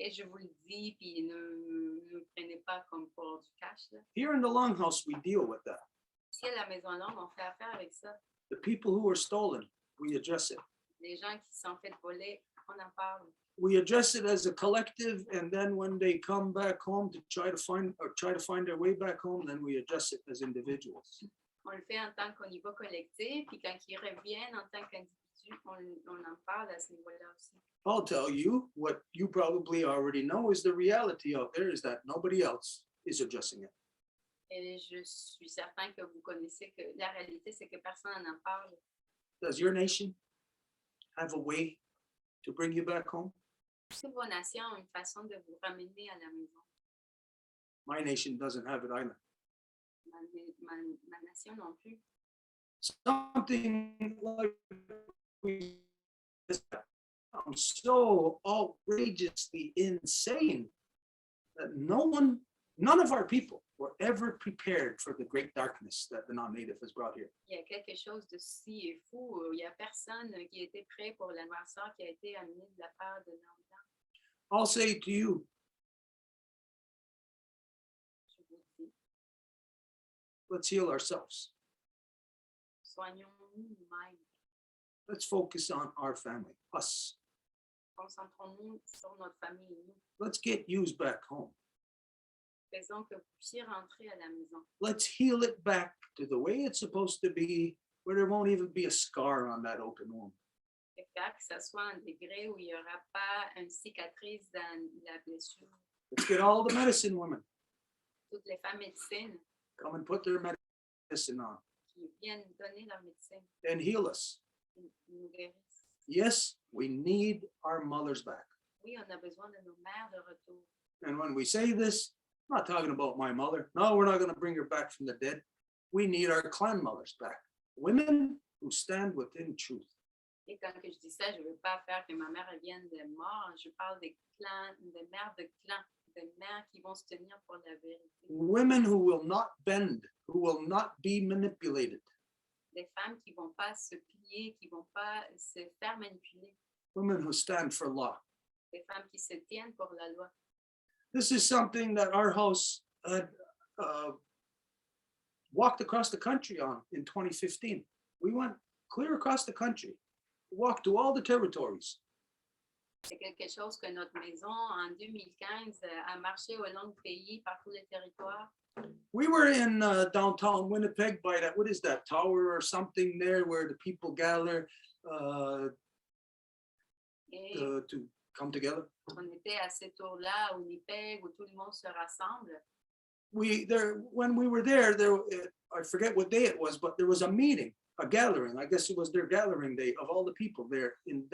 Et je vous le dis, puis ne prenez pas comme pour du cash. Là. Here in the Longhouse, we deal with that. Ici à la Maison Longue, on fait affaire avec ça. The people who are stolen, we address it. Les gens qui sont fait voler, on en parle. We address it as a collective, and then when they come back home to try to find their way back home, then we address it as individuals. On le fait en tant qu'au niveau collectif, puis quand ils reviennent en tant qu'individu, on en parle à ce niveau-là aussi. I'll tell you what you probably already know is the reality out there is that nobody else is addressing it. Et je suis certain que vous connaissez que la réalité, c'est que personne n'en parle. Does your nation have a way to bring you back home? Toutes vos nations ont une façon de vous ramener à la maison. My nation doesn't have it either. Ma nation non plus. Something like so outrageously insane that none of our people were ever prepared for the great darkness that the non-native has brought here. Il y a quelque chose de si fou. Il n'y a personne qui était prêt pour la noirceur qui a été amenée de la part de l'homme blanc. I'll say to you, Je vous dis, let's heal ourselves. soignons-nous nous-mêmes. Let's focus on our family, us. Concentrons-nous sur notre famille. Nous. Let's get used back home. Faisons que vous puissiez rentrer à la maison. Let's heal it back to the way it's supposed to be, where there won't even be a scar on that open wound. Et faire que ça soit un degré où il n'y aura pas une cicatrice dans la blessure. Let's get all the medicine women, Toutes les femmes médecines come and put their medicine on qui viennent donner leur médecine, and heal us. nous guérissent. Yes, we need our mothers back. Oui, on a besoin de nos mères de retour. And when we say this, I'm not talking about my mother. No, we're not going to bring her back from the dead. We need our clan mothers back. Women who stand within truth. Et quand que je dis ça, je ne veux pas faire que ma mère revienne des morts. Je parle des clans, des mères de clans, des mères qui vont se tenir pour la vérité. Women who will not bend, who will not be manipulated. Des femmes qui ne vont pas se plier, qui ne vont pas se faire manipuler. Women who stand for law. Des femmes qui se tiennent pour la loi. This is something that our house had walked across the country on in 2015. We went clear across the country, walked to all the territories. C'est quelque chose que notre maison, en 2015, a marché au long du pays, par tous les territoires. We were in downtown Winnipeg by that, what is that, tower or something there where the people gather Et to come together. on était à ces tours-là, au Winnipeg, où tout le monde se rassemble. When we were there, I forget what day it was, but there was a meeting, a gathering. I guess it was their gathering day of all the people there in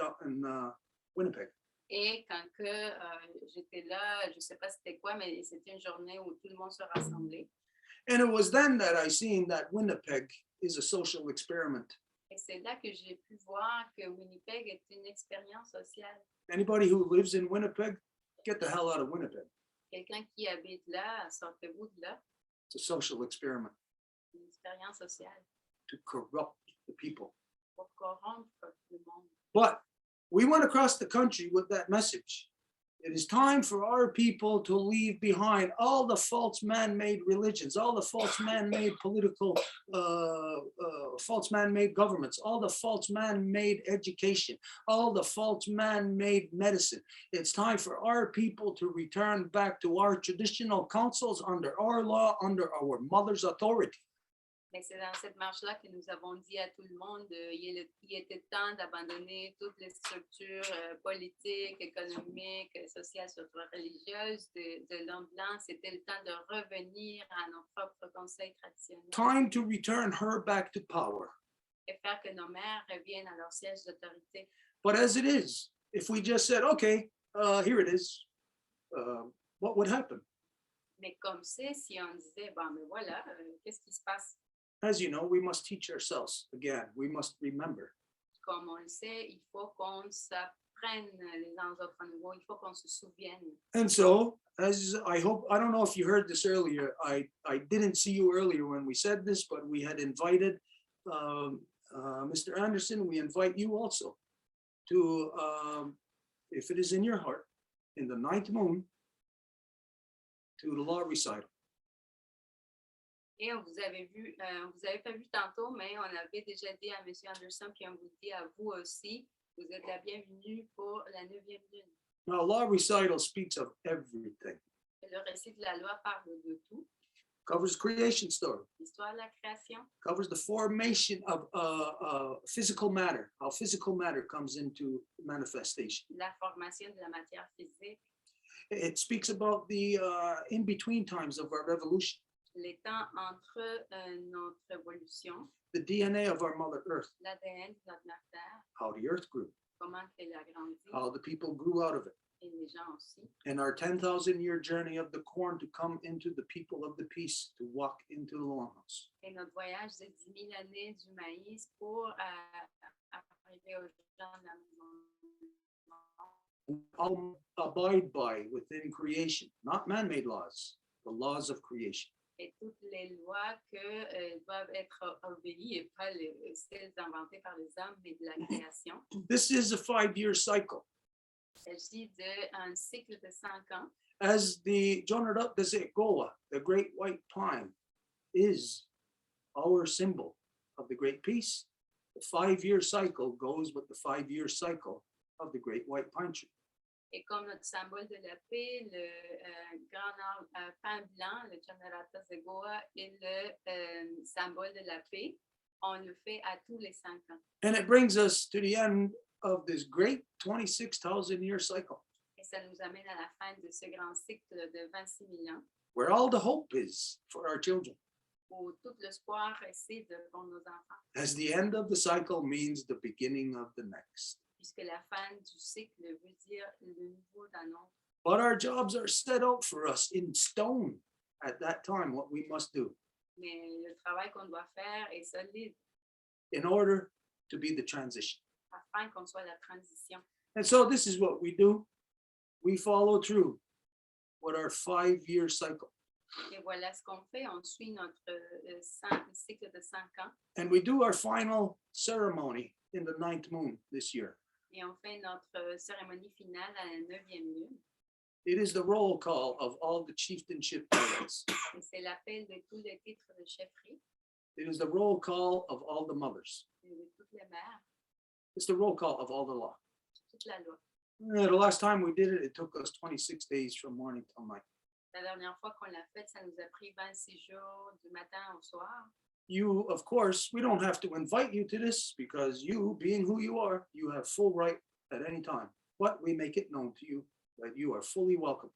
Winnipeg. Et quand que j'étais là, je ne sais pas c'était quoi, mais c'était une journée où tout le monde se rassemblait. And it was then that I seen that Winnipeg is a social experiment. Et c'est là que j'ai pu voir que Winnipeg est une expérience sociale. Anybody who lives in Winnipeg, get the hell out of Winnipeg. Quelqu'un qui habite là, sortez-vous de là. It's a social experiment Une expérience sociale to corrupt the people. pour corrompre le monde. But we went across the country with that message. It is time for our people to leave behind all the false man-made religions, all the false man-made political, false man-made governments, all the false man-made education, all the false man-made medicine. It's time for our people to return back to our traditional councils under our law, under our mother's authority. Mais c'est dans cette marche-là que nous avons dit à tout le monde qu'il était temps d'abandonner toutes les structures politiques, économiques, sociales, surtout religieuses de l'homme blanc. C'était le temps de revenir à nos propres conseils traditionnels. Time to return her back to power. Et faire que nos mères reviennent à leur siège d'autorité. But as it is, if we just said, okay, here it is, what would happen? Mais comme c'est, si on disait, bon, mais voilà, qu'est-ce qui se passe? As you know, we must teach ourselves again. We must remember. Comme on le sait, il faut qu'on s'apprenne les uns aux autres niveaux. Il faut qu'on se souvienne. And so, as I hope, I don't know if you heard this earlier. I didn't see you earlier when we said this, but we had invited Mr. Anderson. We invite you also to, if it is in your heart, in the 9th moon, to the law recital. Et vous avez pas vu tantôt, mais on avait déjà dit à M. Anderson, puis on vous dit à vous aussi, vous êtes la bienvenue pour la 9e lune. Now, law recital speaks of everything. Le récit de la loi parle de tout. Covers creation story. L'histoire de la création. Covers the formation of physical matter, how physical matter comes into manifestation. La formation de la matière physique. It speaks about the in-between times of our revolution. Les temps entre notre évolution. The DNA of our Mother Earth. L'ADN de notre mère Terre. How the earth grew. Comment elle a grandi. How the people grew out of it. Et les gens aussi. And our 10,000-year journey of the corn to come into the people of the peace, to walk into the longhouse. Et notre voyage de 10 000 années du maïs pour arriver aux gens de la maison. All abide by within creation, not man-made laws, the laws of creation. et toutes les lois que doivent être obéies et pas celles inventées par les hommes, mais de la création. This is a 5-year cycle. Il s'agit d'un cycle de 5 ans. As the Jonadot de Goa, the great white pine, is our symbol of the great peace, the 5-year cycle goes with the 5-year cycle of the great white pine tree. Et comme notre symbole de la paix, le grand arbre pin blanc, le Jonadot de Goa, est le symbole de la paix, on le fait à tous les 5 ans. And it brings us to the end of this great 26,000-year cycle, Et ça nous amène à la fin de ce grand cycle de 26 000 ans, where all the hope is for our children, où tout l'espoir réside pour nos enfants, as the end of the cycle means the beginning of the next. puisque la fin du cycle veut dire le nouveau d'un autre. But our jobs are set out for us in stone at that time, what we must do Mais le travail qu'on doit faire est solide in order to be the transition. afin qu'on soit la transition. And so this is what we do. We follow through with our 5-year cycle. Et voilà ce qu'on fait. On suit notre cycle de 5 ans And we do our final ceremony in the 9th moon this year. et on fait notre cérémonie finale à la 9e lune. It is the roll call of all the chieftainship titles. Et c'est l'appel de tous les titres de chefferie, It is the roll call of all the mothers. de toutes les mères, It's the roll call of all the law. toute la loi. The last time we did it, it took us 26 days from morning till night. La dernière fois qu'on l'a fait, ça nous a pris 26 jours du matin au soir. You, of course, we don't have to invite you to this because you, being who you are, you have full right at any time. But we make it known to you that you are fully welcome.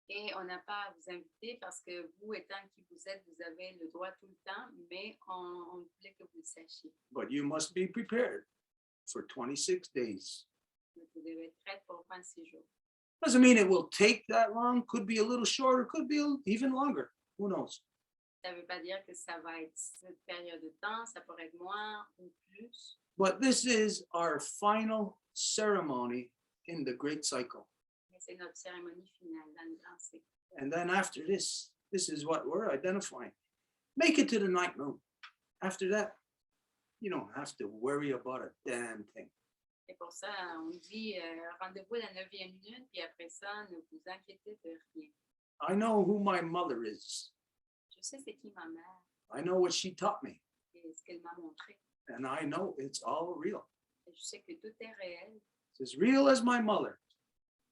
Et on n'a pas à vous inviter parce que vous, étant qui vous êtes, vous avez le droit tout le temps, mais on voulait que vous le sachiez. But you must be prepared for 26 days. Donc, vous devez être prêts pour 26 jours. Doesn't mean it will take that long, could be a little shorter, could be even longer. Who knows? Ça ne veut pas dire que ça va être cette période de temps, ça pourrait être moins ou plus. But this is our final ceremony in the great cycle. Mais c'est notre cérémonie finale dans le grand cycle. And then after this is what we're identifying. Make it to the 9th moon. After that, you don't have to worry about a damn thing. Et pour ça, on dit rendez-vous à la 9e lune, puis après ça, ne vous inquiétez de rien. I know who my mother is. Je sais c'est qui ma mère I know what she taught me. et ce qu'elle m'a montré. And I know it's all real. Et je sais que tout est réel, It's as real as my mother,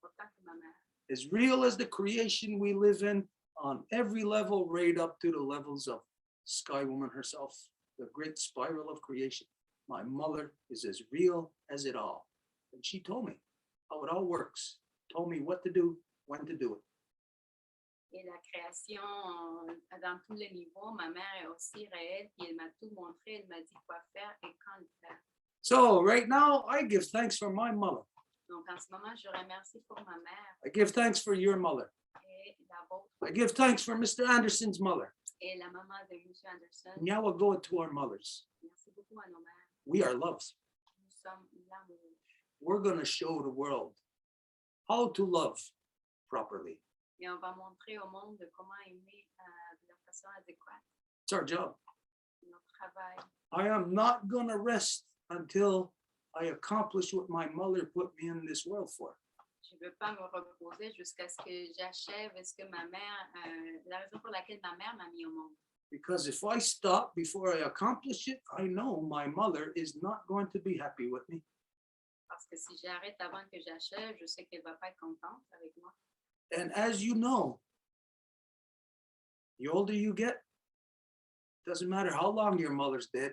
autant que ma mère. as real as the creation we live in on every level, right up to the levels of Sky Woman herself, the great spiral of creation. My mother is as real as it all. And she told me how it all works, told me what to do, when to do it. Et la création, dans tous les niveaux, ma mère est aussi réelle, puis elle m'a tout montré, elle m'a dit quoi faire et quand le faire. So right now, I give thanks for my mother. Donc en ce moment, je remercie pour ma mère I give thanks for your mother. et la vôtre I give thanks for Mr. Anderson's mother. et la maman de M. Anderson. Now we'll go to our mothers. Merci beaucoup à nos mères. We are loved. Nous sommes l'amour. We're going to show the world how to love properly. Et on va montrer au monde de comment aimer de la façon adéquate. It's our job. Notre travail. I am not going to rest until I accomplish what my mother put me in this world for. Je ne veux pas me reposer jusqu'à ce que j'achève ce que ma mère, la raison pour laquelle ma mère m'a mis au monde. Because if I stop before I accomplish it, I know my mother is not going to be happy with me. Parce que si j'arrête avant que j'achève, je sais qu'elle ne va pas être contente avec moi. And as you know, the older you get, doesn't matter how long your mother's dead,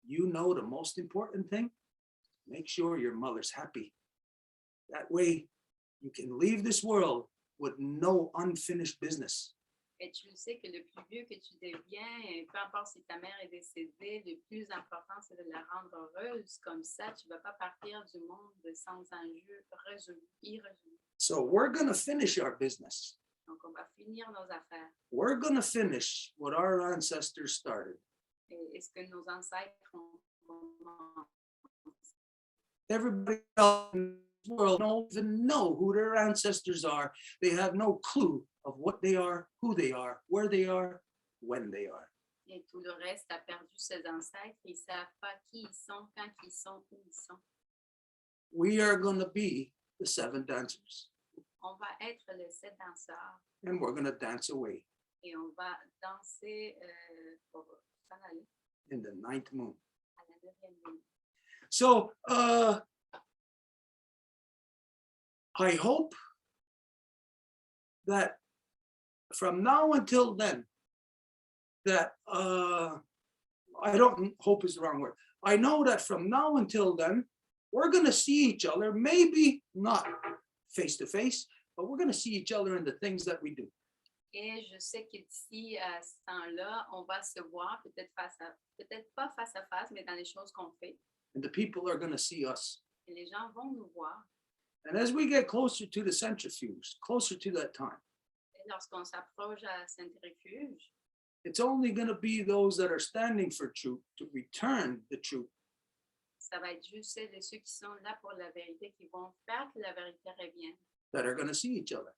you know the most important thing, make sure your mother's happy. That way you can leave this world with no unfinished business. Et tu sais que le plus vieux que tu deviens, peu importe si ta mère est décédée, le plus important, c'est de la rendre heureuse. Comme ça, tu ne vas pas partir du monde sans enjeu irrésolu. So we're going to finish our business. Donc, on va finir nos affaires. We're going to finish what our ancestors started. Et ce que nos ancêtres ont commencé. Everybody else in the world don't even know who their ancestors are. They have no clue of what they are, who they are, where they are, when they are. Et tout le reste a perdu ses ancêtres. Ils ne savent pas qui ils sont, quand ils sont, où ils sont. We are going to be the 7 dancers, On va être les 7 danseurs and we're going to dance away et on va danser pour s'en aller in the 9th moon. à la 9e lune. So I hope that from now until then, that I don't hope is the wrong word. I know that from now until then, we're going to see each other, maybe not face to face, but we're going to see each other in the things that we do. Et je sais que d'ici à ce temps-là, on va se voir peut-être pas face à face, mais dans les choses qu'on fait. And the people are going to see us. Et les gens vont nous voir. And as we get closer to the centrifuge, closer to that time, Et lorsqu'on s'approche à la centrifuge, it's only going to be those that are standing for truth to return the truth. ça va être juste celles et ceux qui sont là pour la vérité, qui vont faire que la vérité revienne, That are going to see each other.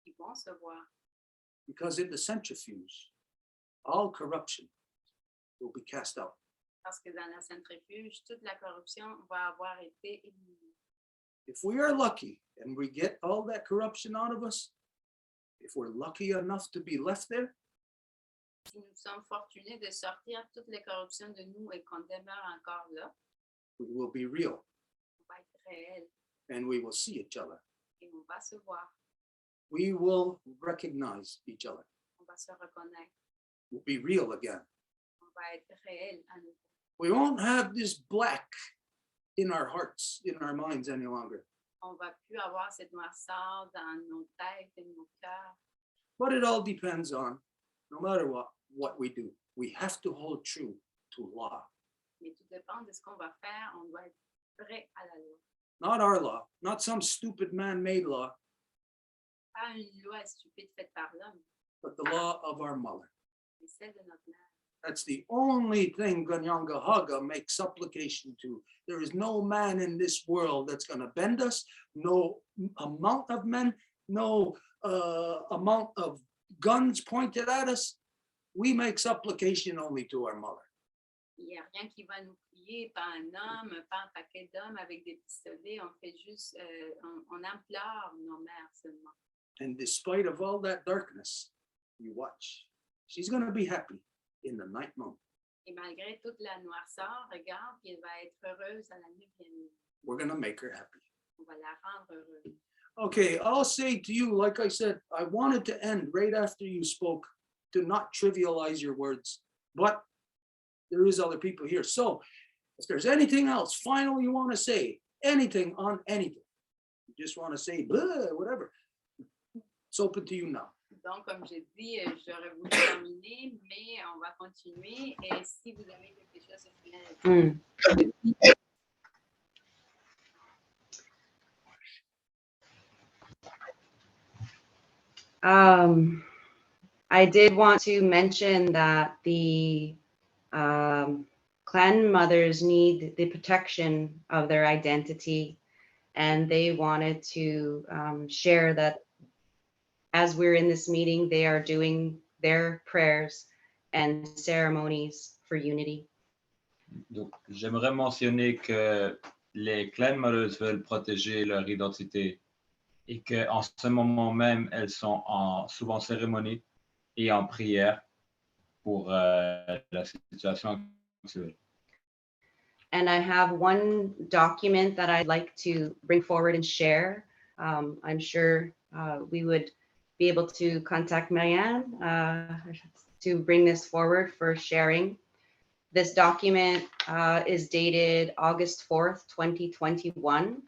qui vont se voir. Because in the centrifuge, all corruption will be cast out. Parce que dans la centrifuge, toute la corruption va avoir été éliminée. If we are lucky and we get all that corruption out of us, if we're lucky enough to be left there, Si nous sommes fortunés de sortir toutes les corruptions de nous et qu'on demeure encore là, we will be real on va être réel and we will see each other. et on va se voir, We will recognize each other. on va se reconnaître, We'll be real again. on va être réel à nouveau. We won't have this black in our hearts, in our minds any longer. On va plus avoir cette noirceur dans nos têtes et nos cœurs. But it all depends on, no matter what we do, we have to hold true to law. Mais tout dépend de ce qu'on va faire. On doit être prêt à la loi. Not our law, not some stupid man-made law, Pas une loi stupide faite par l'homme, but the law of our mother. mais celle de notre mère. That's the only thing Ganyanga Haga makes supplication to. There is no man in this world that's going to bend us, no amount of men, no amount of guns pointed at us. We make supplication only to our mother. Il n'y a rien qui va nous prier, pas un homme, pas un paquet d'hommes avec des pistolets. On fait juste, on implore nos mères seulement. And despite of all that darkness, you watch. She's going to be happy in the 9th month. Et malgré toute la noirceur, regarde, puis elle va être heureuse à la 9e nuit. We're going to make her happy. On va la rendre heureuse. Okay, I'll say to you, like I said, I wanted to end right after you spoke to not trivialize your words, but there is other people here. So if there's anything else final you want to say, anything on anything, you just want to say, blah, whatever, it's open to you now. Donc, comme j'ai dit, j'aurais voulu terminer, mais on va continuer. Et si vous avez quelque chose à finir, I did want to mention that the clan mothers need the protection of their identity, and they wanted to share that as we're in this meeting, they are doing their prayers and ceremonies for unity. Donc, j'aimerais mentionner que les clan mothers veulent protéger leur identité et qu'en ce moment même, elles sont souvent en cérémonie et en prière pour la situation actuelle. And I have one document that I'd like to bring forward and share. I'm sure we would be able to contact Marianne to bring this forward for sharing. This document is dated August 4th, 2021.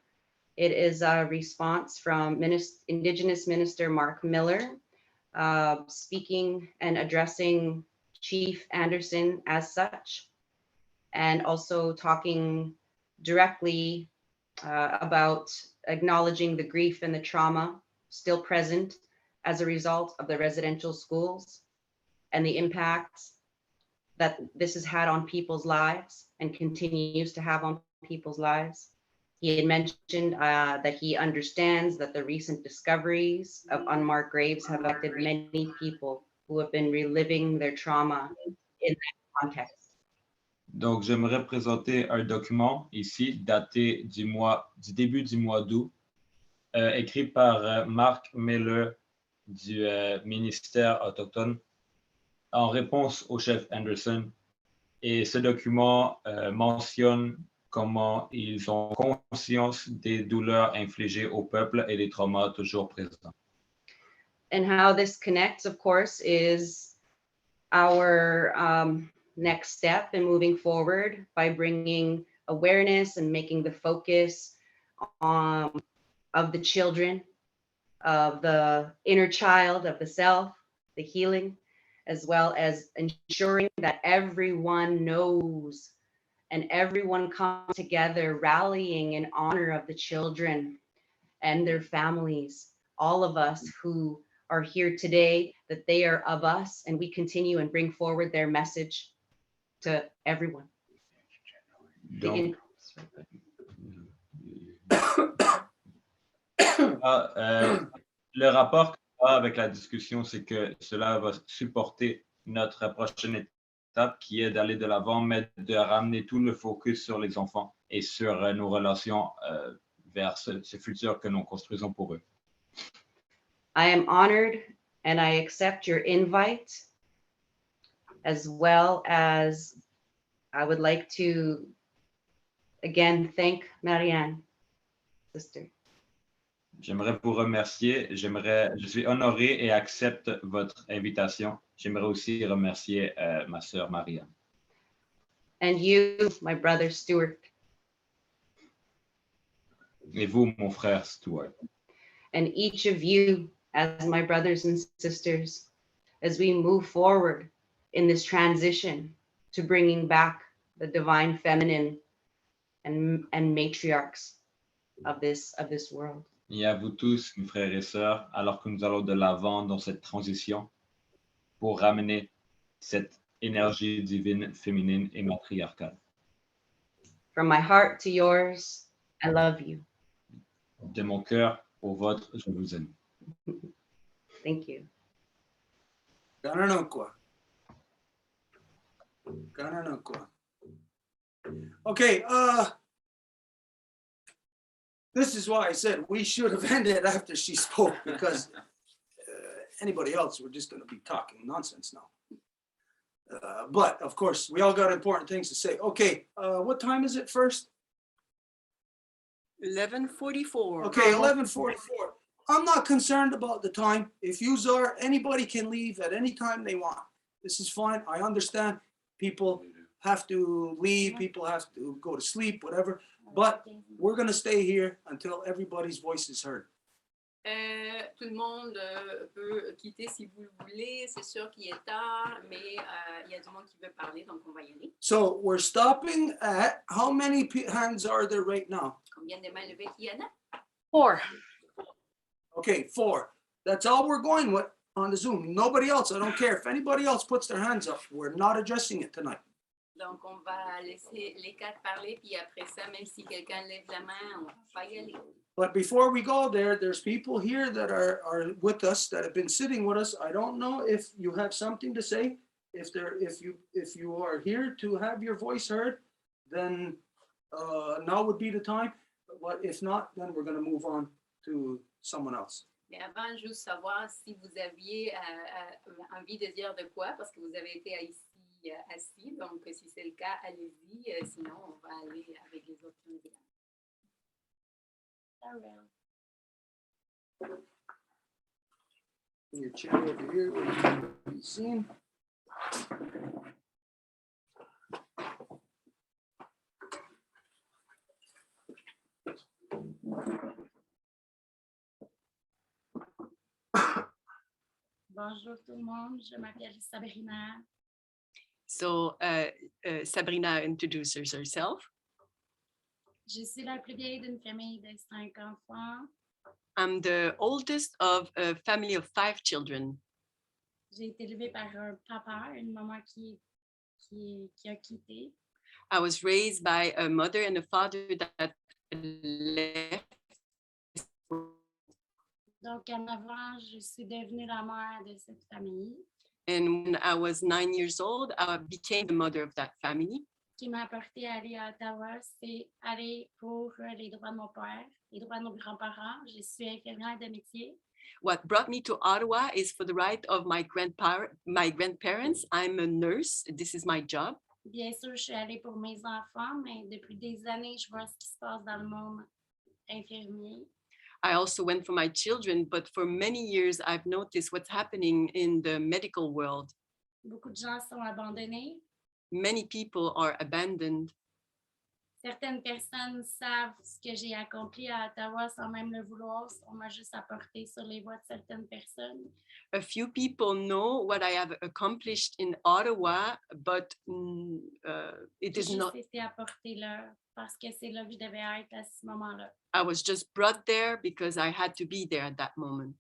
It is a response from Indigenous Minister Mark Miller, speaking and addressing Chief Anderson as such, and also talking directly about acknowledging the grief and the trauma still present as a result of the residential schools and the impacts that this has had on people's lives and continues to have on people's lives. He had mentioned that he understands that the recent discoveries of unmarked graves have affected many people who have been reliving their trauma in that context. Donc, j'aimerais présenter un document ici daté du début du mois d'août, écrit par Mark Miller du ministère autochtone en réponse au chef Anderson. Et ce document mentionne comment ils ont conscience des douleurs infligées au peuple et des traumas toujours présents. And how this connects, of course, is our next step in moving forward by bringing awareness and making the focus of the children, of the inner child, of the self, the healing, as well as ensuring that everyone knows and everyone comes together rallying in honor of the children and their families, all of us who are here today, that they are of us, and we continue and bring forward their message to everyone. Donc, le rapport avec la discussion, c'est que cela va supporter notre prochaine étape qui est d'aller de l'avant, mais de ramener tout le focus sur les enfants et sur nos relations vers ce futur que nous construisons pour eux. I am honored and I accept your invite, as well as I would like to again thank Marianne, sister. J'aimerais vous remercier. Je suis honoré et accepte votre invitation. J'aimerais aussi remercier ma sœur Maria. And you, my brother Stuart. Et vous, mon frère Stuart. And each of you as my brothers and sisters, as we move forward in this transition to bringing back the divine feminine and matriarchs of this world. Et à vous tous, mes frères et sœurs, alors que nous allons de l'avant dans cette transition pour ramener cette énergie divine, féminine et matriarcale. From my heart to yours, I love you. De mon cœur au vôtre, je vous aime. Thank you. Okay, this is why I said we should have ended after she spoke, because anybody else, we're just going to be talking nonsense now. But of course, we all got important things to say. Okay, what time is it first? 11:44. Okay, 11:44. I'm not concerned about the time. If you are, anybody can leave at any time they want. This is fine. I understand people have to leave, people have to go to sleep, whatever. But we're going to stay here until everybody's voice is heard. Tout le monde peut quitter si vous le voulez. C'est sûr qu'il est tard, mais il y a du monde qui veut parler, donc on va y aller. So we're stopping at, how many hands are there right now? Combien de mains levées qu'il y en a? 4. Okay, 4. That's all we're going with on the Zoom. Nobody else, I don't care. If anybody else puts their hands up, we're not addressing it tonight. Donc, on va laisser les 4 parler, puis après ça, même si quelqu'un lève la main, on va y aller. But before we go there, there's people here that are with us, that have been sitting with us. I don't know if you have something to say. If you are here to have your voice heard, then now would be the time. But if not, then we're going to move on to someone else. Mais avant, juste savoir si vous aviez envie de dire de quoi, parce que vous avez été ici assis. Donc, si c'est le cas, allez-y. Sinon, on va aller avec les autres candidats. Your chair over here where you can be seen. Bonjour tout le monde, je m'appelle Sabrina. So Sabrina introduces herself. Je suis la plus vieille d'une famille de 5 enfants. I'm the oldest of a family of 5 children. J'ai été élevée par un papa, une maman qui a quitté. I was raised by a mother and a father that left. Donc, à 9 ans, je suis devenue la mère de cette famille And when I was 9 years old, I became the mother of that family. qui m'a apporté à aller à Ottawa. C'est aller pour les droits de mon père, les droits de nos grands-parents. Je suis infirmière de métier. What brought me to Ottawa is for the right of my grandparents. I'm a nurse. This is my job. Bien sûr, je suis allée pour mes enfants, mais depuis des années, je vois ce qui se passe dans le monde infirmier. I also went for my children, but for many years, I've noticed what's happening in the medical world. Beaucoup de gens sont abandonnés. Many people are abandoned. Certaines personnes savent ce que j'ai accompli à Ottawa sans même le vouloir. On m'a juste apporté sur les voies de certaines personnes. A few people know what I have accomplished in Ottawa, but it is J'ai not. juste été apportée là parce que c'est là que je devais être à ce moment-là. I was just brought there because I had to be there at that moment.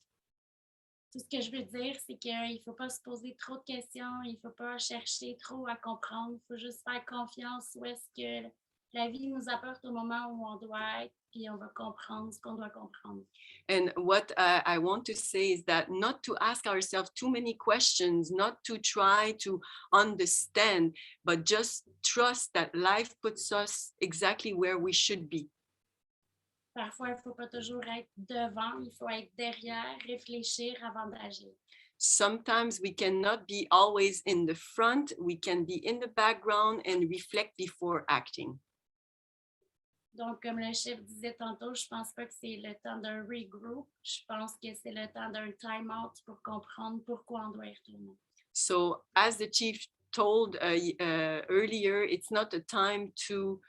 Tout ce que je veux dire, c'est qu'il ne faut pas se poser trop de questions, il ne faut pas chercher trop à comprendre, il faut juste faire confiance où est-ce que la vie nous apporte au moment où on doit être, puis on va comprendre ce qu'on doit comprendre. And what I want to say is that not to ask ourselves too many questions, not to try to understand, but just trust that life puts us exactly where we should be. Parfois, il ne faut pas toujours être devant, il faut être derrière, réfléchir avant d'agir. Sometimes we cannot be always in the front, we can be in the background and reflect before acting. Donc, comme le chef disait tantôt, je ne pense pas que c'est le temps d'un regroup. Je pense que c'est le temps d'un time-out pour comprendre pourquoi on doit y retourner. So, as the chief told earlier, it's not a time to,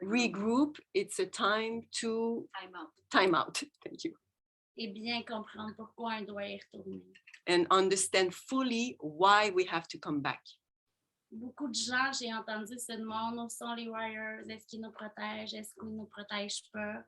regroup. It's a time to time out. Thank you. Et bien comprendre pourquoi on doit y retourner. And understand fully why we have to come back. Beaucoup de gens, j'ai entendu, se demandent où sont les Warriors, est-ce qu'ils nous protègent, est-ce qu'ils ne nous protègent pas?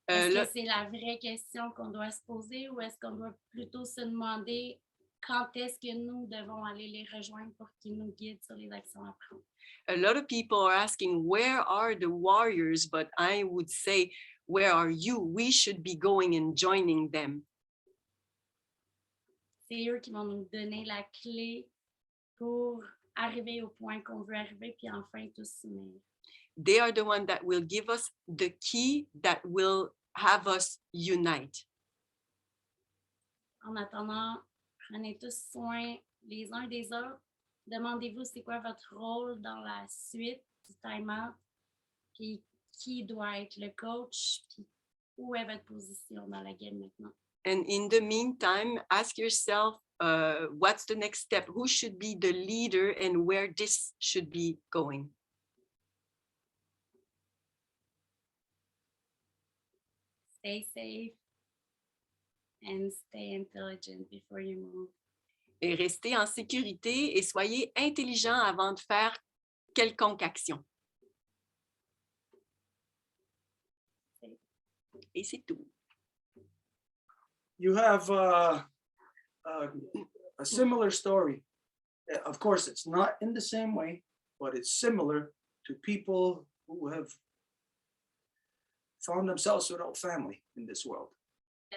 Est-ce que c'est la vraie question qu'on doit se poser ou est-ce qu'on doit plutôt se demander quand est-ce que nous devons aller les rejoindre pour qu'ils nous guident sur les actions à prendre? A lot of people are asking, where are the warriors? But I would say, where are you? We should be going and joining them. C'est eux qui vont nous donner la clé pour arriver au point qu'on veut arriver, puis enfin tout s'unir. They are the ones that will give us the key that will have us unite. En attendant, prenez tous soin les uns des autres. Demandez-vous c'est quoi votre rôle dans la suite du time-out, puis qui doit être le coach, puis où est votre position dans la game maintenant. And in the meantime, ask yourself, what's the next step? Who should be the leader and where this should be going? Stay safe and stay intelligent before you move. Et restez en sécurité et soyez intelligents avant de faire quelconque action. Et c'est tout. You have a similar story. Of course, it's not in the same way, but it's similar to people who have found themselves without family in this world.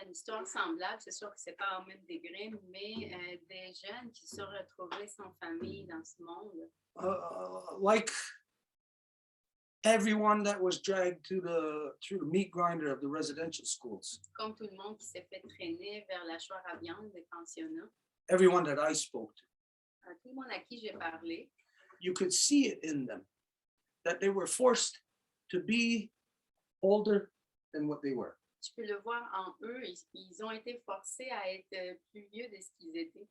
Une histoire semblable, c'est sûr que c'est pas au même degré, mais des jeunes qui se sont retrouvés sans famille dans ce monde. Like everyone that was dragged through the meat grinder of the residential schools. Comme tout le monde qui s'est fait traîner vers la choire à viande des pensionnats. Everyone that I spoke to. Tout le monde à qui j'ai parlé. You could see it in them, that they were forced to be older than what they were. Tu peux le voir en eux, ils ont été forcés à être plus vieux de ce qu'ils étaient.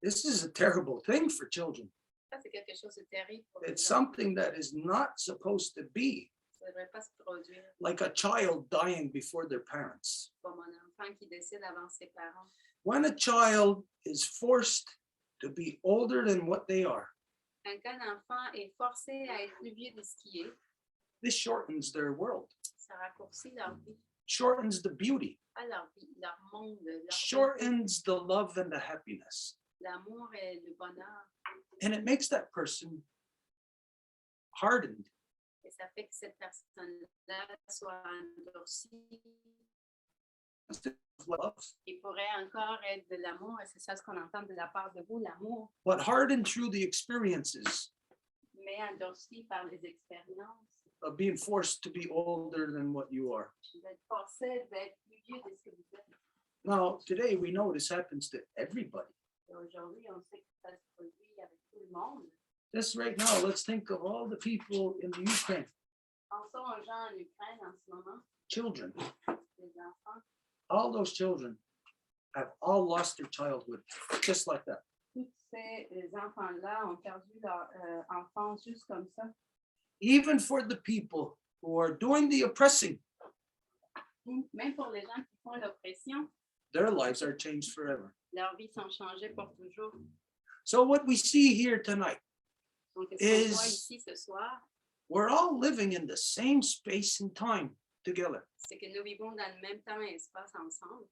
This is a terrible thing for children. Ça, c'est quelque chose de terrible pour les It's enfants. something that is not supposed to be, Ça ne devrait pas se produire like a child dying before their parents. comme un enfant qui décède avant ses parents. When a child is forced to be older than what they are, Quand un enfant est forcé à être plus vieux de ce qu'il est, this shortens their world, ça raccourcit leur vie, shortens the beauty, pas leur vie, leur monde, leur beauté, shortens the love and the happiness. l'amour et le bonheur. And it makes that person hardened Et ça fait que cette personne-là soit endurcie. Il pourrait encore être de l'amour, et c'est ça ce qu'on entend de la part de vous, l'amour. But hardened through the experiences Mais endurci par les expériences. of being forced to be older than what you are. D'être forcé d'être plus vieux de ce que vous êtes. Now, today we know this happens to everybody. Et aujourd'hui, on sait que ça se produit avec tout le monde. Just right now, let's think of all the people in the Ukraine, Pensons aux gens en Ukraine en ce moment, children. les enfants. All those children have all lost their childhood, just like that. Tous ces enfants-là ont perdu leur enfance juste comme ça. Even for the people who are doing the oppressing, Même pour les gens qui font l'oppression, their lives are changed forever. leurs vies sont changées pour toujours. So what we see here tonight, Donc, ce qu'on voit is ici ce soir, we're all living in the same space and time together, c'est que nous vivons dans le même temps et espace ensemble.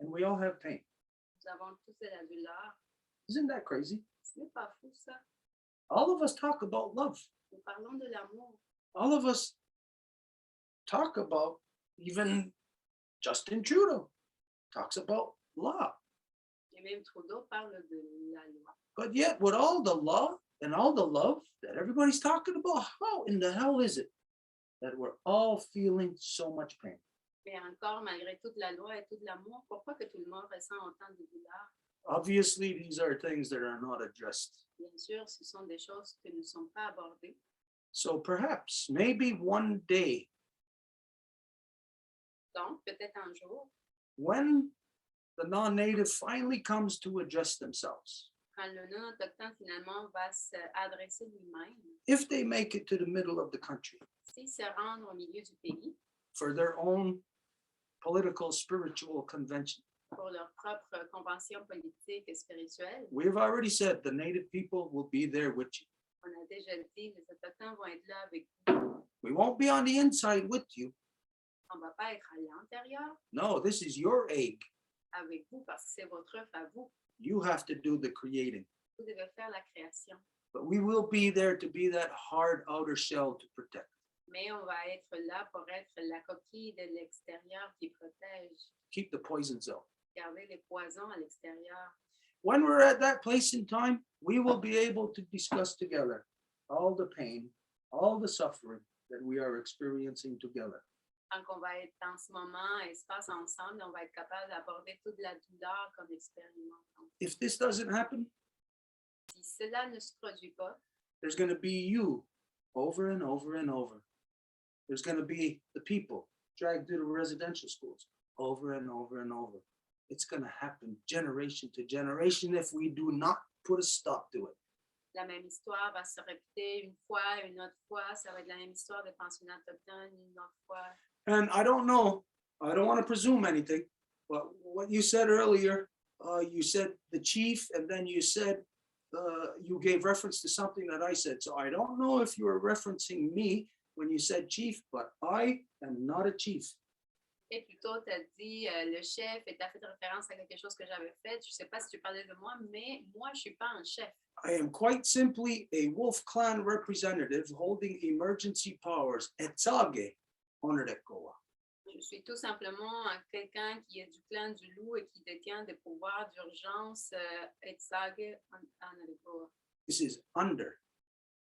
and we all have pain. Nous avons tous de la douleur. Isn't that crazy? Ce n'est pas fou, ça. All of us talk about love. Nous parlons de l'amour. All of us talk about, even Justin Trudeau talks about law. Et même Trudeau parle de la loi. But yet, with all the law and all the love that everybody's talking about, how in the hell is it that we're all feeling so much pain? Mais encore, malgré toute la loi et tout l'amour, pourquoi que tout le monde ressent autant de douleur? Obviously, these are things that are not addressed. Bien sûr, ce sont des choses que ne sont pas abordées. So perhaps, maybe one day, Donc, peut-être un jour, when the non-native finally comes to address themselves, quand le non-autochtone finalement va s'adresser lui-même, if they make it to the middle of the country s'il se rend au milieu du pays for their own political, spiritual convention, pour leur propre convention politique et spirituelle, we've already said the native people will be there with you. on a déjà dit, les autochtones vont être là avec vous. We won't be on the inside with you. On ne va pas être à l'intérieur No, this is your egg. avec vous parce que c'est votre œuf à vous. You have to do the creating. Vous devez faire la création. But we will be there to be that hard outer shell to protect. Mais on va être là pour être la coquille de l'extérieur qui protège, Keep the poisons out. garder les poisons à l'extérieur. When we're at that place in time, we will be able to discuss together all the pain, all the suffering that we are experiencing together. Quand on va être en ce moment, espace ensemble, on va être capable d'aborder toute la douleur comme expériment. If this doesn't happen, Si cela ne se produit pas, there's going to be you over and over and over. There's going to be the people dragged through the residential schools over and over and over. It's going to happen generation to generation if we do not put a stop to it. la même histoire va se répéter une fois, une autre fois. Ça va être la même histoire des pensionnats autochtones une autre fois. And I don't know, I don't want to presume anything, but what you said earlier, you said the chief, and then you said, you gave reference to something that I said. So I don't know if you were referencing me when you said chief, but I am not a chief. Et plutôt, tu as dit le chef, et tu as fait référence à quelque chose que j'avais fait. Je ne sais pas si tu parlais de moi, mais moi, je ne suis pas un chef. I am quite simply a Wolf Clan representative holding emergency powers at Tsage, Onardekoa. Je suis tout simplement quelqu'un qui est du clan du loup et qui détient des pouvoirs d'urgence et Tsage en Onardekoa. This is under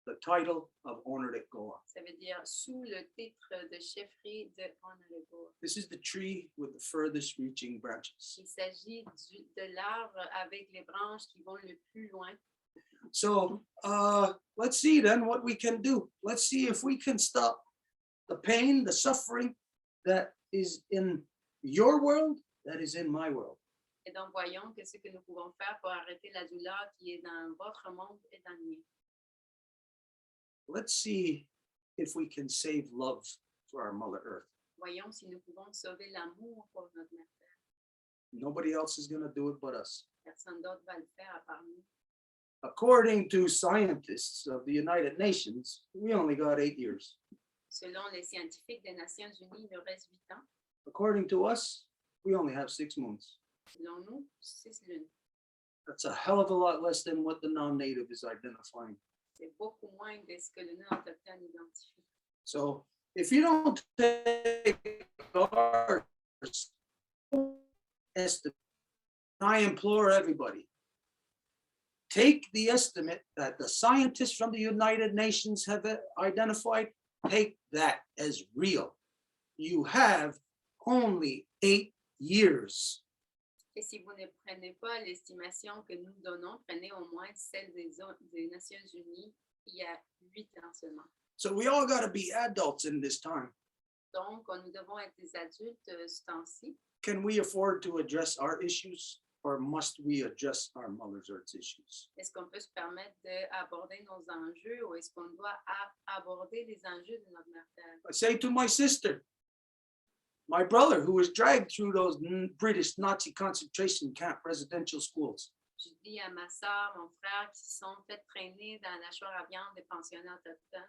the title of Onardekoa. Ça veut dire sous le titre de chefferie de Onardekoa. This is the tree with the furthest reaching branches. Il s'agit de l'arbre avec les branches qui vont le plus loin. So let's see then what we can do. Let's see if we can stop the pain, the suffering that is in your world, that is in my world. Et donc, voyons ce que nous pouvons faire pour arrêter la douleur qui est dans votre monde et dans le mien. Let's see if we can save love for our Mother Earth. Voyons si nous pouvons sauver l'amour pour notre mère Terre. Nobody else is going to do it but us. Personne d'autre va le faire à part nous. According to scientists of the United Nations, we only got 8 years. Selon les scientifiques des Nations Unies, il nous reste 8 ans. According to us, we only have 6 moons. Selon nous, 6 lunes. That's a hell of a lot less than what the non-native is identifying. C'est beaucoup moins de ce que le nœud autochtone identifie. So if you don't take our estimate, I implore everybody, take the estimate that the scientists from the United Nations have identified, take that as real. You have only 8 years. Et si vous ne prenez pas l'estimation que nous donnons, prenez au moins celle des Nations Unies il y a 8 ans seulement. So we all got to be adults in this time. Donc, nous devons être des adultes ce temps-ci. Can we afford to address our issues, or must we address our Mother's Earth's issues? Est-ce qu'on peut se permettre d'aborder nos enjeux ou est-ce qu'on doit aborder les enjeux de notre mère Terre? I say to my sister, my brother, who was dragged through those British Nazi concentration camp residential schools. Je dis à ma soeur, mon frère, qui se sont fait traîner dans la choire à viande des pensionnats autochtones.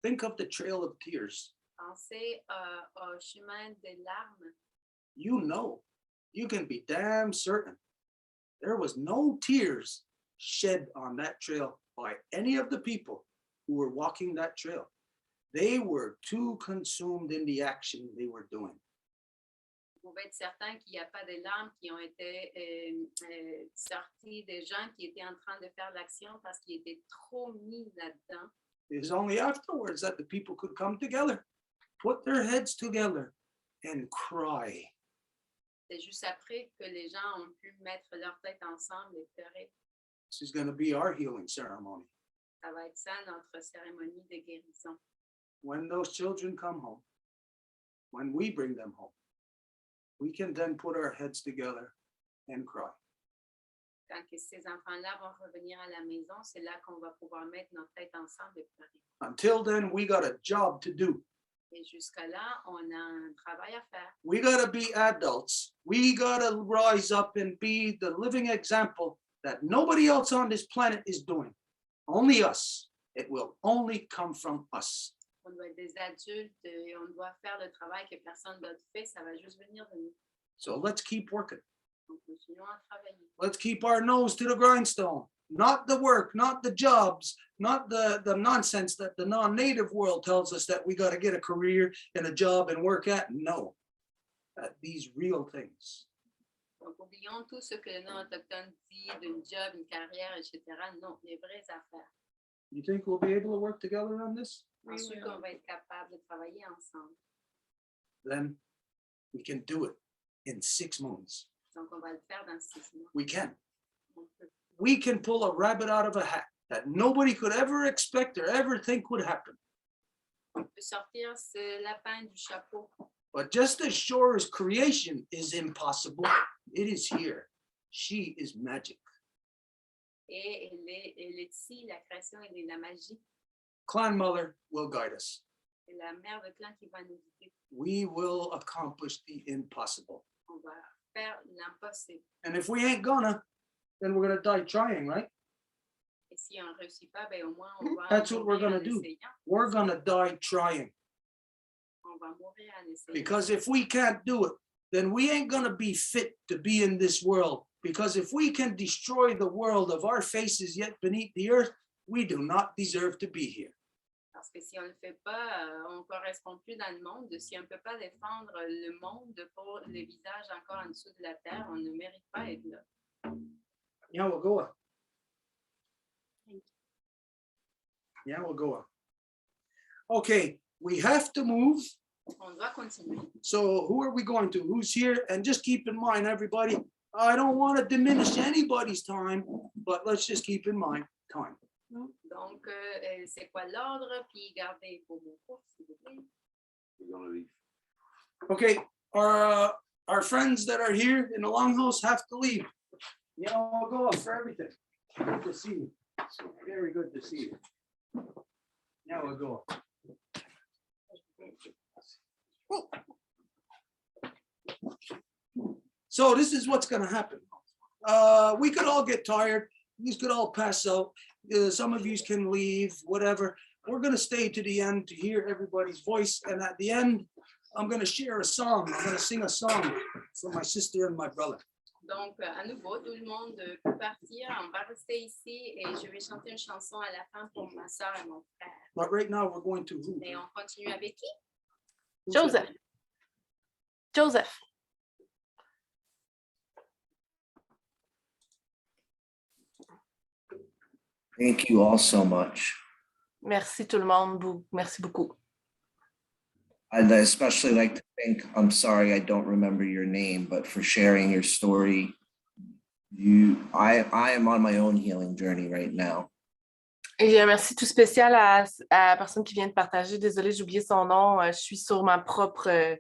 Think of the trail of tears. Pensez au chemin des larmes. You know, you can be damn certain there was no tears shed on that trail by any of the people who were walking that trail. They were too consumed in the action they were doing. Vous pouvez être certain qu'il n'y a pas de larmes qui ont été sorties des gens qui étaient en train de faire l'action parce qu'ils étaient trop mis là-dedans. It was only afterwards that the people could come together, put their heads together, and cry. C'est juste après que les gens ont pu mettre leurs têtes ensemble et pleurer. This is going to be our healing ceremony. Ça va être ça notre cérémonie de guérison. When those children come home, when we bring them home, we can then put our heads together and cry. Quand ces enfants-là vont revenir à la maison, c'est là qu'on va pouvoir mettre notre tête ensemble et pleurer. Until then, we got a job to do. Et jusqu'à là, on a un travail à faire. We got to be adults. We got to rise up and be the living example that nobody else on this planet is doing. Only us. It will only come from us. On doit être des adultes et on doit faire le travail que personne d'autre fait. Ça va juste venir de nous. So let's keep working. Donc, continuons à travailler. Let's keep our nose to the grindstone. Not the work, not the jobs, not the nonsense that the non-native world tells us that we got to get a career and a job and work at. No, these real things. Donc, oublions tout ce que le non-autochtone dit d'une job, une carrière, etc. Non, les vraies affaires. You think we'll be able to work together on this? Ensuite, on va être capable de travailler ensemble. Then we can do it in 6 months. Donc, on va le faire dans 6 mois. We can. On peut. We can pull a rabbit out of a hat that nobody could ever expect or ever think would happen. On peut sortir ce lapin du chapeau. But just as sure as creation is impossible, it is here. She is magic. Et elle est ici, la création, elle est la magie. Clan Mother will guide us. C'est la mère de clan qui va nous guider. We will accomplish the impossible. On va faire l'impossible. And if we ain't gonna, then we're gonna die trying, right? Et si on ne réussit pas, ben au moins on va That's what we're mourir gonna en do. essayant. We're gonna die trying. On va mourir en essayant. Because if we can't do it, then we ain't gonna be fit to be in this world. Because if we can destroy the world of our faces yet beneath the earth, we do not deserve to be here. Parce que si on ne le fait pas, on ne correspond plus dans le monde. Si on ne peut pas défendre le monde pour le visage encore en dessous de la terre, on ne mérite pas d'être là. Yeah, we'll go. Yeah, we'll go. Okay, we have to move. On doit continuer. So who are we going to? Who's here? And just keep in mind, everybody, I don't want to diminish anybody's time, but let's just keep in mind time. Donc, c'est quoi l'ordre? Puis gardez vos mots courts, s'il vous plaît. Okay, our friends that are here in the longhouse have to leave. Yeah, I'll go up for everything. Good to see you. Very good to see you. Now we'll go up. So this is what's going to happen. We could all get tired. You could all pass out. Some of you can leave, whatever. We're going to stay to the end to hear everybody's voice. And at the end, I'm going to share a song. I'm going to sing a song for my sister and my brother. Donc, à nouveau, tout le monde peut partir. On va rester ici et je vais chanter une chanson à la fin pour ma soeur et mon frère. But right now we're going to who? Et on continue avec qui? Joseph. Joseph. Thank you all so much. Merci tout le monde. Merci beaucoup. I'd especially like to thank, I'm sorry, I don't remember your name, but for sharing your story. I am on my own healing journey right now. Et un merci tout spécial à la personne qui vient de partager. Désolée, j'ai oublié son nom. Je suis sur ma propre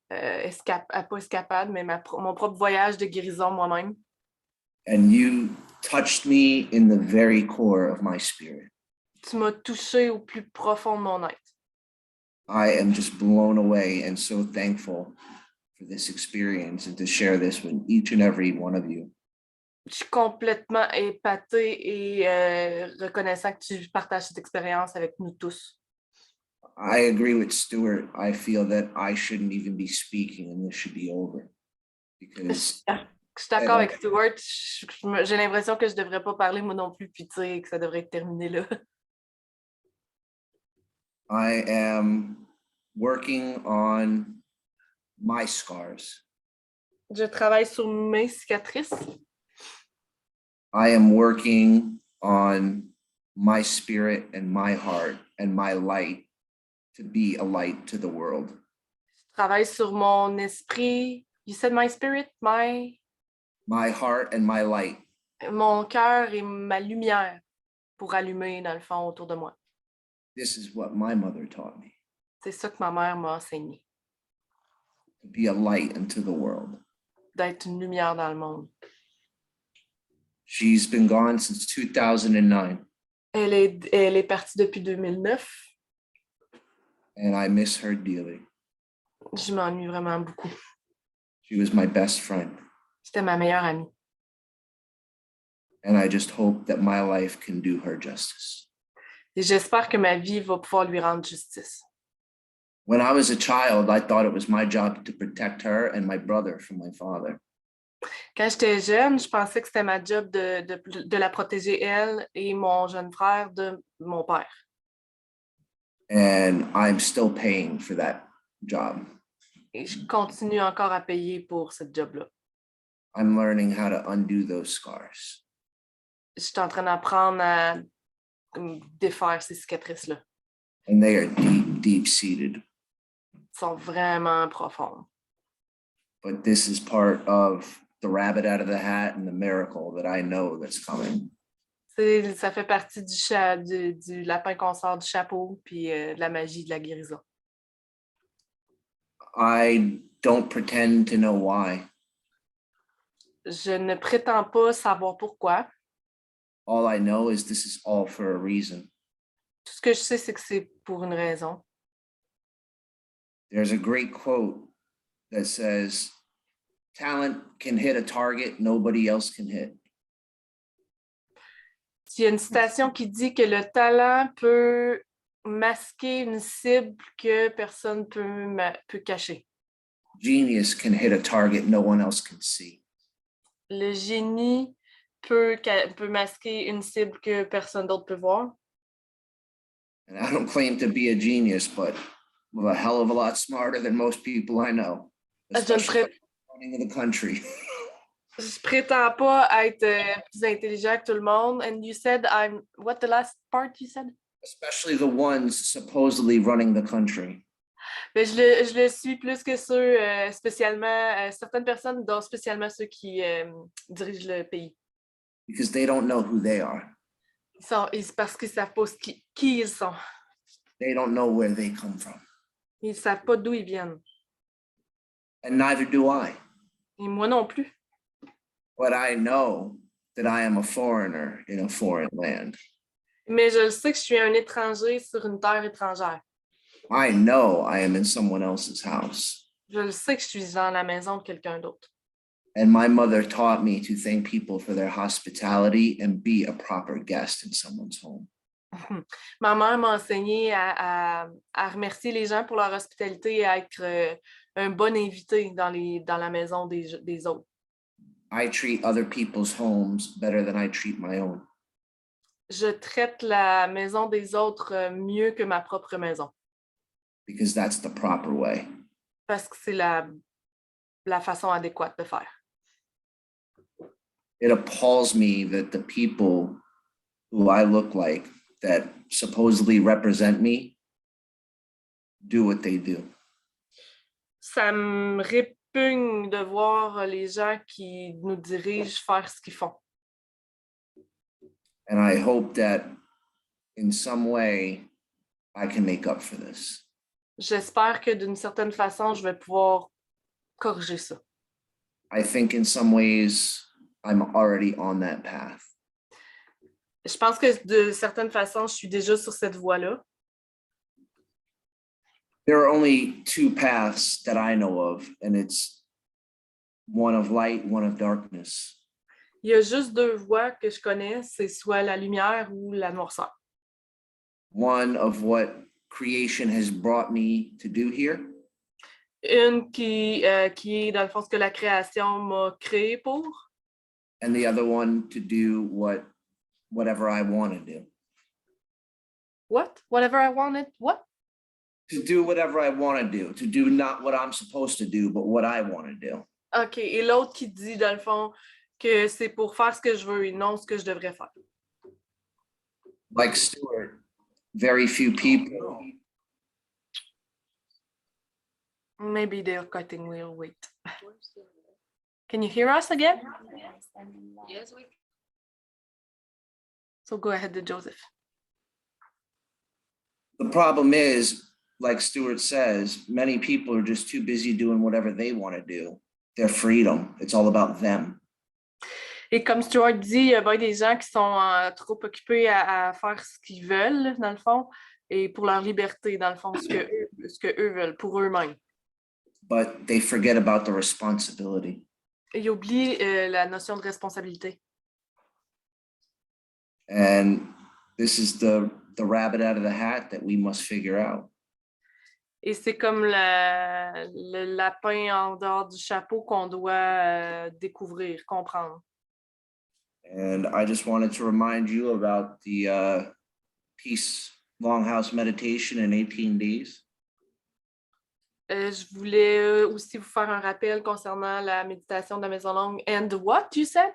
pas escapade, mais mon propre voyage de guérison moi-même. And you touched me in the very core of my spirit. Tu m'as touché au plus profond de mon être. I am just blown away and so thankful for this experience and to share this with each and every one of you. Je suis complètement épatée et reconnaissant que tu partages cette expérience avec nous tous. I agree with Stuart. I feel that I shouldn't even be speaking and this should be over. Because Je suis d'accord avec Stuart. J'ai l'impression que je ne devrais pas parler moi non plus, puis tu sais, que ça devrait être terminé là. I am working on my scars. Je travaille sur mes cicatrices. I am working on my spirit and my heart and my light to be a light to the world. Je travaille sur mon esprit. You said my spirit, my heart and my light. Mon cœur et ma lumière pour allumer dans le fond autour de moi. This is what my mother taught me. C'est ça que ma mère m'a enseigné. To be a light into the world. D'être une lumière dans le monde. She's been gone since 2009. Elle est partie depuis 2009. And I miss her dearly. Je m'ennuie vraiment beaucoup. She was my best friend. C'était ma meilleure amie. And I just hope that my life can do her justice. Et j'espère que ma vie va pouvoir lui rendre justice. When I was a child, I thought it was my job to protect her and my brother from my father. Quand j'étais jeune, je pensais que c'était ma job de la protéger elle et mon jeune frère de mon père. And I'm still paying for that job. Et je continue encore à payer pour ce job-là. I'm learning how to undo those scars. Je suis en train d'apprendre à défaire ces cicatrices-là. And they are deep, deep-seated. Elles sont vraiment profondes. But this is part of the rabbit out of the hat and the miracle that I know that's coming. Ça fait partie du lapin qu'on sort du chapeau, puis de la magie de la guérison. I don't pretend to know why. Je ne prétends pas savoir pourquoi. All I know is this is all for a reason. Tout ce que je sais, c'est que c'est pour une raison. There's a great quote that says, talent can hit a target nobody else can hit. Il y a une citation qui dit que le talent peut masquer une cible que personne peut cacher. Genius can hit a target no one else can see. Le génie peut masquer une cible que personne d'autre peut voir. And I don't claim to be a genius, but I'm a hell of a lot smarter than most people I know, especially running the country. Je prétends pas être plus intelligent que tout le monde. And you said what the last part you said? Especially the ones supposedly running the country. Mais je le suis plus que ceux, spécialement, certaines personnes, dont spécialement ceux qui dirigent le pays. Because they don't know who they are. Parce qu'ils ne savent pas qui ils sont. They don't know where they come from. Ils ne savent pas d'où ils viennent. And neither do I. Et moi non plus. But I know that I am a foreigner in a foreign land. Mais je sais que je suis un étranger sur une terre étrangère. I know I am in someone else's house. Je le sais que je suis dans la maison de quelqu'un d'autre. And my mother taught me to thank people for their hospitality and be a proper guest in someone's home. Ma mère m'a enseigné à remercier les gens pour leur hospitalité et à être un bon invité dans la maison des autres. I treat other people's homes better than I treat my own. Je traite la maison des autres mieux que ma propre maison. Because that's the proper way. Parce que c'est la façon adéquate de faire. It appalls me that the people who I look like that supposedly represent me do what they do. Ça me répugne de voir les gens qui nous dirigent faire ce qu'ils font. And I hope that in some way I can make up for this. J'espère que d'une certaine façon, je vais pouvoir corriger ça. I think in some ways I'm already on that path. Je pense que de certaines façons, je suis déjà sur cette voie-là. There are only two paths that I know of, and it's one of light, one of darkness. Il y a juste deux voies que je connais, c'est soit la lumière ou la noirceur. One of what creation has brought me to do here. Une qui est dans le fond ce que la création m'a créé pour. And the other one to do whatever I want to do. What? Whatever I wanted? What? To do whatever I want to do not what I'm supposed to do, but what I want to do. OK. Et l'autre qui dit, dans le fond, que c'est pour faire ce que je veux et non ce que je devrais faire. Like Stuart, very few people. Maybe they're cutting. We'll wait. Can you hear us again? Yes, we So go ahead, Joseph. The problem is, like Stuart says, many people are just too busy doing whatever they want to do. Their freedom. It's all about them. Et comme Stuart dit, il y a bien des gens qui sont trop occupés à faire ce qu'ils veulent, dans le fond, et pour leur liberté, dans le fond, ce que eux veulent, pour eux-mêmes. But they forget about the responsibility. Et ils oublient la notion de responsabilité. And this is the rabbit out of the hat that we must figure out. Et c'est comme le lapin en dehors du chapeau qu'on doit découvrir, comprendre. And I just wanted to remind you about the Peace Longhouse meditation in 18 days. Je voulais aussi vous faire un rappel concernant la méditation de la maison longue. And what you said?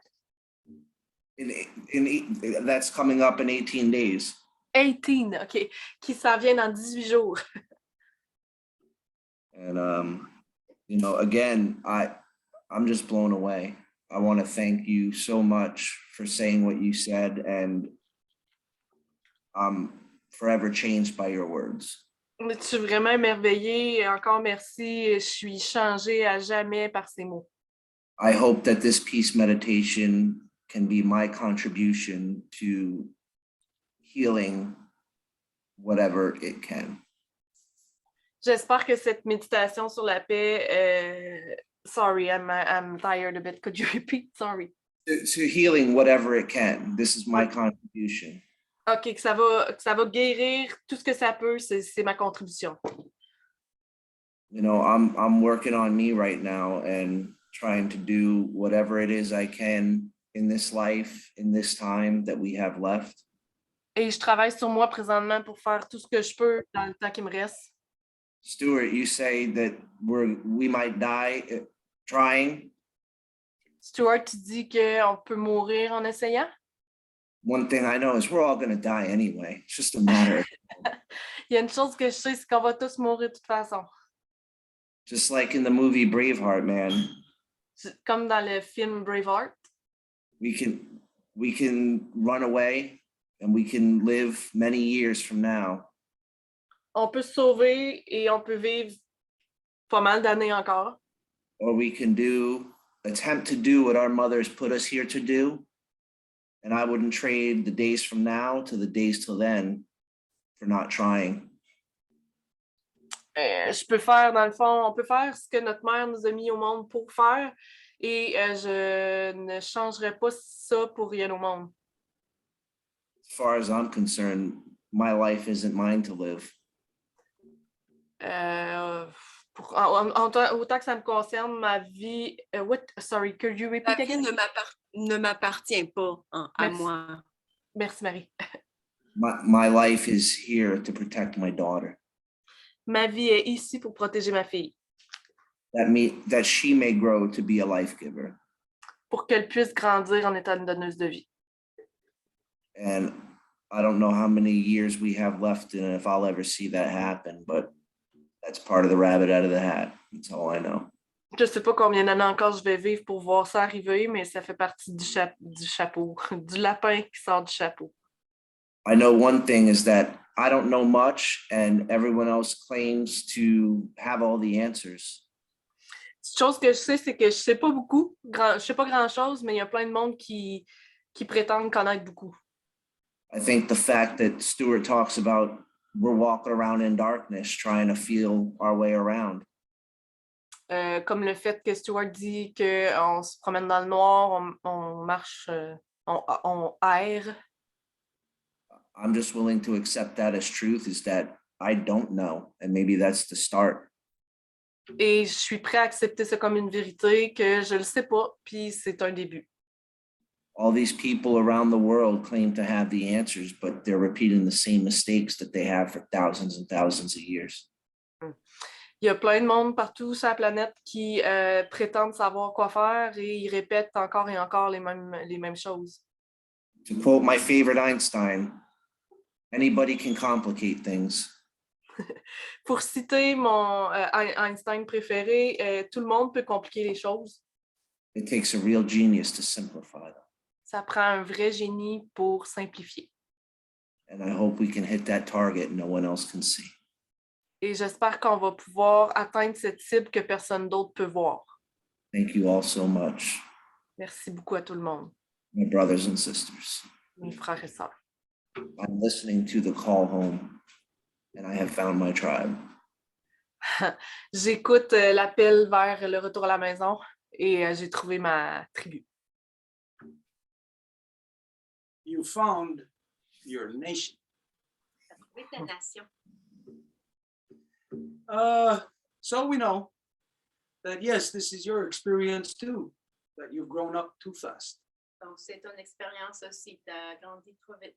That's coming up in 18 days. 18, OK. Qui s'en vient dans 18 jours. And, you know, again, I'm just blown away. I want to thank you so much for saying what you said, and I'm forever changed by your words. Je suis vraiment émerveillée. Encore merci. Je suis changée à jamais par ces mots. I hope that this peace meditation can be my contribution to healing whatever it can. J'espère que cette méditation sur la paix, sorry, I'm tired a bit. Could you repeat? Sorry. To healing whatever it can. This is my contribution. OK, que ça va guérir tout ce que ça peut, c'est ma contribution. You know, I'm working on me right now and trying to do whatever it is I can in this life, in this time that we have left. Et je travaille sur moi présentement pour faire tout ce que je peux dans le temps qui me reste. Stuart, you say that we might die trying. Stuart, tu dis qu'on peut mourir en essayant? One thing I know is we're all going to die anyway. It's just a matter of Il y a une chose que je sais, c'est qu'on va tous mourir de toute façon. just like in the movie Braveheart, man. Comme dans le film Braveheart. We can run away and we can live many years from now. On peut se sauver et on peut vivre pas mal d'années encore. Or we can attempt to do what our mothers put us here to do. And I wouldn't trade the days from now to the days till then for not trying. Je peux faire, dans le fond, on peut faire ce que notre mère nous a mis au monde pour faire et je ne changerai pas ça pour rien au monde. As far as I'm concerned, my life isn't mine to live. Autant que ça me concerne, ma vie... Sorry, could you repeat La vie again? ne m'appartient pas à Merci. moi. Merci, Marie. My life is here to protect my daughter, Ma vie est ici pour protéger ma fille, that she may grow to be a life giver. pour qu'elle puisse grandir en étant une donneuse de vie. And I don't know how many years we have left and if I'll ever see that happen, but that's part of the rabbit out of the hat. That's all I know. Je ne sais pas combien d'années encore je vais vivre pour voir ça arriver, mais ça fait partie du chapeau, du lapin qui sort du chapeau. I know one thing is that I don't know much and everyone else claims to have all the answers. Une chose que je sais, c'est que je ne sais pas beaucoup, je ne sais pas grand-chose, mais il y a plein de monde qui prétendent connaître beaucoup. I think the fact that Stuart talks about we're walking around in darkness trying to feel our way around. Comme le fait que Stuart dit qu'on se promène dans le noir, on marche, on erre. I'm just willing to accept that as truth, is that I don't know, and maybe that's the start. Et je suis prêt à accepter ça comme une vérité, que je le sais pas, puis c'est un début. All these people around the world claim to have the answers, but they're repeating the same mistakes that they have for thousands and thousands of years. Il y a plein de monde partout sur la planète qui prétendent savoir quoi faire et ils répètent encore et encore les mêmes choses. To quote my favorite Einstein, anybody can complicate things. Pour citer mon Einstein préféré, tout le monde peut compliquer les choses. It takes a real genius to simplify them. Ça prend un vrai génie pour simplifier. And I hope we can hit that target no one else can see. Et j'espère qu'on va pouvoir atteindre cette cible que personne d'autre peut voir. Thank you all so much, Merci beaucoup à tout le monde, my brothers and sisters. mes frères et sœurs. I'm listening to the call home, and I have found my tribe. J'écoute l'appel vers le retour à la maison et j'ai trouvé ma tribu. You found your nation. Tu as trouvé ta nation. So we know that, yes, this is your experience too, that you've grown up too fast. Donc, c'est ton expérience aussi. Tu as grandi trop vite.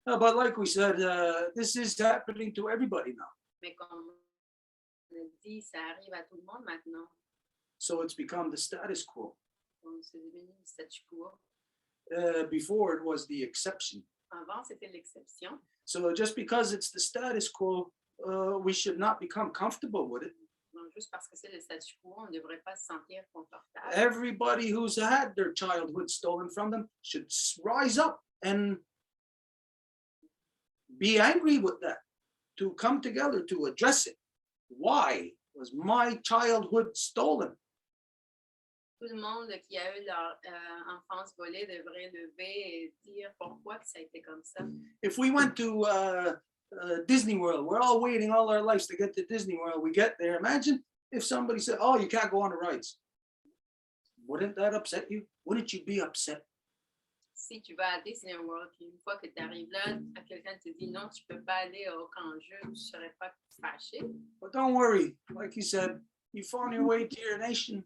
But like we said, this is happening to everybody now. Mais comme on a dit, ça arrive à tout le monde maintenant. So it's become the status quo. Donc, c'est devenu le statu quo. Before it was the exception. Avant, c'était l'exception. So just because it's the status quo, we should not become comfortable with it. Donc, juste parce que c'est le statu quo, on ne devrait pas se sentir confortable. Everybody who's had their childhood stolen from them should rise up and be angry with that, to come together to address it. Why was my childhood stolen? Tout le monde qui a eu leur enfance volée devrait lever et dire pourquoi ça a été comme ça. If we went to Disney World, we're all waiting all our lives to get to Disney World. We get there. Imagine if somebody said, "Oh, you can't go on the rides." Wouldn't that upset you? Wouldn't you be upset? Si tu vas à Disney World, puis une fois que tu arrives là, quelqu'un te dit non, tu peux pas aller au camp jeu, tu ne serais pas fâché. But don't worry, like you said, you found your way to your nation.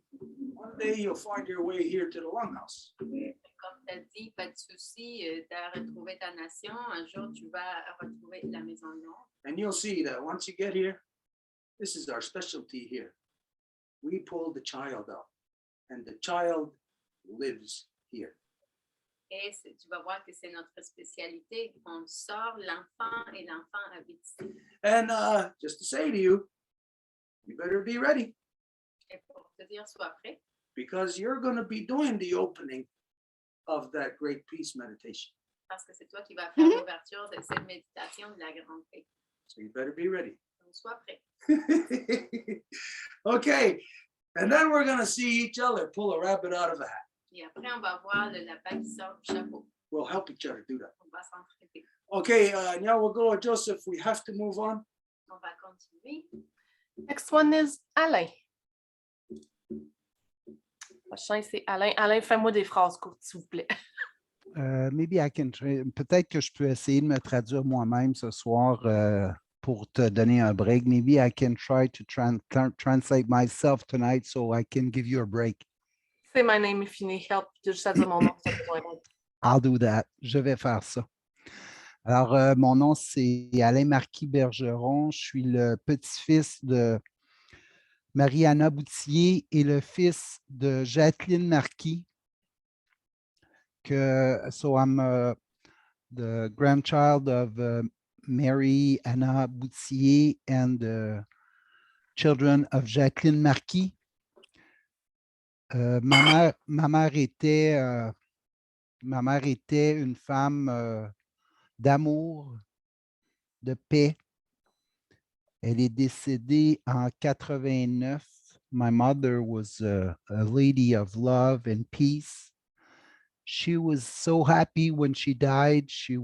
One day you'll find your way here to the Longhouse. Comme tu as dit, pas de souci, tu as retrouvé ta nation. Un jour, tu vas retrouver la maison Nord. And you'll see that once you get here, this is our specialty here. We pull the child out, and the child lives here. Et tu vas voir que c'est notre spécialité. On sort l'enfant et l'enfant habite ici. And just to say to you, you better be ready. Et pour te dire, sois prêt. Because you're going to be doing the opening of that great peace meditation. Parce que c'est toi qui vas faire l'ouverture de cette méditation de la grande paix. So you better be ready. Donc, sois prêt. Okay, and then we're going to see each other pull a rabbit out of a hat. Et après, on va voir le lapin qui sort du chapeau. We'll help each other do that. On va s'entraider. Okay, now we'll go with Joseph. We have to move on. On va continuer. Next one is Alain. Prochain, c'est Alain. Alain, fais-moi des phrases courtes, s'il vous plaît. Maybe I can peut-être que je peux essayer de me traduire moi-même ce soir pour te donner un break. Maybe I can try to translate myself tonight so I can give you a break. Say my name if you need help. Juste à dire mon nom si t'as besoin d'aide. I'll do that. Je vais faire ça. Alors, mon nom, c'est Alain Marquis-Bergeron. Je suis le petit-fils de Marie-Anna Boutillier et le fils de Jacqueline Marquis. So I'm the grandchild of Mary-Anna Boutillier and the children of Jacqueline Marquis. Ma mère était une femme d'amour, de paix. Elle est décédée en 89. My mother was a lady of love and peace. She was so happy when she died. She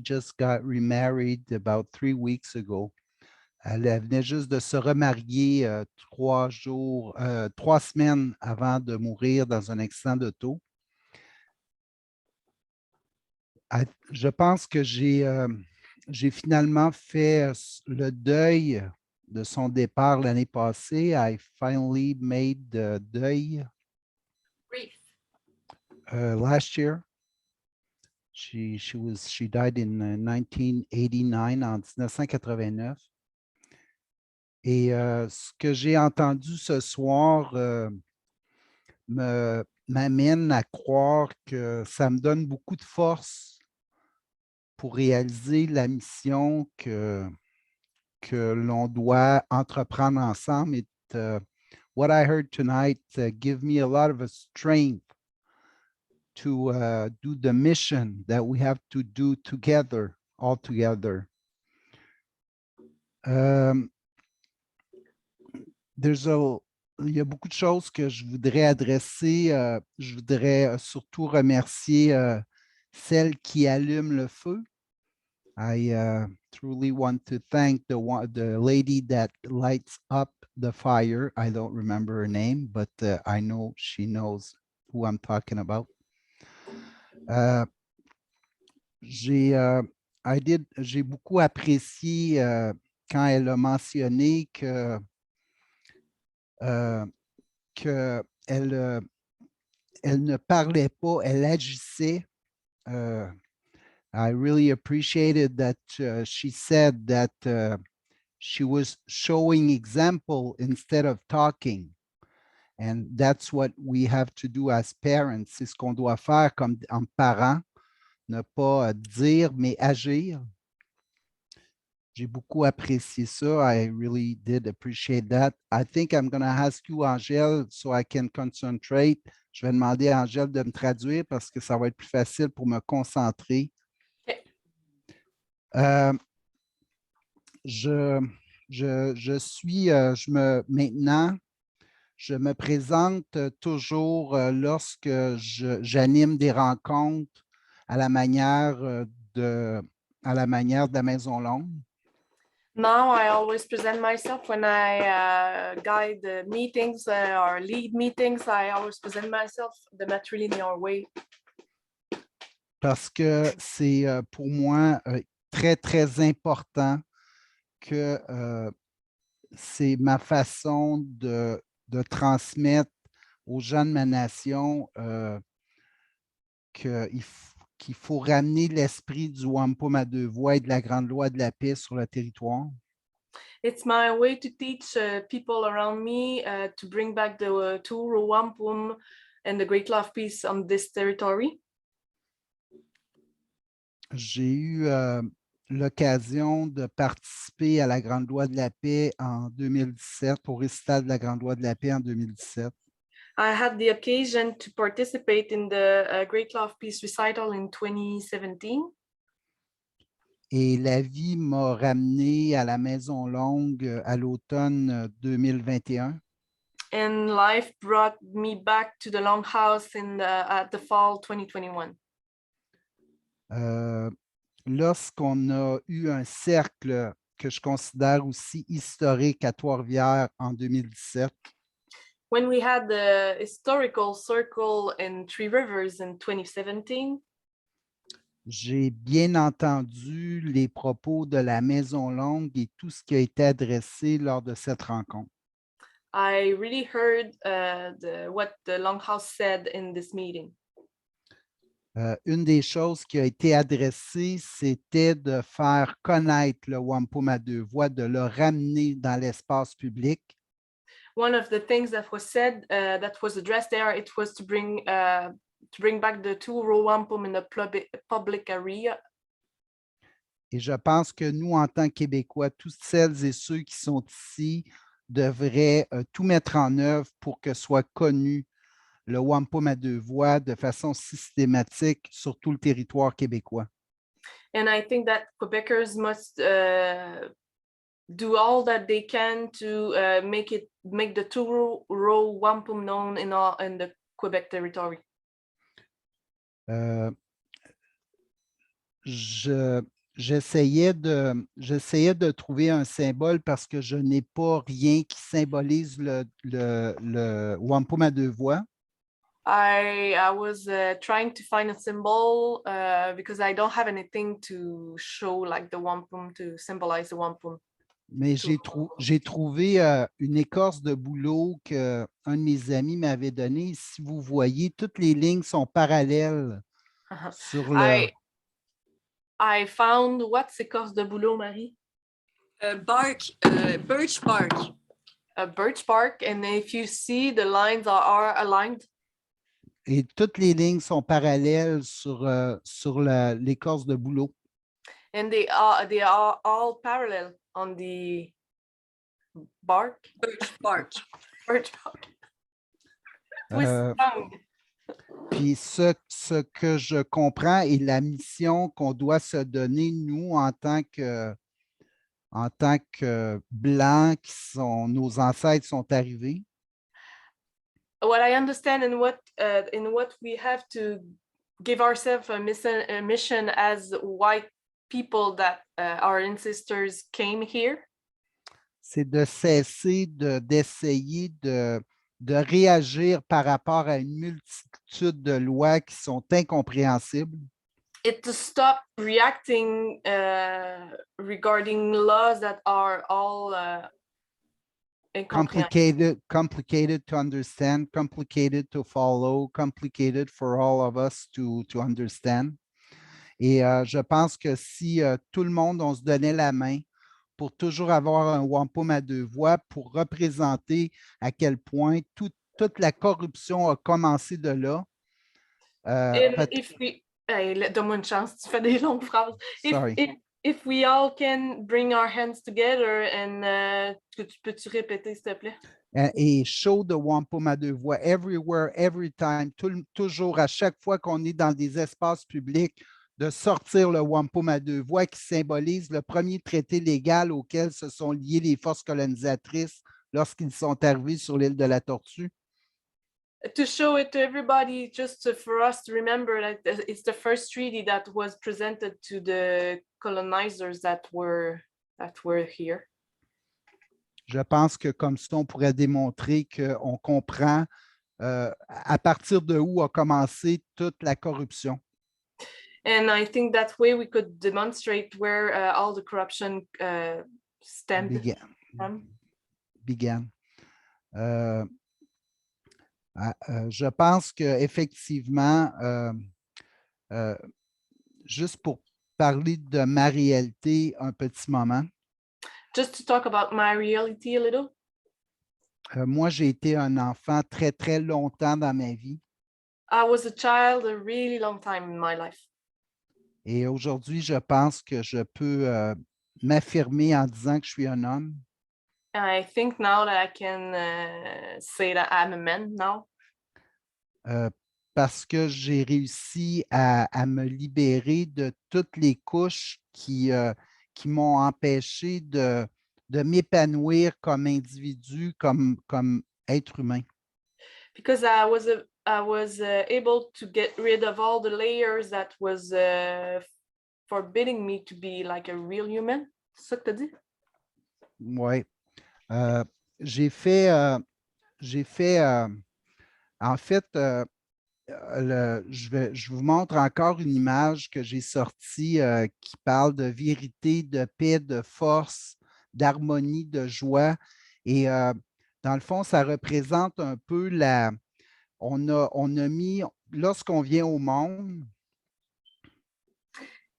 just got remarried about 3 weeks ago. Elle venait juste de se remarier 3 semaines avant de mourir dans un accident d'auto. Je pense que j'ai finalement fait le deuil de son départ l'année passée. I finally made the deuil last year. She died in 1989, en 1989. Et ce que j'ai entendu ce soir m'amène à croire que ça me donne beaucoup de force pour réaliser la mission que l'on doit entreprendre ensemble. What I heard tonight give me a lot of strength to do the mission that we have to do together, all together. Il y a beaucoup de choses que je voudrais adresser. Je voudrais surtout remercier celle qui allume le feu. I truly want to thank the lady that lights up the fire. I don't remember her name, but I know she knows who I'm talking about. J'ai beaucoup apprécié quand elle a mentionné qu'elle ne parlait pas, elle agissait. I really appreciated that she said that she was showing example instead of talking. And that's what we have to do as parents. C'est ce qu'on doit faire comme en parents, ne pas dire, mais agir. J'ai beaucoup apprécié ça. I really did appreciate that. I think I'm going to ask you, Angèle, so I can concentrate. Je vais demander à Angèle de me traduire parce que ça va être plus facile pour me concentrer. Okay. Maintenant, je me présente toujours lorsque j'anime des rencontres à la manière de la Maison Longue. Now I always present myself when I guide the meetings or lead meetings. I always present myself the matrilinear way. Parce que c'est pour moi très, très important que c'est ma façon de transmettre aux gens de ma nation qu'il faut ramener l'esprit du Wampum à 2 voies et de la grande loi de la paix sur le territoire. It's my way to teach people around me to bring back the two Wampum and the great law of peace on this territory. J'ai eu l'occasion de participer à la Grande Loi de la Paix en 2017, au récital de la Grande Loi de la Paix en 2017. I had the occasion to participate in the Great Law of Peace recital in 2017. Et la vie m'a ramené à la Maison Longue à l'automne 2021. And life brought me back to the Longhouse at the fall 2021. Lorsqu'on a eu un cercle que je considère aussi historique à Trois-Rivières en 2017, when we had the historical circle in Three Rivers in 2017, J'ai bien entendu les propos de la Maison Longue et tout ce qui a été adressé lors de cette rencontre. I really heard what the Longhouse said in this meeting. Une des choses qui a été adressée, c'était de faire connaître le Wampum à deux voies, de le ramener dans l'espace public. One of the things that was said, that was addressed there, it was to bring back the two-row wampum in the public area. Et je pense que nous, en tant que Québécois, toutes celles et ceux qui sont ici devraient tout mettre en œuvre pour que soit connu le Wampum à deux voies de façon systématique sur tout le territoire québécois. And I think that Quebecers must do all that they can to make the two-row wampum known in the Quebec territory. J'essayais de trouver un symbole parce que je n'ai pas rien qui symbolise le Wampum à deux voies. I was trying to find a symbol because I don't have anything to show like the wampum, to symbolize the wampum. Mais j'ai trouvé une écorce de bouleau qu'un de mes amis m'avait donnée. Si vous voyez, toutes les lignes sont parallèles sur le... I found what's écorce de bouleau, Marie? Birch bark. A birch bark, and if you see, the lines are aligned. Et toutes les lignes sont parallèles sur l'écorce de bouleau. And they are all parallel on the bark. Birch bark. Birch bark. Twist tongue. Puis ce que je comprends est la mission qu'on doit se donner, nous, en tant que Blancs, nos ancêtres sont arrivés. What I understand and in what we have to give ourselves a mission as white people that our ancestors came here. C'est de cesser d'essayer de réagir par rapport à une multitude de lois qui sont incompréhensibles. It's to stop reacting regarding laws that are all complicated to understand, complicated to follow, complicated for all of us to understand. Et je pense que si tout le monde, on se donnait la main pour toujours avoir un wampum à deux voies pour représenter à quel point toute la corruption a commencé de là. Donne-moi une chance, tu fais des longues phrases. Sorry. If we all can bring our hands together and peux-tu répéter, s'il te plaît? Et show the wampum à deux voies everywhere, every time, toujours à chaque fois qu'on est dans des espaces publics, de sortir le wampum à deux voies qui symbolise le premier traité légal auquel se sont liées les forces colonisatrices lorsqu'ils sont arrivés sur l'île de la Tortue. To show it to everybody, just for us to remember that it's the first treaty that was presented to the colonizers that were here. Je pense que comme ça, on pourrait démontrer qu'on comprend à partir de où a commencé toute la corruption. And I think that way we could demonstrate where all the corruption stemmed from. Began. Je pense qu'effectivement, juste pour parler de ma réalité un petit moment. Just to talk about my reality a little. Moi, j'ai été un enfant très, très longtemps dans ma vie. I was a child a really long time in my life. Et aujourd'hui, je pense que je peux m'affirmer en disant que je suis un homme. And I think now that I can say that I'm a man now. Parce que j'ai réussi à me libérer de toutes les couches qui m'ont empêché de m'épanouir comme individu, comme être humain. Because I was able to get rid of all the layers that was forbidding me to be like a real human. C'est ça que tu as dit? Oui. J'ai fait en fait, je vous montre encore une image que j'ai sortie qui parle de vérité, de paix, de force, d'harmonie, de joie. Et dans le fond, ça représente un peu on a mis, lorsqu'on vient au monde,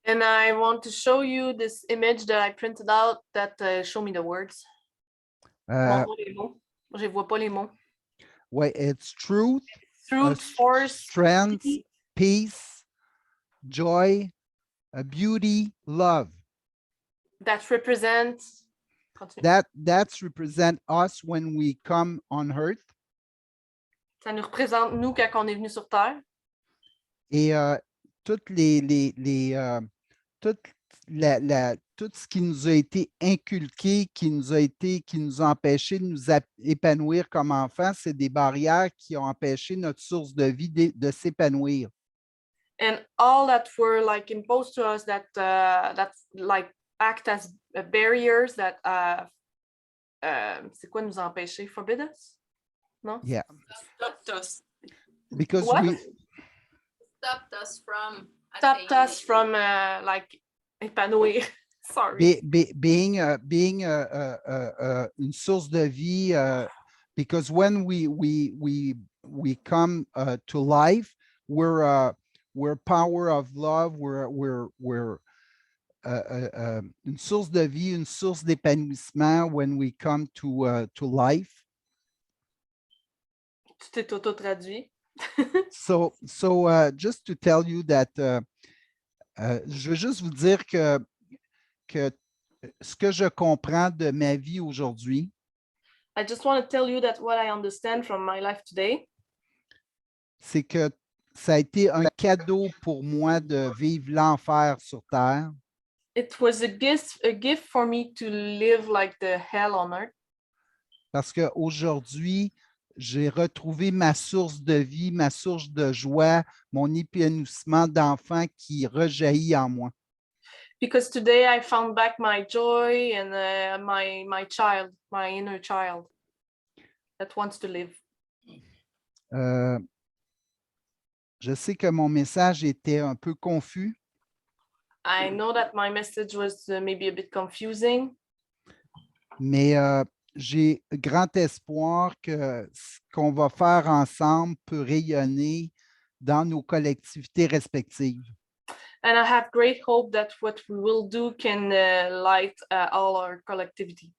And I want to show you this image that I printed out that show me the words. Montre-moi les mots. Je ne vois pas les mots. ouais, it's truth, Truth, force, strength, peace, joy, beauty, love. That represents. That's represent us when we come on earth. Ça nous représente nous quand on est venu sur Terre. Et toutes tout ce qui nous a été inculqué, qui nous a empêché de nous épanouir comme enfants, c'est des barrières qui ont empêché notre source de vie de s'épanouir. And all that were like imposed to us that like act as barriers that c'est quoi nous empêcher? Forbid us? No? Yeah. Stopped us. Because What? we Stopped us from like épanouir. Sorry. being une source de vie, because when we come to life, we're power of love, we're une source de vie, une source d'épanouissement when we come to life. Tu t'es auto-traduit. So just to tell you that, je veux juste vous dire que ce que je comprends de ma vie aujourd'hui, I just want to tell you that what I understand from my life today, c'est que ça a été un cadeau pour moi de vivre l'enfer sur Terre. it was a gift for me to live like the hell on earth. Parce qu'aujourd'hui, j'ai retrouvé ma source de vie, ma source de joie, mon épanouissement d'enfant qui rejaillit en moi. Because today I found back my joy and my child, my inner child that wants to live. Je sais que mon message était un peu confus, I know that my message was maybe a bit confusing, mais j'ai grand espoir que ce qu'on va faire ensemble peut rayonner dans nos collectivités respectives. and I have great hope that what we will do can light all our collectivity.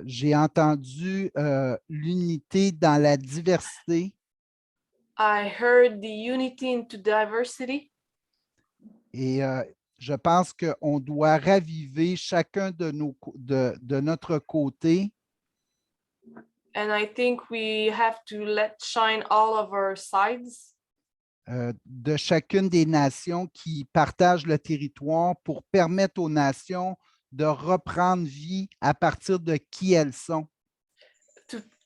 J'ai entendu l'unité dans la diversité I heard the unity into diversity, et je pense qu'on doit raviver chacun de notre côté and I think we have to let shine all of our sides de chacune des nations qui partagent le territoire pour permettre aux nations de reprendre vie à partir de qui elles sont.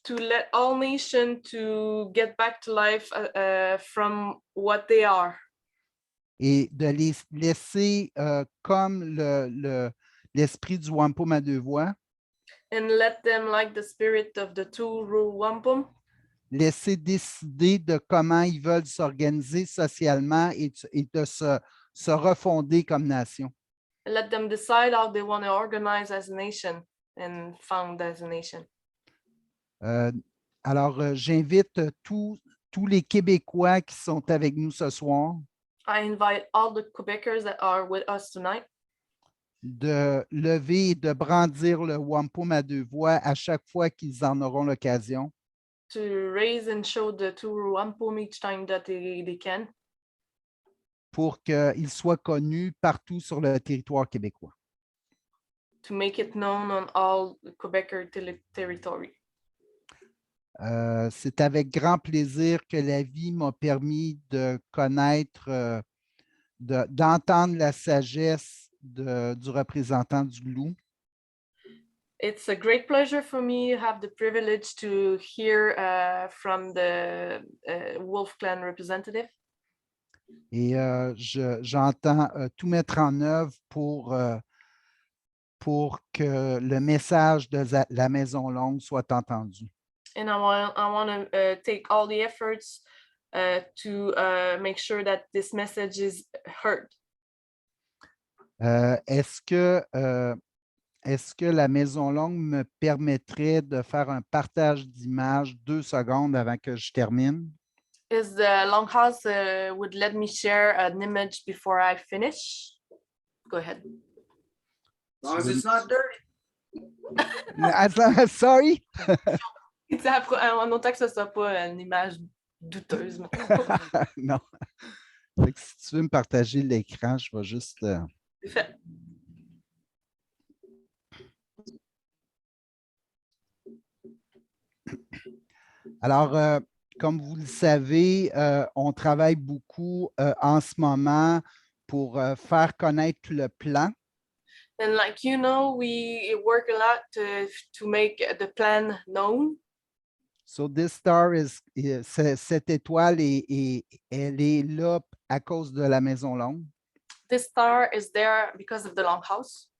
to let all nations to get back to life from what they are. Et de les laisser comme l'esprit du Wampum à deux voies, And let them, like the spirit of the two rule Wampum, laisser décider de comment ils veulent s'organiser socialement et de se refonder comme nation. let them decide how they want to organize as a nation and found as a nation. Alors, j'invite tous les Québécois qui sont avec nous ce soir I invite all the Quebecers that are with us tonight de lever et de brandir le Wampum à deux voix à chaque fois qu'ils en auront l'occasion to raise and show the two rule Wampum each time that they can, pour qu'il soit connu partout sur le territoire québécois. to make it known on all the Quebecer territory. C'est avec grand plaisir que la vie m'a permis de connaître, d'entendre la sagesse du représentant du loup. It's a great pleasure for me to have the privilege to hear from the Wolf Clan representative. Et j'entends tout mettre en œuvre pour que le message de la Maison Longue soit entendu. And I want to take all the efforts to make sure that this message is heard. Est-ce que la Maison Longue me permettrait de faire un partage d'image 2 secondes avant que je termine? Is the Longhouse would let me share an image before I finish? Go ahead. As long as it's not dirty. Sorry? En autant que ce ne soit pas une image douteuse. Non. Fait que si tu veux me partager l'écran, je vais juste... Fait. Alors, comme vous le savez, on travaille beaucoup en ce moment pour faire connaître le plan. And like you know, we work a lot to make the plan known. So this star cette étoile elle est là à cause de la Maison Longue. This star is there because of the Longhouse.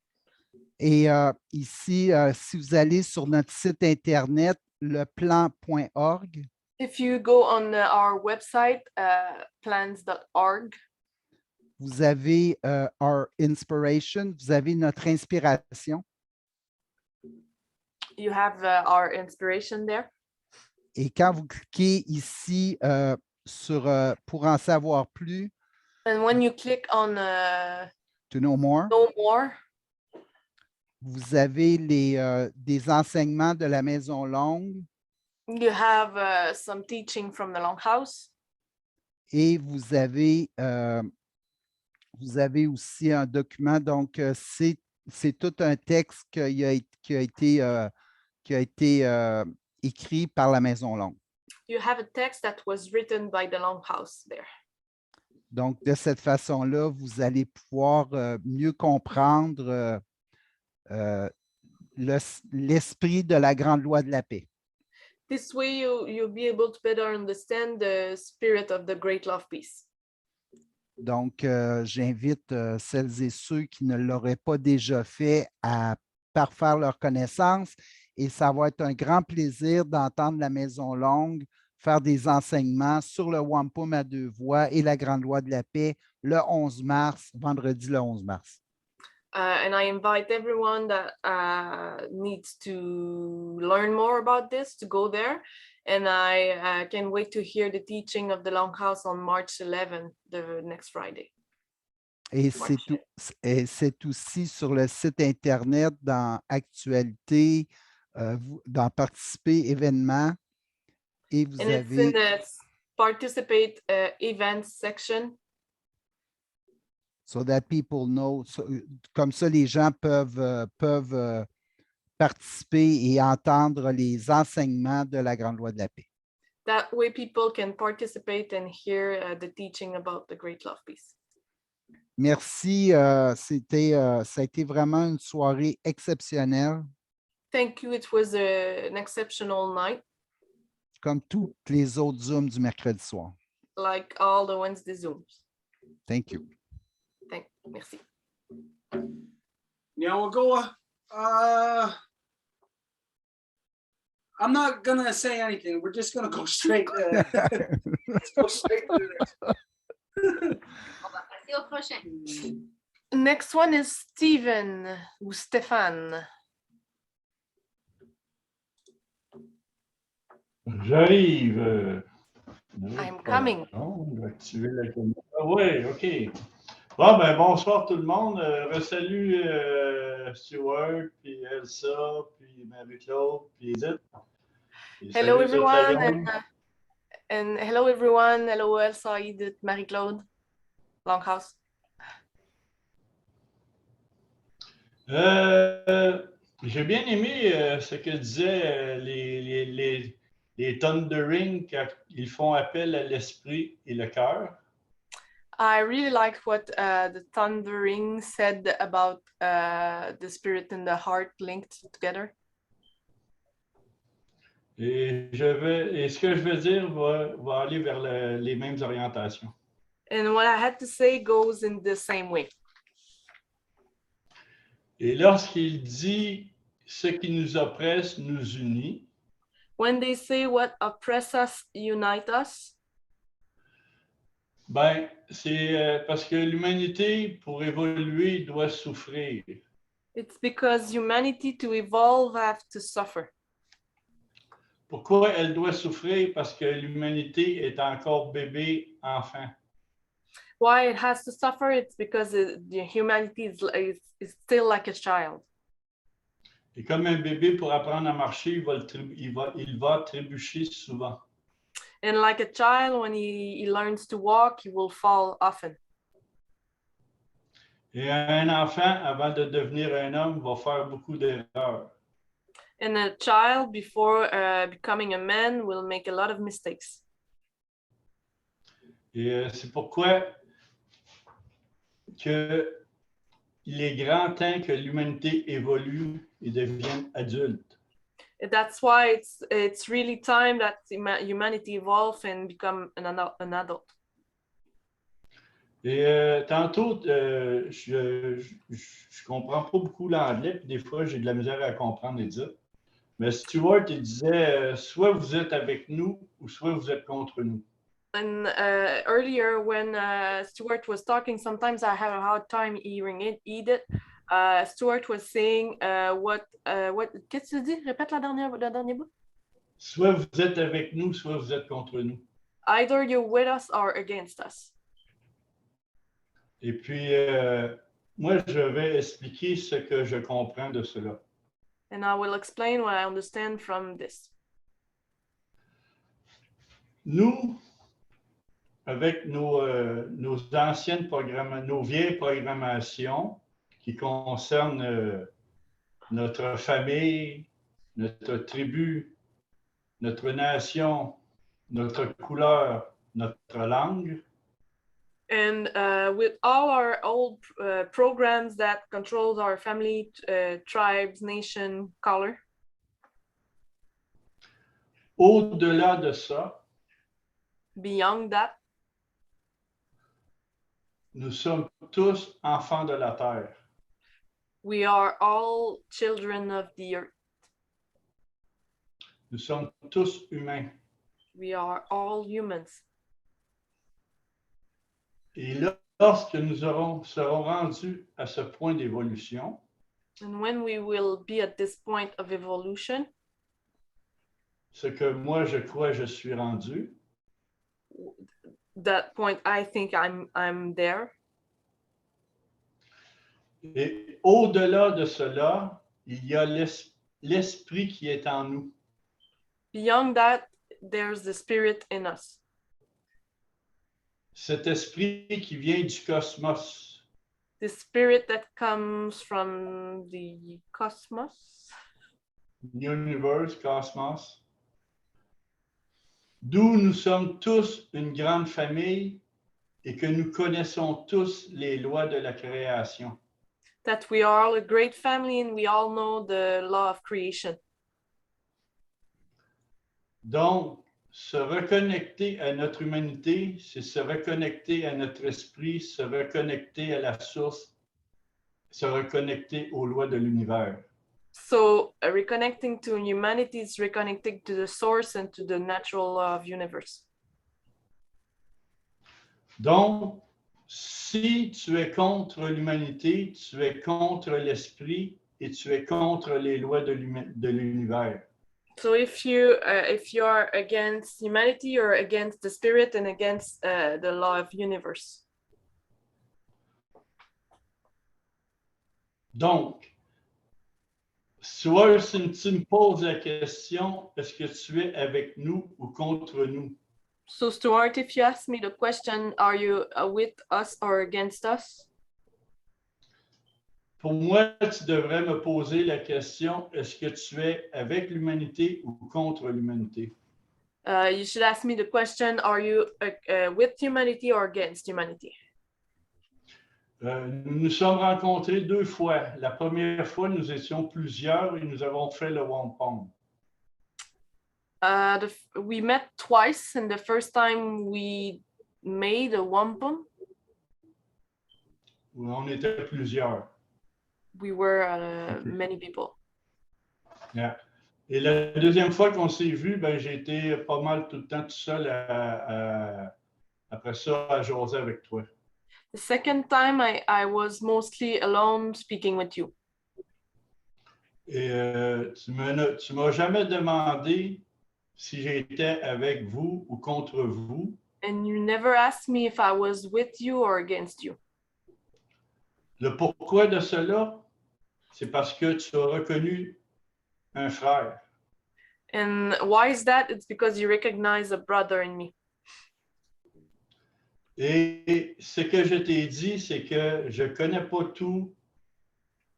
Et ici, si vous allez sur notre site Internet, leplan.org, If you go on our website, plans.org, vous avez our inspiration, vous avez notre inspiration. you have our inspiration there. Et quand vous cliquez ici pour en savoir plus, And when you click on to know more, vous avez des enseignements de la Maison Longue you have some teaching from the Longhouse. et vous avez aussi un document. Donc, c'est tout un texte qui a été écrit par la Maison Longue. You have a text that was written by the Longhouse there. Donc, de cette façon-là, vous allez pouvoir mieux comprendre l'esprit de la grande loi de la paix. This way, you'll be able to better understand the spirit of the great love peace. Donc, j'invite celles et ceux qui ne l'auraient pas déjà fait à parfaire leur connaissance et ça va être un grand plaisir d'entendre la Maison Longue faire des enseignements sur le Wampum à 2 voies et la grande loi de la paix le 11 mars, vendredi le 11 mars. And I invite everyone that needs to learn more about this to go there. And I can't wait to hear the teaching of the Longhouse on March 11, the next Friday. Et c'est aussi sur le site Internet, dans Actualité, dans Participer, événements. Et vous And avez... it's in the Participate Events section. So that people know, comme ça les gens peuvent participer et entendre les enseignements de la grande loi de la paix. That way people can participate and hear the teaching about the great love peace. Merci, ça a été vraiment une soirée exceptionnelle. Thank you, it was an exceptional night. Comme tous les autres Zooms du mercredi soir. Like all the Wednesday Zooms. Thank you. Merci. Nyawagoa, I'm not going to say anything. We're just going to go straight. Let's go straight to this. On va passer au prochain. Next one is Steven ou Stéphane. J'arrive. I'm coming. Activer la caméra. Ah oui, OK. Bon, ben, bonsoir tout le monde. Resalut Stuart, puis Elsa, puis Marie-Claude, puis Edith. Hello everyone, and hello everyone. Hello Elsa, Edith, Marie-Claude, Longhouse. J'ai bien aimé ce que disaient les Thundering quand ils font appel à l'esprit et le cœur. I really liked what the Thundering said about the spirit and the heart linked together. Et ce que je veux dire va aller vers les mêmes orientations. And what I had to say goes in the same way. Et lorsqu'il dit ce qui nous oppresse nous unit, when they say what oppress us unite us, Ben, c'est parce que l'humanité, pour évoluer, doit souffrir. It's because humanity to evolve have to suffer. Pourquoi elle doit souffrir? Parce que l'humanité est encore bébé, enfant. Why it has to suffer? It's because the humanity is still like a child. Et comme un bébé, pour apprendre à marcher, il va trébucher souvent. And like a child, when he learns to walk, he will fall often. Et un enfant, avant de devenir un homme, va faire beaucoup d'erreurs. And a child, before becoming a man, will make a lot of mistakes. Et c'est pourquoi il est grand temps que l'humanité évolue et devienne adulte. And that's why it's really time that humanity evolve and become an adult. Et tantôt, je comprends pas beaucoup l'anglais, puis des fois, j'ai de la misère à comprendre les dire. Mais Stuart, il disait, soit vous êtes avec nous, ou soit vous êtes contre nous. And earlier, when Stuart was talking, sometimes I have a hard time hearing it. Stuart was saying, qu'est-ce que tu dis? Répète le dernier bout. Soit vous êtes avec nous, soit vous êtes contre nous. Either you're with us or against us. Et puis, moi, je vais expliquer ce que je comprends de cela. And I will explain what I understand from this. Nous, avec nos anciennes nos vieilles programmations qui concernent notre famille, notre tribu, notre nation, notre couleur, notre langue. And with all our old programs that controls our family, tribes, nation, color. Au-delà de ça, beyond that, nous sommes tous enfants de la terre. We are all children of the earth. Nous sommes tous humains. We are all humans. Et lorsque nous serons rendus à ce point d'évolution, and when we will be at this point of evolution, ce que moi je crois je suis rendu, that point I think I'm there. Et au-delà de cela, il y a l'esprit qui est en nous. Beyond that, there's the spirit in us. Cet esprit qui vient du cosmos. The spirit that comes from the cosmos. Universe, cosmos. D'où nous sommes tous une grande famille et que nous connaissons tous les lois de la création. That we are all a great family and we all know the law of creation. Donc, se reconnecter à notre humanité, c'est se reconnecter à notre esprit, se reconnecter à la source, se reconnecter aux lois de l'univers. So reconnecting to humanity is reconnecting to the source and to the natural law of universe. Donc, si tu es contre l'humanité, tu es contre l'esprit et tu es contre les lois de l'univers. So if you are against humanity, you're against the spirit and against the law of universe. Donc, soit si tu me poses la question, est-ce que tu es avec nous ou contre nous? So Stuart, if you ask me the question, are you with us or against us? Pour moi, tu devrais me poser la question, est-ce que tu es avec l'humanité ou contre l'humanité? You should ask me the question, are you with humanity or against humanity? Nous nous sommes rencontrés 2 fois. La première fois, nous étions plusieurs et nous avons fait le Wampum. We met twice, and the first time we made a wampum. On était plusieurs. We were many people. Yeah. Et la deuxième fois qu'on s'est vu, ben, j'ai été pas mal tout le temps tout seul à après ça, à jaser avec toi. The second time, I was mostly alone speaking with you. Et tu m'as jamais demandé si j'étais avec vous ou contre vous. And you never asked me if I was with you or against you. Le pourquoi de cela, c'est parce que tu as reconnu un frère. And why is that? It's because you recognize a brother in me. Et ce que je t'ai dit, c'est que je ne connais pas tout.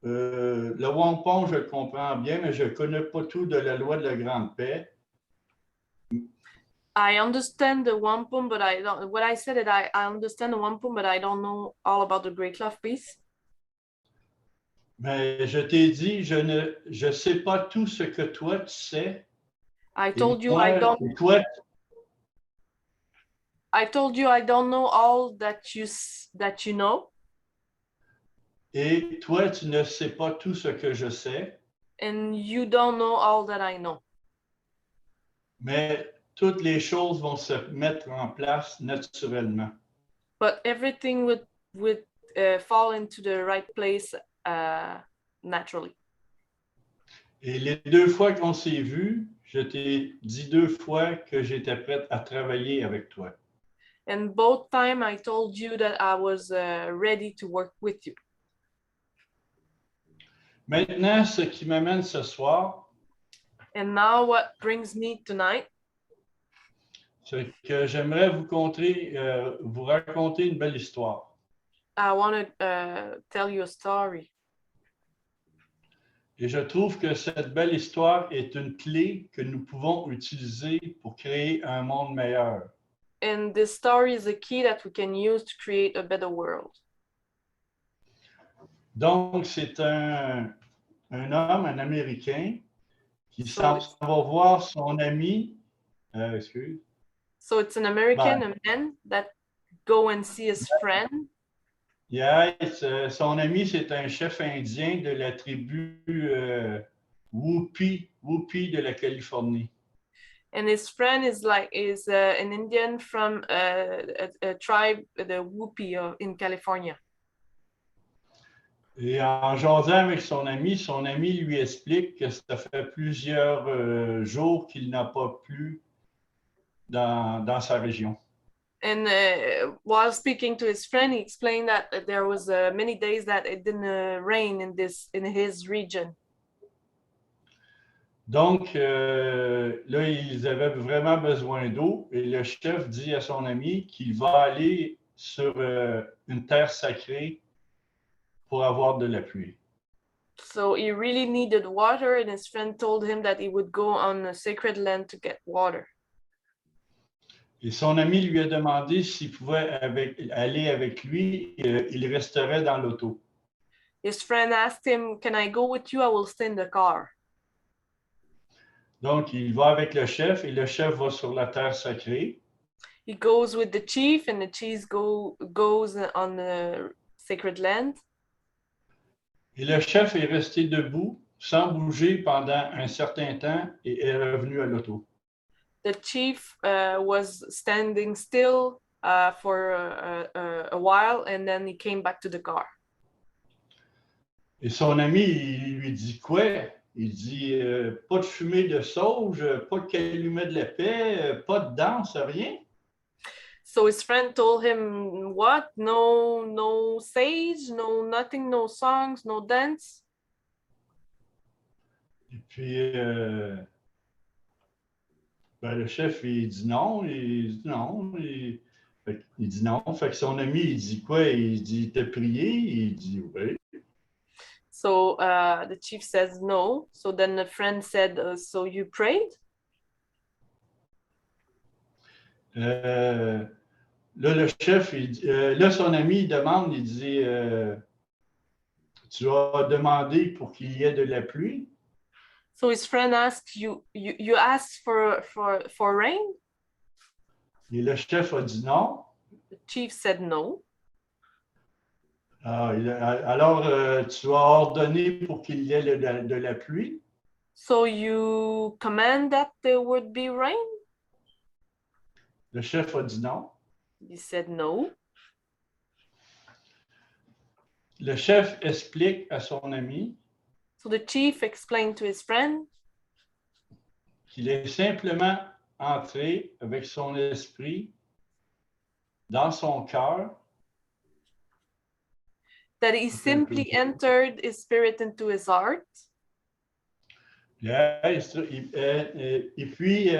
Le Wampum, je le comprends bien, mais je ne connais pas tout de la loi de la grande paix. I understand the Wampum, but I don't. What I said is I understand the Wampum, but I don't know all about the Great Love Peace. Mais je t'ai dit, je sais pas tout ce que toi tu sais. I told you I don't. I told you I don't know all that you know. Et toi, tu ne sais pas tout ce que je sais. And you don't know all that I know. Mais toutes les choses vont se mettre en place naturellement. But everything would fall into the right place naturally. Et les 2 fois qu'on s'est vus, je t'ai dit 2 fois que j'étais prête à travailler avec toi. And both times I told you that I was ready to work with you. Maintenant, ce qui m'amène ce soir, And now what brings me tonight, c'est que j'aimerais vous raconter une belle histoire. I want to tell you a story. Et je trouve que cette belle histoire est une clé que nous pouvons utiliser pour créer un monde meilleur. And this story is a key that we can use to create a better world. Donc, c'est un homme, un Américain, qui s'en va voir son ami. Excuse. So it's an American, a man that go and see his friend. Yes, son ami, c'est un chef indien de la tribu Whoopie de la Californie. And his friend is an Indian from a tribe, the Whoopie in California. Et en jasant avec son ami lui explique que ça fait plusieurs jours qu'il n'a pas plu dans sa région. And while speaking to his friend, he explained that there was many days that it didn't rain in his region. Donc, là, ils avaient vraiment besoin d'eau et le chef dit à son ami qu'il va aller sur une terre sacrée pour avoir de la pluie. So he really needed water, and his friend told him that he would go on a sacred land to get water. Et son ami lui a demandé s'il pouvait aller avec lui, il resterait dans l'auto. His friend asked him, "Can I go with you? I will stay in the car." Donc, il va avec le chef et le chef va sur la terre sacrée. He goes with the chief, and the chief goes on the sacred land. Et le chef est resté debout, sans bouger pendant un certain temps et est revenu à l'auto. The chief was standing still for a while, and then he came back to the car. Et son ami, il lui dit quoi? Il dit pas de fumée de sauge, pas de calumet de la paix, pas de danse, rien. So his friend told him, "What? No sage, no nothing, no songs, no dance." Et puis, le chef, il dit non. Il dit non. Il dit non. Fait que son ami, il dit quoi? Il dit, t'as prié? Il dit oui. So the chief says no. So then the friend said, "So you prayed?" Là, le chef, là, son ami, il demande, il dit, tu as demandé pour qu'il y ait de la pluie? So his friend asked, you asked for rain? Et le chef a dit non. The chief said no. Alors, tu as ordonné pour qu'il y ait de la pluie? So you command that there would be rain? Le chef a dit non. He said no. Le chef explique à son ami So the chief explained to his friend qu'il est simplement entré avec son esprit dans son cœur. that he simply entered his spirit into his heart. Et puis,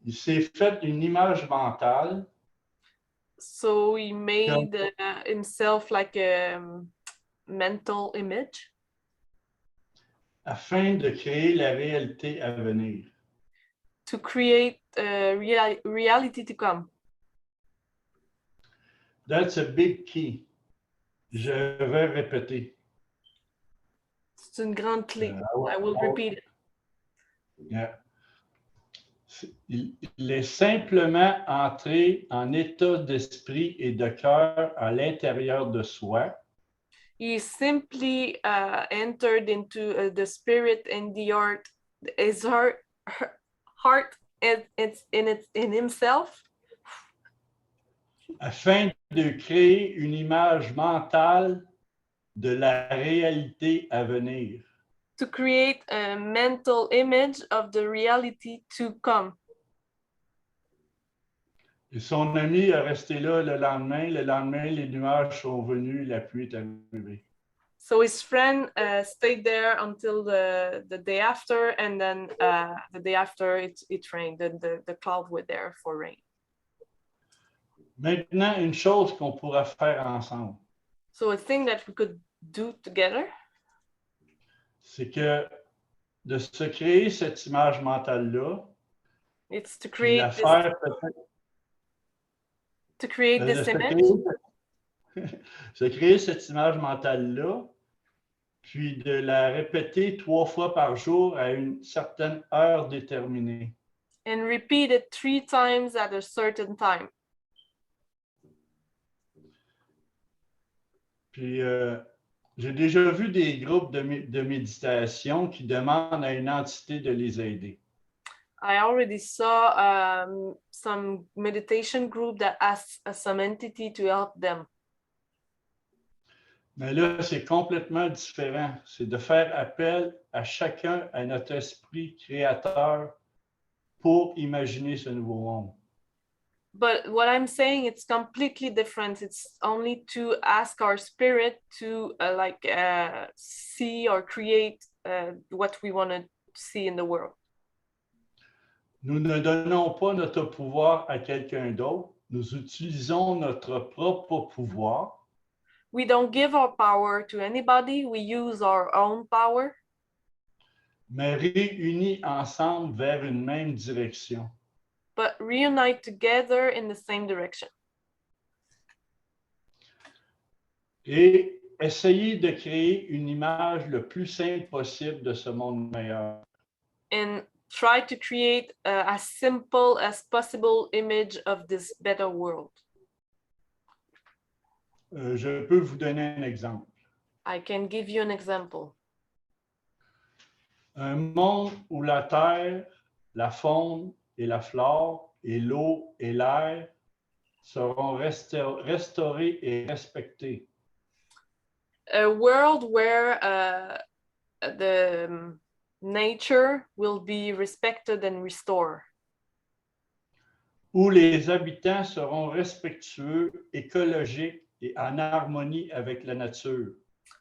il s'est fait une image mentale. So he made himself like a mental image. Afin de créer la réalité à venir. To create reality to come. That's a big key. Je vais répéter. C'est une grande clé. I will repeat it. Yeah. Il est simplement entré en état d'esprit et de cœur à l'intérieur de soi. He simply entered into the spirit and the heart, his heart in himself. Afin de créer une image mentale de la réalité à venir. To create a mental image of the reality to come. Et son ami est resté là le lendemain. Le lendemain, les nuages sont venus, la pluie est arrivée. So his friend stayed there until the day after, and then the day after it rained. The clouds were there for rain. Maintenant, une chose qu'on pourra faire ensemble. So a thing that we could do together. C'est que de se créer cette image mentale-là, it's to create this, image. Se créer cette image mentale-là, puis de la répéter 3 fois par jour à une certaine heure déterminée. And repeat it 3 times at a certain time. Puis, j'ai déjà vu des groupes de méditation qui demandent à une entité de les aider. I already saw some meditation group that asks some entity to help them. Mais là, c'est complètement différent. C'est de faire appel à chacun, à notre esprit créateur pour imaginer ce nouveau monde. But what I'm saying, it's completely different. It's only to ask our spirit to see or create what we want to see in the world. Nous ne donnons pas notre pouvoir à quelqu'un d'autre. Nous utilisons notre propre pouvoir. We don't give our power to anybody. We use our own power. Mais réunis ensemble vers une même direction. But reunite together in the same direction. Et essayer de créer une image le plus simple possible de ce monde meilleur. And try to create as simple as possible image of this better world. Je peux vous donner un exemple. I can give you an example. Un monde où la terre, la faune et la flore et l'eau et l'air seront restaurés et respectés. A world where the nature will be respected and restored. Où les habitants seront respectueux, écologiques et en harmonie avec la nature.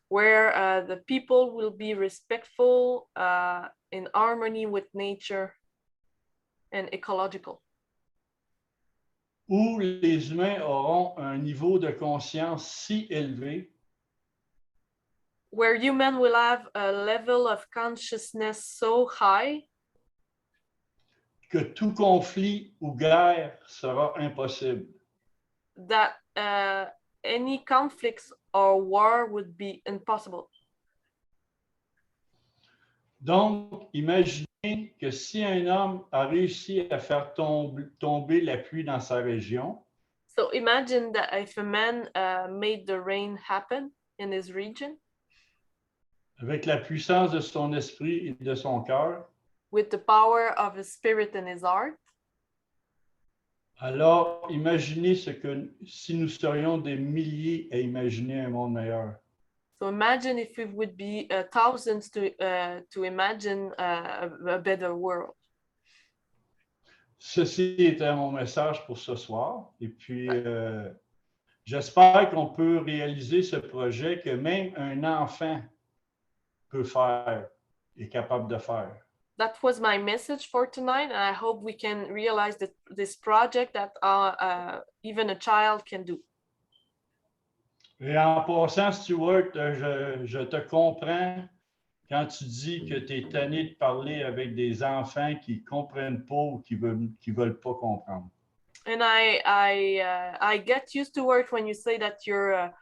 Where the people will be respectful, in harmony with nature and ecological. Où les humains auront un niveau de conscience si élevé where humans will have a level of consciousness so high que tout conflit ou guerre sera impossible. That any conflicts or war would be impossible. Donc, imaginez que si un homme a réussi à faire tomber la pluie dans sa région, so imagine that if a man made the rain happen in his region, avec la puissance de son esprit et de son cœur, with the power of his spirit and his heart, Alors, imaginez ce que si nous serions des milliers à imaginer un monde meilleur. So imagine if we would be thousands to imagine a better world. Ceci était mon message pour ce soir. Et puis, j'espère qu'on peut réaliser ce projet que même un enfant peut faire, est capable de faire. That was my message for tonight, and I hope we can realize this project that even a child can do. Et en passant, Stuart, je te comprends quand tu dis que tu es tanné de parler avec des enfants qui ne comprennent pas ou qui veulent pas comprendre. And I get used to it when you say that you're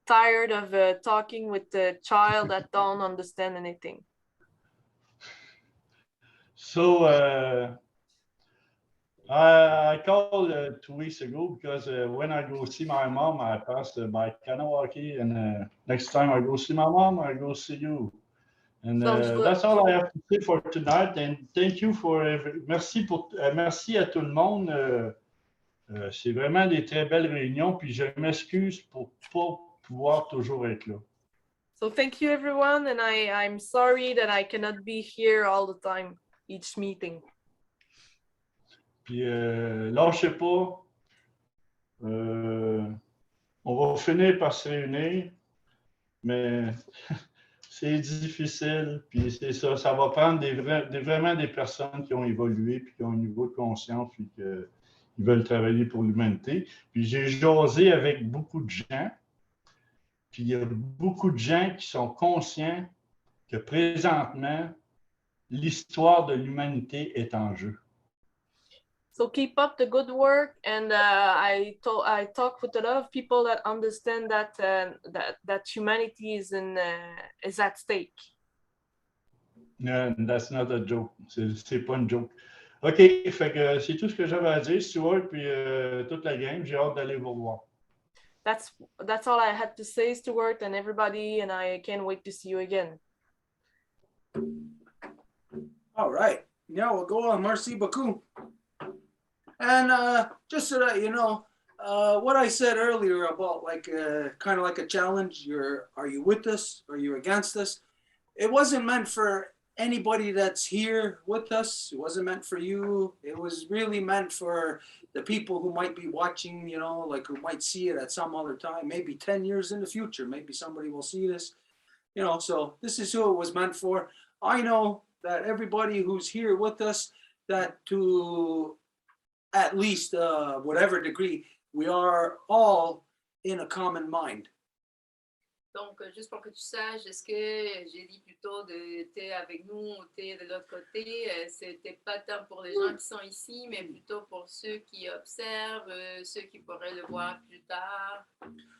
tired of talking with a child that don't understand anything. So I called 2 weeks ago because when I go see my mom, I pass by Kanawaki, and next time I go see my mom, I go see you. And that's all I have to say for tonight. And thank you for merci à tout le monde. C'est vraiment des très belles réunions. Puis je m'excuse pour pas pouvoir toujours être là. So thank you everyone, and I'm sorry that I cannot be here all the time, each meeting. Puis lâchez pas. On va finir par se réunir, mais c'est difficile. Puis c'est ça, ça va prendre vraiment des personnes qui ont évolué, puis qui ont un niveau de conscience, puis qu'ils veulent travailler pour l'humanité. Puis j'ai jasé avec beaucoup de gens. Puis il y a beaucoup de gens qui sont conscients que présentement, l'histoire de l'humanité est en jeu. So keep up the good work, and I talk with a lot of people that understand that humanity is at stake. No, that's not a joke. C'est pas une joke. OK, fait que c'est tout ce que j'avais à dire, Stuart, puis toute la gang. J'ai hâte d'aller vous revoir. That's all I had to say, Stuart, and everybody, and I can't wait to see you again. All right. Yeah, we'll go on. Merci beaucoup. And just so that you know, what I said earlier about like kind of like a challenge, are you with us? Are you against us? It wasn't meant for anybody that's here with us. It wasn't meant for you. It was really meant for the people who might be watching, you know, like who might see it at some other time, maybe 10 years in the future. Maybe somebody will see this, you know, so this is who it was meant for. I know that everybody who's here with us, that to at least whatever degree, we are all in a common mind. Donc, juste pour que tu saches, est-ce que j'ai dit plutôt de t'es avec nous ou t'es de l'autre côté? C'était pas tant pour les gens qui sont ici, mais plutôt pour ceux qui observent, ceux qui pourraient le voir plus tard.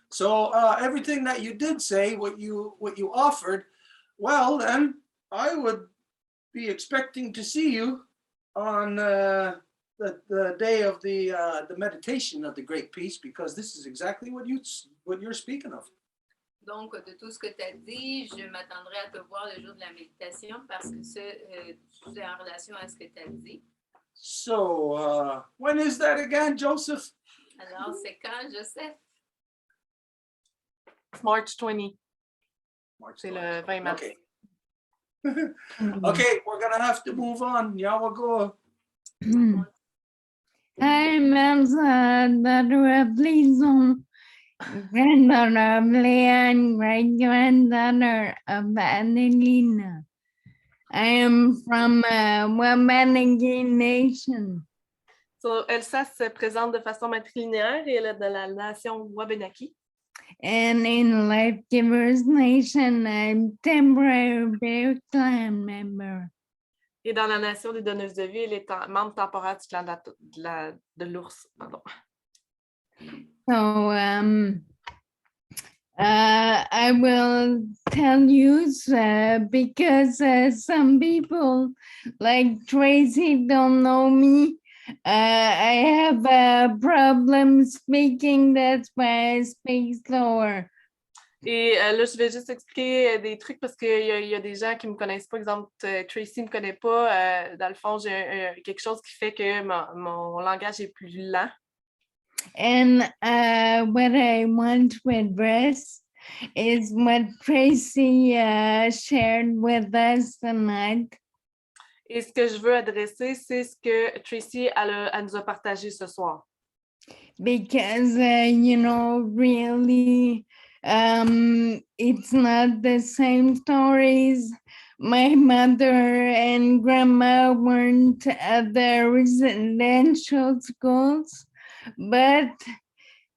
So everything that you did say, what you offered, well, then I would be expecting to see you on the day of the meditation of the Great Peace, because this is exactly what you're speaking of. Donc, de tout ce que tu as dit, je m'attendrai à te voir le jour de la méditation parce que c'est en relation à ce que tu as dit. So, when is that again, Joseph? Alors, c'est quand, Joseph? March 20. C'est le 20 mars. Okay. Okay, we're going to have to move on. Yawagoa. I'm that please granddaughter of Leon, great-granddaughter of Adelina. I am from Wabanaki Nation. So, Elsa se présente de façon matrilinéaire et elle est de la nation Wabanaki. And in Life Givers Nation, I'm temporary bear clan member. Et dans la nation des donneuses de vie, elle est membre temporaire du clan de l'ours. Pardon. So I will tell you because some people like Tracy don't know me. I have a problem speaking, that's why I speak slower. Et là, je vais juste expliquer des trucs parce qu'il y a des gens qui ne me connaissent pas. Exemple, Tracy ne me connaît pas. Dans le fond, j'ai quelque chose qui fait que mon langage est plus lent. And what I want to address is what Tracy shared with us tonight. Et ce que je veux adresser, c'est ce que Tracy elle nous a partagé ce soir. Because, you know, really, it's not the same stories. My mother and grandma weren't at the residential schools, but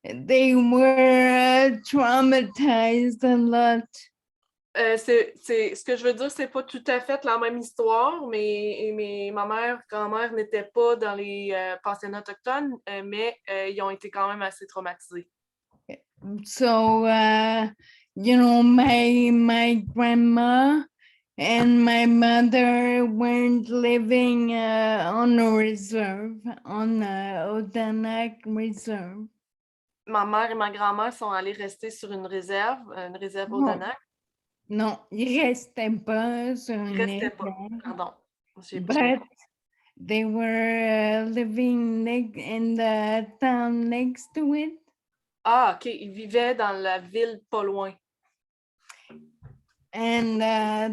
they were traumatized a lot. Ce que je veux dire, c'est pas tout à fait la même histoire, mais ma mère, grand-mère n'était pas dans les pensionnats autochtones, mais ils ont été quand même assez traumatisés. So, you know, my grandma and my mother weren't living on a reserve, on the Odanak Reserve. Ma mère et ma grand-mère sont allées rester sur une réserve Odanak. Non, ils restaient pas sur une Restaient pas, réserve. pardon. But they were living in the town next to it. Ah, OK. Ils vivaient dans la ville pas loin. And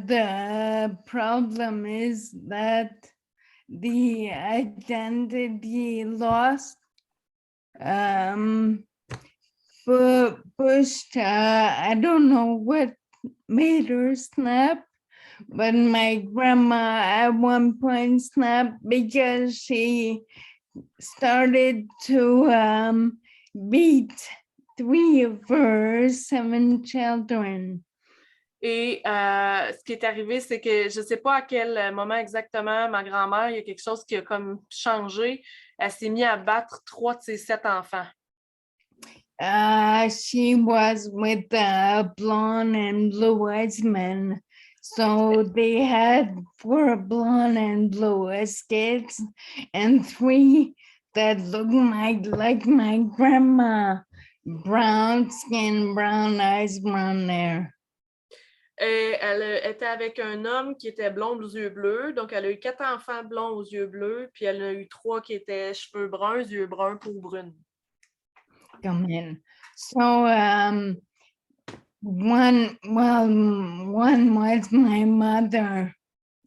the problem is that the identity lost pushed, I don't know what made her snap, but my grandma at one point snapped because she started to beat 3 of her 7 children. Et ce qui est arrivé, c'est que je ne sais pas à quel moment exactement ma grand-mère, il y a quelque chose qui a comme changé. Elle s'est mise à battre 3 de ses 7 enfants. She was with blonde and blue-eyed men. So they had 4 blonde and blue-eyed kids and 3 that looked like my grandma. Brown skin, brown eyes, brown hair. Et elle était avec un homme qui était blond aux yeux bleus. Donc, elle a eu 4 enfants blonds aux yeux bleus, puis elle a eu 3 qui étaient cheveux bruns, yeux bruns, peau brune. Come in. So, one was my mother,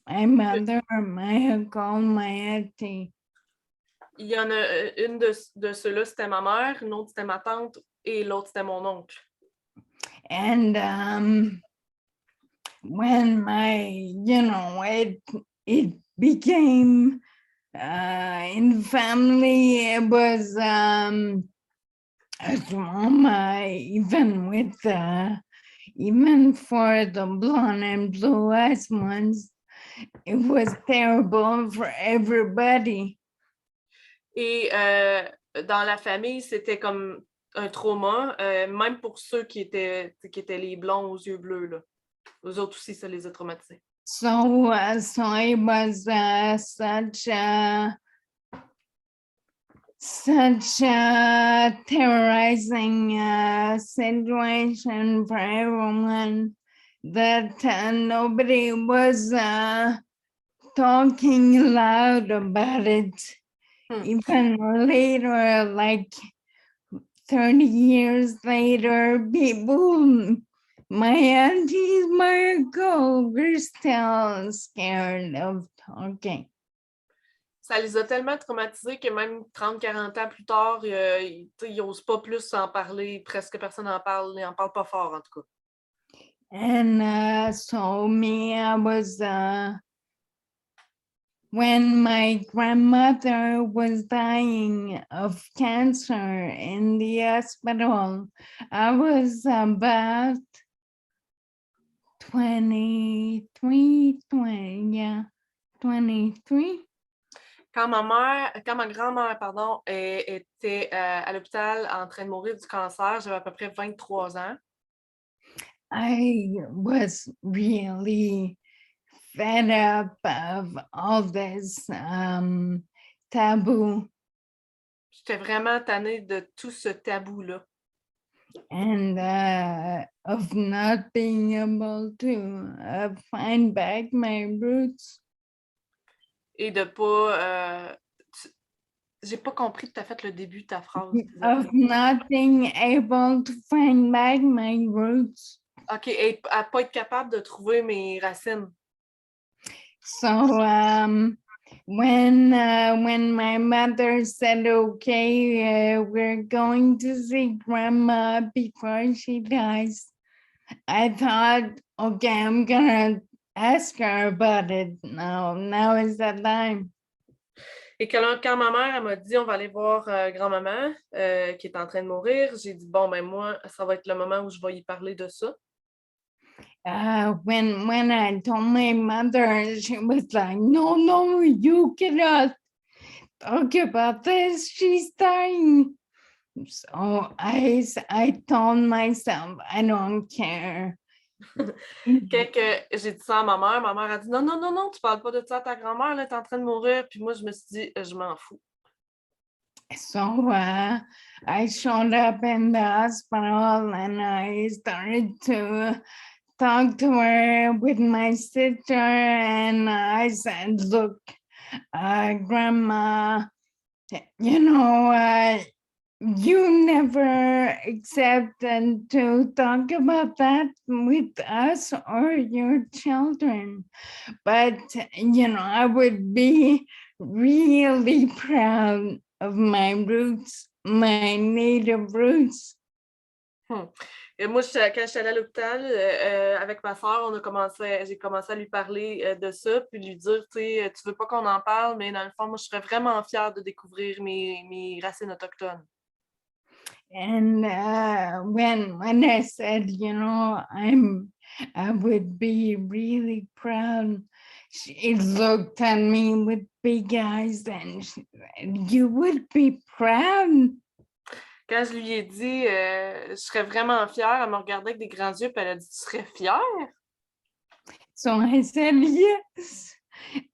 my uncle, my auntie. Il y en a une de ceux-là, c'était ma mère, une autre, c'était ma tante, et l'autre, c'était mon oncle. And when it became in family, it was a drama, even for the blonde and blue-eyed ones. It was terrible for everybody. Et dans la famille, c'était comme un trauma, même pour ceux qui étaient les blonds aux yeux bleus. Là. Eux autres aussi, ça les a traumatisés. So it was such a terrorizing situation for everyone that nobody was talking loud about it. Even later, like 30 years later, people, my aunties, my uncle, were still scared of talking. Ça les a tellement traumatisés que même 30-40 ans plus tard, ils n'osent pas plus en parler. Presque personne n'en parle. Ils n'en parlent pas fort, en tout cas. And so me, I was, when my grandmother was dying of cancer in the hospital, I was about 23. Quand ma grand-mère, pardon, était à l'hôpital en train de mourir du cancer, j'avais à peu près 23 ans. I was really fed up of all this taboo. J'étais vraiment tannée de tout ce tabou-là. And of not being able to find back my roots. Et de pas J'ai pas compris tout à fait le début de ta phrase. Of not being able to find back my roots. OK, et à pas être capable de trouver mes racines. So when my mother said, okay, we're going to see grandma before she dies, I thought, okay, I'm gonna ask her about it. Now is the time. Et quand ma mère elle m'a dit on va aller voir grand-maman qui est en train de mourir, j'ai dit bon ben moi ça va être le moment où je vais y parler de ça. When I told my mother, she was like, no, you cannot talk about this. She's dying. So I told myself, I don't care. Quand j'ai dit ça à ma mère a dit non, tu parles pas de ça à ta grand-mère, là, t'es en train de mourir. Puis moi, je me suis dit, je m'en fous. So I showed up in the hospital and I started to talk to her with my sister and I said, look, Grandma, you know, you never accepted to talk about that with us or your children. But, you know, I would be really proud of my roots, my native roots. Et moi, quand je suis allée à l'hôpital avec ma soeur, j'ai commencé à lui parler de ça, puis lui dire, tu sais, tu veux pas qu'on en parle, mais dans le fond, moi, je serais vraiment fière de découvrir mes racines autochtones. And when I said, you know, I would be really proud, she looked at me with big eyes and she said, you would be proud. Quand je lui ai dit, je serais vraiment fière, elle me regardait avec des grands yeux, puis elle a dit, tu serais fière? So I said, yes,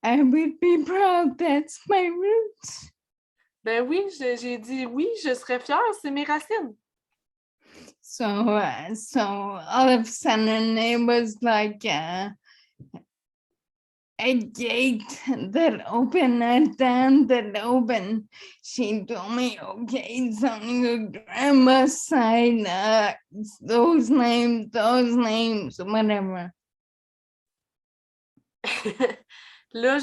I would be proud. That's my roots. Ben oui, j'ai dit oui, je serais fière, c'est mes racines. So all of a sudden it was like a gate that opened, a dam that opened. She told me, okay, it's on your grandma's side, those names, whatever. Là,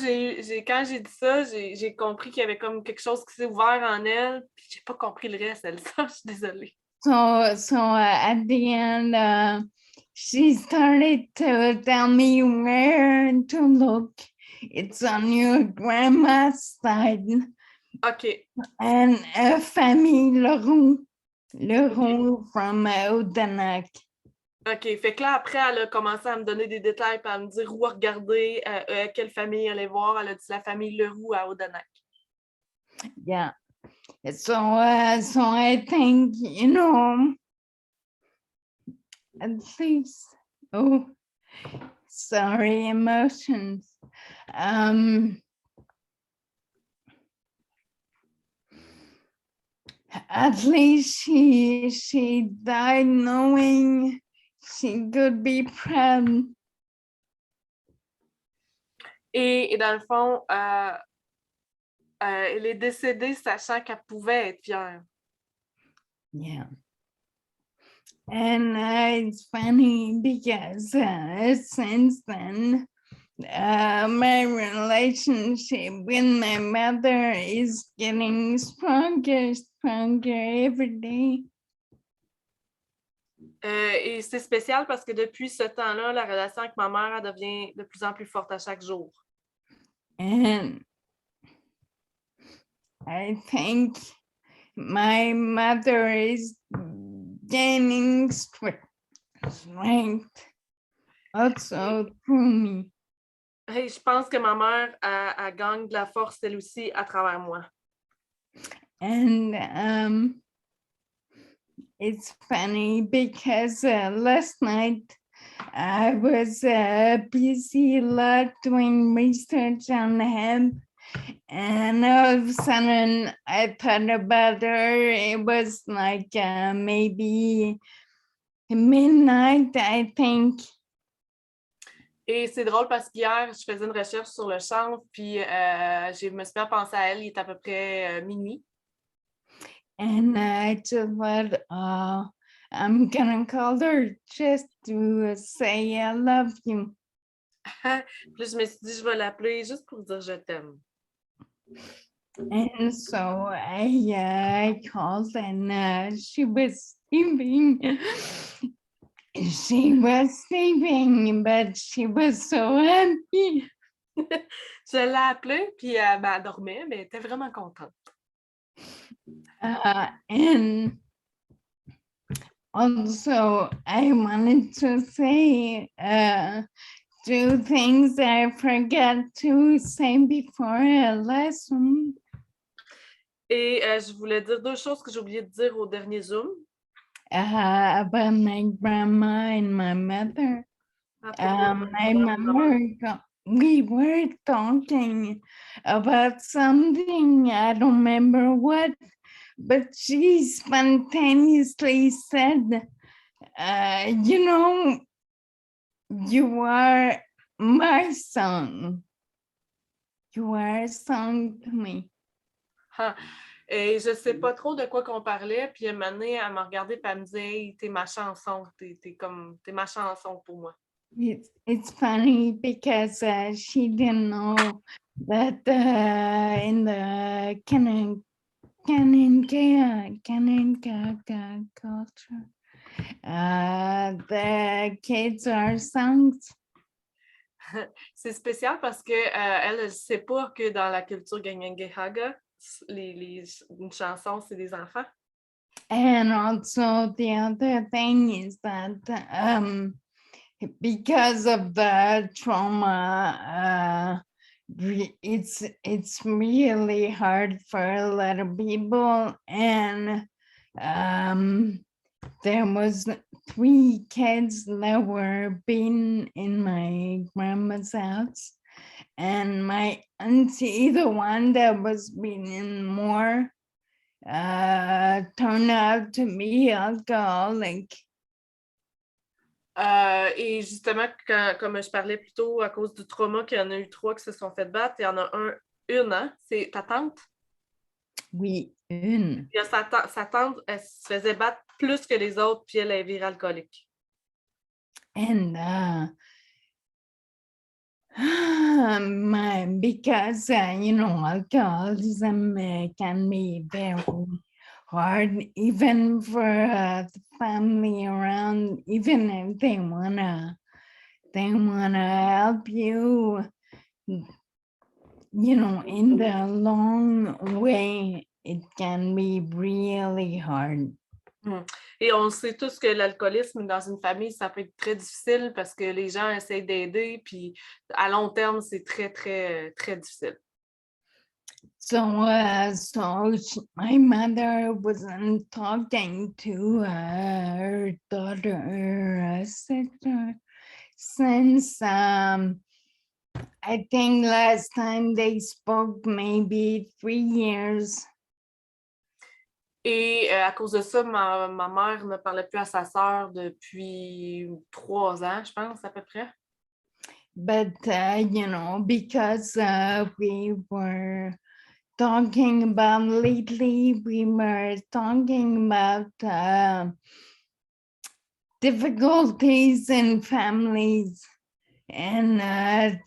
quand j'ai dit ça, j'ai compris qu'il y avait comme quelque chose qui s'est ouvert en elle, puis j'ai pas compris le reste, Elsa, je suis désolée. So at the end, she started to tell me where to look. It's on your grandma's side. OK. And famille Leroux from Odanak. OK. Fait que là, après, elle a commencé à me donner des détails et à me dire où regarder, quelle famille aller voir. Elle a dit la famille Leroux à Odanak. Yeah. So I think, you know, at least, oh, sorry, emotions. At least she died knowing she could be proud. Et dans le fond, elle est décédée sachant qu'elle pouvait être fière. Yeah. And it's funny because since then, my relationship with my mother is getting stronger every day. Et c'est spécial parce que depuis ce temps-là, la relation avec ma mère elle devient de plus en plus forte à chaque jour. And I think my mother is gaining strength also through me. Hey, je pense que ma mère elle gagne de la force elle aussi à travers moi. And it's funny because last night I was busy a lot doing research on hemp, and all of a sudden I thought about her. It was like maybe midnight, I think. Et c'est drôle parce qu'hier, je faisais une recherche sur le chanvre, puis je me suis mis à penser à elle, il est à peu près minuit. And I just thought, I'm gonna call her just to say I love you. Puis je me suis dit, je vais l'appeler juste pour dire je t'aime. And so I called and she was sleeping. She was sleeping, but she was so happy. Je l'ai appelée, puis elle dormait, mais elle était vraiment contente. And also, I wanted to say 2 things I forgot to say before a lesson. Et je voulais dire 2 choses que j'ai oublié de dire au dernier Zoom. About my grandma and my mother. My mother, we were talking about something, I don't remember what, but she spontaneously said, you know, you are my son. You are a son to me. Et je sais pas trop de quoi qu'on parlait, puis un moment donné, elle m'a regardée et elle me disait hey, t'es ma chanson, t'es ma chanson pour moi. It's funny because she didn't know that in the Kananka culture, the kids are songs. C'est spécial parce que elle ne sait pas que dans la culture Ganyangehaga, une chanson, c'est des enfants. And also the other thing is that because of the trauma, it's really hard for a lot of people, and there was 3 kids that were beaten in my grandma's house, and my auntie, the one that was beaten more, turned out to be alcoholic. Et justement, comme je parlais plus tôt, à cause du trauma, qu'il y en a eu 3 qui se sont fait battre, il y en a une, hein? C'est ta tante? Oui, une. Puis sa tante, elle se faisait battre plus que les autres, puis elle est virée alcoolique. And because you know, alcoholism can be very hard, even for the family around, even if they wanna help you, you know, in the long way, it can be really hard. Et on sait tous que l'alcoolisme dans une famille, ça peut être très difficile parce que les gens essayent d'aider, puis à long terme, c'est très, très, très difficile. So my mother wasn't talking to her daughter or sister since I think last time they spoke maybe 3 years. Et à cause de ça, ma mère ne parlait plus à sa sœur depuis 3 ans, je pense, à peu près. But, you know, because we were talking about lately, we were talking about difficulties in families and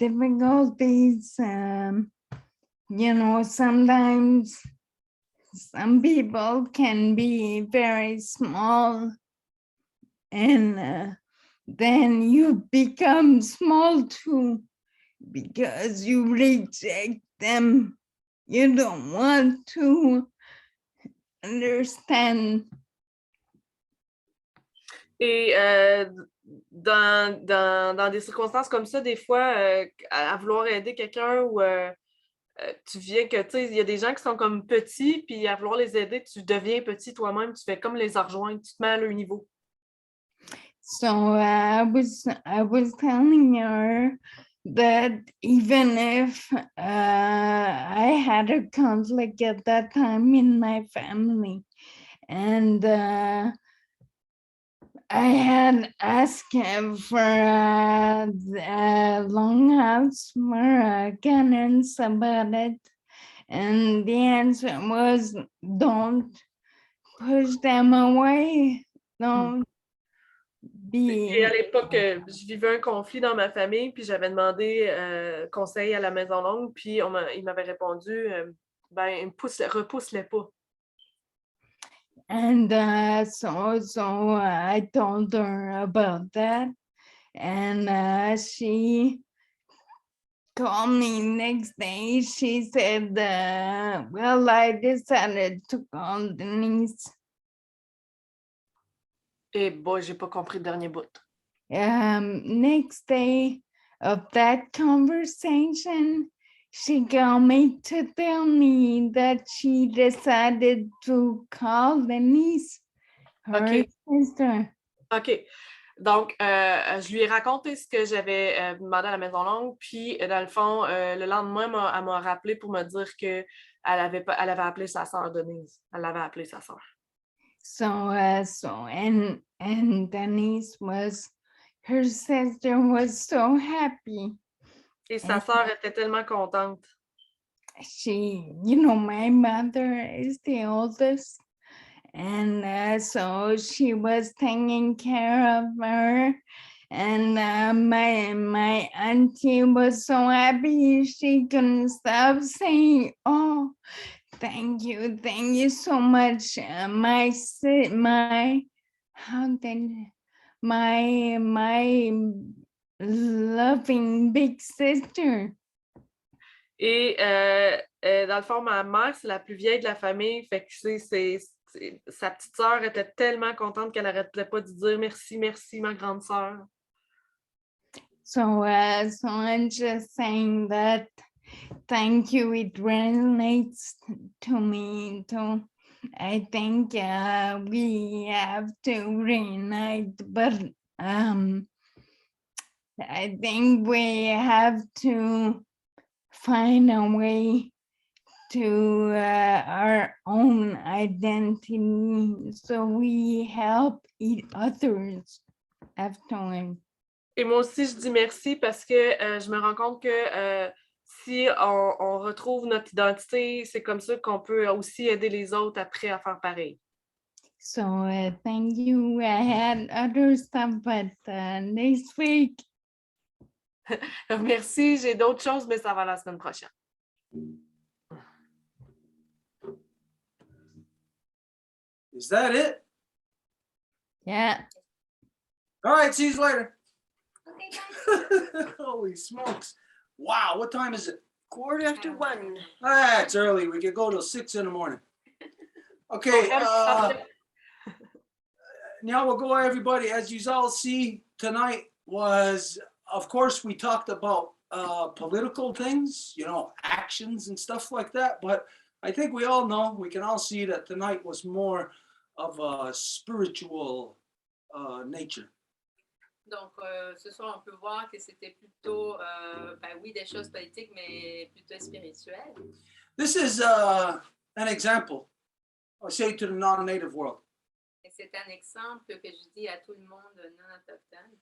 difficulties, you know, sometimes some people can be very small and then you become small too because you reject them. You don't want to understand. Et dans des circonstances comme ça, des fois, à vouloir aider quelqu'un ou tu viens que, tu sais, il y a des gens qui sont comme petits, puis à vouloir les aider, tu deviens petit toi-même, tu fais comme les rejoindre, tu te mets à leur niveau. So I was telling her that even if I had a conflict at that time in my family, and I had asked him for the longhouse for guidance about it, and the answer was don't push them away. Don't Et à be. l'époque, je vivais un conflit dans ma famille, puis j'avais demandé conseil à la Maison Longue, puis il m'avait répondu, ben, repousse-les pas. And so I told her about that, and she called me next day. She said, well, I decided to call Denise. Et bon, j'ai pas compris le dernier bout. Next day of that conversation, she called me to tell me that she decided to call Denise, her sister. OK. Donc, je lui ai raconté ce que j'avais demandé à la Maison Longue, puis dans le fond, le lendemain, elle m'a rappelé pour me dire qu'elle avait appelé sa sœur Denise. Elle l'avait appelée sa sœur. And Denise her sister was so happy. Et sa sœur était tellement contente. My mother is the oldest, and so she was taking care of her. And my auntie was so happy she couldn't stop saying, "Oh, thank you so much, my loving big sister." Et dans le fond, ma mère, c'est la plus vieille de la famille. Fait que sa petite sœur était tellement contente qu'elle n'arrêtait pas de dire merci, merci, ma grande sœur. So I'm just saying that thank you. It resonates to me too. I think we have to reunite, but I think we have to find a way to our own identity so we help others have time. Et moi aussi, je dis merci parce que je me rends compte que si on retrouve notre identité, c'est comme ça qu'on peut aussi aider les autres après à faire pareil. So thank you. I had other stuff, but next week. Merci, j'ai d'autres choses, mais ça va la semaine prochaine. Is that it? Yeah. All right, see you later. Okay, Holy smokes. Wow, what time is it? 1:15. Ah, it's early. We could go till 6 in the morning. Okay. Now we'll go, everybody. As you all see, tonight was, of course, we talked about political things, actions and stuff like that. But I think we all know, we can all see that tonight was more of a spiritual nature. Donc, ce soir, on peut voir que c'était plutôt, oui, des choses politiques, mais plutôt spirituelles. This is an example, I say, to the non-native world. Et c'est un exemple que je dis à tout le monde non autochtone.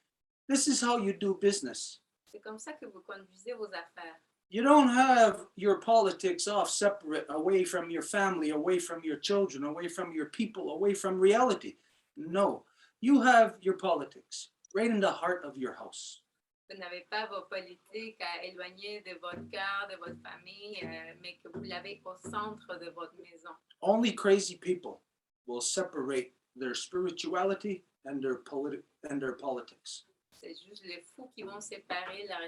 This is how you do business. C'est comme ça que vous conduisez vos affaires. You don't have your politics off separate, away from your family, away from your children, away from your people, away from reality. No, you have your politics right in the heart of your house. Vous n'avez pas vos politiques à éloigner de votre cœur, de votre famille, mais que vous l'avez au centre de votre maison. Only crazy people will separate their spirituality and their politics. C'est juste les fous qui vont séparer leur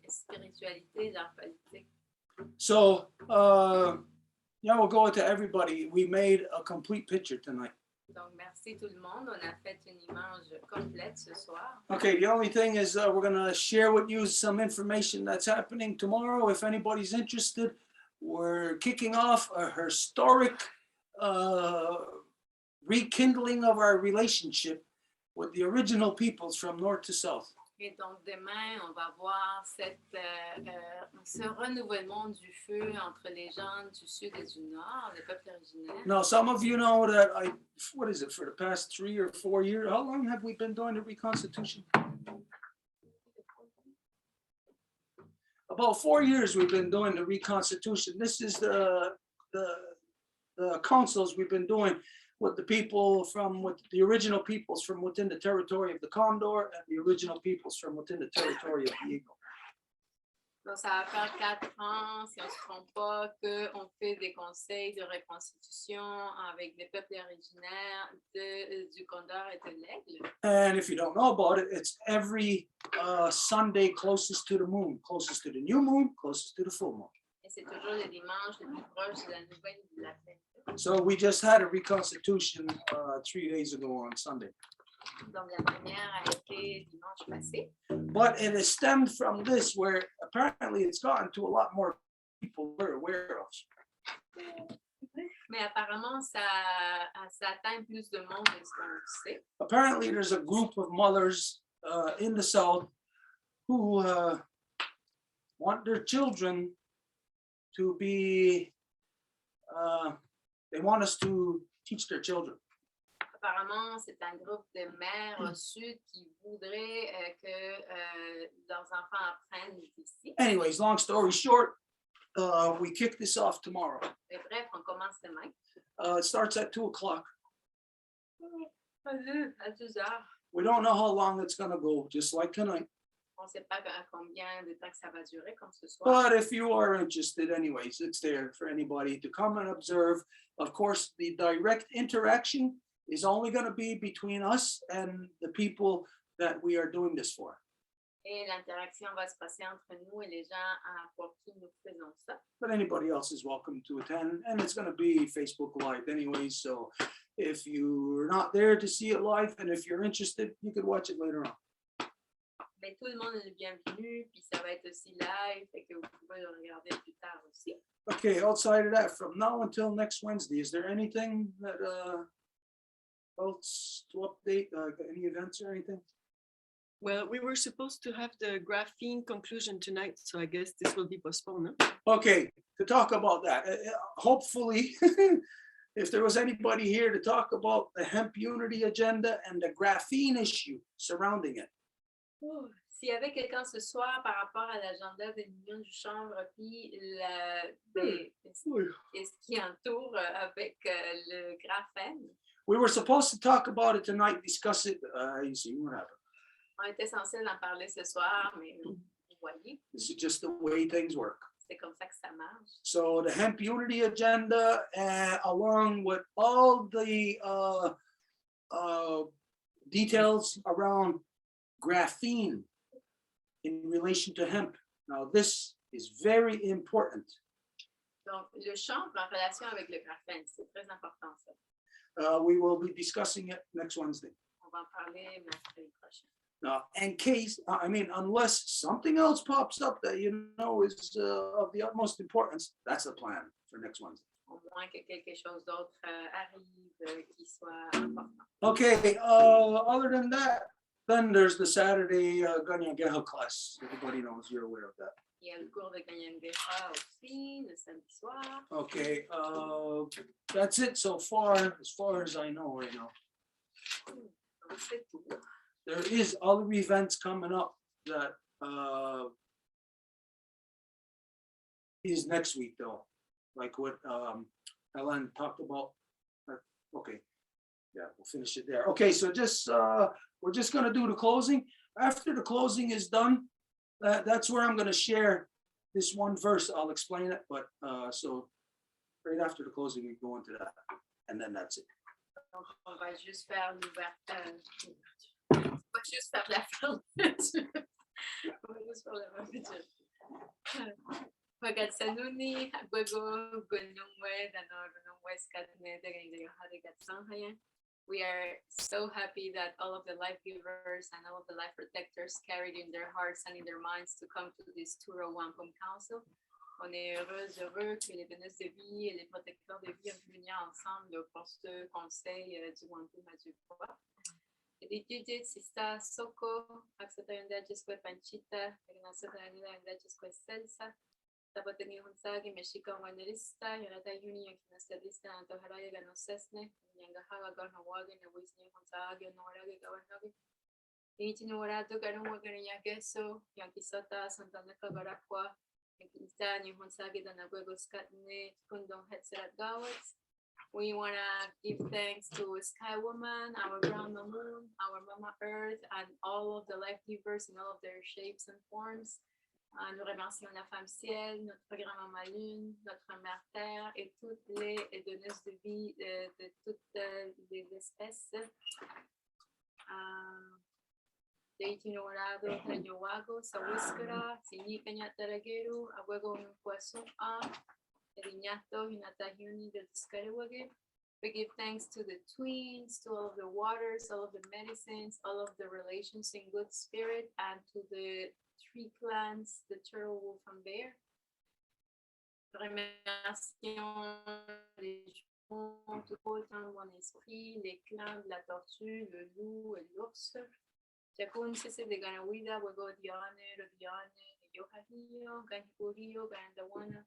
spiritualité et leur politique. So, we'll go to everybody. We made a complete picture tonight. Donc, merci tout le monde. On a fait une image complète ce soir. Okay, the only thing is we're going to share with you some information that's happening tomorrow. If anybody's interested, we're kicking off a historic rekindling of our relationship with the original peoples from north to south. Et donc, demain, on va voir ce renouvellement du feu entre les gens du sud et du nord, les peuples originaires. Now, some of you know that what is it, for the past 3 or 4 years, how long have we been doing the reconstitution? About 4 years we've been doing the reconstitution. This is the councils we've been doing with the people with the original peoples from within the territory of the Condor and the original peoples from within the territory of the Eagle. Donc, ça va faire 4 ans, si on ne se trompe pas, qu'on fait des conseils de reconstitution avec des peuples originaires du Condor et de l'Aigle. And if you don't know about it, it's every Sunday closest to the moon, closest to the new moon, closest to the full moon. Et c'est toujours le dimanche le plus proche de la nouvelle de la fête. So we just had a reconstitution 3 days ago on Sunday. Donc, la première a été dimanche passé. But it has stemmed from this, where apparently it's gotten to a lot more people we're aware of. Mais apparemment, ça atteint plus de monde de ce qu'on sait. Apparently, there's a group of mothers in the South who want their children to be, they want us to teach their children. Apparemment, c'est un groupe de mères au sud qui voudraient que leurs enfants apprennent ici. Anyways, long story short, we kick this off tomorrow. Et bref, on commence demain. It starts at 2 o'clock. À 2 heures. We don't know how long it's going to go, just like tonight. On ne sait pas à combien de temps que ça va durer, comme ce soir. But if you are interested, anyways, it's there for anybody to come and observe. Of course, the direct interaction is only going to be between us and the people that we are doing this for. Et l'interaction va se passer entre nous et les gens pour qui nous faisons ça. But anybody else is welcome to attend, and it's going to be Facebook Live anyways. So if you're not there to see it live, and if you're interested, you could watch it later on. Mais tout le monde est bienvenu, puis ça va être aussi live, fait que vous pouvez le regarder plus tard aussi. Okay, outside of that, from now until next Wednesday, is there anything that else to update? Any events or anything? Well, we were supposed to have the graphene conclusion tonight, so I guess this will be postponed. No? Okay, to talk about that, hopefully, if there was anybody here to talk about the hemp unity agenda and the graphene issue surrounding it. S'il y avait quelqu'un ce soir par rapport à l'agenda de l'Union du chanvre, puis ce qui entoure avec le graphène. We were supposed to talk about it tonight, discuss it. You see what happened. On était censé en parler ce soir, mais vous voyez. This is just the way things work. C'est comme ça que ça marche. So the hemp unity agenda, along with all the details around graphene in relation to hemp. Now, this is very important. Donc, le chanvre en relation avec le graphène, c'est très important ça. We will be discussing it next Wednesday. On va en parler mercredi prochain. Now, in case, unless something else pops up that you know is of the utmost importance, that's the plan for next Wednesday. Au moins que quelque chose d'autre arrive qui soit important. Okay, other than that, then there's the Saturday Ganyangeha class. Everybody knows, you're aware of that. Il y a le cours de Ganyangeha aussi, le samedi soir. Okay, that's it so far as I know right now. C'est tout. There is other events coming up that is next week though, like what Ellen talked about. Okay, yeah, we'll finish it there. Okay, so just we're just gonna do the closing. After the closing is done, that's where I'm gonna share this one verse. I'll explain it, but so right after the closing, we go into that, and then that's it. Donc, on va juste faire l'ouverture. On va juste faire la fermeture. On va juste faire la fermeture. Wagatsanuni, Agwego, Gunungwe, Danogwe, Skatne, Gatsan. We are so happy that all of the life givers and all of the life protectors carried in their hearts and in their minds to come to this Turo Wampum Council. On est heureux que les bénéfices de vie et les protecteurs de vie ont pu venir ensemble pour ce conseil du Wampum à Deux. Dijit sista soko aksatayunda jisque panchita agnasatayunda jisque selsa tapatani hunsagi meshika wanelista yonata yuni yakinasadista antoharaya ganosesne yangahaga garnawagi na wisni hunsagi noragi gawanagi Ichi norato garunwa garinyakeso yankisata santana kagarapwa yankista ni hunsagi danagwego skatne kundong hetserat gawats. We want to give thanks to Sky Woman, our Grandma Moon, our Mama Earth, and all of the life givers in all of their shapes and forms. Nous remercions la femme ciel, notre grand-maman lune, notre mère terre et toutes les donneuses de vie de toutes les espèces. Deitinolado, Tanyowago, Sawiskara, Sinikanya Tarageru, Abuego Nukwasua. We give thanks to the twins, to all of the waters, all of the medicines, all of the relations in good spirit, and to the three clans, the turtle, wolf, and bear. Remercions les jumeaux, tout autant mon esprit, les clans de la tortue, le loup et l'ours. Jakun sisi de Ganawida, Wego Diane, Rodiane, Yohahio, Ganikurio, Gandawana.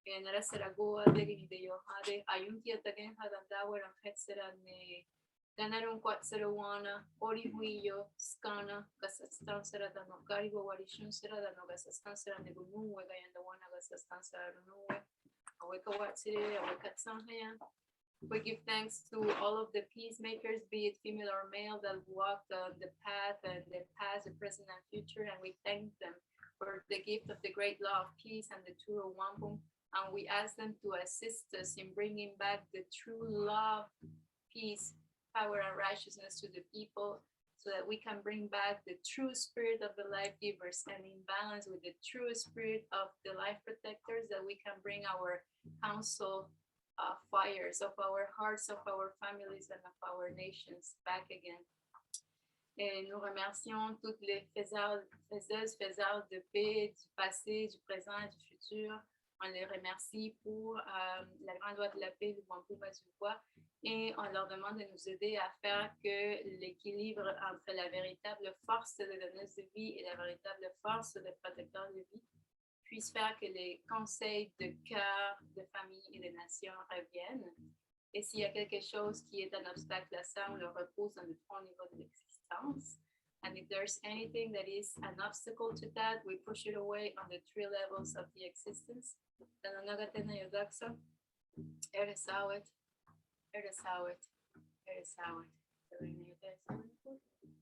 En la Saragoa de Yohade, Ayuntia Tagen Hadandawa and Hetserane, Ganarum Quatsarawana, Orihuio, Skana, Gasastan Seradano, Garibo, Warishun Seradano, Gasastan Seranegunu, and the one Gasastan Seranue, Aweka Watsire, Awekatsanhaya. We give thanks to all of the peacemakers, be it female or male, that walked the path and the past, the present, and future, and we thank them for the gift of the great law of peace and the tour of Wampum. And we ask them to assist us in bringing back the true love, peace, power, and righteousness to the people so that we can bring back the true spirit of the life givers and in balance with the true spirit of the life protectors, that we can bring our council fires of our hearts, of our families, and of our nations back again. Et nous remercions toutes les faiseuses de paix du passé, du présent et du futur. On les remercie pour la grande loi de la paix du Wampum du Voies et on leur demande de nous aider à faire que l'équilibre entre la véritable force de donneuse de vie et la véritable force de protecteur de vie puisse faire que les conseils de cœur, de famille et de nation reviennent. Et s'il y a quelque chose qui est un obstacle à ça, on le repousse dans le trois niveaux de l'existence. And if there's anything that is an obstacle to that, we push it away on the three levels of the existence.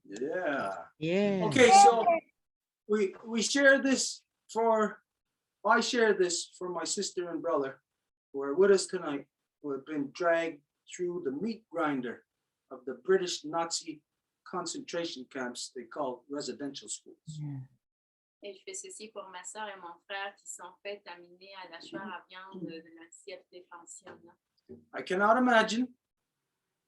Yeah. Yeah. Okay, so we share this I share this for my sister and brother who are with us tonight, who have been dragged through the meat grinder of the British Nazi concentration camps they call residential schools. Yeah. Et je fais ceci pour ma soeur et mon frère qui sont faits amener à la chair à viande de l'assiette des pensions. I cannot imagine,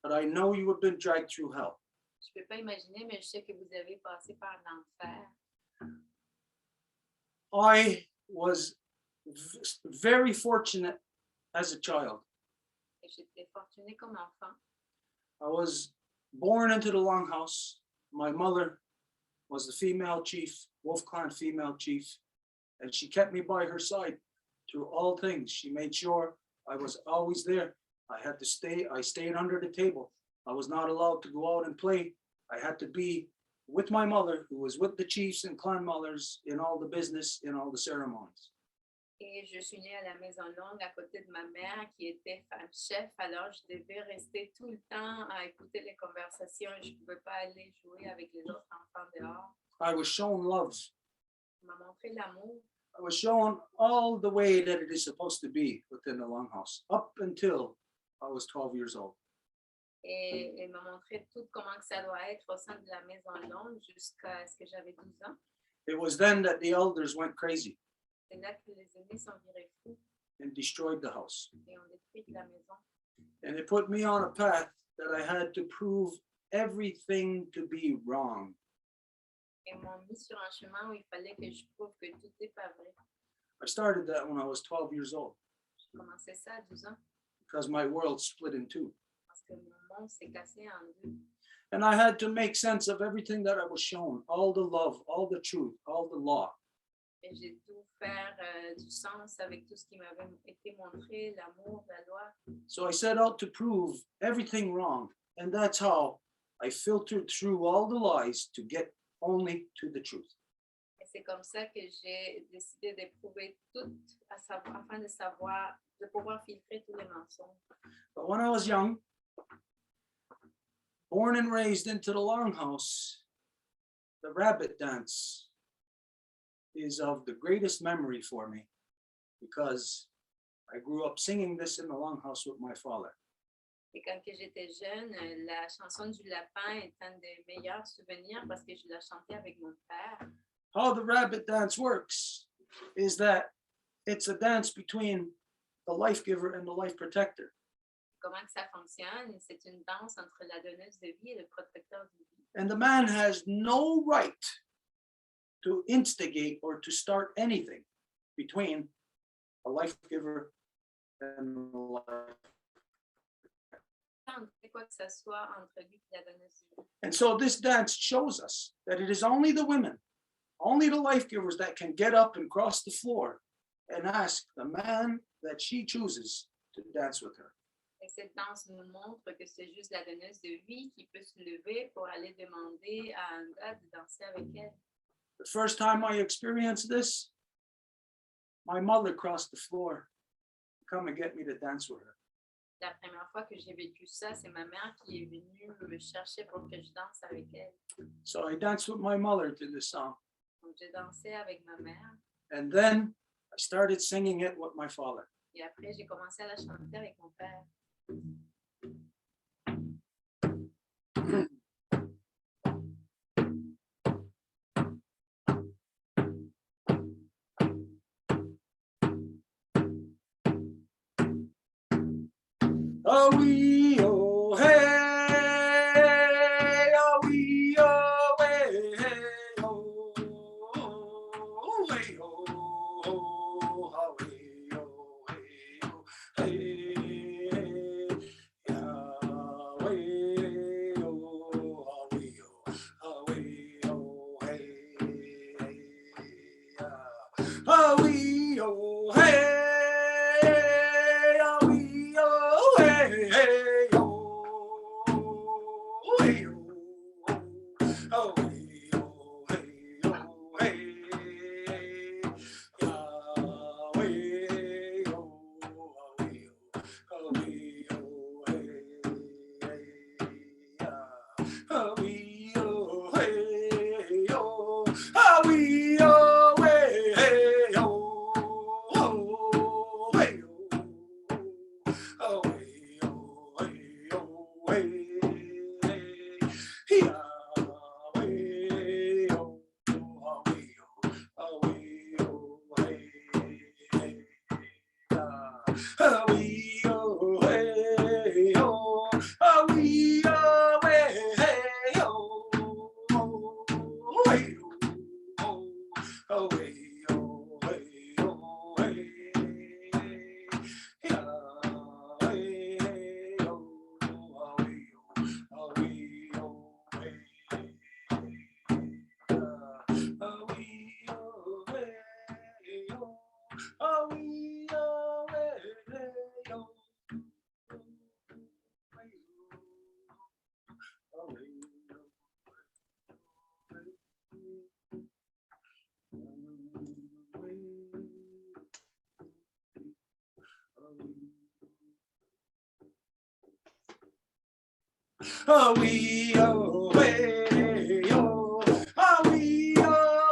but I know you have been dragged through hell. Je peux pas imaginer, mais je sais que vous avez passé par l'enfer. I was very fortunate as a child. Et j'étais fortunée comme enfant. I was born into the longhouse. My mother was the female chief, Wolf Clan female chief, and she kept me by her side through all things. She made sure I was always there. I stayed under the table. I was not allowed to go out and play. I had to be with my mother, who was with the chiefs and clan mothers in all the business, in all the ceremonies. Et je suis née à la Maison Longue à côté de ma mère qui était femme chef. Alors, je devais rester tout le temps à écouter les conversations. Je ne pouvais pas aller jouer avec les autres enfants dehors. I was shown love. On m'a montré l'amour. I was shown all the way that it is supposed to be within the longhouse, up until I was 12 years old. Et elle m'a montré tout comment que ça doit être au sein de la Maison Longue jusqu'à ce que j'avais 12 ans. It was then that the elders went crazy. C'est là que les aînés sont virés fous And destroyed the house. et ont détruit la maison. And it put me on a path that I had to prove everything to be wrong. Et m'ont mis sur un chemin où il fallait que je prouve que tout n'est pas vrai. I started that when I was 12 years old. J'ai commencé ça à 12 ans Because my world split in two. parce que mon monde s'est cassé en deux. And I had to make sense of everything that I was shown, all the love, all the truth, all the law. Et j'ai dû faire du sens avec tout ce qui m'avait été montré, l'amour, la loi. So I set out to prove everything wrong. And that's how I filtered through all the lies to get only to the truth. Et c'est comme ça que j'ai décidé d'éprouver tout afin de savoir, de pouvoir filtrer tous les mensonges. But when I was young, born and raised into the longhouse, the rabbit dance is of the greatest memory for me because I grew up singing this in the longhouse with my father. Et quand que j'étais jeune, la chanson du lapin est un des meilleurs souvenirs parce que je la chantais avec mon père. How the rabbit dance works is that it's a dance between the life giver and the life protector. Comment que ça fonctionne? C'est une danse entre la donneuse de vie et le protecteur de vie. And the man has no right to instigate or to start anything between a life giver and the life. And so this dance shows us that it is only the women, only the life givers that can get up and cross the floor and ask the man that she chooses to dance with her. Et cette danse nous montre que c'est juste la donneuse de vie qui peut se lever pour aller demander à un gars de danser avec elle. The first time I experienced this, my mother crossed the floor to come and get me to dance with her. La première fois que j'ai vécu ça, c'est ma mère qui est venue me chercher pour que je danse avec elle. So I danced with my mother to this song. Donc j'ai dansé avec ma mère. And then I started singing it with my father. Et après, j'ai commencé à la chanter avec mon père. Oh, wee, oh, hey, oh, wee, oh, hey, hey, oh, oh, hey, oh, oh, hey, oh, hey, oh, hey, yeah, way, oh, wee, oh, wee, oh, hey, yeah, oh, wee, oh, hey. Oh, wee, oh, hey, oh, oh, wee, oh,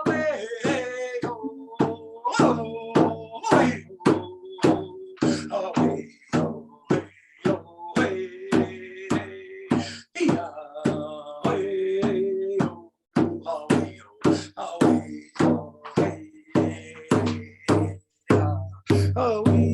hey, oh, oh, hey, oh, wee, oh, hey, oh, hey, yeah, hey, oh, wee, oh, wee, oh, hey, yeah, oh, wee.